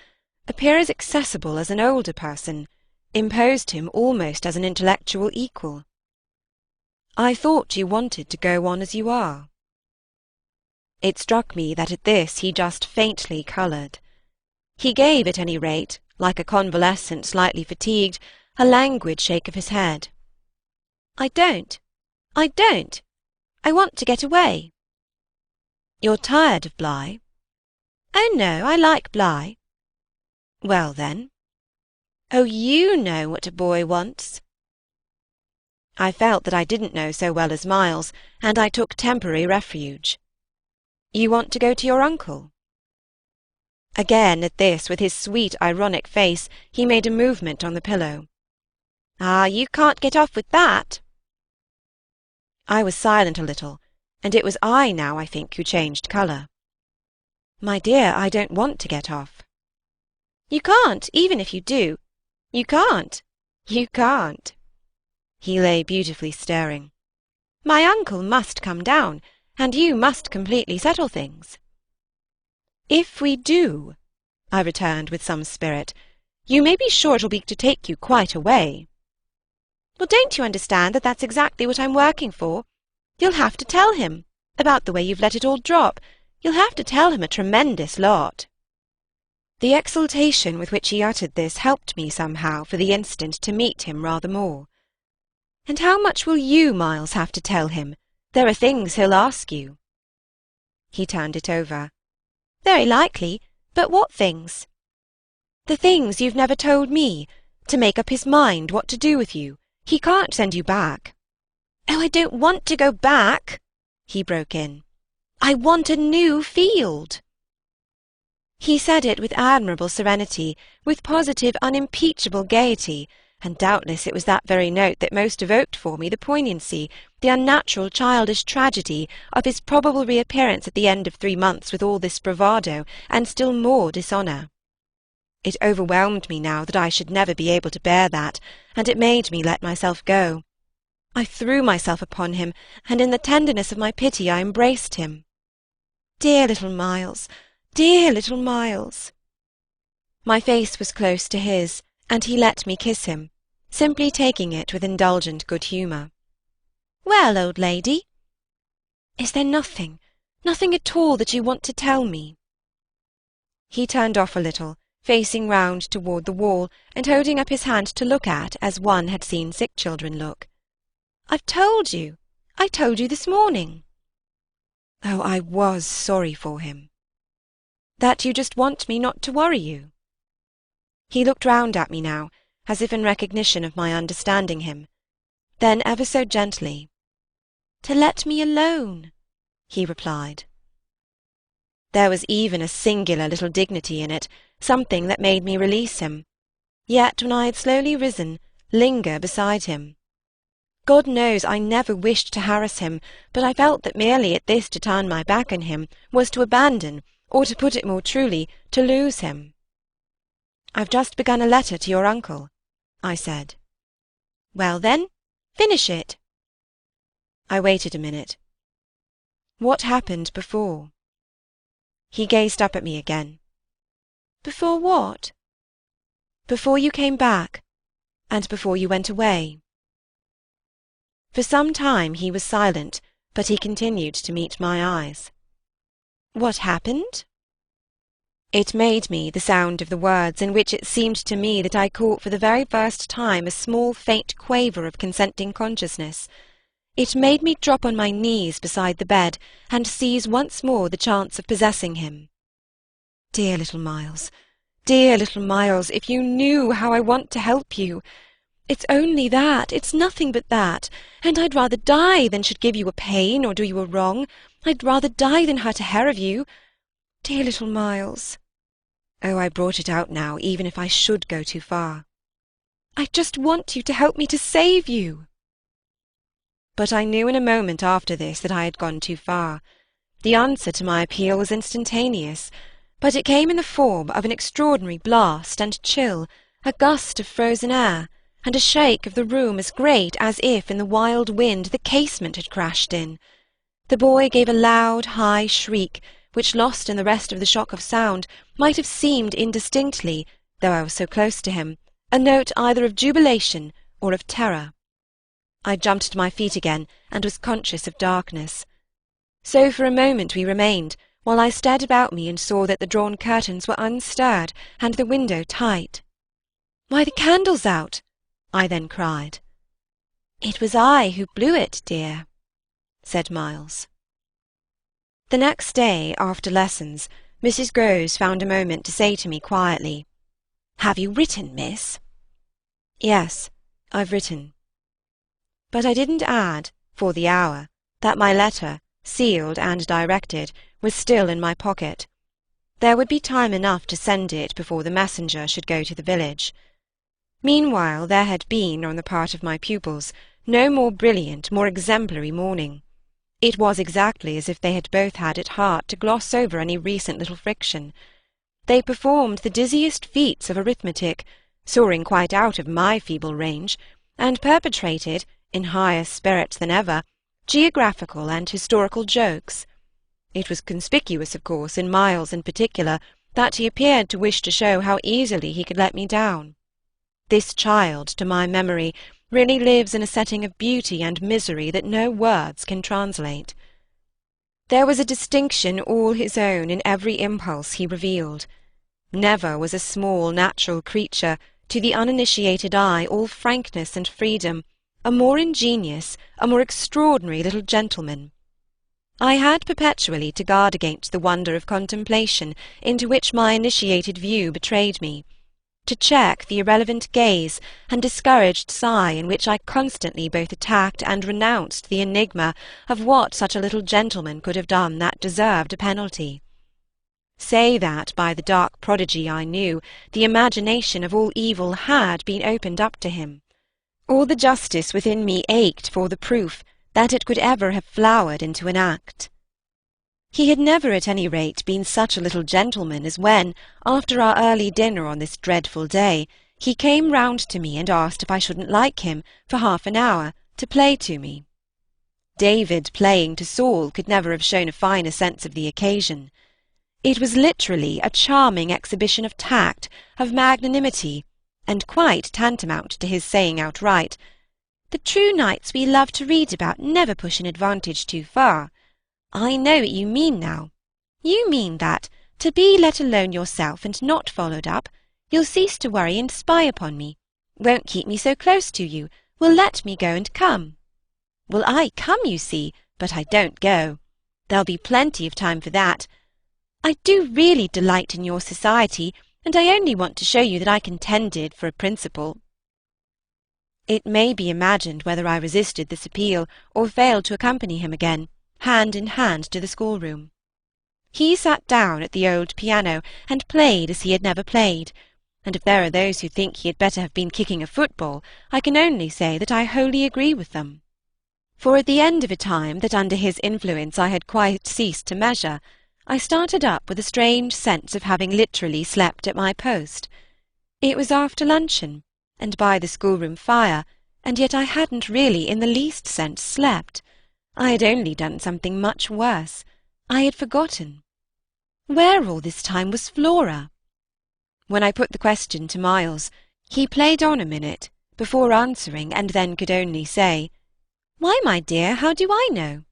appear as accessible as an older person, imposed him almost as an intellectual equal. "I thought you wanted to go on as you are." It struck me that at this he just faintly coloured. He gave, at any rate, like a convalescent slightly fatigued, a languid shake of his head. I don't. I want to get away." "You're tired of Bly?" "Oh, no, I like Bly." "Well, then." "Oh, you know what a boy wants." I felt that I didn't know so well as Miles, and I took temporary refuge. "You want to go to your uncle?" Again at this, with his sweet ironic face, he made a movement on the pillow. "Ah, you can't get off with that." I was silent a little, and it was I now, I think, who changed colour. "My dear, I don't want to get off." "You can't, even if you do. You can't. You can't." He lay beautifully staring. "My uncle must come down, and you must completely settle things." "If we do," I returned with some spirit, "you may be sure it'll be to take you quite away." "Well, don't you understand that that's exactly what I'm working for? You'll have to tell him, about the way you've let it all drop. You'll have to tell him a tremendous lot." The exultation with which he uttered this helped me somehow for the instant to meet him rather more. "And how much will you, Miles, have to tell him? There are things he'll ask you." He turned it over. "Very likely, but what things?" "The things you've never told me, to make up his mind what to do with you. He can't send you back." "Oh, I don't want to go back," he broke in. "I want a new field." He said it with admirable serenity, with positive unimpeachable gaiety, and doubtless it was that very note that most evoked for me the poignancy, the unnatural childish tragedy of his probable reappearance at the end of 3 months with all this bravado and still more dishonour. It overwhelmed me now that I should never be able to bear that, and it made me let myself go. I threw myself upon him, and in the tenderness of my pity I embraced him. "Dear little Miles! Dear little Miles!" My face was close to his, and he let me kiss him, simply taking it with indulgent good humour. "Well, old lady?" "Is there nothing at all that you want to tell me?" He turned off a little, facing round toward the wall, and holding up his hand to look at as one had seen sick children look. "I've told you. I told you this morning." Oh, I was sorry for him. "That you just want me not to worry you?" He looked round at me now, as if in recognition of my understanding him. Then ever so gently, "To let me alone," he replied. There was even a singular little dignity in it, something that made me release him, yet when I had slowly risen, linger beside him. God knows I never wished to harass him, but I felt that merely at this to turn my back on him was to abandon, or to put it more truly, to lose him. "I've just begun a letter to your uncle," I said. "Well then, finish it." I waited a minute. "What happened before?" He gazed up at me again. "Before what?" "Before you came back, and before you went away." For some time he was silent, but he continued to meet my eyes. "What happened?" It made me, the sound of the words, in which it seemed to me that I caught for the very first time a small faint quaver of consenting consciousness. It made me drop on my knees beside the bed and seize once more the chance of possessing him. Dear little Miles, if you knew how I want to help you! It's only that, it's nothing but that, and I'd rather die than should give you a pain or do you a wrong. I'd rather die than hurt a hair of you. Dear little Miles! Oh, I brought it out now, even if I should go too far. I just want you to help me to save you. But I knew in a moment after this that I had gone too far. The answer to my appeal was instantaneous, but it came in the form of an extraordinary blast and chill, a gust of frozen air, and a shake of the room as great as if in the wild wind the casement had crashed in. The boy gave a loud, high shriek, which, lost in the rest of the shock of sound, might have seemed indistinctly, though I was so close to him, a note either of jubilation or of terror. I jumped to my feet again, and was conscious of darkness. So for a moment we remained, while I stared about me and saw that the drawn curtains were unstirred, and the window tight. "Why, the candle's out!" I then cried. "It was I who blew it, dear," said Miles. The next day, after lessons, Mrs. Groves found a moment to say to me quietly, "Have you written, miss?" "Yes, I've written." But I didn't add, for the hour, that my letter, sealed and directed, was still in my pocket. There would be time enough to send it before the messenger should go to the village. Meanwhile there had been, on the part of my pupils, No more brilliant, more exemplary morning. It was exactly as if they had both had at heart to gloss over any recent little friction. They performed the dizziest feats of arithmetic, soaring quite out of my feeble range, and perpetrated, in higher spirits than ever, geographical and historical jokes. It was conspicuous, of course, in Miles in particular, that he appeared to wish to show how easily he could let me down. This child, to my memory, really lives in a setting of beauty and misery that no words can translate. There was a distinction all his own in every impulse he revealed. Never was a small natural creature, to the uninitiated eye all frankness and freedom, a more ingenious, a more extraordinary little gentleman. I had perpetually to guard against the wonder of contemplation into which my initiated view betrayed me, to check the irrelevant gaze and discouraged sigh in which I constantly both attacked and renounced the enigma of what such a little gentleman could have done that deserved a penalty. Say that by the dark prodigy I knew, the imagination of all evil had been opened up to him. All the justice within me ached for the proof that it could ever have flowered into an act. He had never at any rate been such a little gentleman as when, after our early dinner on this dreadful day, he came round to me and asked if I shouldn't like him, for half an hour, to play to me. David playing to Saul could never have shown a finer sense of the occasion. It was literally a charming exhibition of tact, of magnanimity, and quite tantamount to his saying outright, "The true knights we love to read about never push an advantage too far. I know what you mean now. You mean that, to be let alone yourself and not followed up, you'll cease to worry and spy upon me, won't keep me so close to you, will let me go and come. Well, I come, you see, but I don't go. There'll be plenty of time for that. I do really delight in your society, and I only want to show you that I contended for a principle." It may be imagined whether I resisted this appeal, or failed to accompany him again, hand in hand, to the schoolroom. He sat down at the old piano, and played as he had never played, and if there are those who think he had better have been kicking a football, I can only say that I wholly agree with them. For at the end of a time that under his influence I had quite ceased to measure, I started up with a strange sense of having literally slept at my post. It was after luncheon, and by the schoolroom fire, and yet I hadn't really in the least sense slept. I had only done something much worse. I had forgotten. Where all this time was Flora? When I put the question to Miles, he played on a minute, before answering, and then could only say, "Why, my dear, how do I know?"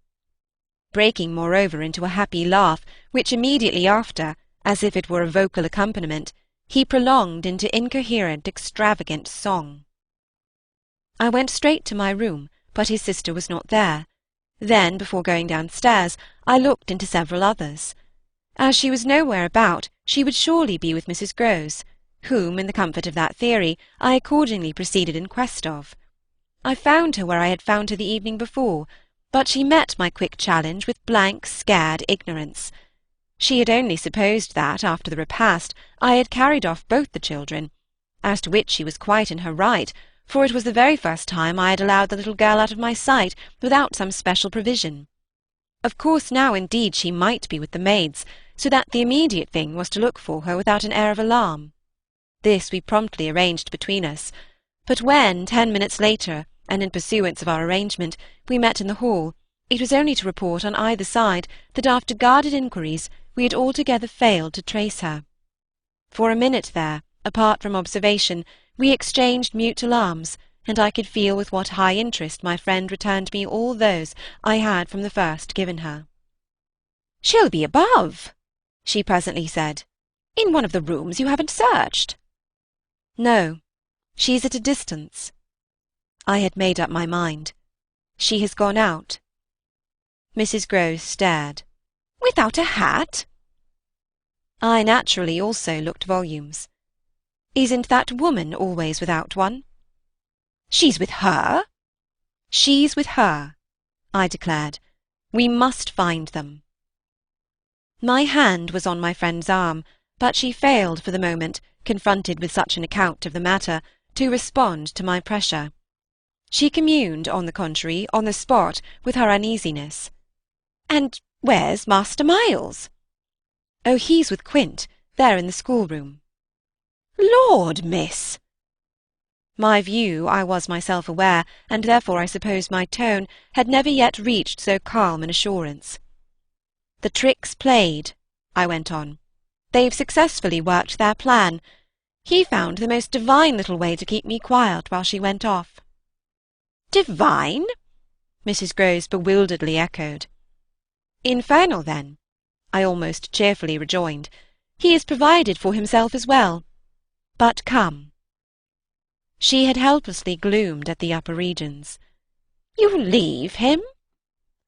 Breaking moreover into a happy laugh, which immediately after, as if it were a vocal accompaniment, he prolonged into incoherent, extravagant song. I went straight to my room, but his sister was not there. Then, before going downstairs, I looked into several others. As she was nowhere about, she would surely be with Mrs. Grose, whom, in the comfort of that theory, I accordingly proceeded in quest of. I found her where I had found her the evening before, but she met my quick challenge with blank, scared ignorance. She had only supposed that, after the repast, I had carried off both the children, as to which she was quite in her right, for it was the very first time I had allowed the little girl out of my sight without some special provision. Of course now indeed she might be with the maids, so that the immediate thing was to look for her without an air of alarm. This we promptly arranged between us, but when, 10 minutes later, and in pursuance of our arrangement, we met in the hall, it was only to report on either side that after guarded inquiries we had altogether failed to trace her. For a minute there, apart from observation, we exchanged mute alarms, and I could feel with what high interest my friend returned me all those I had from the first given her. "She'll be above," she presently said. "In one of the rooms you haven't searched." "No, she's at a distance." I had made up my mind. "She has gone out." Mrs. Grose stared. "Without a hat?" I naturally also looked volumes. "Isn't that woman always without one?" "She's with her?" "She's with her," I declared. "We must find them." My hand was on my friend's arm, but she failed for the moment, confronted with such an account of the matter, to respond to my pressure. She communed, on the contrary, on the spot, with her uneasiness. "And where's Master Miles?" "Oh, he's with Quint, there in the schoolroom." "Lord, miss!" My view, I was myself aware, and therefore I suppose my tone, had never yet reached so calm an assurance. "The trick's played," I went on. "They've successfully worked their plan. He found the most divine little way to keep me quiet while she went off." "Divine?" Mrs. Grose bewilderedly echoed. "Infernal, then," I almost cheerfully rejoined. "He has provided for himself as well. But come." She had helplessly gloomed at the upper regions. "You'll leave him?"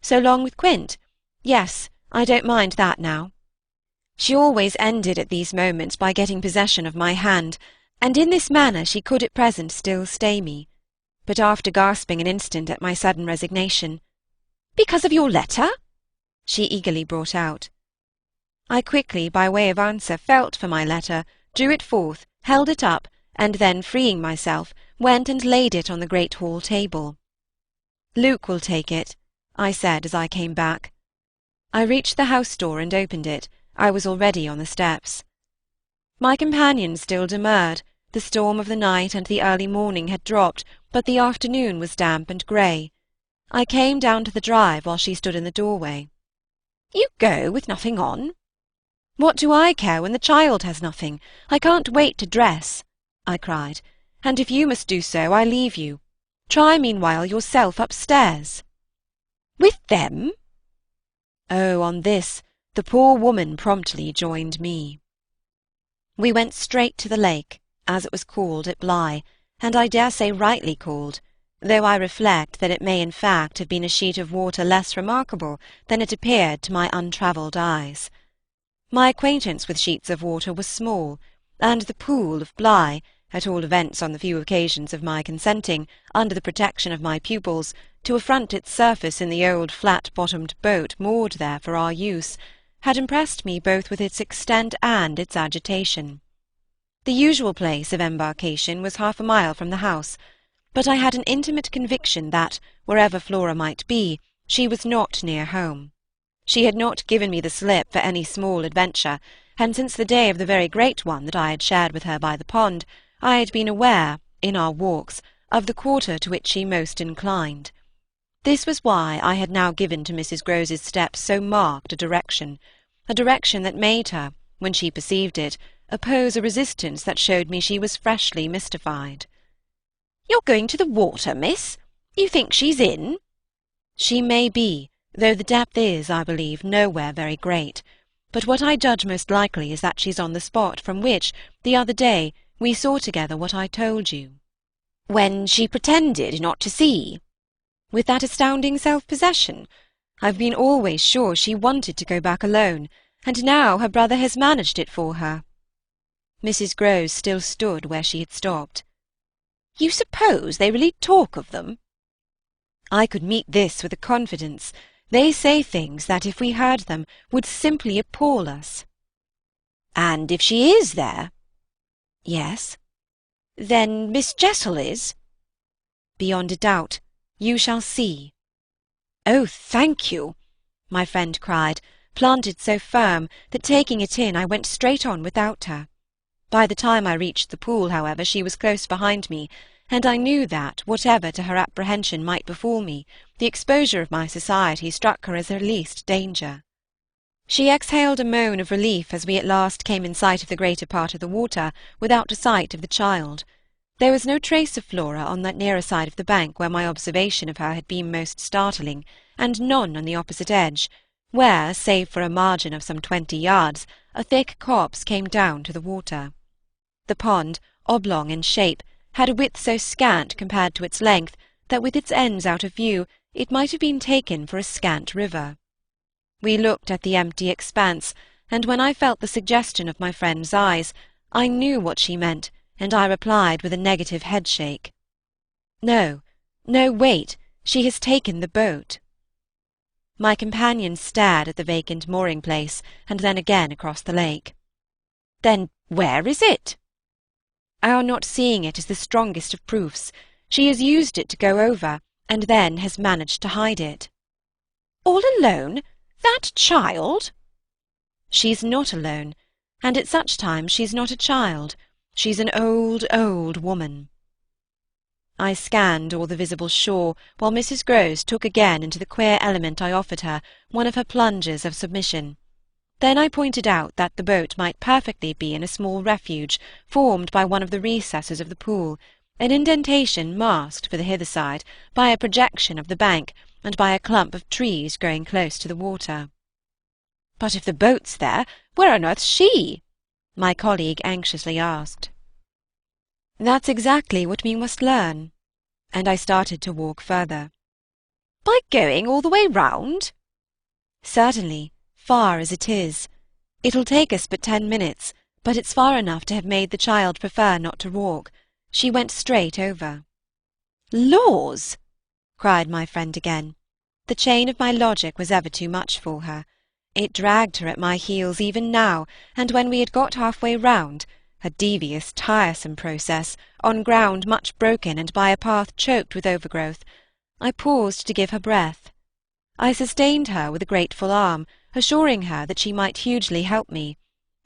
"So long with Quint? Yes, I don't mind that now." She always ended at these moments by getting possession of my hand, and in this manner she could at present still stay me. But after gasping an instant at my sudden resignation, "Because of your letter?" she eagerly brought out. I quickly, by way of answer, felt for my letter, drew it forth, held it up, and then, freeing myself, went and laid it on the great hall table. "Luke will take it," I said as I came back. I reached the house door and opened it. I was already on the steps. My companion still demurred. The storm of the night and the early morning had dropped, but the afternoon was damp and grey. I came down to the drive while she stood in the doorway. "You go with nothing on?" "What do I care when the child has nothing? I can't wait to dress," I cried, "and if you must do so, I leave you. Try meanwhile yourself upstairs." "With them?" Oh, on this, the poor woman promptly joined me. We went straight to the lake, as it was called at Bly, and I dare say rightly called, though I reflect that it may in fact have been a sheet of water less remarkable than it appeared to my untravelled eyes. My acquaintance with sheets of water was small, and the pool of Bly, at all events on the few occasions of my consenting, under the protection of my pupils, to affront its surface in the old flat-bottomed boat moored there for our use, had impressed me both with its extent and its agitation. The usual place of embarkation was half a mile from the house, but I had an intimate conviction that, wherever Flora might be, she was not near home. She had not given me the slip for any small adventure, and since the day of the very great one that I had shared with her by the pond, I had been aware, in our walks, of the quarter to which she most inclined. This was why I had now given to Mrs. Grose's steps so marked a direction that made her, when she perceived it, oppose a resistance that showed me she was freshly mystified. "You're going to the water, miss? You think she's in?" "She may be, though the depth is, I believe, nowhere very great. But what I judge most likely is that she's on the spot from which, the other day, we saw together what I told you." "When she pretended not to see?" "With that astounding self-possession. I've been always sure she wanted to go back alone, and now her brother has managed it for her." Mrs. Grose still stood where she had stopped. "You suppose they really talk of them?" I could meet this with a confidence. They say things that, if we heard them, would simply appall us. "And if she is there?" "Yes." "Then Miss Jessel is?" "Beyond a doubt. You shall see." "Oh, thank you!" my friend cried, planted so firm that, taking it in, I went straight on without her. By the time I reached the pool, however, she was close behind me, and I knew that, whatever to her apprehension might befall me, the exposure of my society struck her as her least danger. She exhaled a moan of relief as we at last came in sight of the greater part of the water, without a sight of the child. There was no trace of Flora on that nearer side of the bank where my observation of her had been most startling, and none on the opposite edge, where, save for a margin of some 20 yards, a thick copse came down to the water. The pond, oblong in shape, had a width so scant compared to its length that, with its ends out of view, it might have been taken for a scant river. We looked at the empty expanse, and when I felt the suggestion of my friend's eyes, I knew what she meant, and I replied with a negative headshake. "No, no, wait, she has taken the boat." My companion stared at the vacant mooring-place, and then again across the lake. "Then where is it?" "Our not seeing it is the strongest of proofs. She has used it to go over, and then has managed to hide it." "All alone? That child?" "She's not alone, and at such times she's not a child. She's an old, old woman." I scanned all the visible shore, while Mrs. Grose took again into the queer element I offered her one of her plunges of submission. Then I pointed out that the boat might perfectly be in a small refuge formed by one of the recesses of the pool, an indentation masked for the hither side by a projection of the bank and by a clump of trees growing close to the water. "But if the boat's there, where on earth's she?" my colleague anxiously asked. "That's exactly what we must learn," and I started to walk further. "By going all the way round?" "Certainly, far as it is. It'll take us but 10 minutes, but it's far enough to have made the child prefer not to walk. She went straight over." "Laws!" cried my friend again. The chain of my logic was ever too much for her. It dragged her at my heels even now, and when we had got half-way round, a devious, tiresome process, on ground much broken and by a path choked with overgrowth, I paused to give her breath. I sustained her with a grateful arm, assuring her that she might hugely help me,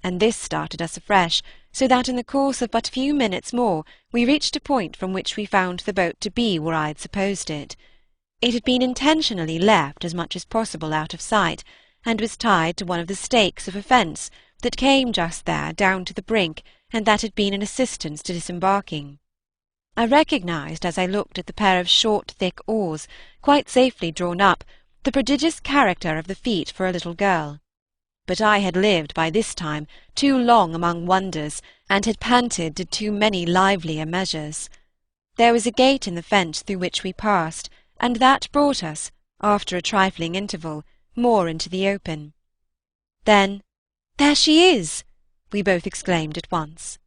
and this started us afresh, so that in the course of but a few minutes more we reached a point from which we found the boat to be where I had supposed it. It had been intentionally left as much as possible out of sight, and was tied to one of the stakes of a fence that came just there down to the brink, and that had been an assistance to disembarking. I recognised, as I looked at the pair of short, thick oars, quite safely drawn up, the prodigious character of the feat for a little girl. But I had lived by this time too long among wonders, and had panted to too many livelier measures. There was a gate in the fence through which we passed, and that brought us, after a trifling interval, more into the open. Then, "There she is!" we both exclaimed at once.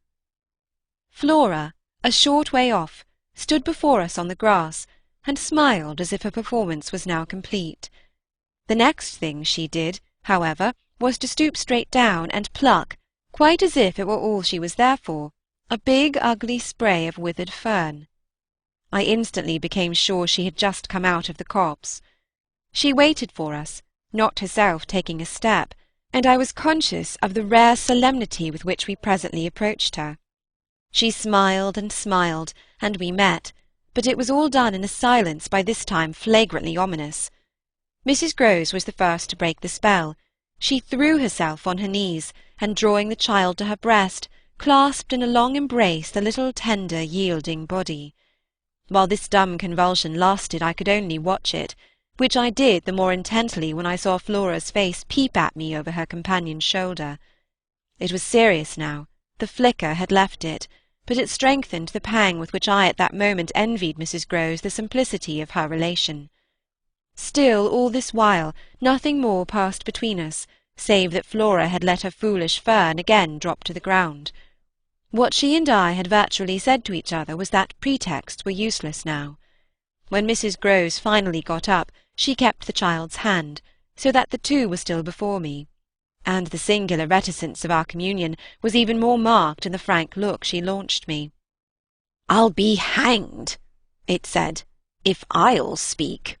Flora, a short way off, stood before us on the grass, and smiled as if her performance was now complete. The next thing she did, however, was to stoop straight down and pluck, quite as if it were all she was there for, a big ugly spray of withered fern. I instantly became sure she had just come out of the copse. She waited for us, not herself taking a step, and I was conscious of the rare solemnity with which we presently approached her. She smiled, and we met, but it was all done in a silence by this time flagrantly ominous. Mrs. Grose was the first to break the spell. She threw herself on her knees, and drawing the child to her breast, clasped in a long embrace the little tender, yielding body. While this dumb convulsion lasted I could only watch it, which I did the more intently when I saw Flora's face peep at me over her companion's shoulder. It was serious now, the flicker had left it, but it strengthened the pang with which I at that moment envied Mrs. Grose the simplicity of her relation. Still, all this while, nothing more passed between us, save that Flora had let her foolish fern again drop to the ground. What she and I had virtually said to each other was that pretexts were useless now. When Mrs. Grose finally got up, she kept the child's hand, so that the two were still before me, and the singular reticence of our communion was even more marked in the frank look she launched me. "I'll be hanged," it said, "if I'll speak."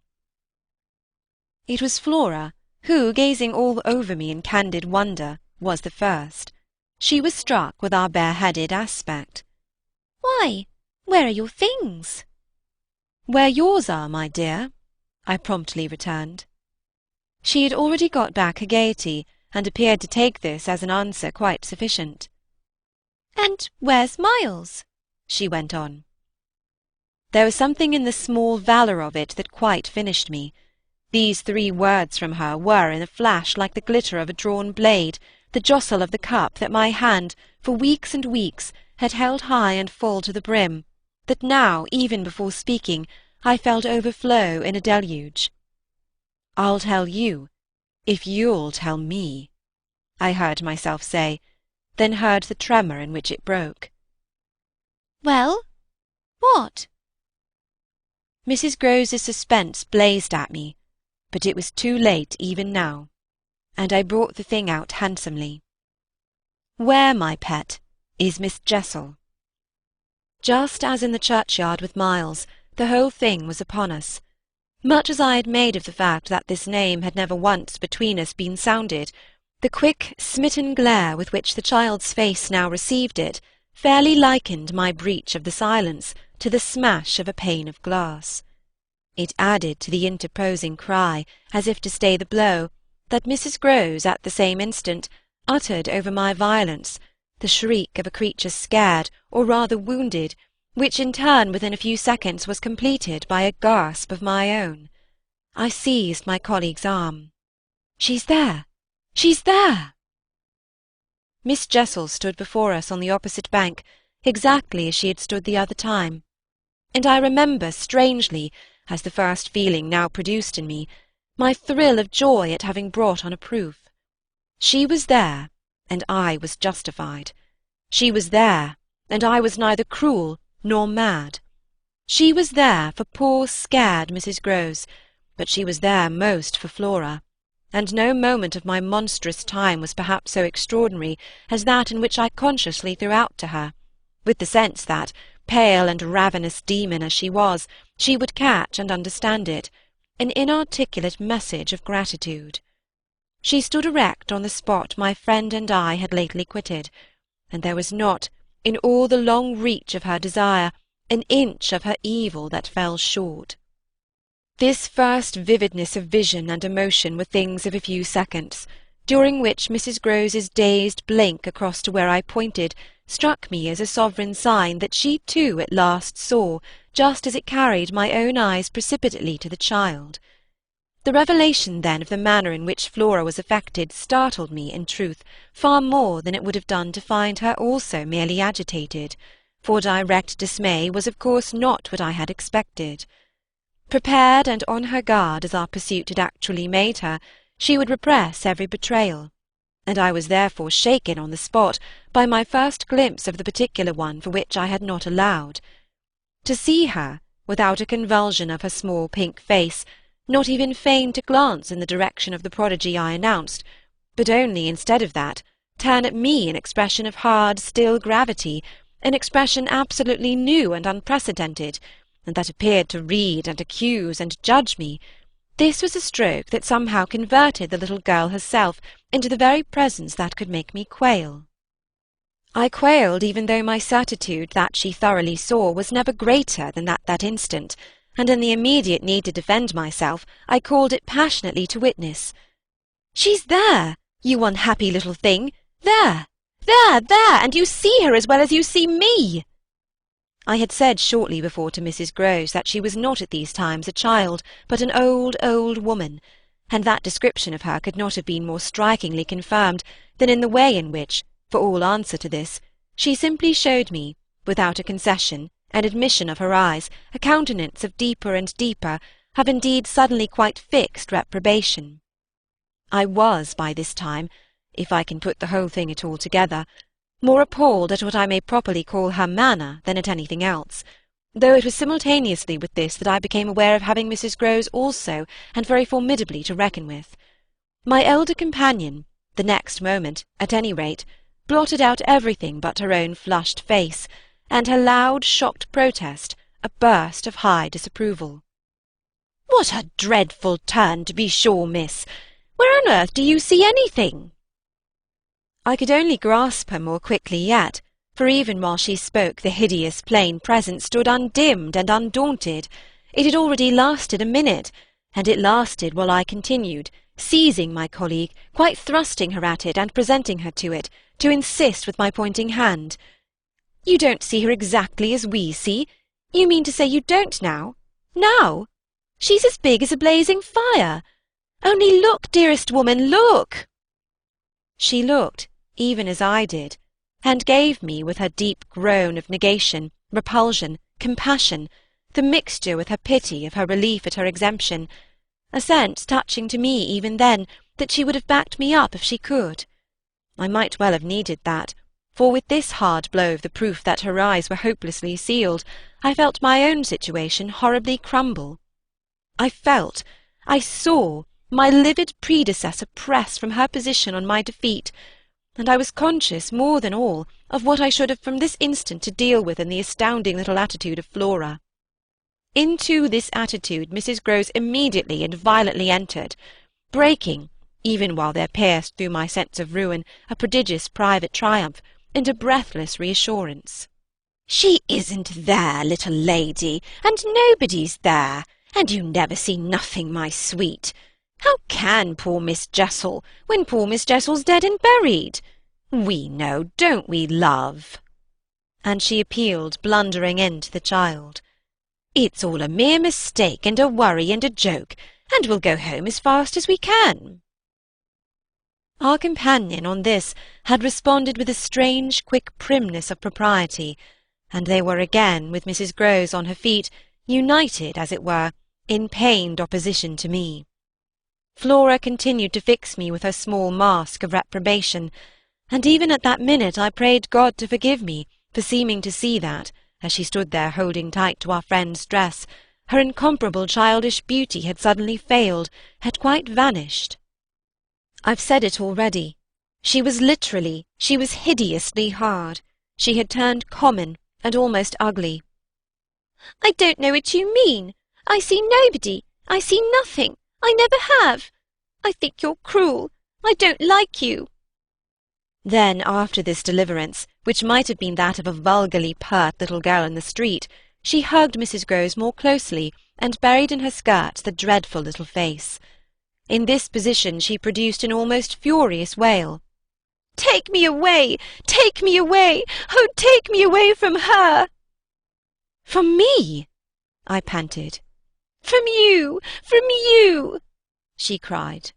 It was Flora, who, gazing all over me in candid wonder, was the first. She was struck with our bareheaded aspect. "Why, where are your things?" "Where yours are, my dear," I promptly returned. She had already got back her gaiety, and appeared to take this as an answer quite sufficient. "And where's Miles?" she went on. There was something in the small valour of it that quite finished me. These 3 words from her were in a flash like the glitter of a drawn blade, the jostle of the cup that my hand, for weeks and weeks, had held high and full to the brim, that now, even before speaking, I felt overflow in a deluge. "I'll tell you, if you'll tell me," I heard myself say, then heard the tremor in which it broke. "Well, what?" Mrs. Grose's suspense blazed at me, but it was too late even now, and I brought the thing out handsomely. "Where, my pet, is Miss Jessel?" Just as in the churchyard with Miles, the whole thing was upon us. Much as I had made of the fact that this name had never once between us been sounded, the quick, smitten glare with which the child's face now received it fairly likened my breach of the silence to the smash of a pane of glass. It added to the interposing cry, as if to stay the blow, that Mrs. Grose at the same instant uttered over my violence, the shriek of a creature scared, or rather wounded, which in turn within a few seconds was completed by a gasp of my own. I seized my colleague's arm. "She's there! She's there!" Miss Jessel stood before us on the opposite bank, exactly as she had stood the other time, and I remember strangely, as the first feeling now produced in me, my thrill of joy at having brought on a proof. She was there, and I was justified. She was there, and I was neither cruel nor mad. She was there for poor scared Mrs. Grose, but she was there most for Flora, and no moment of my monstrous time was perhaps so extraordinary as that in which I consciously threw out to her, with the sense that, pale and ravenous demon as she was, she would catch and understand it, an inarticulate message of gratitude. She stood erect on the spot my friend and I had lately quitted, and there was not, in all the long reach of her desire, an inch of her evil that fell short. This first vividness of vision and emotion were things of a few seconds, during which Mrs. Grose's dazed blink across to where I pointed struck me as a sovereign sign that she too at last saw, just as it carried my own eyes precipitately to the child. The revelation, then, of the manner in which Flora was affected startled me, in truth, far more than it would have done to find her also merely agitated, for direct dismay was of course not what I had expected. Prepared and on her guard as our pursuit had actually made her, she would repress every betrayal, and I was therefore shaken on the spot by my first glimpse of the particular one for which I had not allowed. To see her, without a convulsion of her small pink face, not even feign to glance in the direction of the prodigy I announced, but only, instead of that, turn at me an expression of hard, still gravity, an expression absolutely new and unprecedented, and that appeared to read and accuse and judge me, this was a stroke that somehow converted the little girl herself into the very presence that could make me quail. I quailed even though my certitude that she thoroughly saw was never greater than at that instant, and in the immediate need to defend myself I called it passionately to witness. "She's there, you unhappy little thing! There! There! There! And you see her as well as you see me!" I had said shortly before to Mrs. Grose that she was not at these times a child, but an old, old woman, and that description of her could not have been more strikingly confirmed than in the way in which, for all answer to this, she simply showed me, without a concession, an admission of her eyes, a countenance of deeper and deeper, of indeed suddenly quite fixed reprobation. I was by this time, if I can put the whole thing at all together, more appalled at what I may properly call her manner than at anything else, though it was simultaneously with this that I became aware of having Mrs. Grose also, and very formidably to reckon with. My elder companion, the next moment, at any rate, blotted out everything but her own flushed face, and her loud, shocked protest, a burst of high disapproval. "What a dreadful turn, to be sure, miss! Where on earth do you see anything?" I could only grasp her more quickly yet, for even while she spoke the hideous plain presence stood undimmed and undaunted. It had already lasted a minute, and it lasted while I continued, seizing my colleague, quite thrusting her at it and presenting her to it, to insist with my pointing hand. "You don't see her exactly as we see? You mean to say you don't now? Now? She's as big as a blazing fire! Only look, dearest woman, look!" She looked, even as I did, and gave me, with her deep groan of negation, repulsion, compassion, the mixture with her pity of her relief at her exemption, a sense touching to me even then that she would have backed me up if she could. I might well have needed that, for with this hard blow of the proof that her eyes were hopelessly sealed, I felt my own situation horribly crumble. I saw my livid predecessor press from her position on my defeat, and I was conscious more than all of what I should have from this instant to deal with in the astounding little attitude of Flora. Into this attitude Mrs. Grose immediately and violently entered, breaking, even while there pierced through my sense of ruin a prodigious private triumph, into breathless reassurance. "She isn't there, little lady, and nobody's there, and you never see nothing, my sweet. How can poor Miss Jessel, when poor Miss Jessel's dead and buried? We know, don't we, love?" And she appealed, blundering in to the child. "It's all a mere mistake and a worry and a joke, and we'll go home as fast as we can." Our companion on this had responded with a strange, quick primness of propriety, and they were again, with Mrs. Grose on her feet, united, as it were, in pained opposition to me. Flora continued to fix me with her small mask of reprobation, and even at that minute I prayed God to forgive me for seeming to see that, as she stood there holding tight to our friend's dress, her incomparable childish beauty had suddenly failed, had quite vanished. I've said it already. She was hideously hard. She had turned common and almost ugly. "I don't know what you mean. I see nobody. I see nothing. I never have. I think you're cruel. I don't like you." Then, after this deliverance, which might have been that of a vulgarly pert little girl in the street, she hugged Mrs. Grose more closely and buried in her skirts the dreadful little face. In this position she produced an almost furious wail. "Take me away! Take me away! Oh, take me away from her!" "From me?" I panted. "From you! From you!" she cried.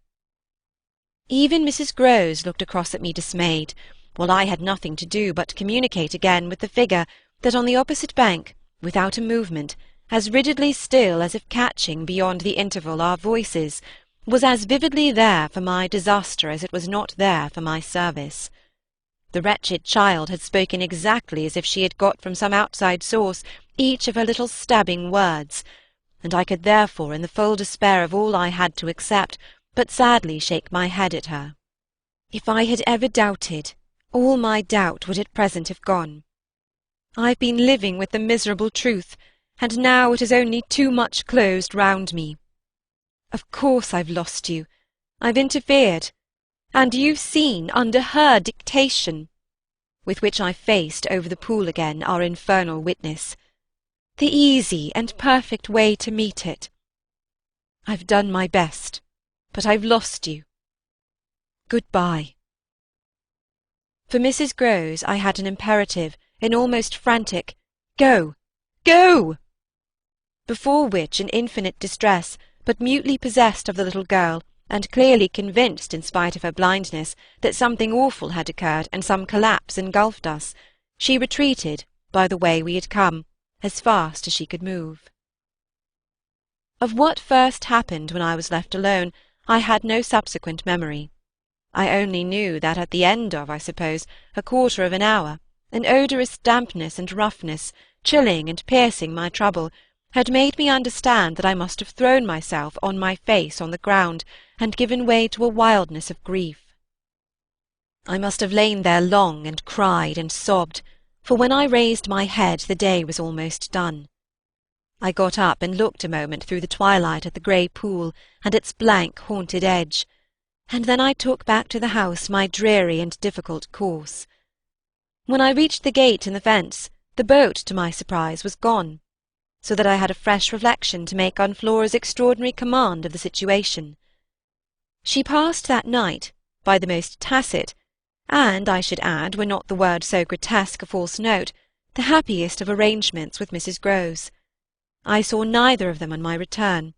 Even Mrs. Grose looked across at me dismayed, while I had nothing to do but communicate again with the figure that on the opposite bank, without a movement, as rigidly still as if catching beyond the interval our voices, was as vividly there for my disaster as it was not there for my service. The wretched child had spoken exactly as if she had got from some outside source each of her little stabbing words, and I could therefore, in the full despair of all I had to accept, but sadly shake my head at her. If I had ever doubted, all my doubt would at present have gone. I've been living with the miserable truth, and now it is only too much closed round me. Of course I've lost you. I've interfered, and you've seen, under her dictation, with which I faced over the pool again our infernal witness, the easy and perfect way to meet it. I've done my best, but I've lost you. Good-bye." For Mrs. Grose I had an imperative, an almost frantic, "Go! Go!" before which, in infinite distress, but mutely possessed of the little girl, and clearly convinced, in spite of her blindness, that something awful had occurred and some collapse engulfed us, she retreated, by the way we had come, as fast as she could move. Of what first happened when I was left alone, I had no subsequent memory. I only knew that at the end of, I suppose, a quarter of an hour, an odorous dampness and roughness, chilling and piercing my trouble, had made me understand that I must have thrown myself on my face on the ground, and given way to a wildness of grief. I must have lain there long and cried and sobbed, for when I raised my head the day was almost done. I got up and looked a moment through the twilight at the grey pool and its blank haunted edge, and then I took back to the house my dreary and difficult course. When I reached the gate in the fence, the boat, to my surprise, was gone, so that I had a fresh reflection to make on Flora's extraordinary command of the situation. She passed that night, by the most tacit, and, I should add, were not the word so grotesque a false note, the happiest of arrangements with Mrs. Grose. I saw neither of them on my return,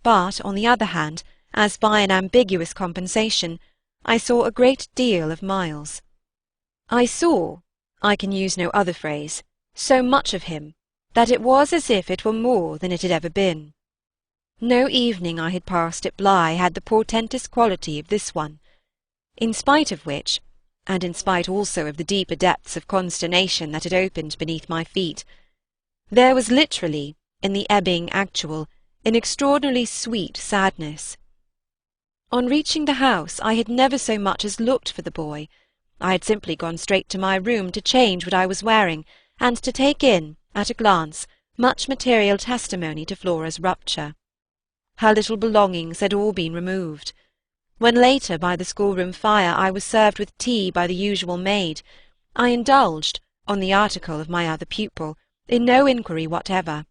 but, on the other hand, as by an ambiguous compensation, I saw a great deal of Miles. I saw, I can use no other phrase, so much of him, that it was as if it were more than it had ever been. No evening I had passed at Bly had the portentous quality of this one, in spite of which, and in spite also of the deeper depths of consternation that had opened beneath my feet, there was literally, in the ebbing actual, an extraordinarily sweet sadness. On reaching the house I had never so much as looked for the boy, I had simply gone straight to my room to change what I was wearing, and to take in, at a glance, much material testimony to Flora's rupture. Her little belongings had all been removed. When later, by the schoolroom fire, I was served with tea by the usual maid, I indulged, on the article of my other pupil, in no inquiry whatever.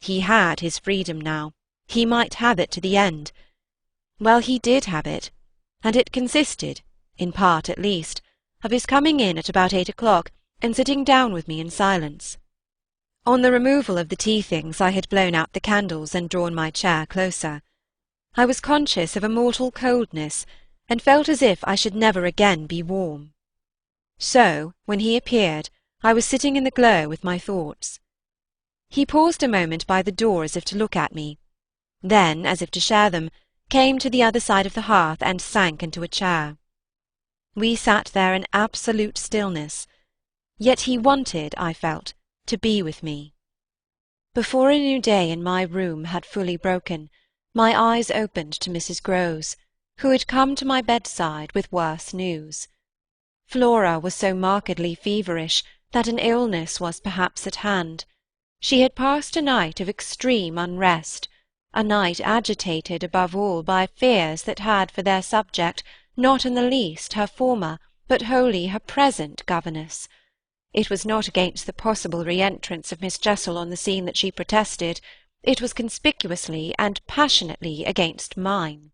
He had his freedom now. He might have it to the end. Well, he did have it, and it consisted, in part at least, of his coming in at about 8 o'clock and sitting down with me in silence. On the removal of the tea-things I had blown out the candles and drawn my chair closer. I was conscious of a mortal coldness, and felt as if I should never again be warm. So, when he appeared, I was sitting in the glow with my thoughts. He paused a moment by the door as if to look at me, then, as if to share them, came to the other side of the hearth and sank into a chair. We sat there in absolute stillness, yet he wanted, I felt, to be with me. Before a new day in my room had fully broken, my eyes opened to Mrs. Grose, who had come to my bedside with worse news. Flora was so markedly feverish that an illness was perhaps at hand. She had passed a night of extreme unrest, a night agitated above all by fears that had for their subject not in the least her former, but wholly her present governess. It was not against the possible re-entrance of Miss Jessel on the scene that she protested, it was conspicuously and passionately against mine.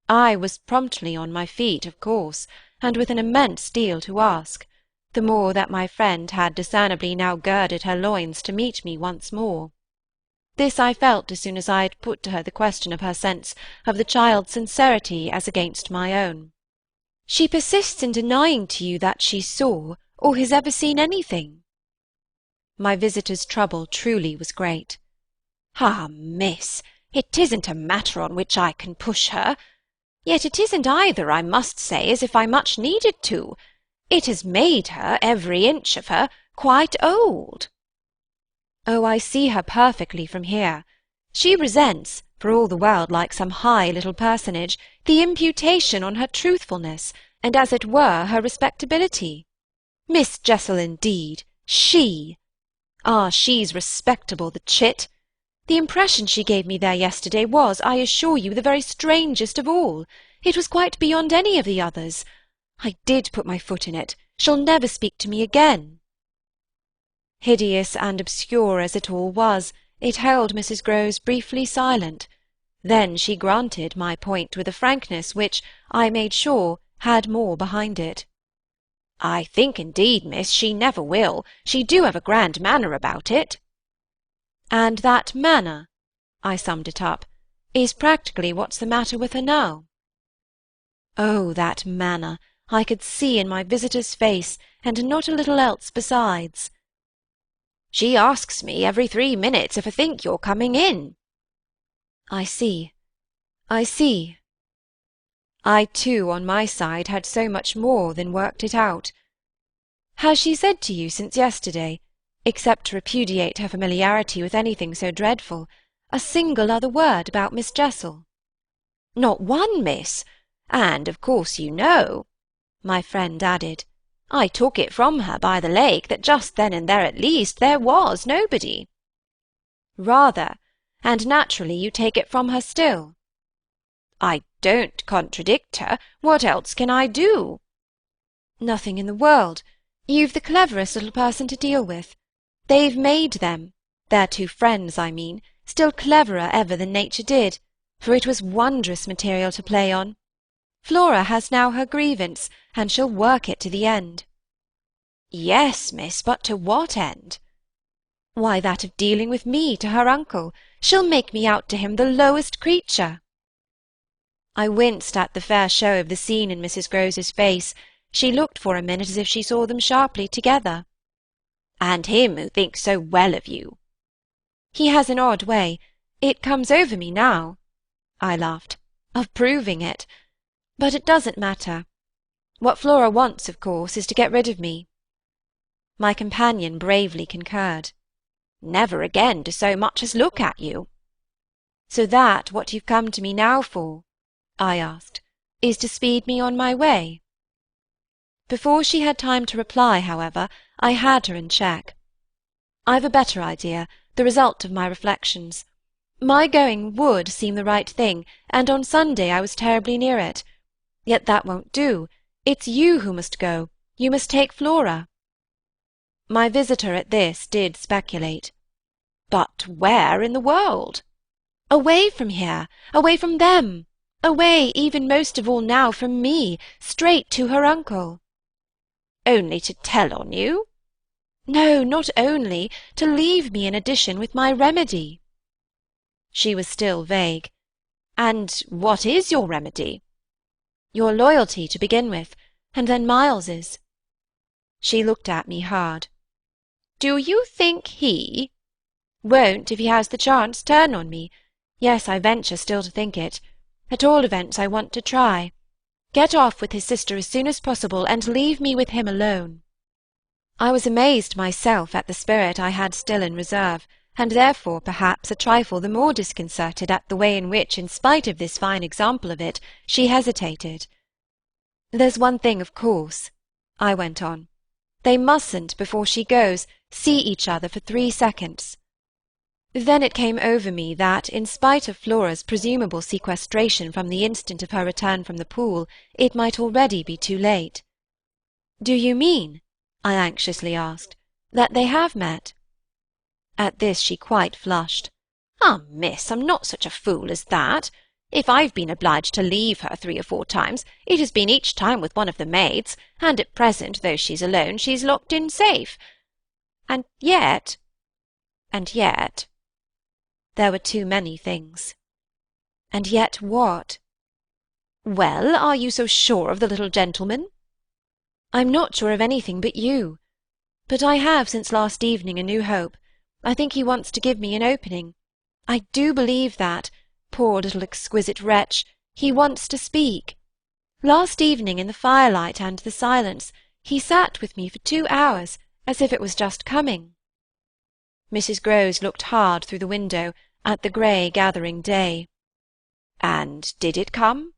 I was promptly on my feet, of course, and with an immense deal to ask, the more that my friend had discernibly now girded her loins to meet me once more. This I felt as soon as I had put to her the question of her sense of the child's sincerity as against my own. She persists in denying to you that she saw, or has ever seen anything. My visitor's trouble truly was great. Ah, miss, it isn't a matter on which I can push her. Yet it isn't either, I must say, as if I much needed to. It has made her, every inch of her, quite old. Oh, I see her perfectly from here. She resents, for all the world like some high little personage, the imputation on her truthfulness, and as it were her respectability. Miss Jessel, indeed! She! Ah, she's respectable, the chit! The impression she gave me there yesterday was, I assure you, the very strangest of all. It was quite beyond any of the others. I did put my foot in it. She'll never speak to me again. Hideous and obscure as it all was, it held Mrs. Grose briefly silent. Then she granted my point with a frankness which, I made sure, had more behind it. I think, indeed, miss, she never will. She do have a grand manner about it. And that manner, I summed it up, is practically what's the matter with her now. Oh, that manner! I could see in my visitor's face, and not a little else besides. She asks me every 3 minutes if I think you're coming in. I see. I see. I, too, on my side, had so much more than worked it out. Has she said to you since yesterday, except to repudiate her familiarity with anything so dreadful, a single other word about Miss Jessel? Not one, miss, and of course you know, my friend added, I took it from her by the lake that just then and there at least there was nobody. Rather, and naturally you take it from her still. I don't contradict her. What else can I do? Nothing in the world. You've the cleverest little person to deal with. They've made them, their two friends, I mean, still cleverer ever than nature did, for it was wondrous material to play on. Flora has now her grievance, and she'll work it to the end. Yes, miss, but to what end? Why, that of dealing with me to her uncle. She'll make me out to him the lowest creature. I winced at the fair show of the scene in Mrs. Grose's face. She looked for a minute as if she saw them sharply together. And him who thinks so well of you. He has an odd way, it comes over me now, I laughed, of proving it. But it doesn't matter. What Flora wants, of course, is to get rid of me. My companion bravely concurred. Never again to so much as look at you. So that what you've come to me now for, I asked, is to speed me on my way? Before she had time to reply, however, I had her in check. "I've a better idea, the result of my reflections. My going would seem the right thing, and on Sunday I was terribly near it. Yet that won't do. It's you who must go. You must take Flora." My visitor at this did speculate. "But where in the world?" "Away from here, away from them, away, even most of all now, from me, straight to her uncle." "Only to tell on you?" "No, not only, to leave me in addition with my remedy." She was still vague. "And what is your remedy?" "Your loyalty, to begin with, and then Miles's." She looked at me hard. "Do you think he—" "Won't, if he has the chance, turn on me? Yes, I venture still to think it. At all events, I want to try. Get off with his sister as soon as possible, and leave me with him alone." I was amazed myself at the spirit I had still in reserve, and therefore perhaps a trifle the more disconcerted at the way in which, in spite of this fine example of it, she hesitated. "There's one thing, of course," I went on. "They mustn't, before she goes, see each other for 3 seconds." Then it came over me that, in spite of Flora's presumable sequestration from the instant of her return from the pool, it might already be too late. "Do you mean," I anxiously asked, "that they have met?" At this she quite flushed. "Ah, miss, I'm not such a fool as that. If I've been obliged to leave her 3 or 4 times, it has been each time with one of the maids, and at present, though she's alone, she's locked in safe. And yet— There were too many things. And yet what? "Well, are you so sure of the little gentleman?" "I'm not sure of anything but you. But I have, since last evening, a new hope. I think he wants to give me an opening. I do believe that, poor little exquisite wretch, he wants to speak. Last evening, in the firelight and the silence, he sat with me for 2 hours, as if it was just coming." Mrs. Grose looked hard through the window, at the grey gathering day. "And did it come?"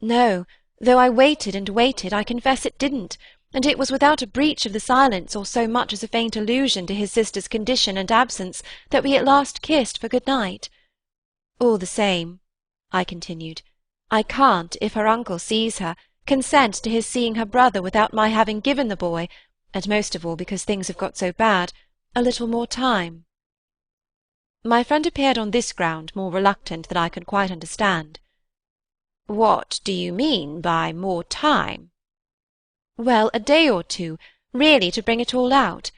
"No, though I waited and waited, I confess it didn't, and it was without a breach of the silence or so much as a faint allusion to his sister's condition and absence that we at last kissed for good night. All the same," I continued, "I can't, if her uncle sees her, consent to his seeing her brother without my having given the boy, and most of all because things have got so bad, a little more time." My friend appeared on this ground more reluctant than I could quite understand. "What do you mean by more time?" "Well, a day or 2, really to bring it all out.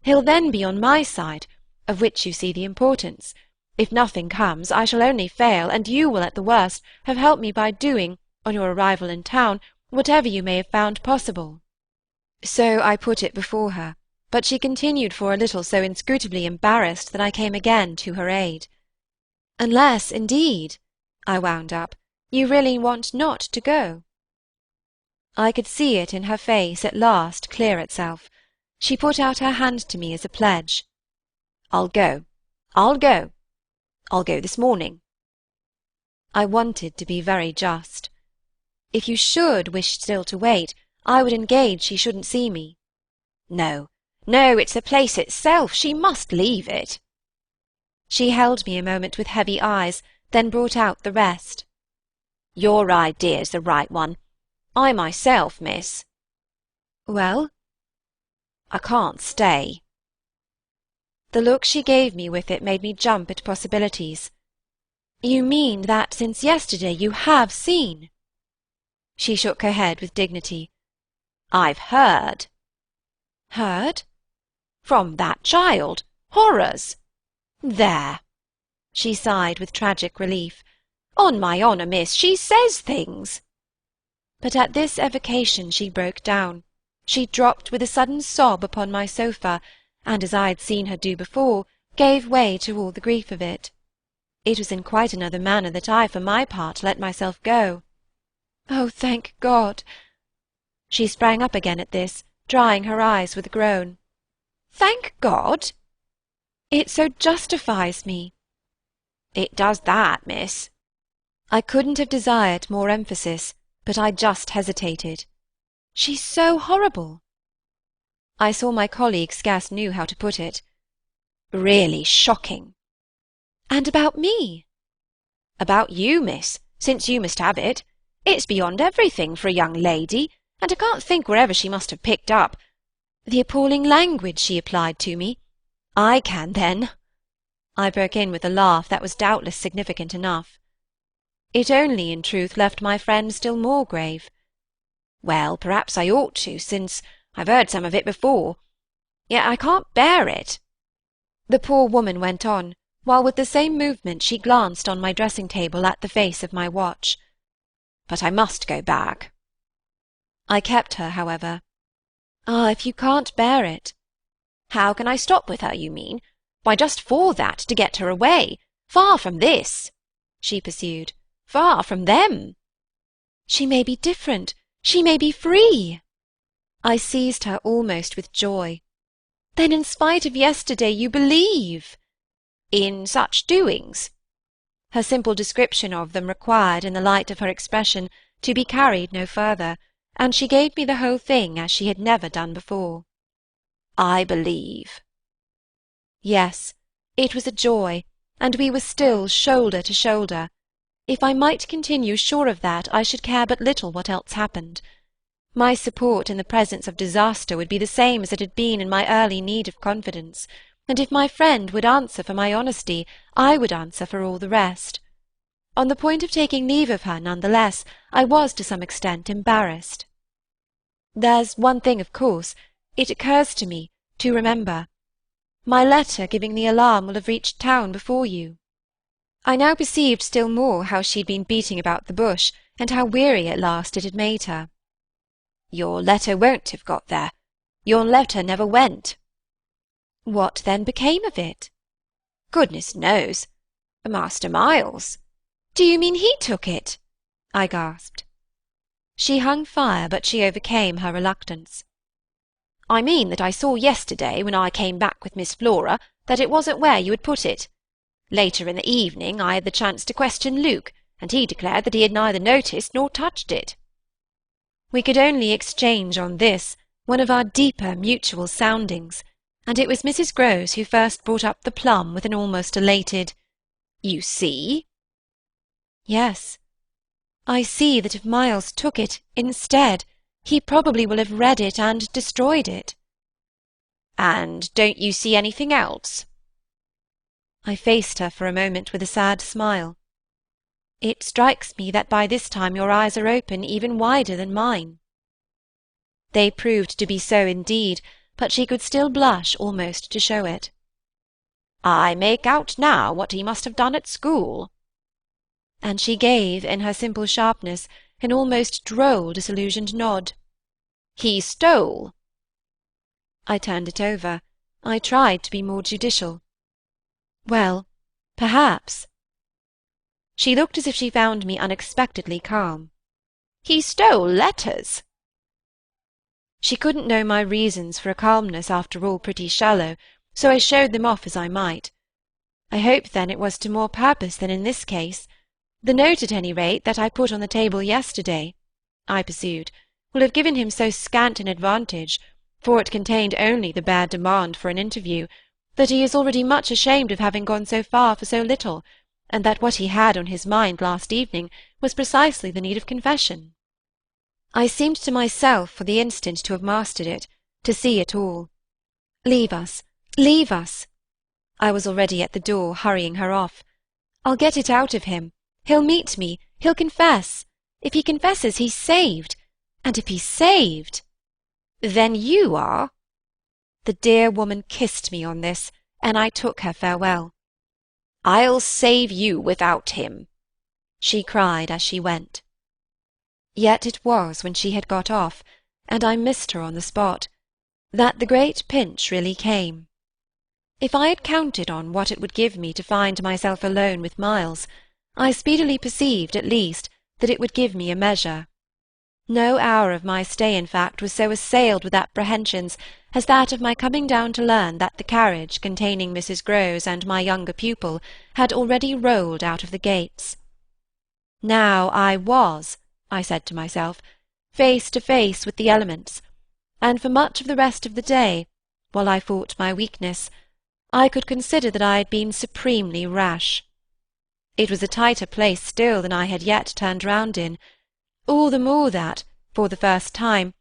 He'll then be on my side, of which you see the importance. If nothing comes, I shall only fail, and you will, at the worst, have helped me by doing, on your arrival in town, whatever you may have found possible." So I put it before her, but she continued for a little so inscrutably embarrassed that I came again to her aid. "Unless, indeed," I wound up, "you really want not to go." I could see it in her face at last clear itself. She put out her hand to me as a pledge. "I'll go. I'll go. I'll go this morning." I wanted to be very just. "If you should wish still to wait, I would engage she shouldn't see me." "No, no, it's the place itself. She must leave it." She held me a moment with heavy eyes, then brought out the rest. "Your idea's the right one. I myself, miss—" "Well?" "I can't stay." The look she gave me with it made me jump at possibilities. "You mean that since yesterday you have seen?" She shook her head with dignity. "I've heard." "Heard?" "From that child. Horrors. There!" She sighed with tragic relief. "On my honour, miss, she says things." But at this evocation she broke down. She dropped with a sudden sob upon my sofa, and, as I had seen her do before, gave way to all the grief of it. It was in quite another manner that I, for my part, let myself go. "Oh, thank God!" She sprang up again at this, drying her eyes with a groan. "Thank God!" "It so justifies me." "It does that, miss." I couldn't have desired more emphasis, but I just hesitated. She's so horrible. I saw my colleague scarce knew how to put it. Really shocking. And about me? About you, miss, since you must have it. It's beyond everything for a young lady, and I can't think wherever she must have picked up. The appalling language she applied to me. I can, then. I broke in with a laugh that was doubtless significant enough. It only, in truth, left my friend still more grave. Well, perhaps I ought to, since I've heard some of it before. Yet I can't bear it. The poor woman went on, while with the same movement she glanced on my dressing-table at the face of my watch. But I must go back. I kept her, however. Ah, if you can't bear it. How can I stop with her, you mean? Why, just for that, to get her away. Far from this, she pursued. Far from them. She may be different. She may be free. I seized her almost with joy. Then in spite of yesterday you believe? In such doings? Her simple description of them required, in the light of her expression, to be carried no further, and she gave me the whole thing as she had never done before. I believe. Yes, it was a joy, and we were still shoulder to shoulder. If I might continue sure of that, I should care but little what else happened. My support in the presence of disaster would be the same as it had been in my early need of confidence, and if my friend would answer for my honesty, I would answer for all the rest. On the point of taking leave of her, none the less, I was to some extent embarrassed. There's one thing, of course, it occurs to me, to remember. My letter giving the alarm will have reached town before you. I now perceived still more how she had been beating about the bush, and how weary at last it had made her. Your letter won't have got there. Your letter never went. What then became of it? Goodness knows. Master Miles. Do you mean he took it? I gasped. She hung fire, but she overcame her reluctance. I mean that I saw yesterday, when I came back with Miss Flora, that it wasn't where you had put it. Later in the evening I had the chance to question Luke, and he declared that he had neither noticed nor touched it. We could only exchange on this one of our deeper mutual soundings, and it was Mrs. Grose who first brought up the plum with an almost elated, "You see?" Yes. I see that if Miles took it instead, he probably will have read it and destroyed it. And don't you see anything else? I faced her for a moment with a sad smile. It strikes me that by this time your eyes are open even wider than mine. They proved to be so indeed, but she could still blush almost to show it. I make out now what he must have done at school. And she gave, in her simple sharpness, an almost droll disillusioned nod. He stole. I turned it over. I tried to be more judicial. Well, perhaps. She looked as if she found me unexpectedly calm. He stole letters. She couldn't know my reasons for a calmness after all pretty shallow, so I showed them off as I might. I hope, then, it was to more purpose than in this case. The note, at any rate, that I put on the table yesterday, I pursued, will have given him so scant an advantage, for it contained only the bare demand for an interview, that he is already much ashamed of having gone so far for so little, and that what he had on his mind last evening was precisely the need of confession. I seemed to myself for the instant to have mastered it, to see it all. Leave us, leave us. I was already at the door, hurrying her off. I'll get it out of him. He'll meet me. He'll confess. If he confesses, he's saved. And if he's saved— Then you are— The dear woman kissed me on this, and I took her farewell. I'll save you without him, she cried as she went. Yet it was when she had got off, and I missed her on the spot, that the great pinch really came. If I had counted on what it would give me to find myself alone with Miles, I speedily perceived, at least, that it would give me a measure. No hour of my stay, in fact, was so assailed with apprehensions as that of my coming down to learn that the carriage containing Mrs. Grose and my younger pupil had already rolled out of the gates. Now I was, I said to myself, face to face with the elements, and for much of the rest of the day, while I fought my weakness, I could consider that I had been supremely rash. It was a tighter place still than I had yet turned round in, all the more that, for the first time,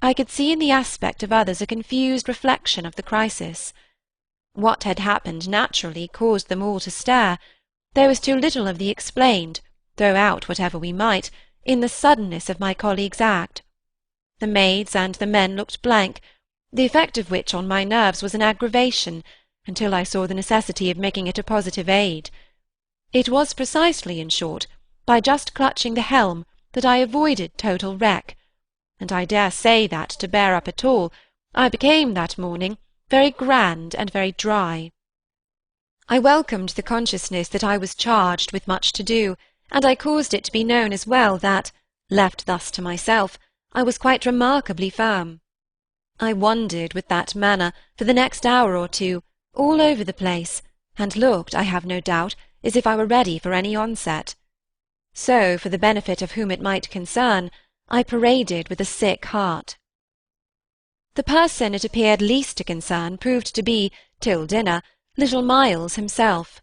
I could see in the aspect of others a confused reflection of the crisis. What had happened naturally caused them all to stare. There was too little of the explained, throw out whatever we might, in the suddenness of my colleague's act. The maids and the men looked blank, the effect of which on my nerves was an aggravation, until I saw the necessity of making it a positive aid. It was precisely, in short, by just clutching the helm that I avoided total wreck, and I dare say that, to bear up at all, I became that morning very grand and very dry. I welcomed the consciousness that I was charged with much to do, and I caused it to be known as well that, left thus to myself, I was quite remarkably firm. I wandered with that manner for the next hour or two all over the place, and looked, I have no doubt, as if I were ready for any onset. So, for the benefit of whom it might concern, I paraded with a sick heart. The person it appeared least to concern proved to be, till dinner, little Miles himself.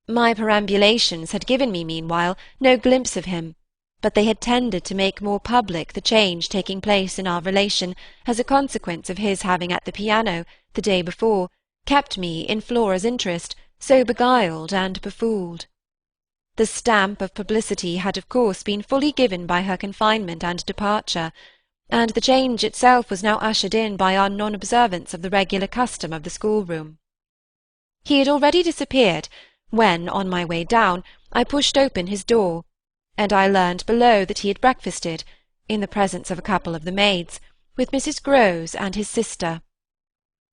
My perambulations had given me, meanwhile, no glimpse of him, but they had tended to make more public the change taking place in our relation as a consequence of his having at the piano, the day before, kept me, in Flora's interest, so beguiled and befooled. The stamp of publicity had of course been fully given by her confinement and departure, and the change itself was now ushered in by our non-observance of the regular custom of the schoolroom. He had already disappeared, when, on my way down, I pushed open his door, and I learned below that he had breakfasted, in the presence of a couple of the maids, with Mrs. Grose and his sister.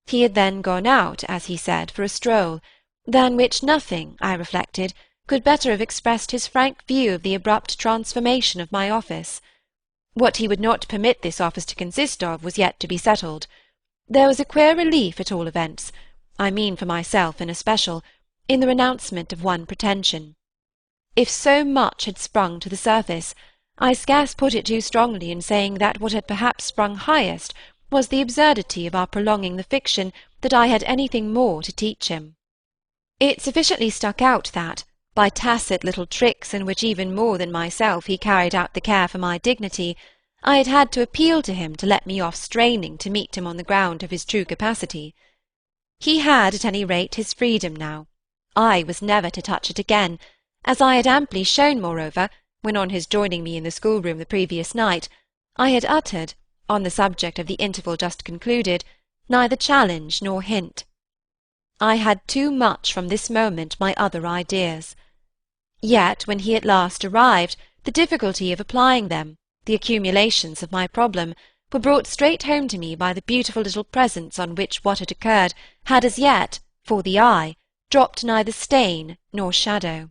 He had then gone out, as he said, for a stroll, than which nothing, I reflected, could better have expressed his frank view of the abrupt transformation of my office. What he would not permit this office to consist of was yet to be settled. There was a queer relief, at all events, I mean for myself in especial, in the renouncement of one pretension. If so much had sprung to the surface, I scarce put it too strongly in saying that what had perhaps sprung highest was the absurdity of our prolonging the fiction that I had anything more to teach him. It sufficiently stuck out that, by tacit little tricks in which even more than myself he carried out the care for my dignity, I had had to appeal to him to let me off straining to meet him on the ground of his true capacity. He had at any rate his freedom now. I was never to touch it again, as I had amply shown, moreover, when on his joining me in the schoolroom the previous night, I had uttered, on the subject of the interval just concluded, neither challenge nor hint. I had too much from this moment my other ideas. Yet when he at last arrived, the difficulty of applying them, the accumulations of my problem, were brought straight home to me by the beautiful little presents on which what had occurred had as yet, for the eye, dropped neither stain nor shadow.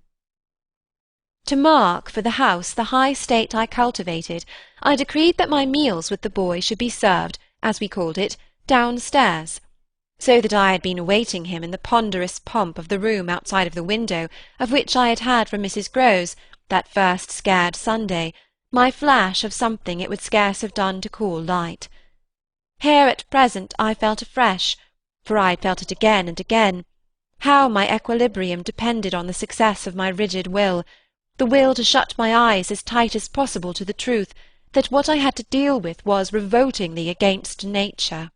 To mark for the house the high state I cultivated, I decreed that my meals with the boy should be served, as we called it, downstairs, so that I had been awaiting him in the ponderous pomp of the room outside of the window, of which I had had from Mrs. Grose, that first scared Sunday, my flash of something it would scarce have done to call light. Here at present I felt afresh, for I had felt it again and again, how my equilibrium depended on the success of my rigid will, the will to shut my eyes as tight as possible to the truth that what I had to deal with was revoltingly against nature.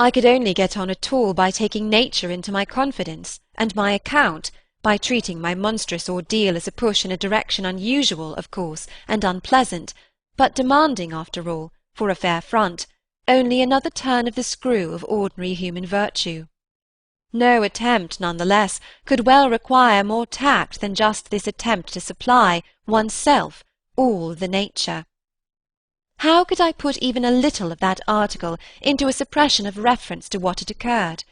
I could only get on at all by taking nature into my confidence, and my account, by treating my monstrous ordeal as a push in a direction unusual, of course, and unpleasant, but demanding, after all, for a fair front, only another turn of the screw of ordinary human virtue. No attempt, none the less, could well require more tact than just this attempt to supply, oneself, all the nature. How could I put even a little of that article into a suppression of reference to what had occurred?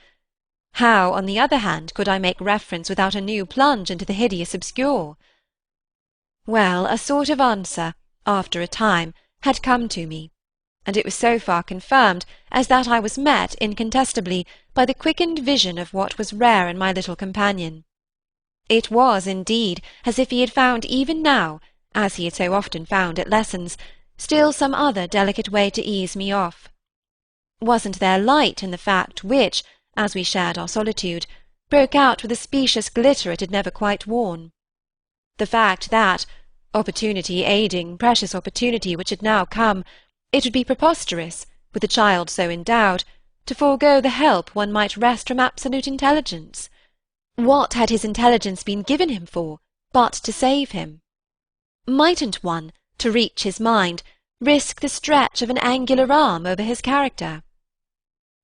How, on the other hand, could I make reference without a new plunge into the hideous obscure? Well, a sort of answer, after a time, had come to me, and it was so far confirmed as that I was met, incontestably, by the quickened vision of what was rare in my little companion. It was, indeed, as if he had found even now, as he had so often found at lessons, still some other delicate way to ease me off. Wasn't there light in the fact which, as we shared our solitude, broke out with a specious glitter it had never quite worn? The fact that, opportunity aiding precious opportunity which had now come, it would be preposterous, with a child so endowed, to forego the help one might wrest from absolute intelligence. What had his intelligence been given him for, but to save him? Mightn't one, to reach his mind, risk the stretch of an angular arm over his character?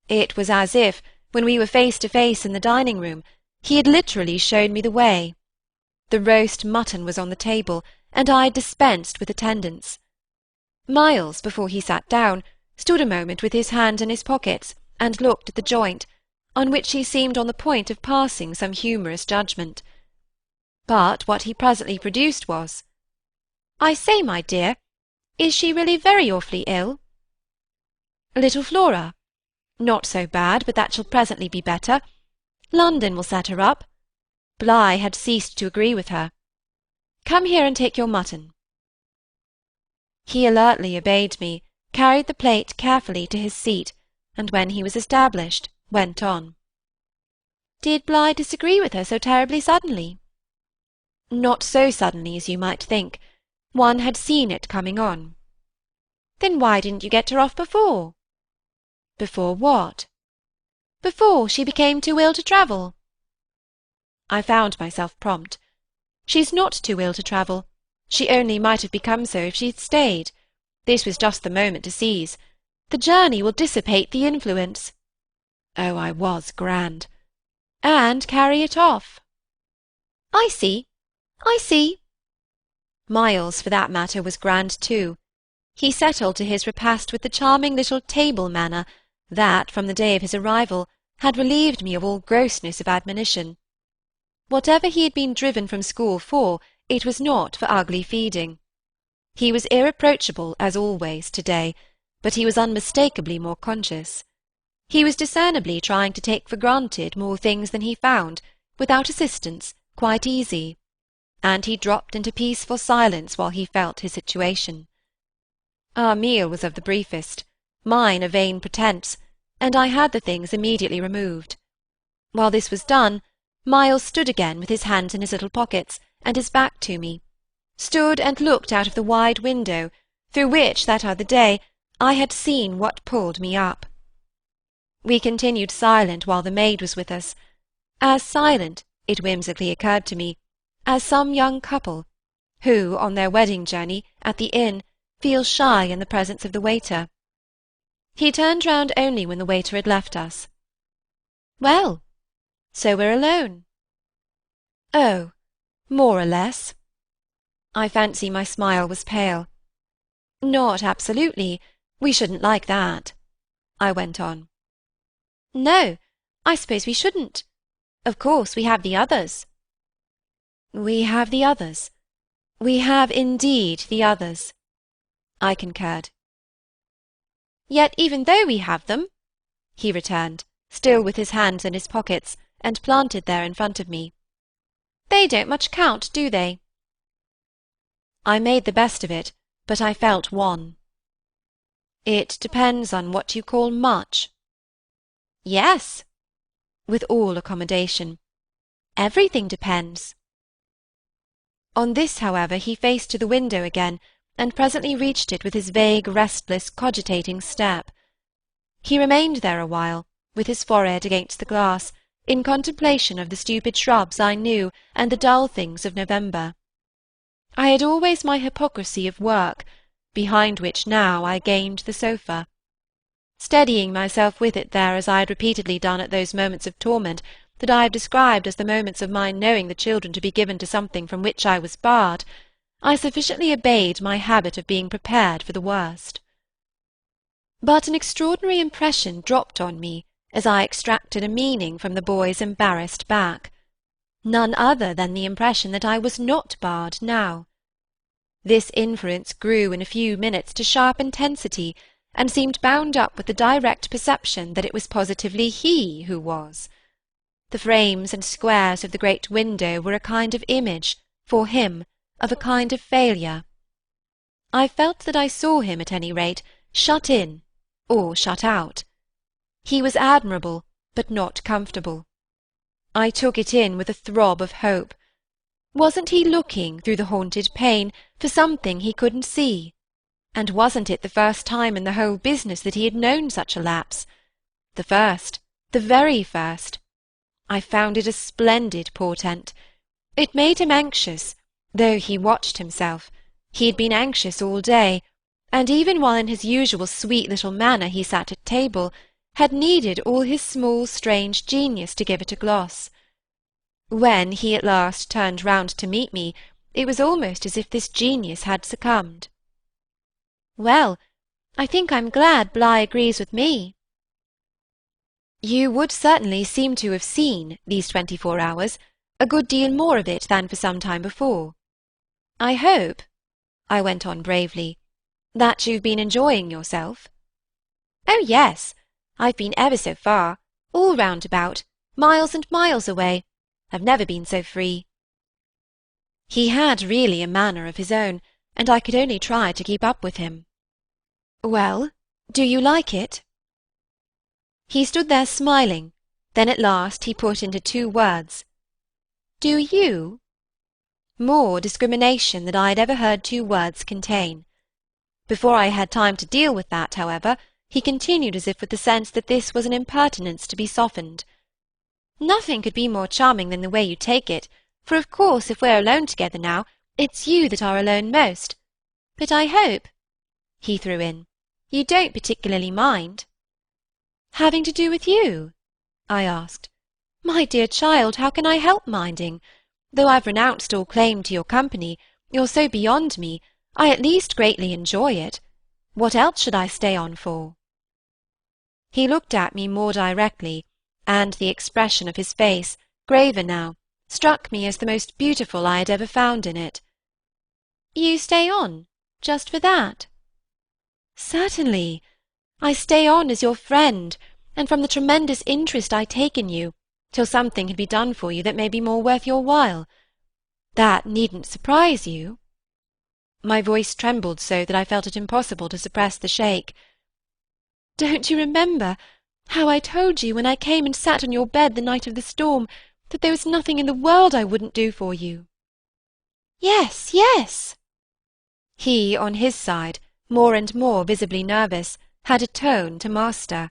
It was as if, when we were face to face in the dining-room, he had literally shown me the way. The roast mutton was on the table, and I dispensed with attendance. Miles, before he sat down, stood a moment with his hands in his pockets, and looked at the joint, on which he seemed on the point of passing some humorous judgment. But what he presently produced was, "I say, my dear, is she really very awfully ill?" "Little Flora? Not so bad, but that shall presently be better. London will set her up. Bligh had ceased to agree with her. Come here and take your mutton." He alertly obeyed me, carried the plate carefully to his seat, and when he was established, went on. "Did Bligh disagree with her so terribly suddenly?" "Not so suddenly as you might think. One had seen it coming on." "Then why didn't you get her off before?" "Before what?" "Before she became too ill to travel." I found myself prompt. "She's not too ill to travel. She only might have become so if she had stayed. This was just the moment to seize. The journey will dissipate the influence." Oh, I was grand. "And carry it off." "I see, I see." Miles, for that matter, was grand too. He settled to his repast with the charming little table manner that, from the day of his arrival, had relieved me of all grossness of admonition. Whatever he had been driven from school for, it was not for ugly feeding. He was irreproachable, as always, to-day, but he was unmistakably more conscious. He was discernibly trying to take for granted more things than he found, without assistance, quite easy, and he dropped into peaceful silence while he felt his situation. Our meal was of the briefest, mine a vain pretence, and I had the things immediately removed. While this was done, Miles stood again with his hands in his little pockets, and his back to me, stood and looked out of the wide window, through which, that other day, I had seen what pulled me up. We continued silent while the maid was with us, as silent, it whimsically occurred to me, as some young couple, who, on their wedding journey, at the inn, feel shy in the presence of the waiter. He turned round only when the waiter had left us. "Well, so we're alone." "Oh, more or less." I fancy my smile was pale. "Not absolutely. We shouldn't like that," I went on. "No, I suppose we shouldn't. Of course we have the others." "We have the others. We have indeed the others," I concurred. "Yet even though we have them," he returned, still with his hands in his pockets, and planted there in front of me, "they don't much count, do they?" I made the best of it, but I felt wan. "It depends on what you call much." "Yes," with all accommodation. "Everything depends." On this, however, he faced to the window again, and presently reached it with his vague, restless, cogitating step. He remained there a while, with his forehead against the glass, in contemplation of the stupid shrubs I knew and the dull things of November. I had always my hypocrisy of work, behind which now I gained the sofa. Steadying myself with it there as I had repeatedly done at those moments of torment that I have described as the moments of my knowing the children to be given to something from which I was barred, I sufficiently obeyed my habit of being prepared for the worst. But an extraordinary impression dropped on me as I extracted a meaning from the boy's embarrassed back. None other than the impression that I was not barred now. This inference grew in a few minutes to sharp intensity, and seemed bound up with the direct perception that it was positively he who was. The frames and squares of the great window were a kind of image, for him, of a kind of failure. I felt that I saw him, at any rate, shut in, or shut out. He was admirable, but not comfortable. I took it in with a throb of hope. Wasn't he looking, through the haunted pane, for something he couldn't see? And wasn't it the first time in the whole business that he had known such a lapse? The first, the very first. I found it a splendid portent. It made him anxious, though he watched himself. He had been anxious all day, and even while in his usual sweet little manner he sat at table, had needed all his small strange genius to give it a gloss. When he at last turned round to meet me, it was almost as if this genius had succumbed. "Well, I think I'm glad Bligh agrees with me." "You would certainly seem to have seen, these 24 hours, a good deal more of it than for some time before. I hope," I went on bravely, "that you've been enjoying yourself." "Oh, yes. I've been ever so far, all round about, miles and miles away. I've never been so free." He had really a manner of his own, and I could only try to keep up with him. "Well, do you like it?" He stood there smiling, then at last he put into 2 words. "Do you?" More discrimination than I had ever heard 2 words contain. Before I had time to deal with that, however, he continued as if with the sense that this was an impertinence to be softened. "Nothing could be more charming than the way you take it, for of course if we're alone together now, it's you that are alone most. But I hope," he threw in, "you don't particularly mind." "Having to do with you?" I asked. "My dear child, how can I help minding? Though I've renounced all claim to your company, you're so beyond me, I at least greatly enjoy it. What else should I stay on for?" He looked at me more directly, and the expression of his face, graver now, struck me as the most beautiful I had ever found in it. "You stay on, just for that?" "Certainly. I stay on as your friend, and from the tremendous interest I take in you, till something can be done for you that may be more worth your while. That needn't surprise you." My voice trembled so that I felt it impossible to suppress the shake. "Don't you remember how I told you when I came and sat on your bed the night of the storm that there was nothing in the world I wouldn't do for you?" "Yes, yes." He, on his side, more and more visibly nervous, had a tone to master.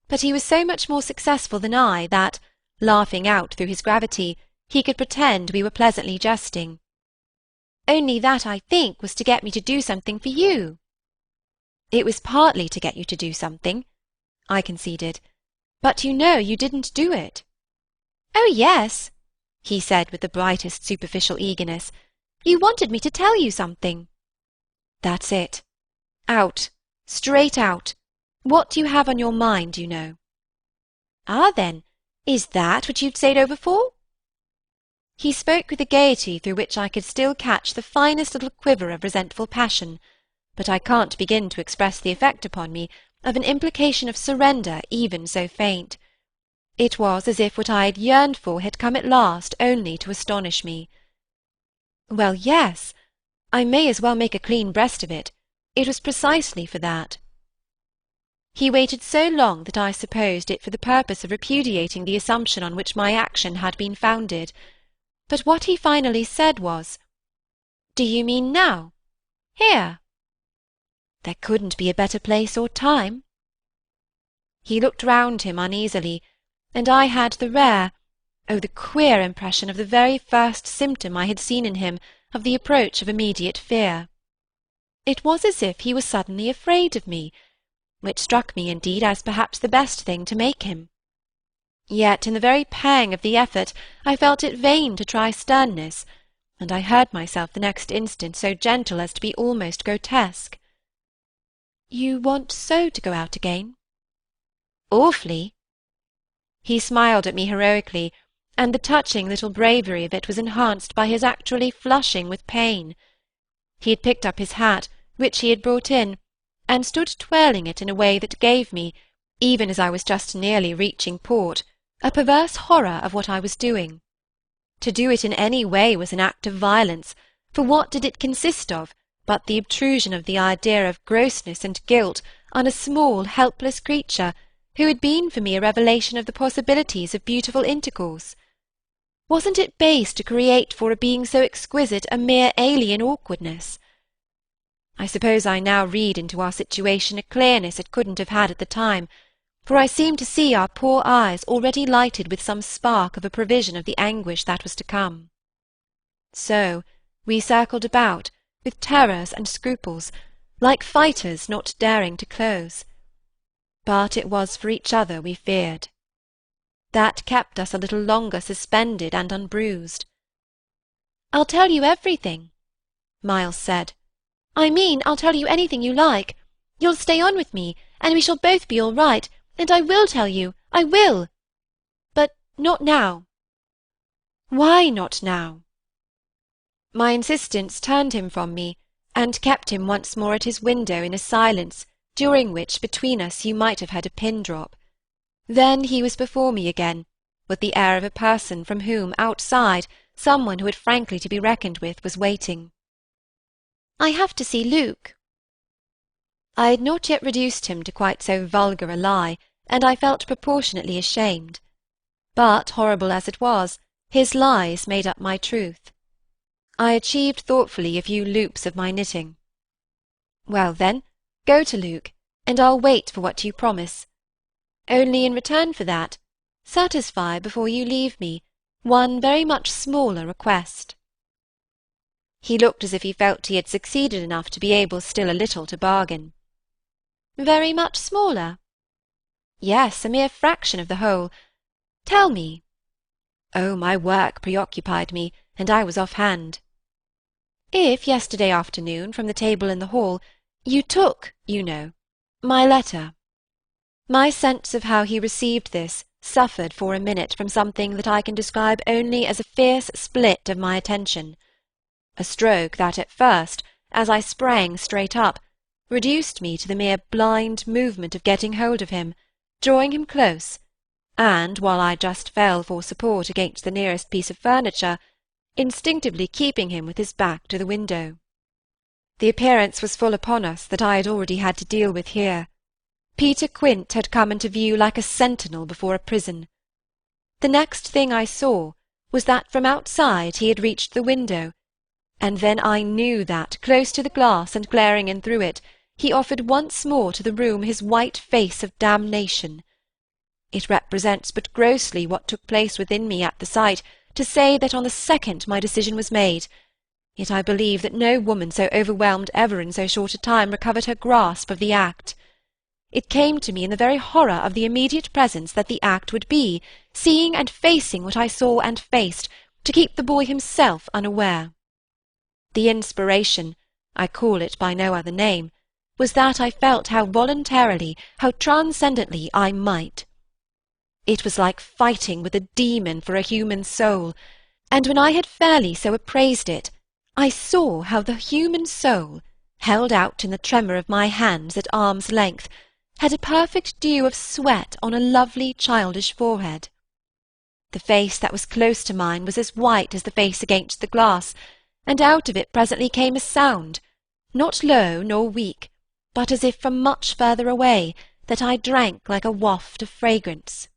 But he was so much more successful than I that, laughing out through his gravity, he could pretend we were pleasantly jesting. "Only that, I think, was to get me to do something for you." "It was partly to get you to do something," I conceded. "But you know you didn't do it." "Oh, yes," he said with the brightest superficial eagerness. "You wanted me to tell you something." "That's it. Out, straight out. What you have on your mind, you know." "Ah, then, is that what you've stayed over for?" He spoke with a gaiety through which I could still catch the finest little quiver of resentful passion, but I can't begin to express the effect upon me of an implication of surrender even so faint. It was as if what I had yearned for had come at last only to astonish me. "Well, yes, I may as well make a clean breast of it. It was precisely for that." He waited so long that I supposed it for the purpose of repudiating the assumption on which my action had been founded. But what he finally said was, "Do you mean now? Here?" "There couldn't be a better place or time." He looked round him uneasily, and I had the rare, oh, the queer impression of the very first symptom I had seen in him of the approach of immediate fear. It was as if he was suddenly afraid of me, which struck me indeed as perhaps the best thing to make him. Yet in the very pang of the effort I felt it vain to try sternness, and I heard myself the next instant so gentle as to be almost grotesque. "You want so to go out again?" "Awfully." He smiled at me heroically, and the touching little bravery of it was enhanced by his actually flushing with pain. He had picked up his hat, which he had brought in, and stood twirling it in a way that gave me, even as I was just nearly reaching port, a perverse horror of what I was doing. To do it in any way was an act of violence, for what did it consist of but the obtrusion of the idea of grossness and guilt on a small, helpless creature who had been for me a revelation of the possibilities of beautiful intercourse. Wasn't it base to create for a being so exquisite a mere alien awkwardness? I suppose I now read into our situation a clearness it couldn't have had at the time, for I seemed to see our poor eyes already lighted with some spark of a prevision of the anguish that was to come. So we circled about, with terrors and scruples, like fighters not daring to close. But it was for each other we feared. That kept us a little longer suspended and unbruised. "I'll tell you everything," Miles said. "I mean, I'll tell you anything you like. You'll stay on with me, and we shall both be all right, and I will tell you, I will. But not now." "Why not now?" My insistence turned him from me, and kept him once more at his window in a silence during which between us you might have heard a pin drop. Then he was before me again, with the air of a person from whom, outside, someone who had frankly to be reckoned with was waiting. "I have to see Luke." I had not yet reduced him to quite so vulgar a lie, and I felt proportionately ashamed. But, horrible as it was, his lies made up my truth. I achieved thoughtfully a few loops of my knitting. "Well, then, go to Luke, and I'll wait for what you promise. Only in return for that, satisfy before you leave me one very much smaller request." He looked as if he felt he had succeeded enough to be able still a little to bargain. "Very much smaller?" "Yes, a mere fraction of the whole. Tell me." Oh, my work preoccupied me, and I was off-hand. "If yesterday afternoon, from the table in the hall, you took, you know, my letter—" My sense of how he received this suffered for a minute from something that I can describe only as a fierce split of my attention, a stroke that at first, as I sprang straight up, reduced me to the mere blind movement of getting hold of him, drawing him close, and, while I just fell for support against the nearest piece of furniture, instinctively keeping him with his back to the window. The appearance was full upon us that I had already had to deal with here. Peter Quint had come into view like a sentinel before a prison. The next thing I saw was that from outside he had reached the window, and then I knew that, close to the glass and glaring in through it, he offered once more to the room his white face of damnation. It represents but grossly what took place within me at the sight, to say that on the second my decision was made, yet I believe that no woman so overwhelmed ever in so short a time recovered her grasp of the act. It came to me in the very horror of the immediate presence that the act would be, seeing and facing what I saw and faced, to keep the boy himself unaware. The inspiration, I call it by no other name, was that I felt how voluntarily, how transcendently I might. It was like fighting with a demon for a human soul, and when I had fairly so appraised it, I saw how the human soul, held out in the tremor of my hands at arm's length, had a perfect dew of sweat on a lovely childish forehead. The face that was close to mine was as white as the face against the glass, and out of it presently came a sound, not low nor weak, but as if from much further away, that I drank like a waft of fragrance.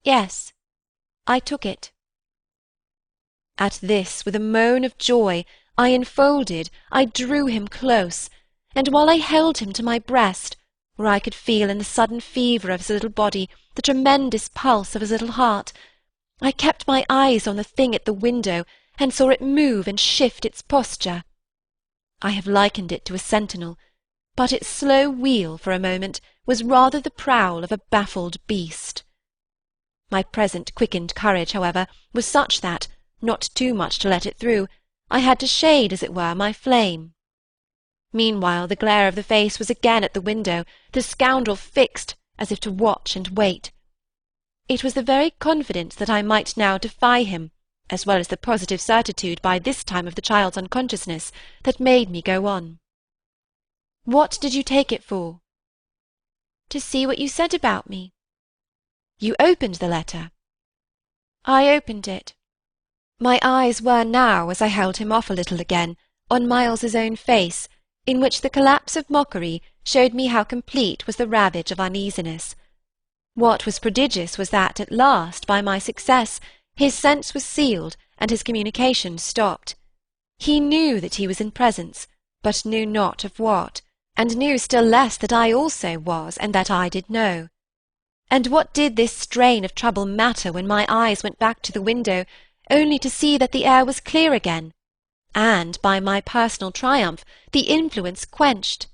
Yes, I took it. At this, with a moan of joy, I enfolded, I drew him close, and while I held him to my breast, where I could feel in the sudden fever of his little body the tremendous pulse of his little heart, I kept my eyes on the thing at the window, and saw it move and shift its posture. I have likened it to a sentinel, but its slow wheel for a moment was rather the prowl of a baffled beast. My present quickened courage, however, was such that, not too much to let it through, I had to shade, as it were, my flame. Meanwhile the glare of the face was again at the window, the scoundrel fixed, as if to watch and wait. It was the very confidence that I might now defy him, as well as the positive certitude by this time of the child's unconsciousness, that made me go on. "What did you take it for?" "To see what you said about me." "You opened the letter?" "I opened it." My eyes were now, as I held him off a little again, on Miles's own face, in which the collapse of mockery showed me how complete was the ravage of uneasiness. What was prodigious was that at last, by my success, his sense was sealed and his communication stopped. He knew that he was in presence, but knew not of what, and knew still less that I also was, and that I did know. And what did this strain of trouble matter when my eyes went back to the window, only to see that the air was clear again, and, by my personal triumph, the influence quenched?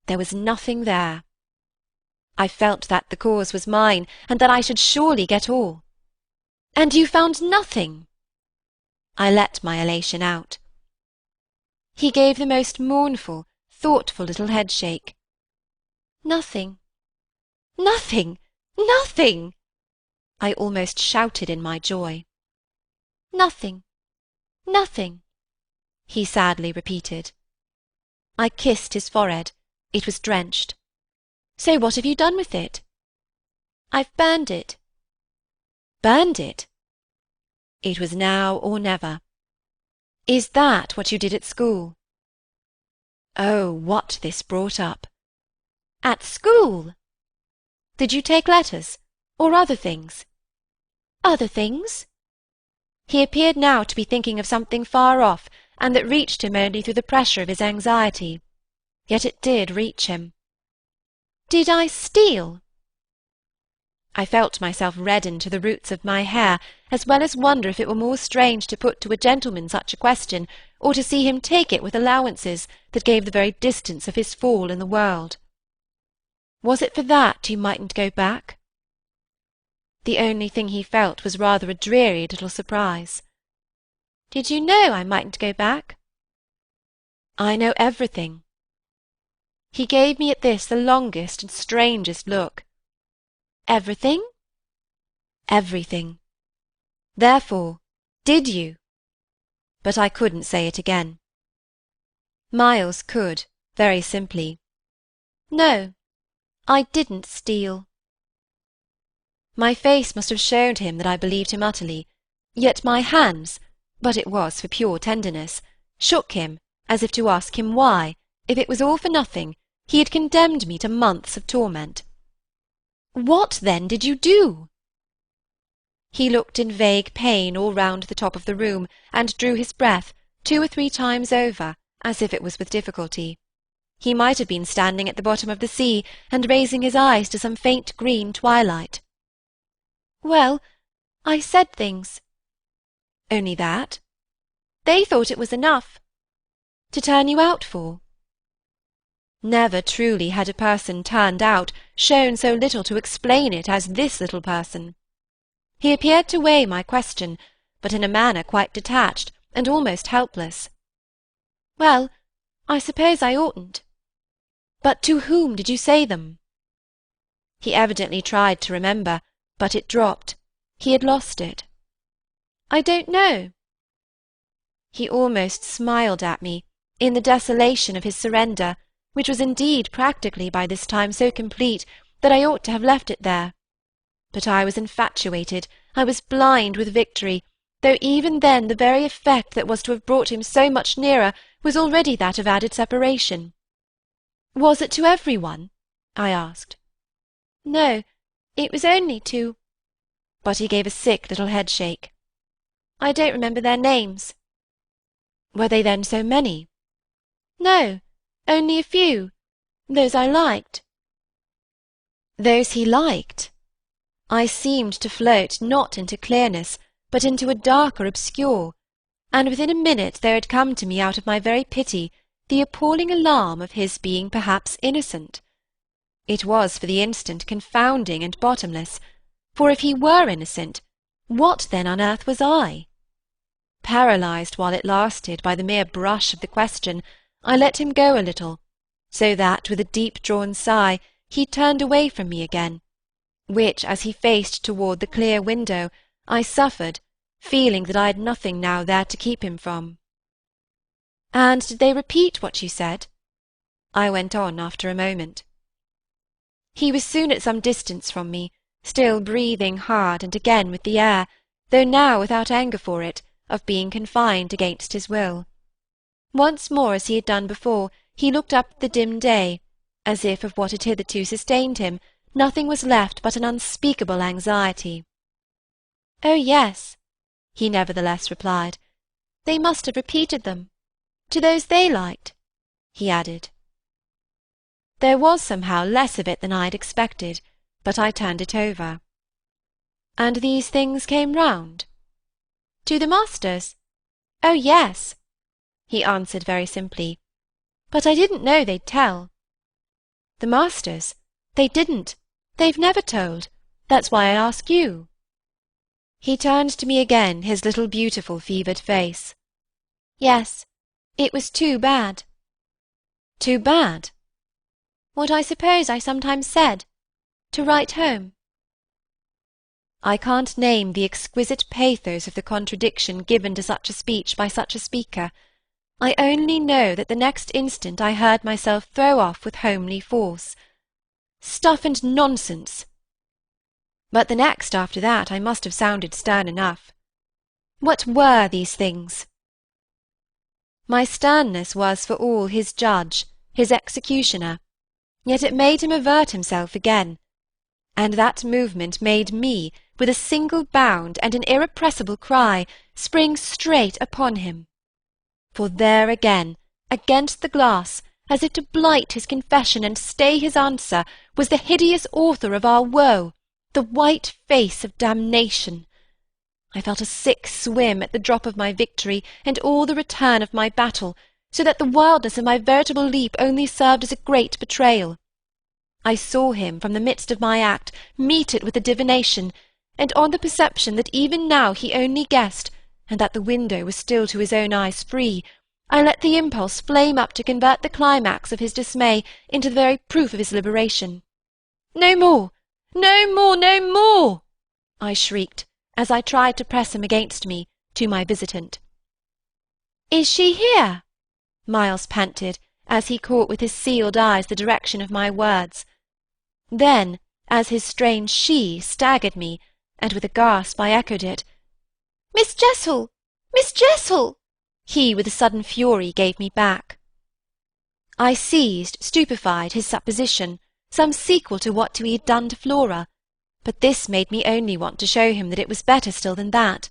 There was nothing there. I felt that the cause was mine, and that I should surely get all. And you found nothing? I let my elation out. He gave the most mournful, thoughtful little headshake. Nothing. Nothing! Nothing! I almost shouted in my joy. Nothing. Nothing, he sadly repeated. I kissed his forehead. It was drenched. So what have you done with it? I've burned it. Burned it? It was now or never. Is that what you did at school? Oh, what this brought up! At school? Did you take letters, or other things? Other things? He appeared now to be thinking of something far off, and that reached him only through the pressure of his anxiety. Yet it did reach him. Did I steal? I felt myself redden to the roots of my hair, as well as wonder if it were more strange to put to a gentleman such a question, or to see him take it with allowances that gave the very distance of his fall in the world. Was it for that you mightn't go back? The only thing he felt was rather a dreary little surprise. Did you know I mightn't go back? I know everything. He gave me at this the longest and strangest look. Everything? Everything. Therefore, did you? But I couldn't say it again. Miles could, very simply. No, I didn't steal. My face must have showed him that I believed him utterly, yet my hands, but it was for pure tenderness, shook him as if to ask him why, if it was all for nothing, he had condemned me to months of torment. What, then, did you do? He looked in vague pain all round the top of the room, and drew his breath 2 or 3 times over, as if it was with difficulty. He might have been standing at the bottom of the sea, and raising his eyes to some faint green twilight. Well, I said things. Only that? They thought it was enough. To turn you out for? Never truly had a person turned out shown so little to explain it as this little person. He appeared to weigh my question, but in a manner quite detached and almost helpless. Well, I suppose I oughtn't. But to whom did you say them? He evidently tried to remember, but it dropped. He had lost it. I don't know. He almost smiled at me, in the desolation of his surrender, which was indeed practically by this time so complete that I ought to have left it there. But I was infatuated, I was blind with victory, though even then the very effect that was to have brought him so much nearer was already that of added separation. Was it to every one? I asked. No, it was only to— But he gave a sick little headshake. I don't remember their names. Were they then so many? No, only a few, those I liked. Those he liked? I seemed to float not into clearness, but into a darker obscure, and within a minute there had come to me out of my very pity the appalling alarm of his being perhaps innocent. It was for the instant confounding and bottomless, for if he were innocent, what then on earth was I? Paralysed while it lasted by the mere brush of the question, I let him go a little, so that with a deep-drawn sigh he turned away from me again, which, as he faced toward the clear window, I suffered, feeling that I had nothing now there to keep him from. And did they repeat what you said? I went on after a moment. He was soon at some distance from me, still breathing hard and again with the air, though now without anger for it, of being confined against his will. Once more, as he had done before, he looked up at the dim day, as if of what had hitherto sustained him nothing was left but an unspeakable anxiety. "Oh, yes," he nevertheless replied. "They must have repeated them. To those they liked," he added. There was somehow less of it than I had expected, but I turned it over. "And these things came round?" "To the masters? Oh, yes," he answered very simply. "But I didn't know they'd tell." "The masters? They didn't. They've never told. That's why I ask you." He turned to me again, his little beautiful fevered face. "Yes, it was too bad." "Too bad?" "What I suppose I sometimes said. To write home." I can't name the exquisite pathos of the contradiction given to such a speech by such a speaker. I only know that the next instant I heard myself throw off with homely force, "Stuff and nonsense!" But the next after that I must have sounded stern enough. What were these things? My sternness was for all his judge, his executioner, yet it made him avert himself again, and that movement made me, with a single bound and an irrepressible cry, spring straight upon him. For there again, against the glass, as if to blight his confession and stay his answer, was the hideous author of our woe, the white face of damnation. I felt a sick swim at the drop of my victory and all the return of my battle, so that the wildness of my veritable leap only served as a great betrayal. I saw him, from the midst of my act, meet it with a divination, and on the perception that even now he only guessed, and that the window was still to his own eyes free, I let the impulse flame up to convert the climax of his dismay into the very proof of his liberation. "No more! No more! No more!" I shrieked, as I tried to press him against me, to my visitant. "Is she here?" Miles panted, as he caught with his sealed eyes the direction of my words. Then, as his strange "she" staggered me, and with a gasp I echoed it, "Miss Jessel! Miss Jessel!" he, with a sudden fury, gave me back. I seized, stupefied, his supposition, some sequel to what he had done to Flora, but this made me only want to show him that it was better still than that.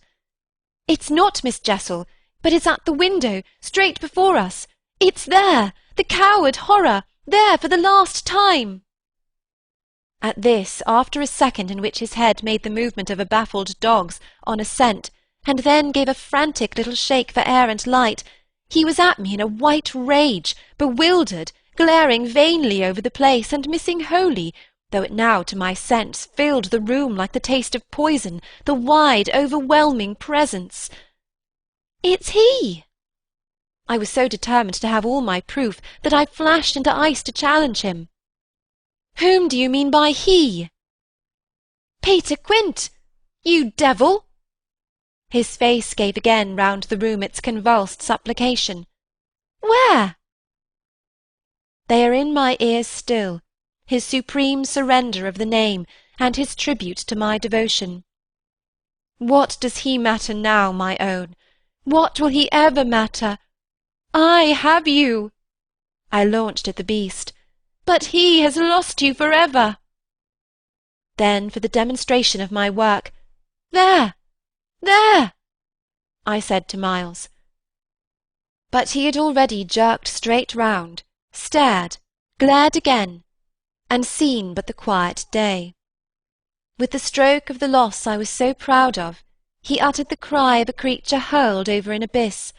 "It's not Miss Jessel, but it's at the window, straight before us. It's there, the coward horror, there for the last time." At this, after a second in which his head made the movement of a baffled dog's on a scent, and then gave a frantic little shake for air and light, he was at me in a white rage, bewildered, glaring vainly over the place, and missing wholly, though it now to my sense filled the room like the taste of poison, the wide, overwhelming presence. "It's he!" I was so determined to have all my proof that I flashed into ice to challenge him. "Whom do you mean by he?" "Peter Quint! You devil!" His face gave again round the room its convulsed supplication. "Where?" They are in my ears still, his supreme surrender of the name, and his tribute to my devotion. What does he matter now, my own? What will he ever matter? I have you! I launched at the beast. But he has lost you for ever. Then, for the demonstration of my work, "There! There!" I said to Miles. But he had already jerked straight round, stared, glared again, and seen but the quiet day. With the stroke of the loss I was so proud of, he uttered the cry of a creature hurled over an abyss,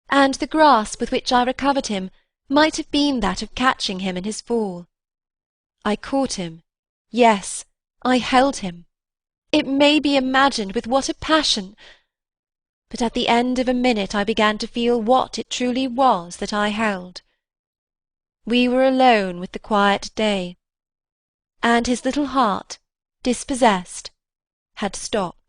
and the grasp with which I recovered him might have been that of catching him in his fall. I caught him, yes, I held him. It may be imagined with what a passion. But at the end of a minute I began to feel what it truly was that I held. We were alone with the quiet day, and his little heart, dispossessed, had stopped.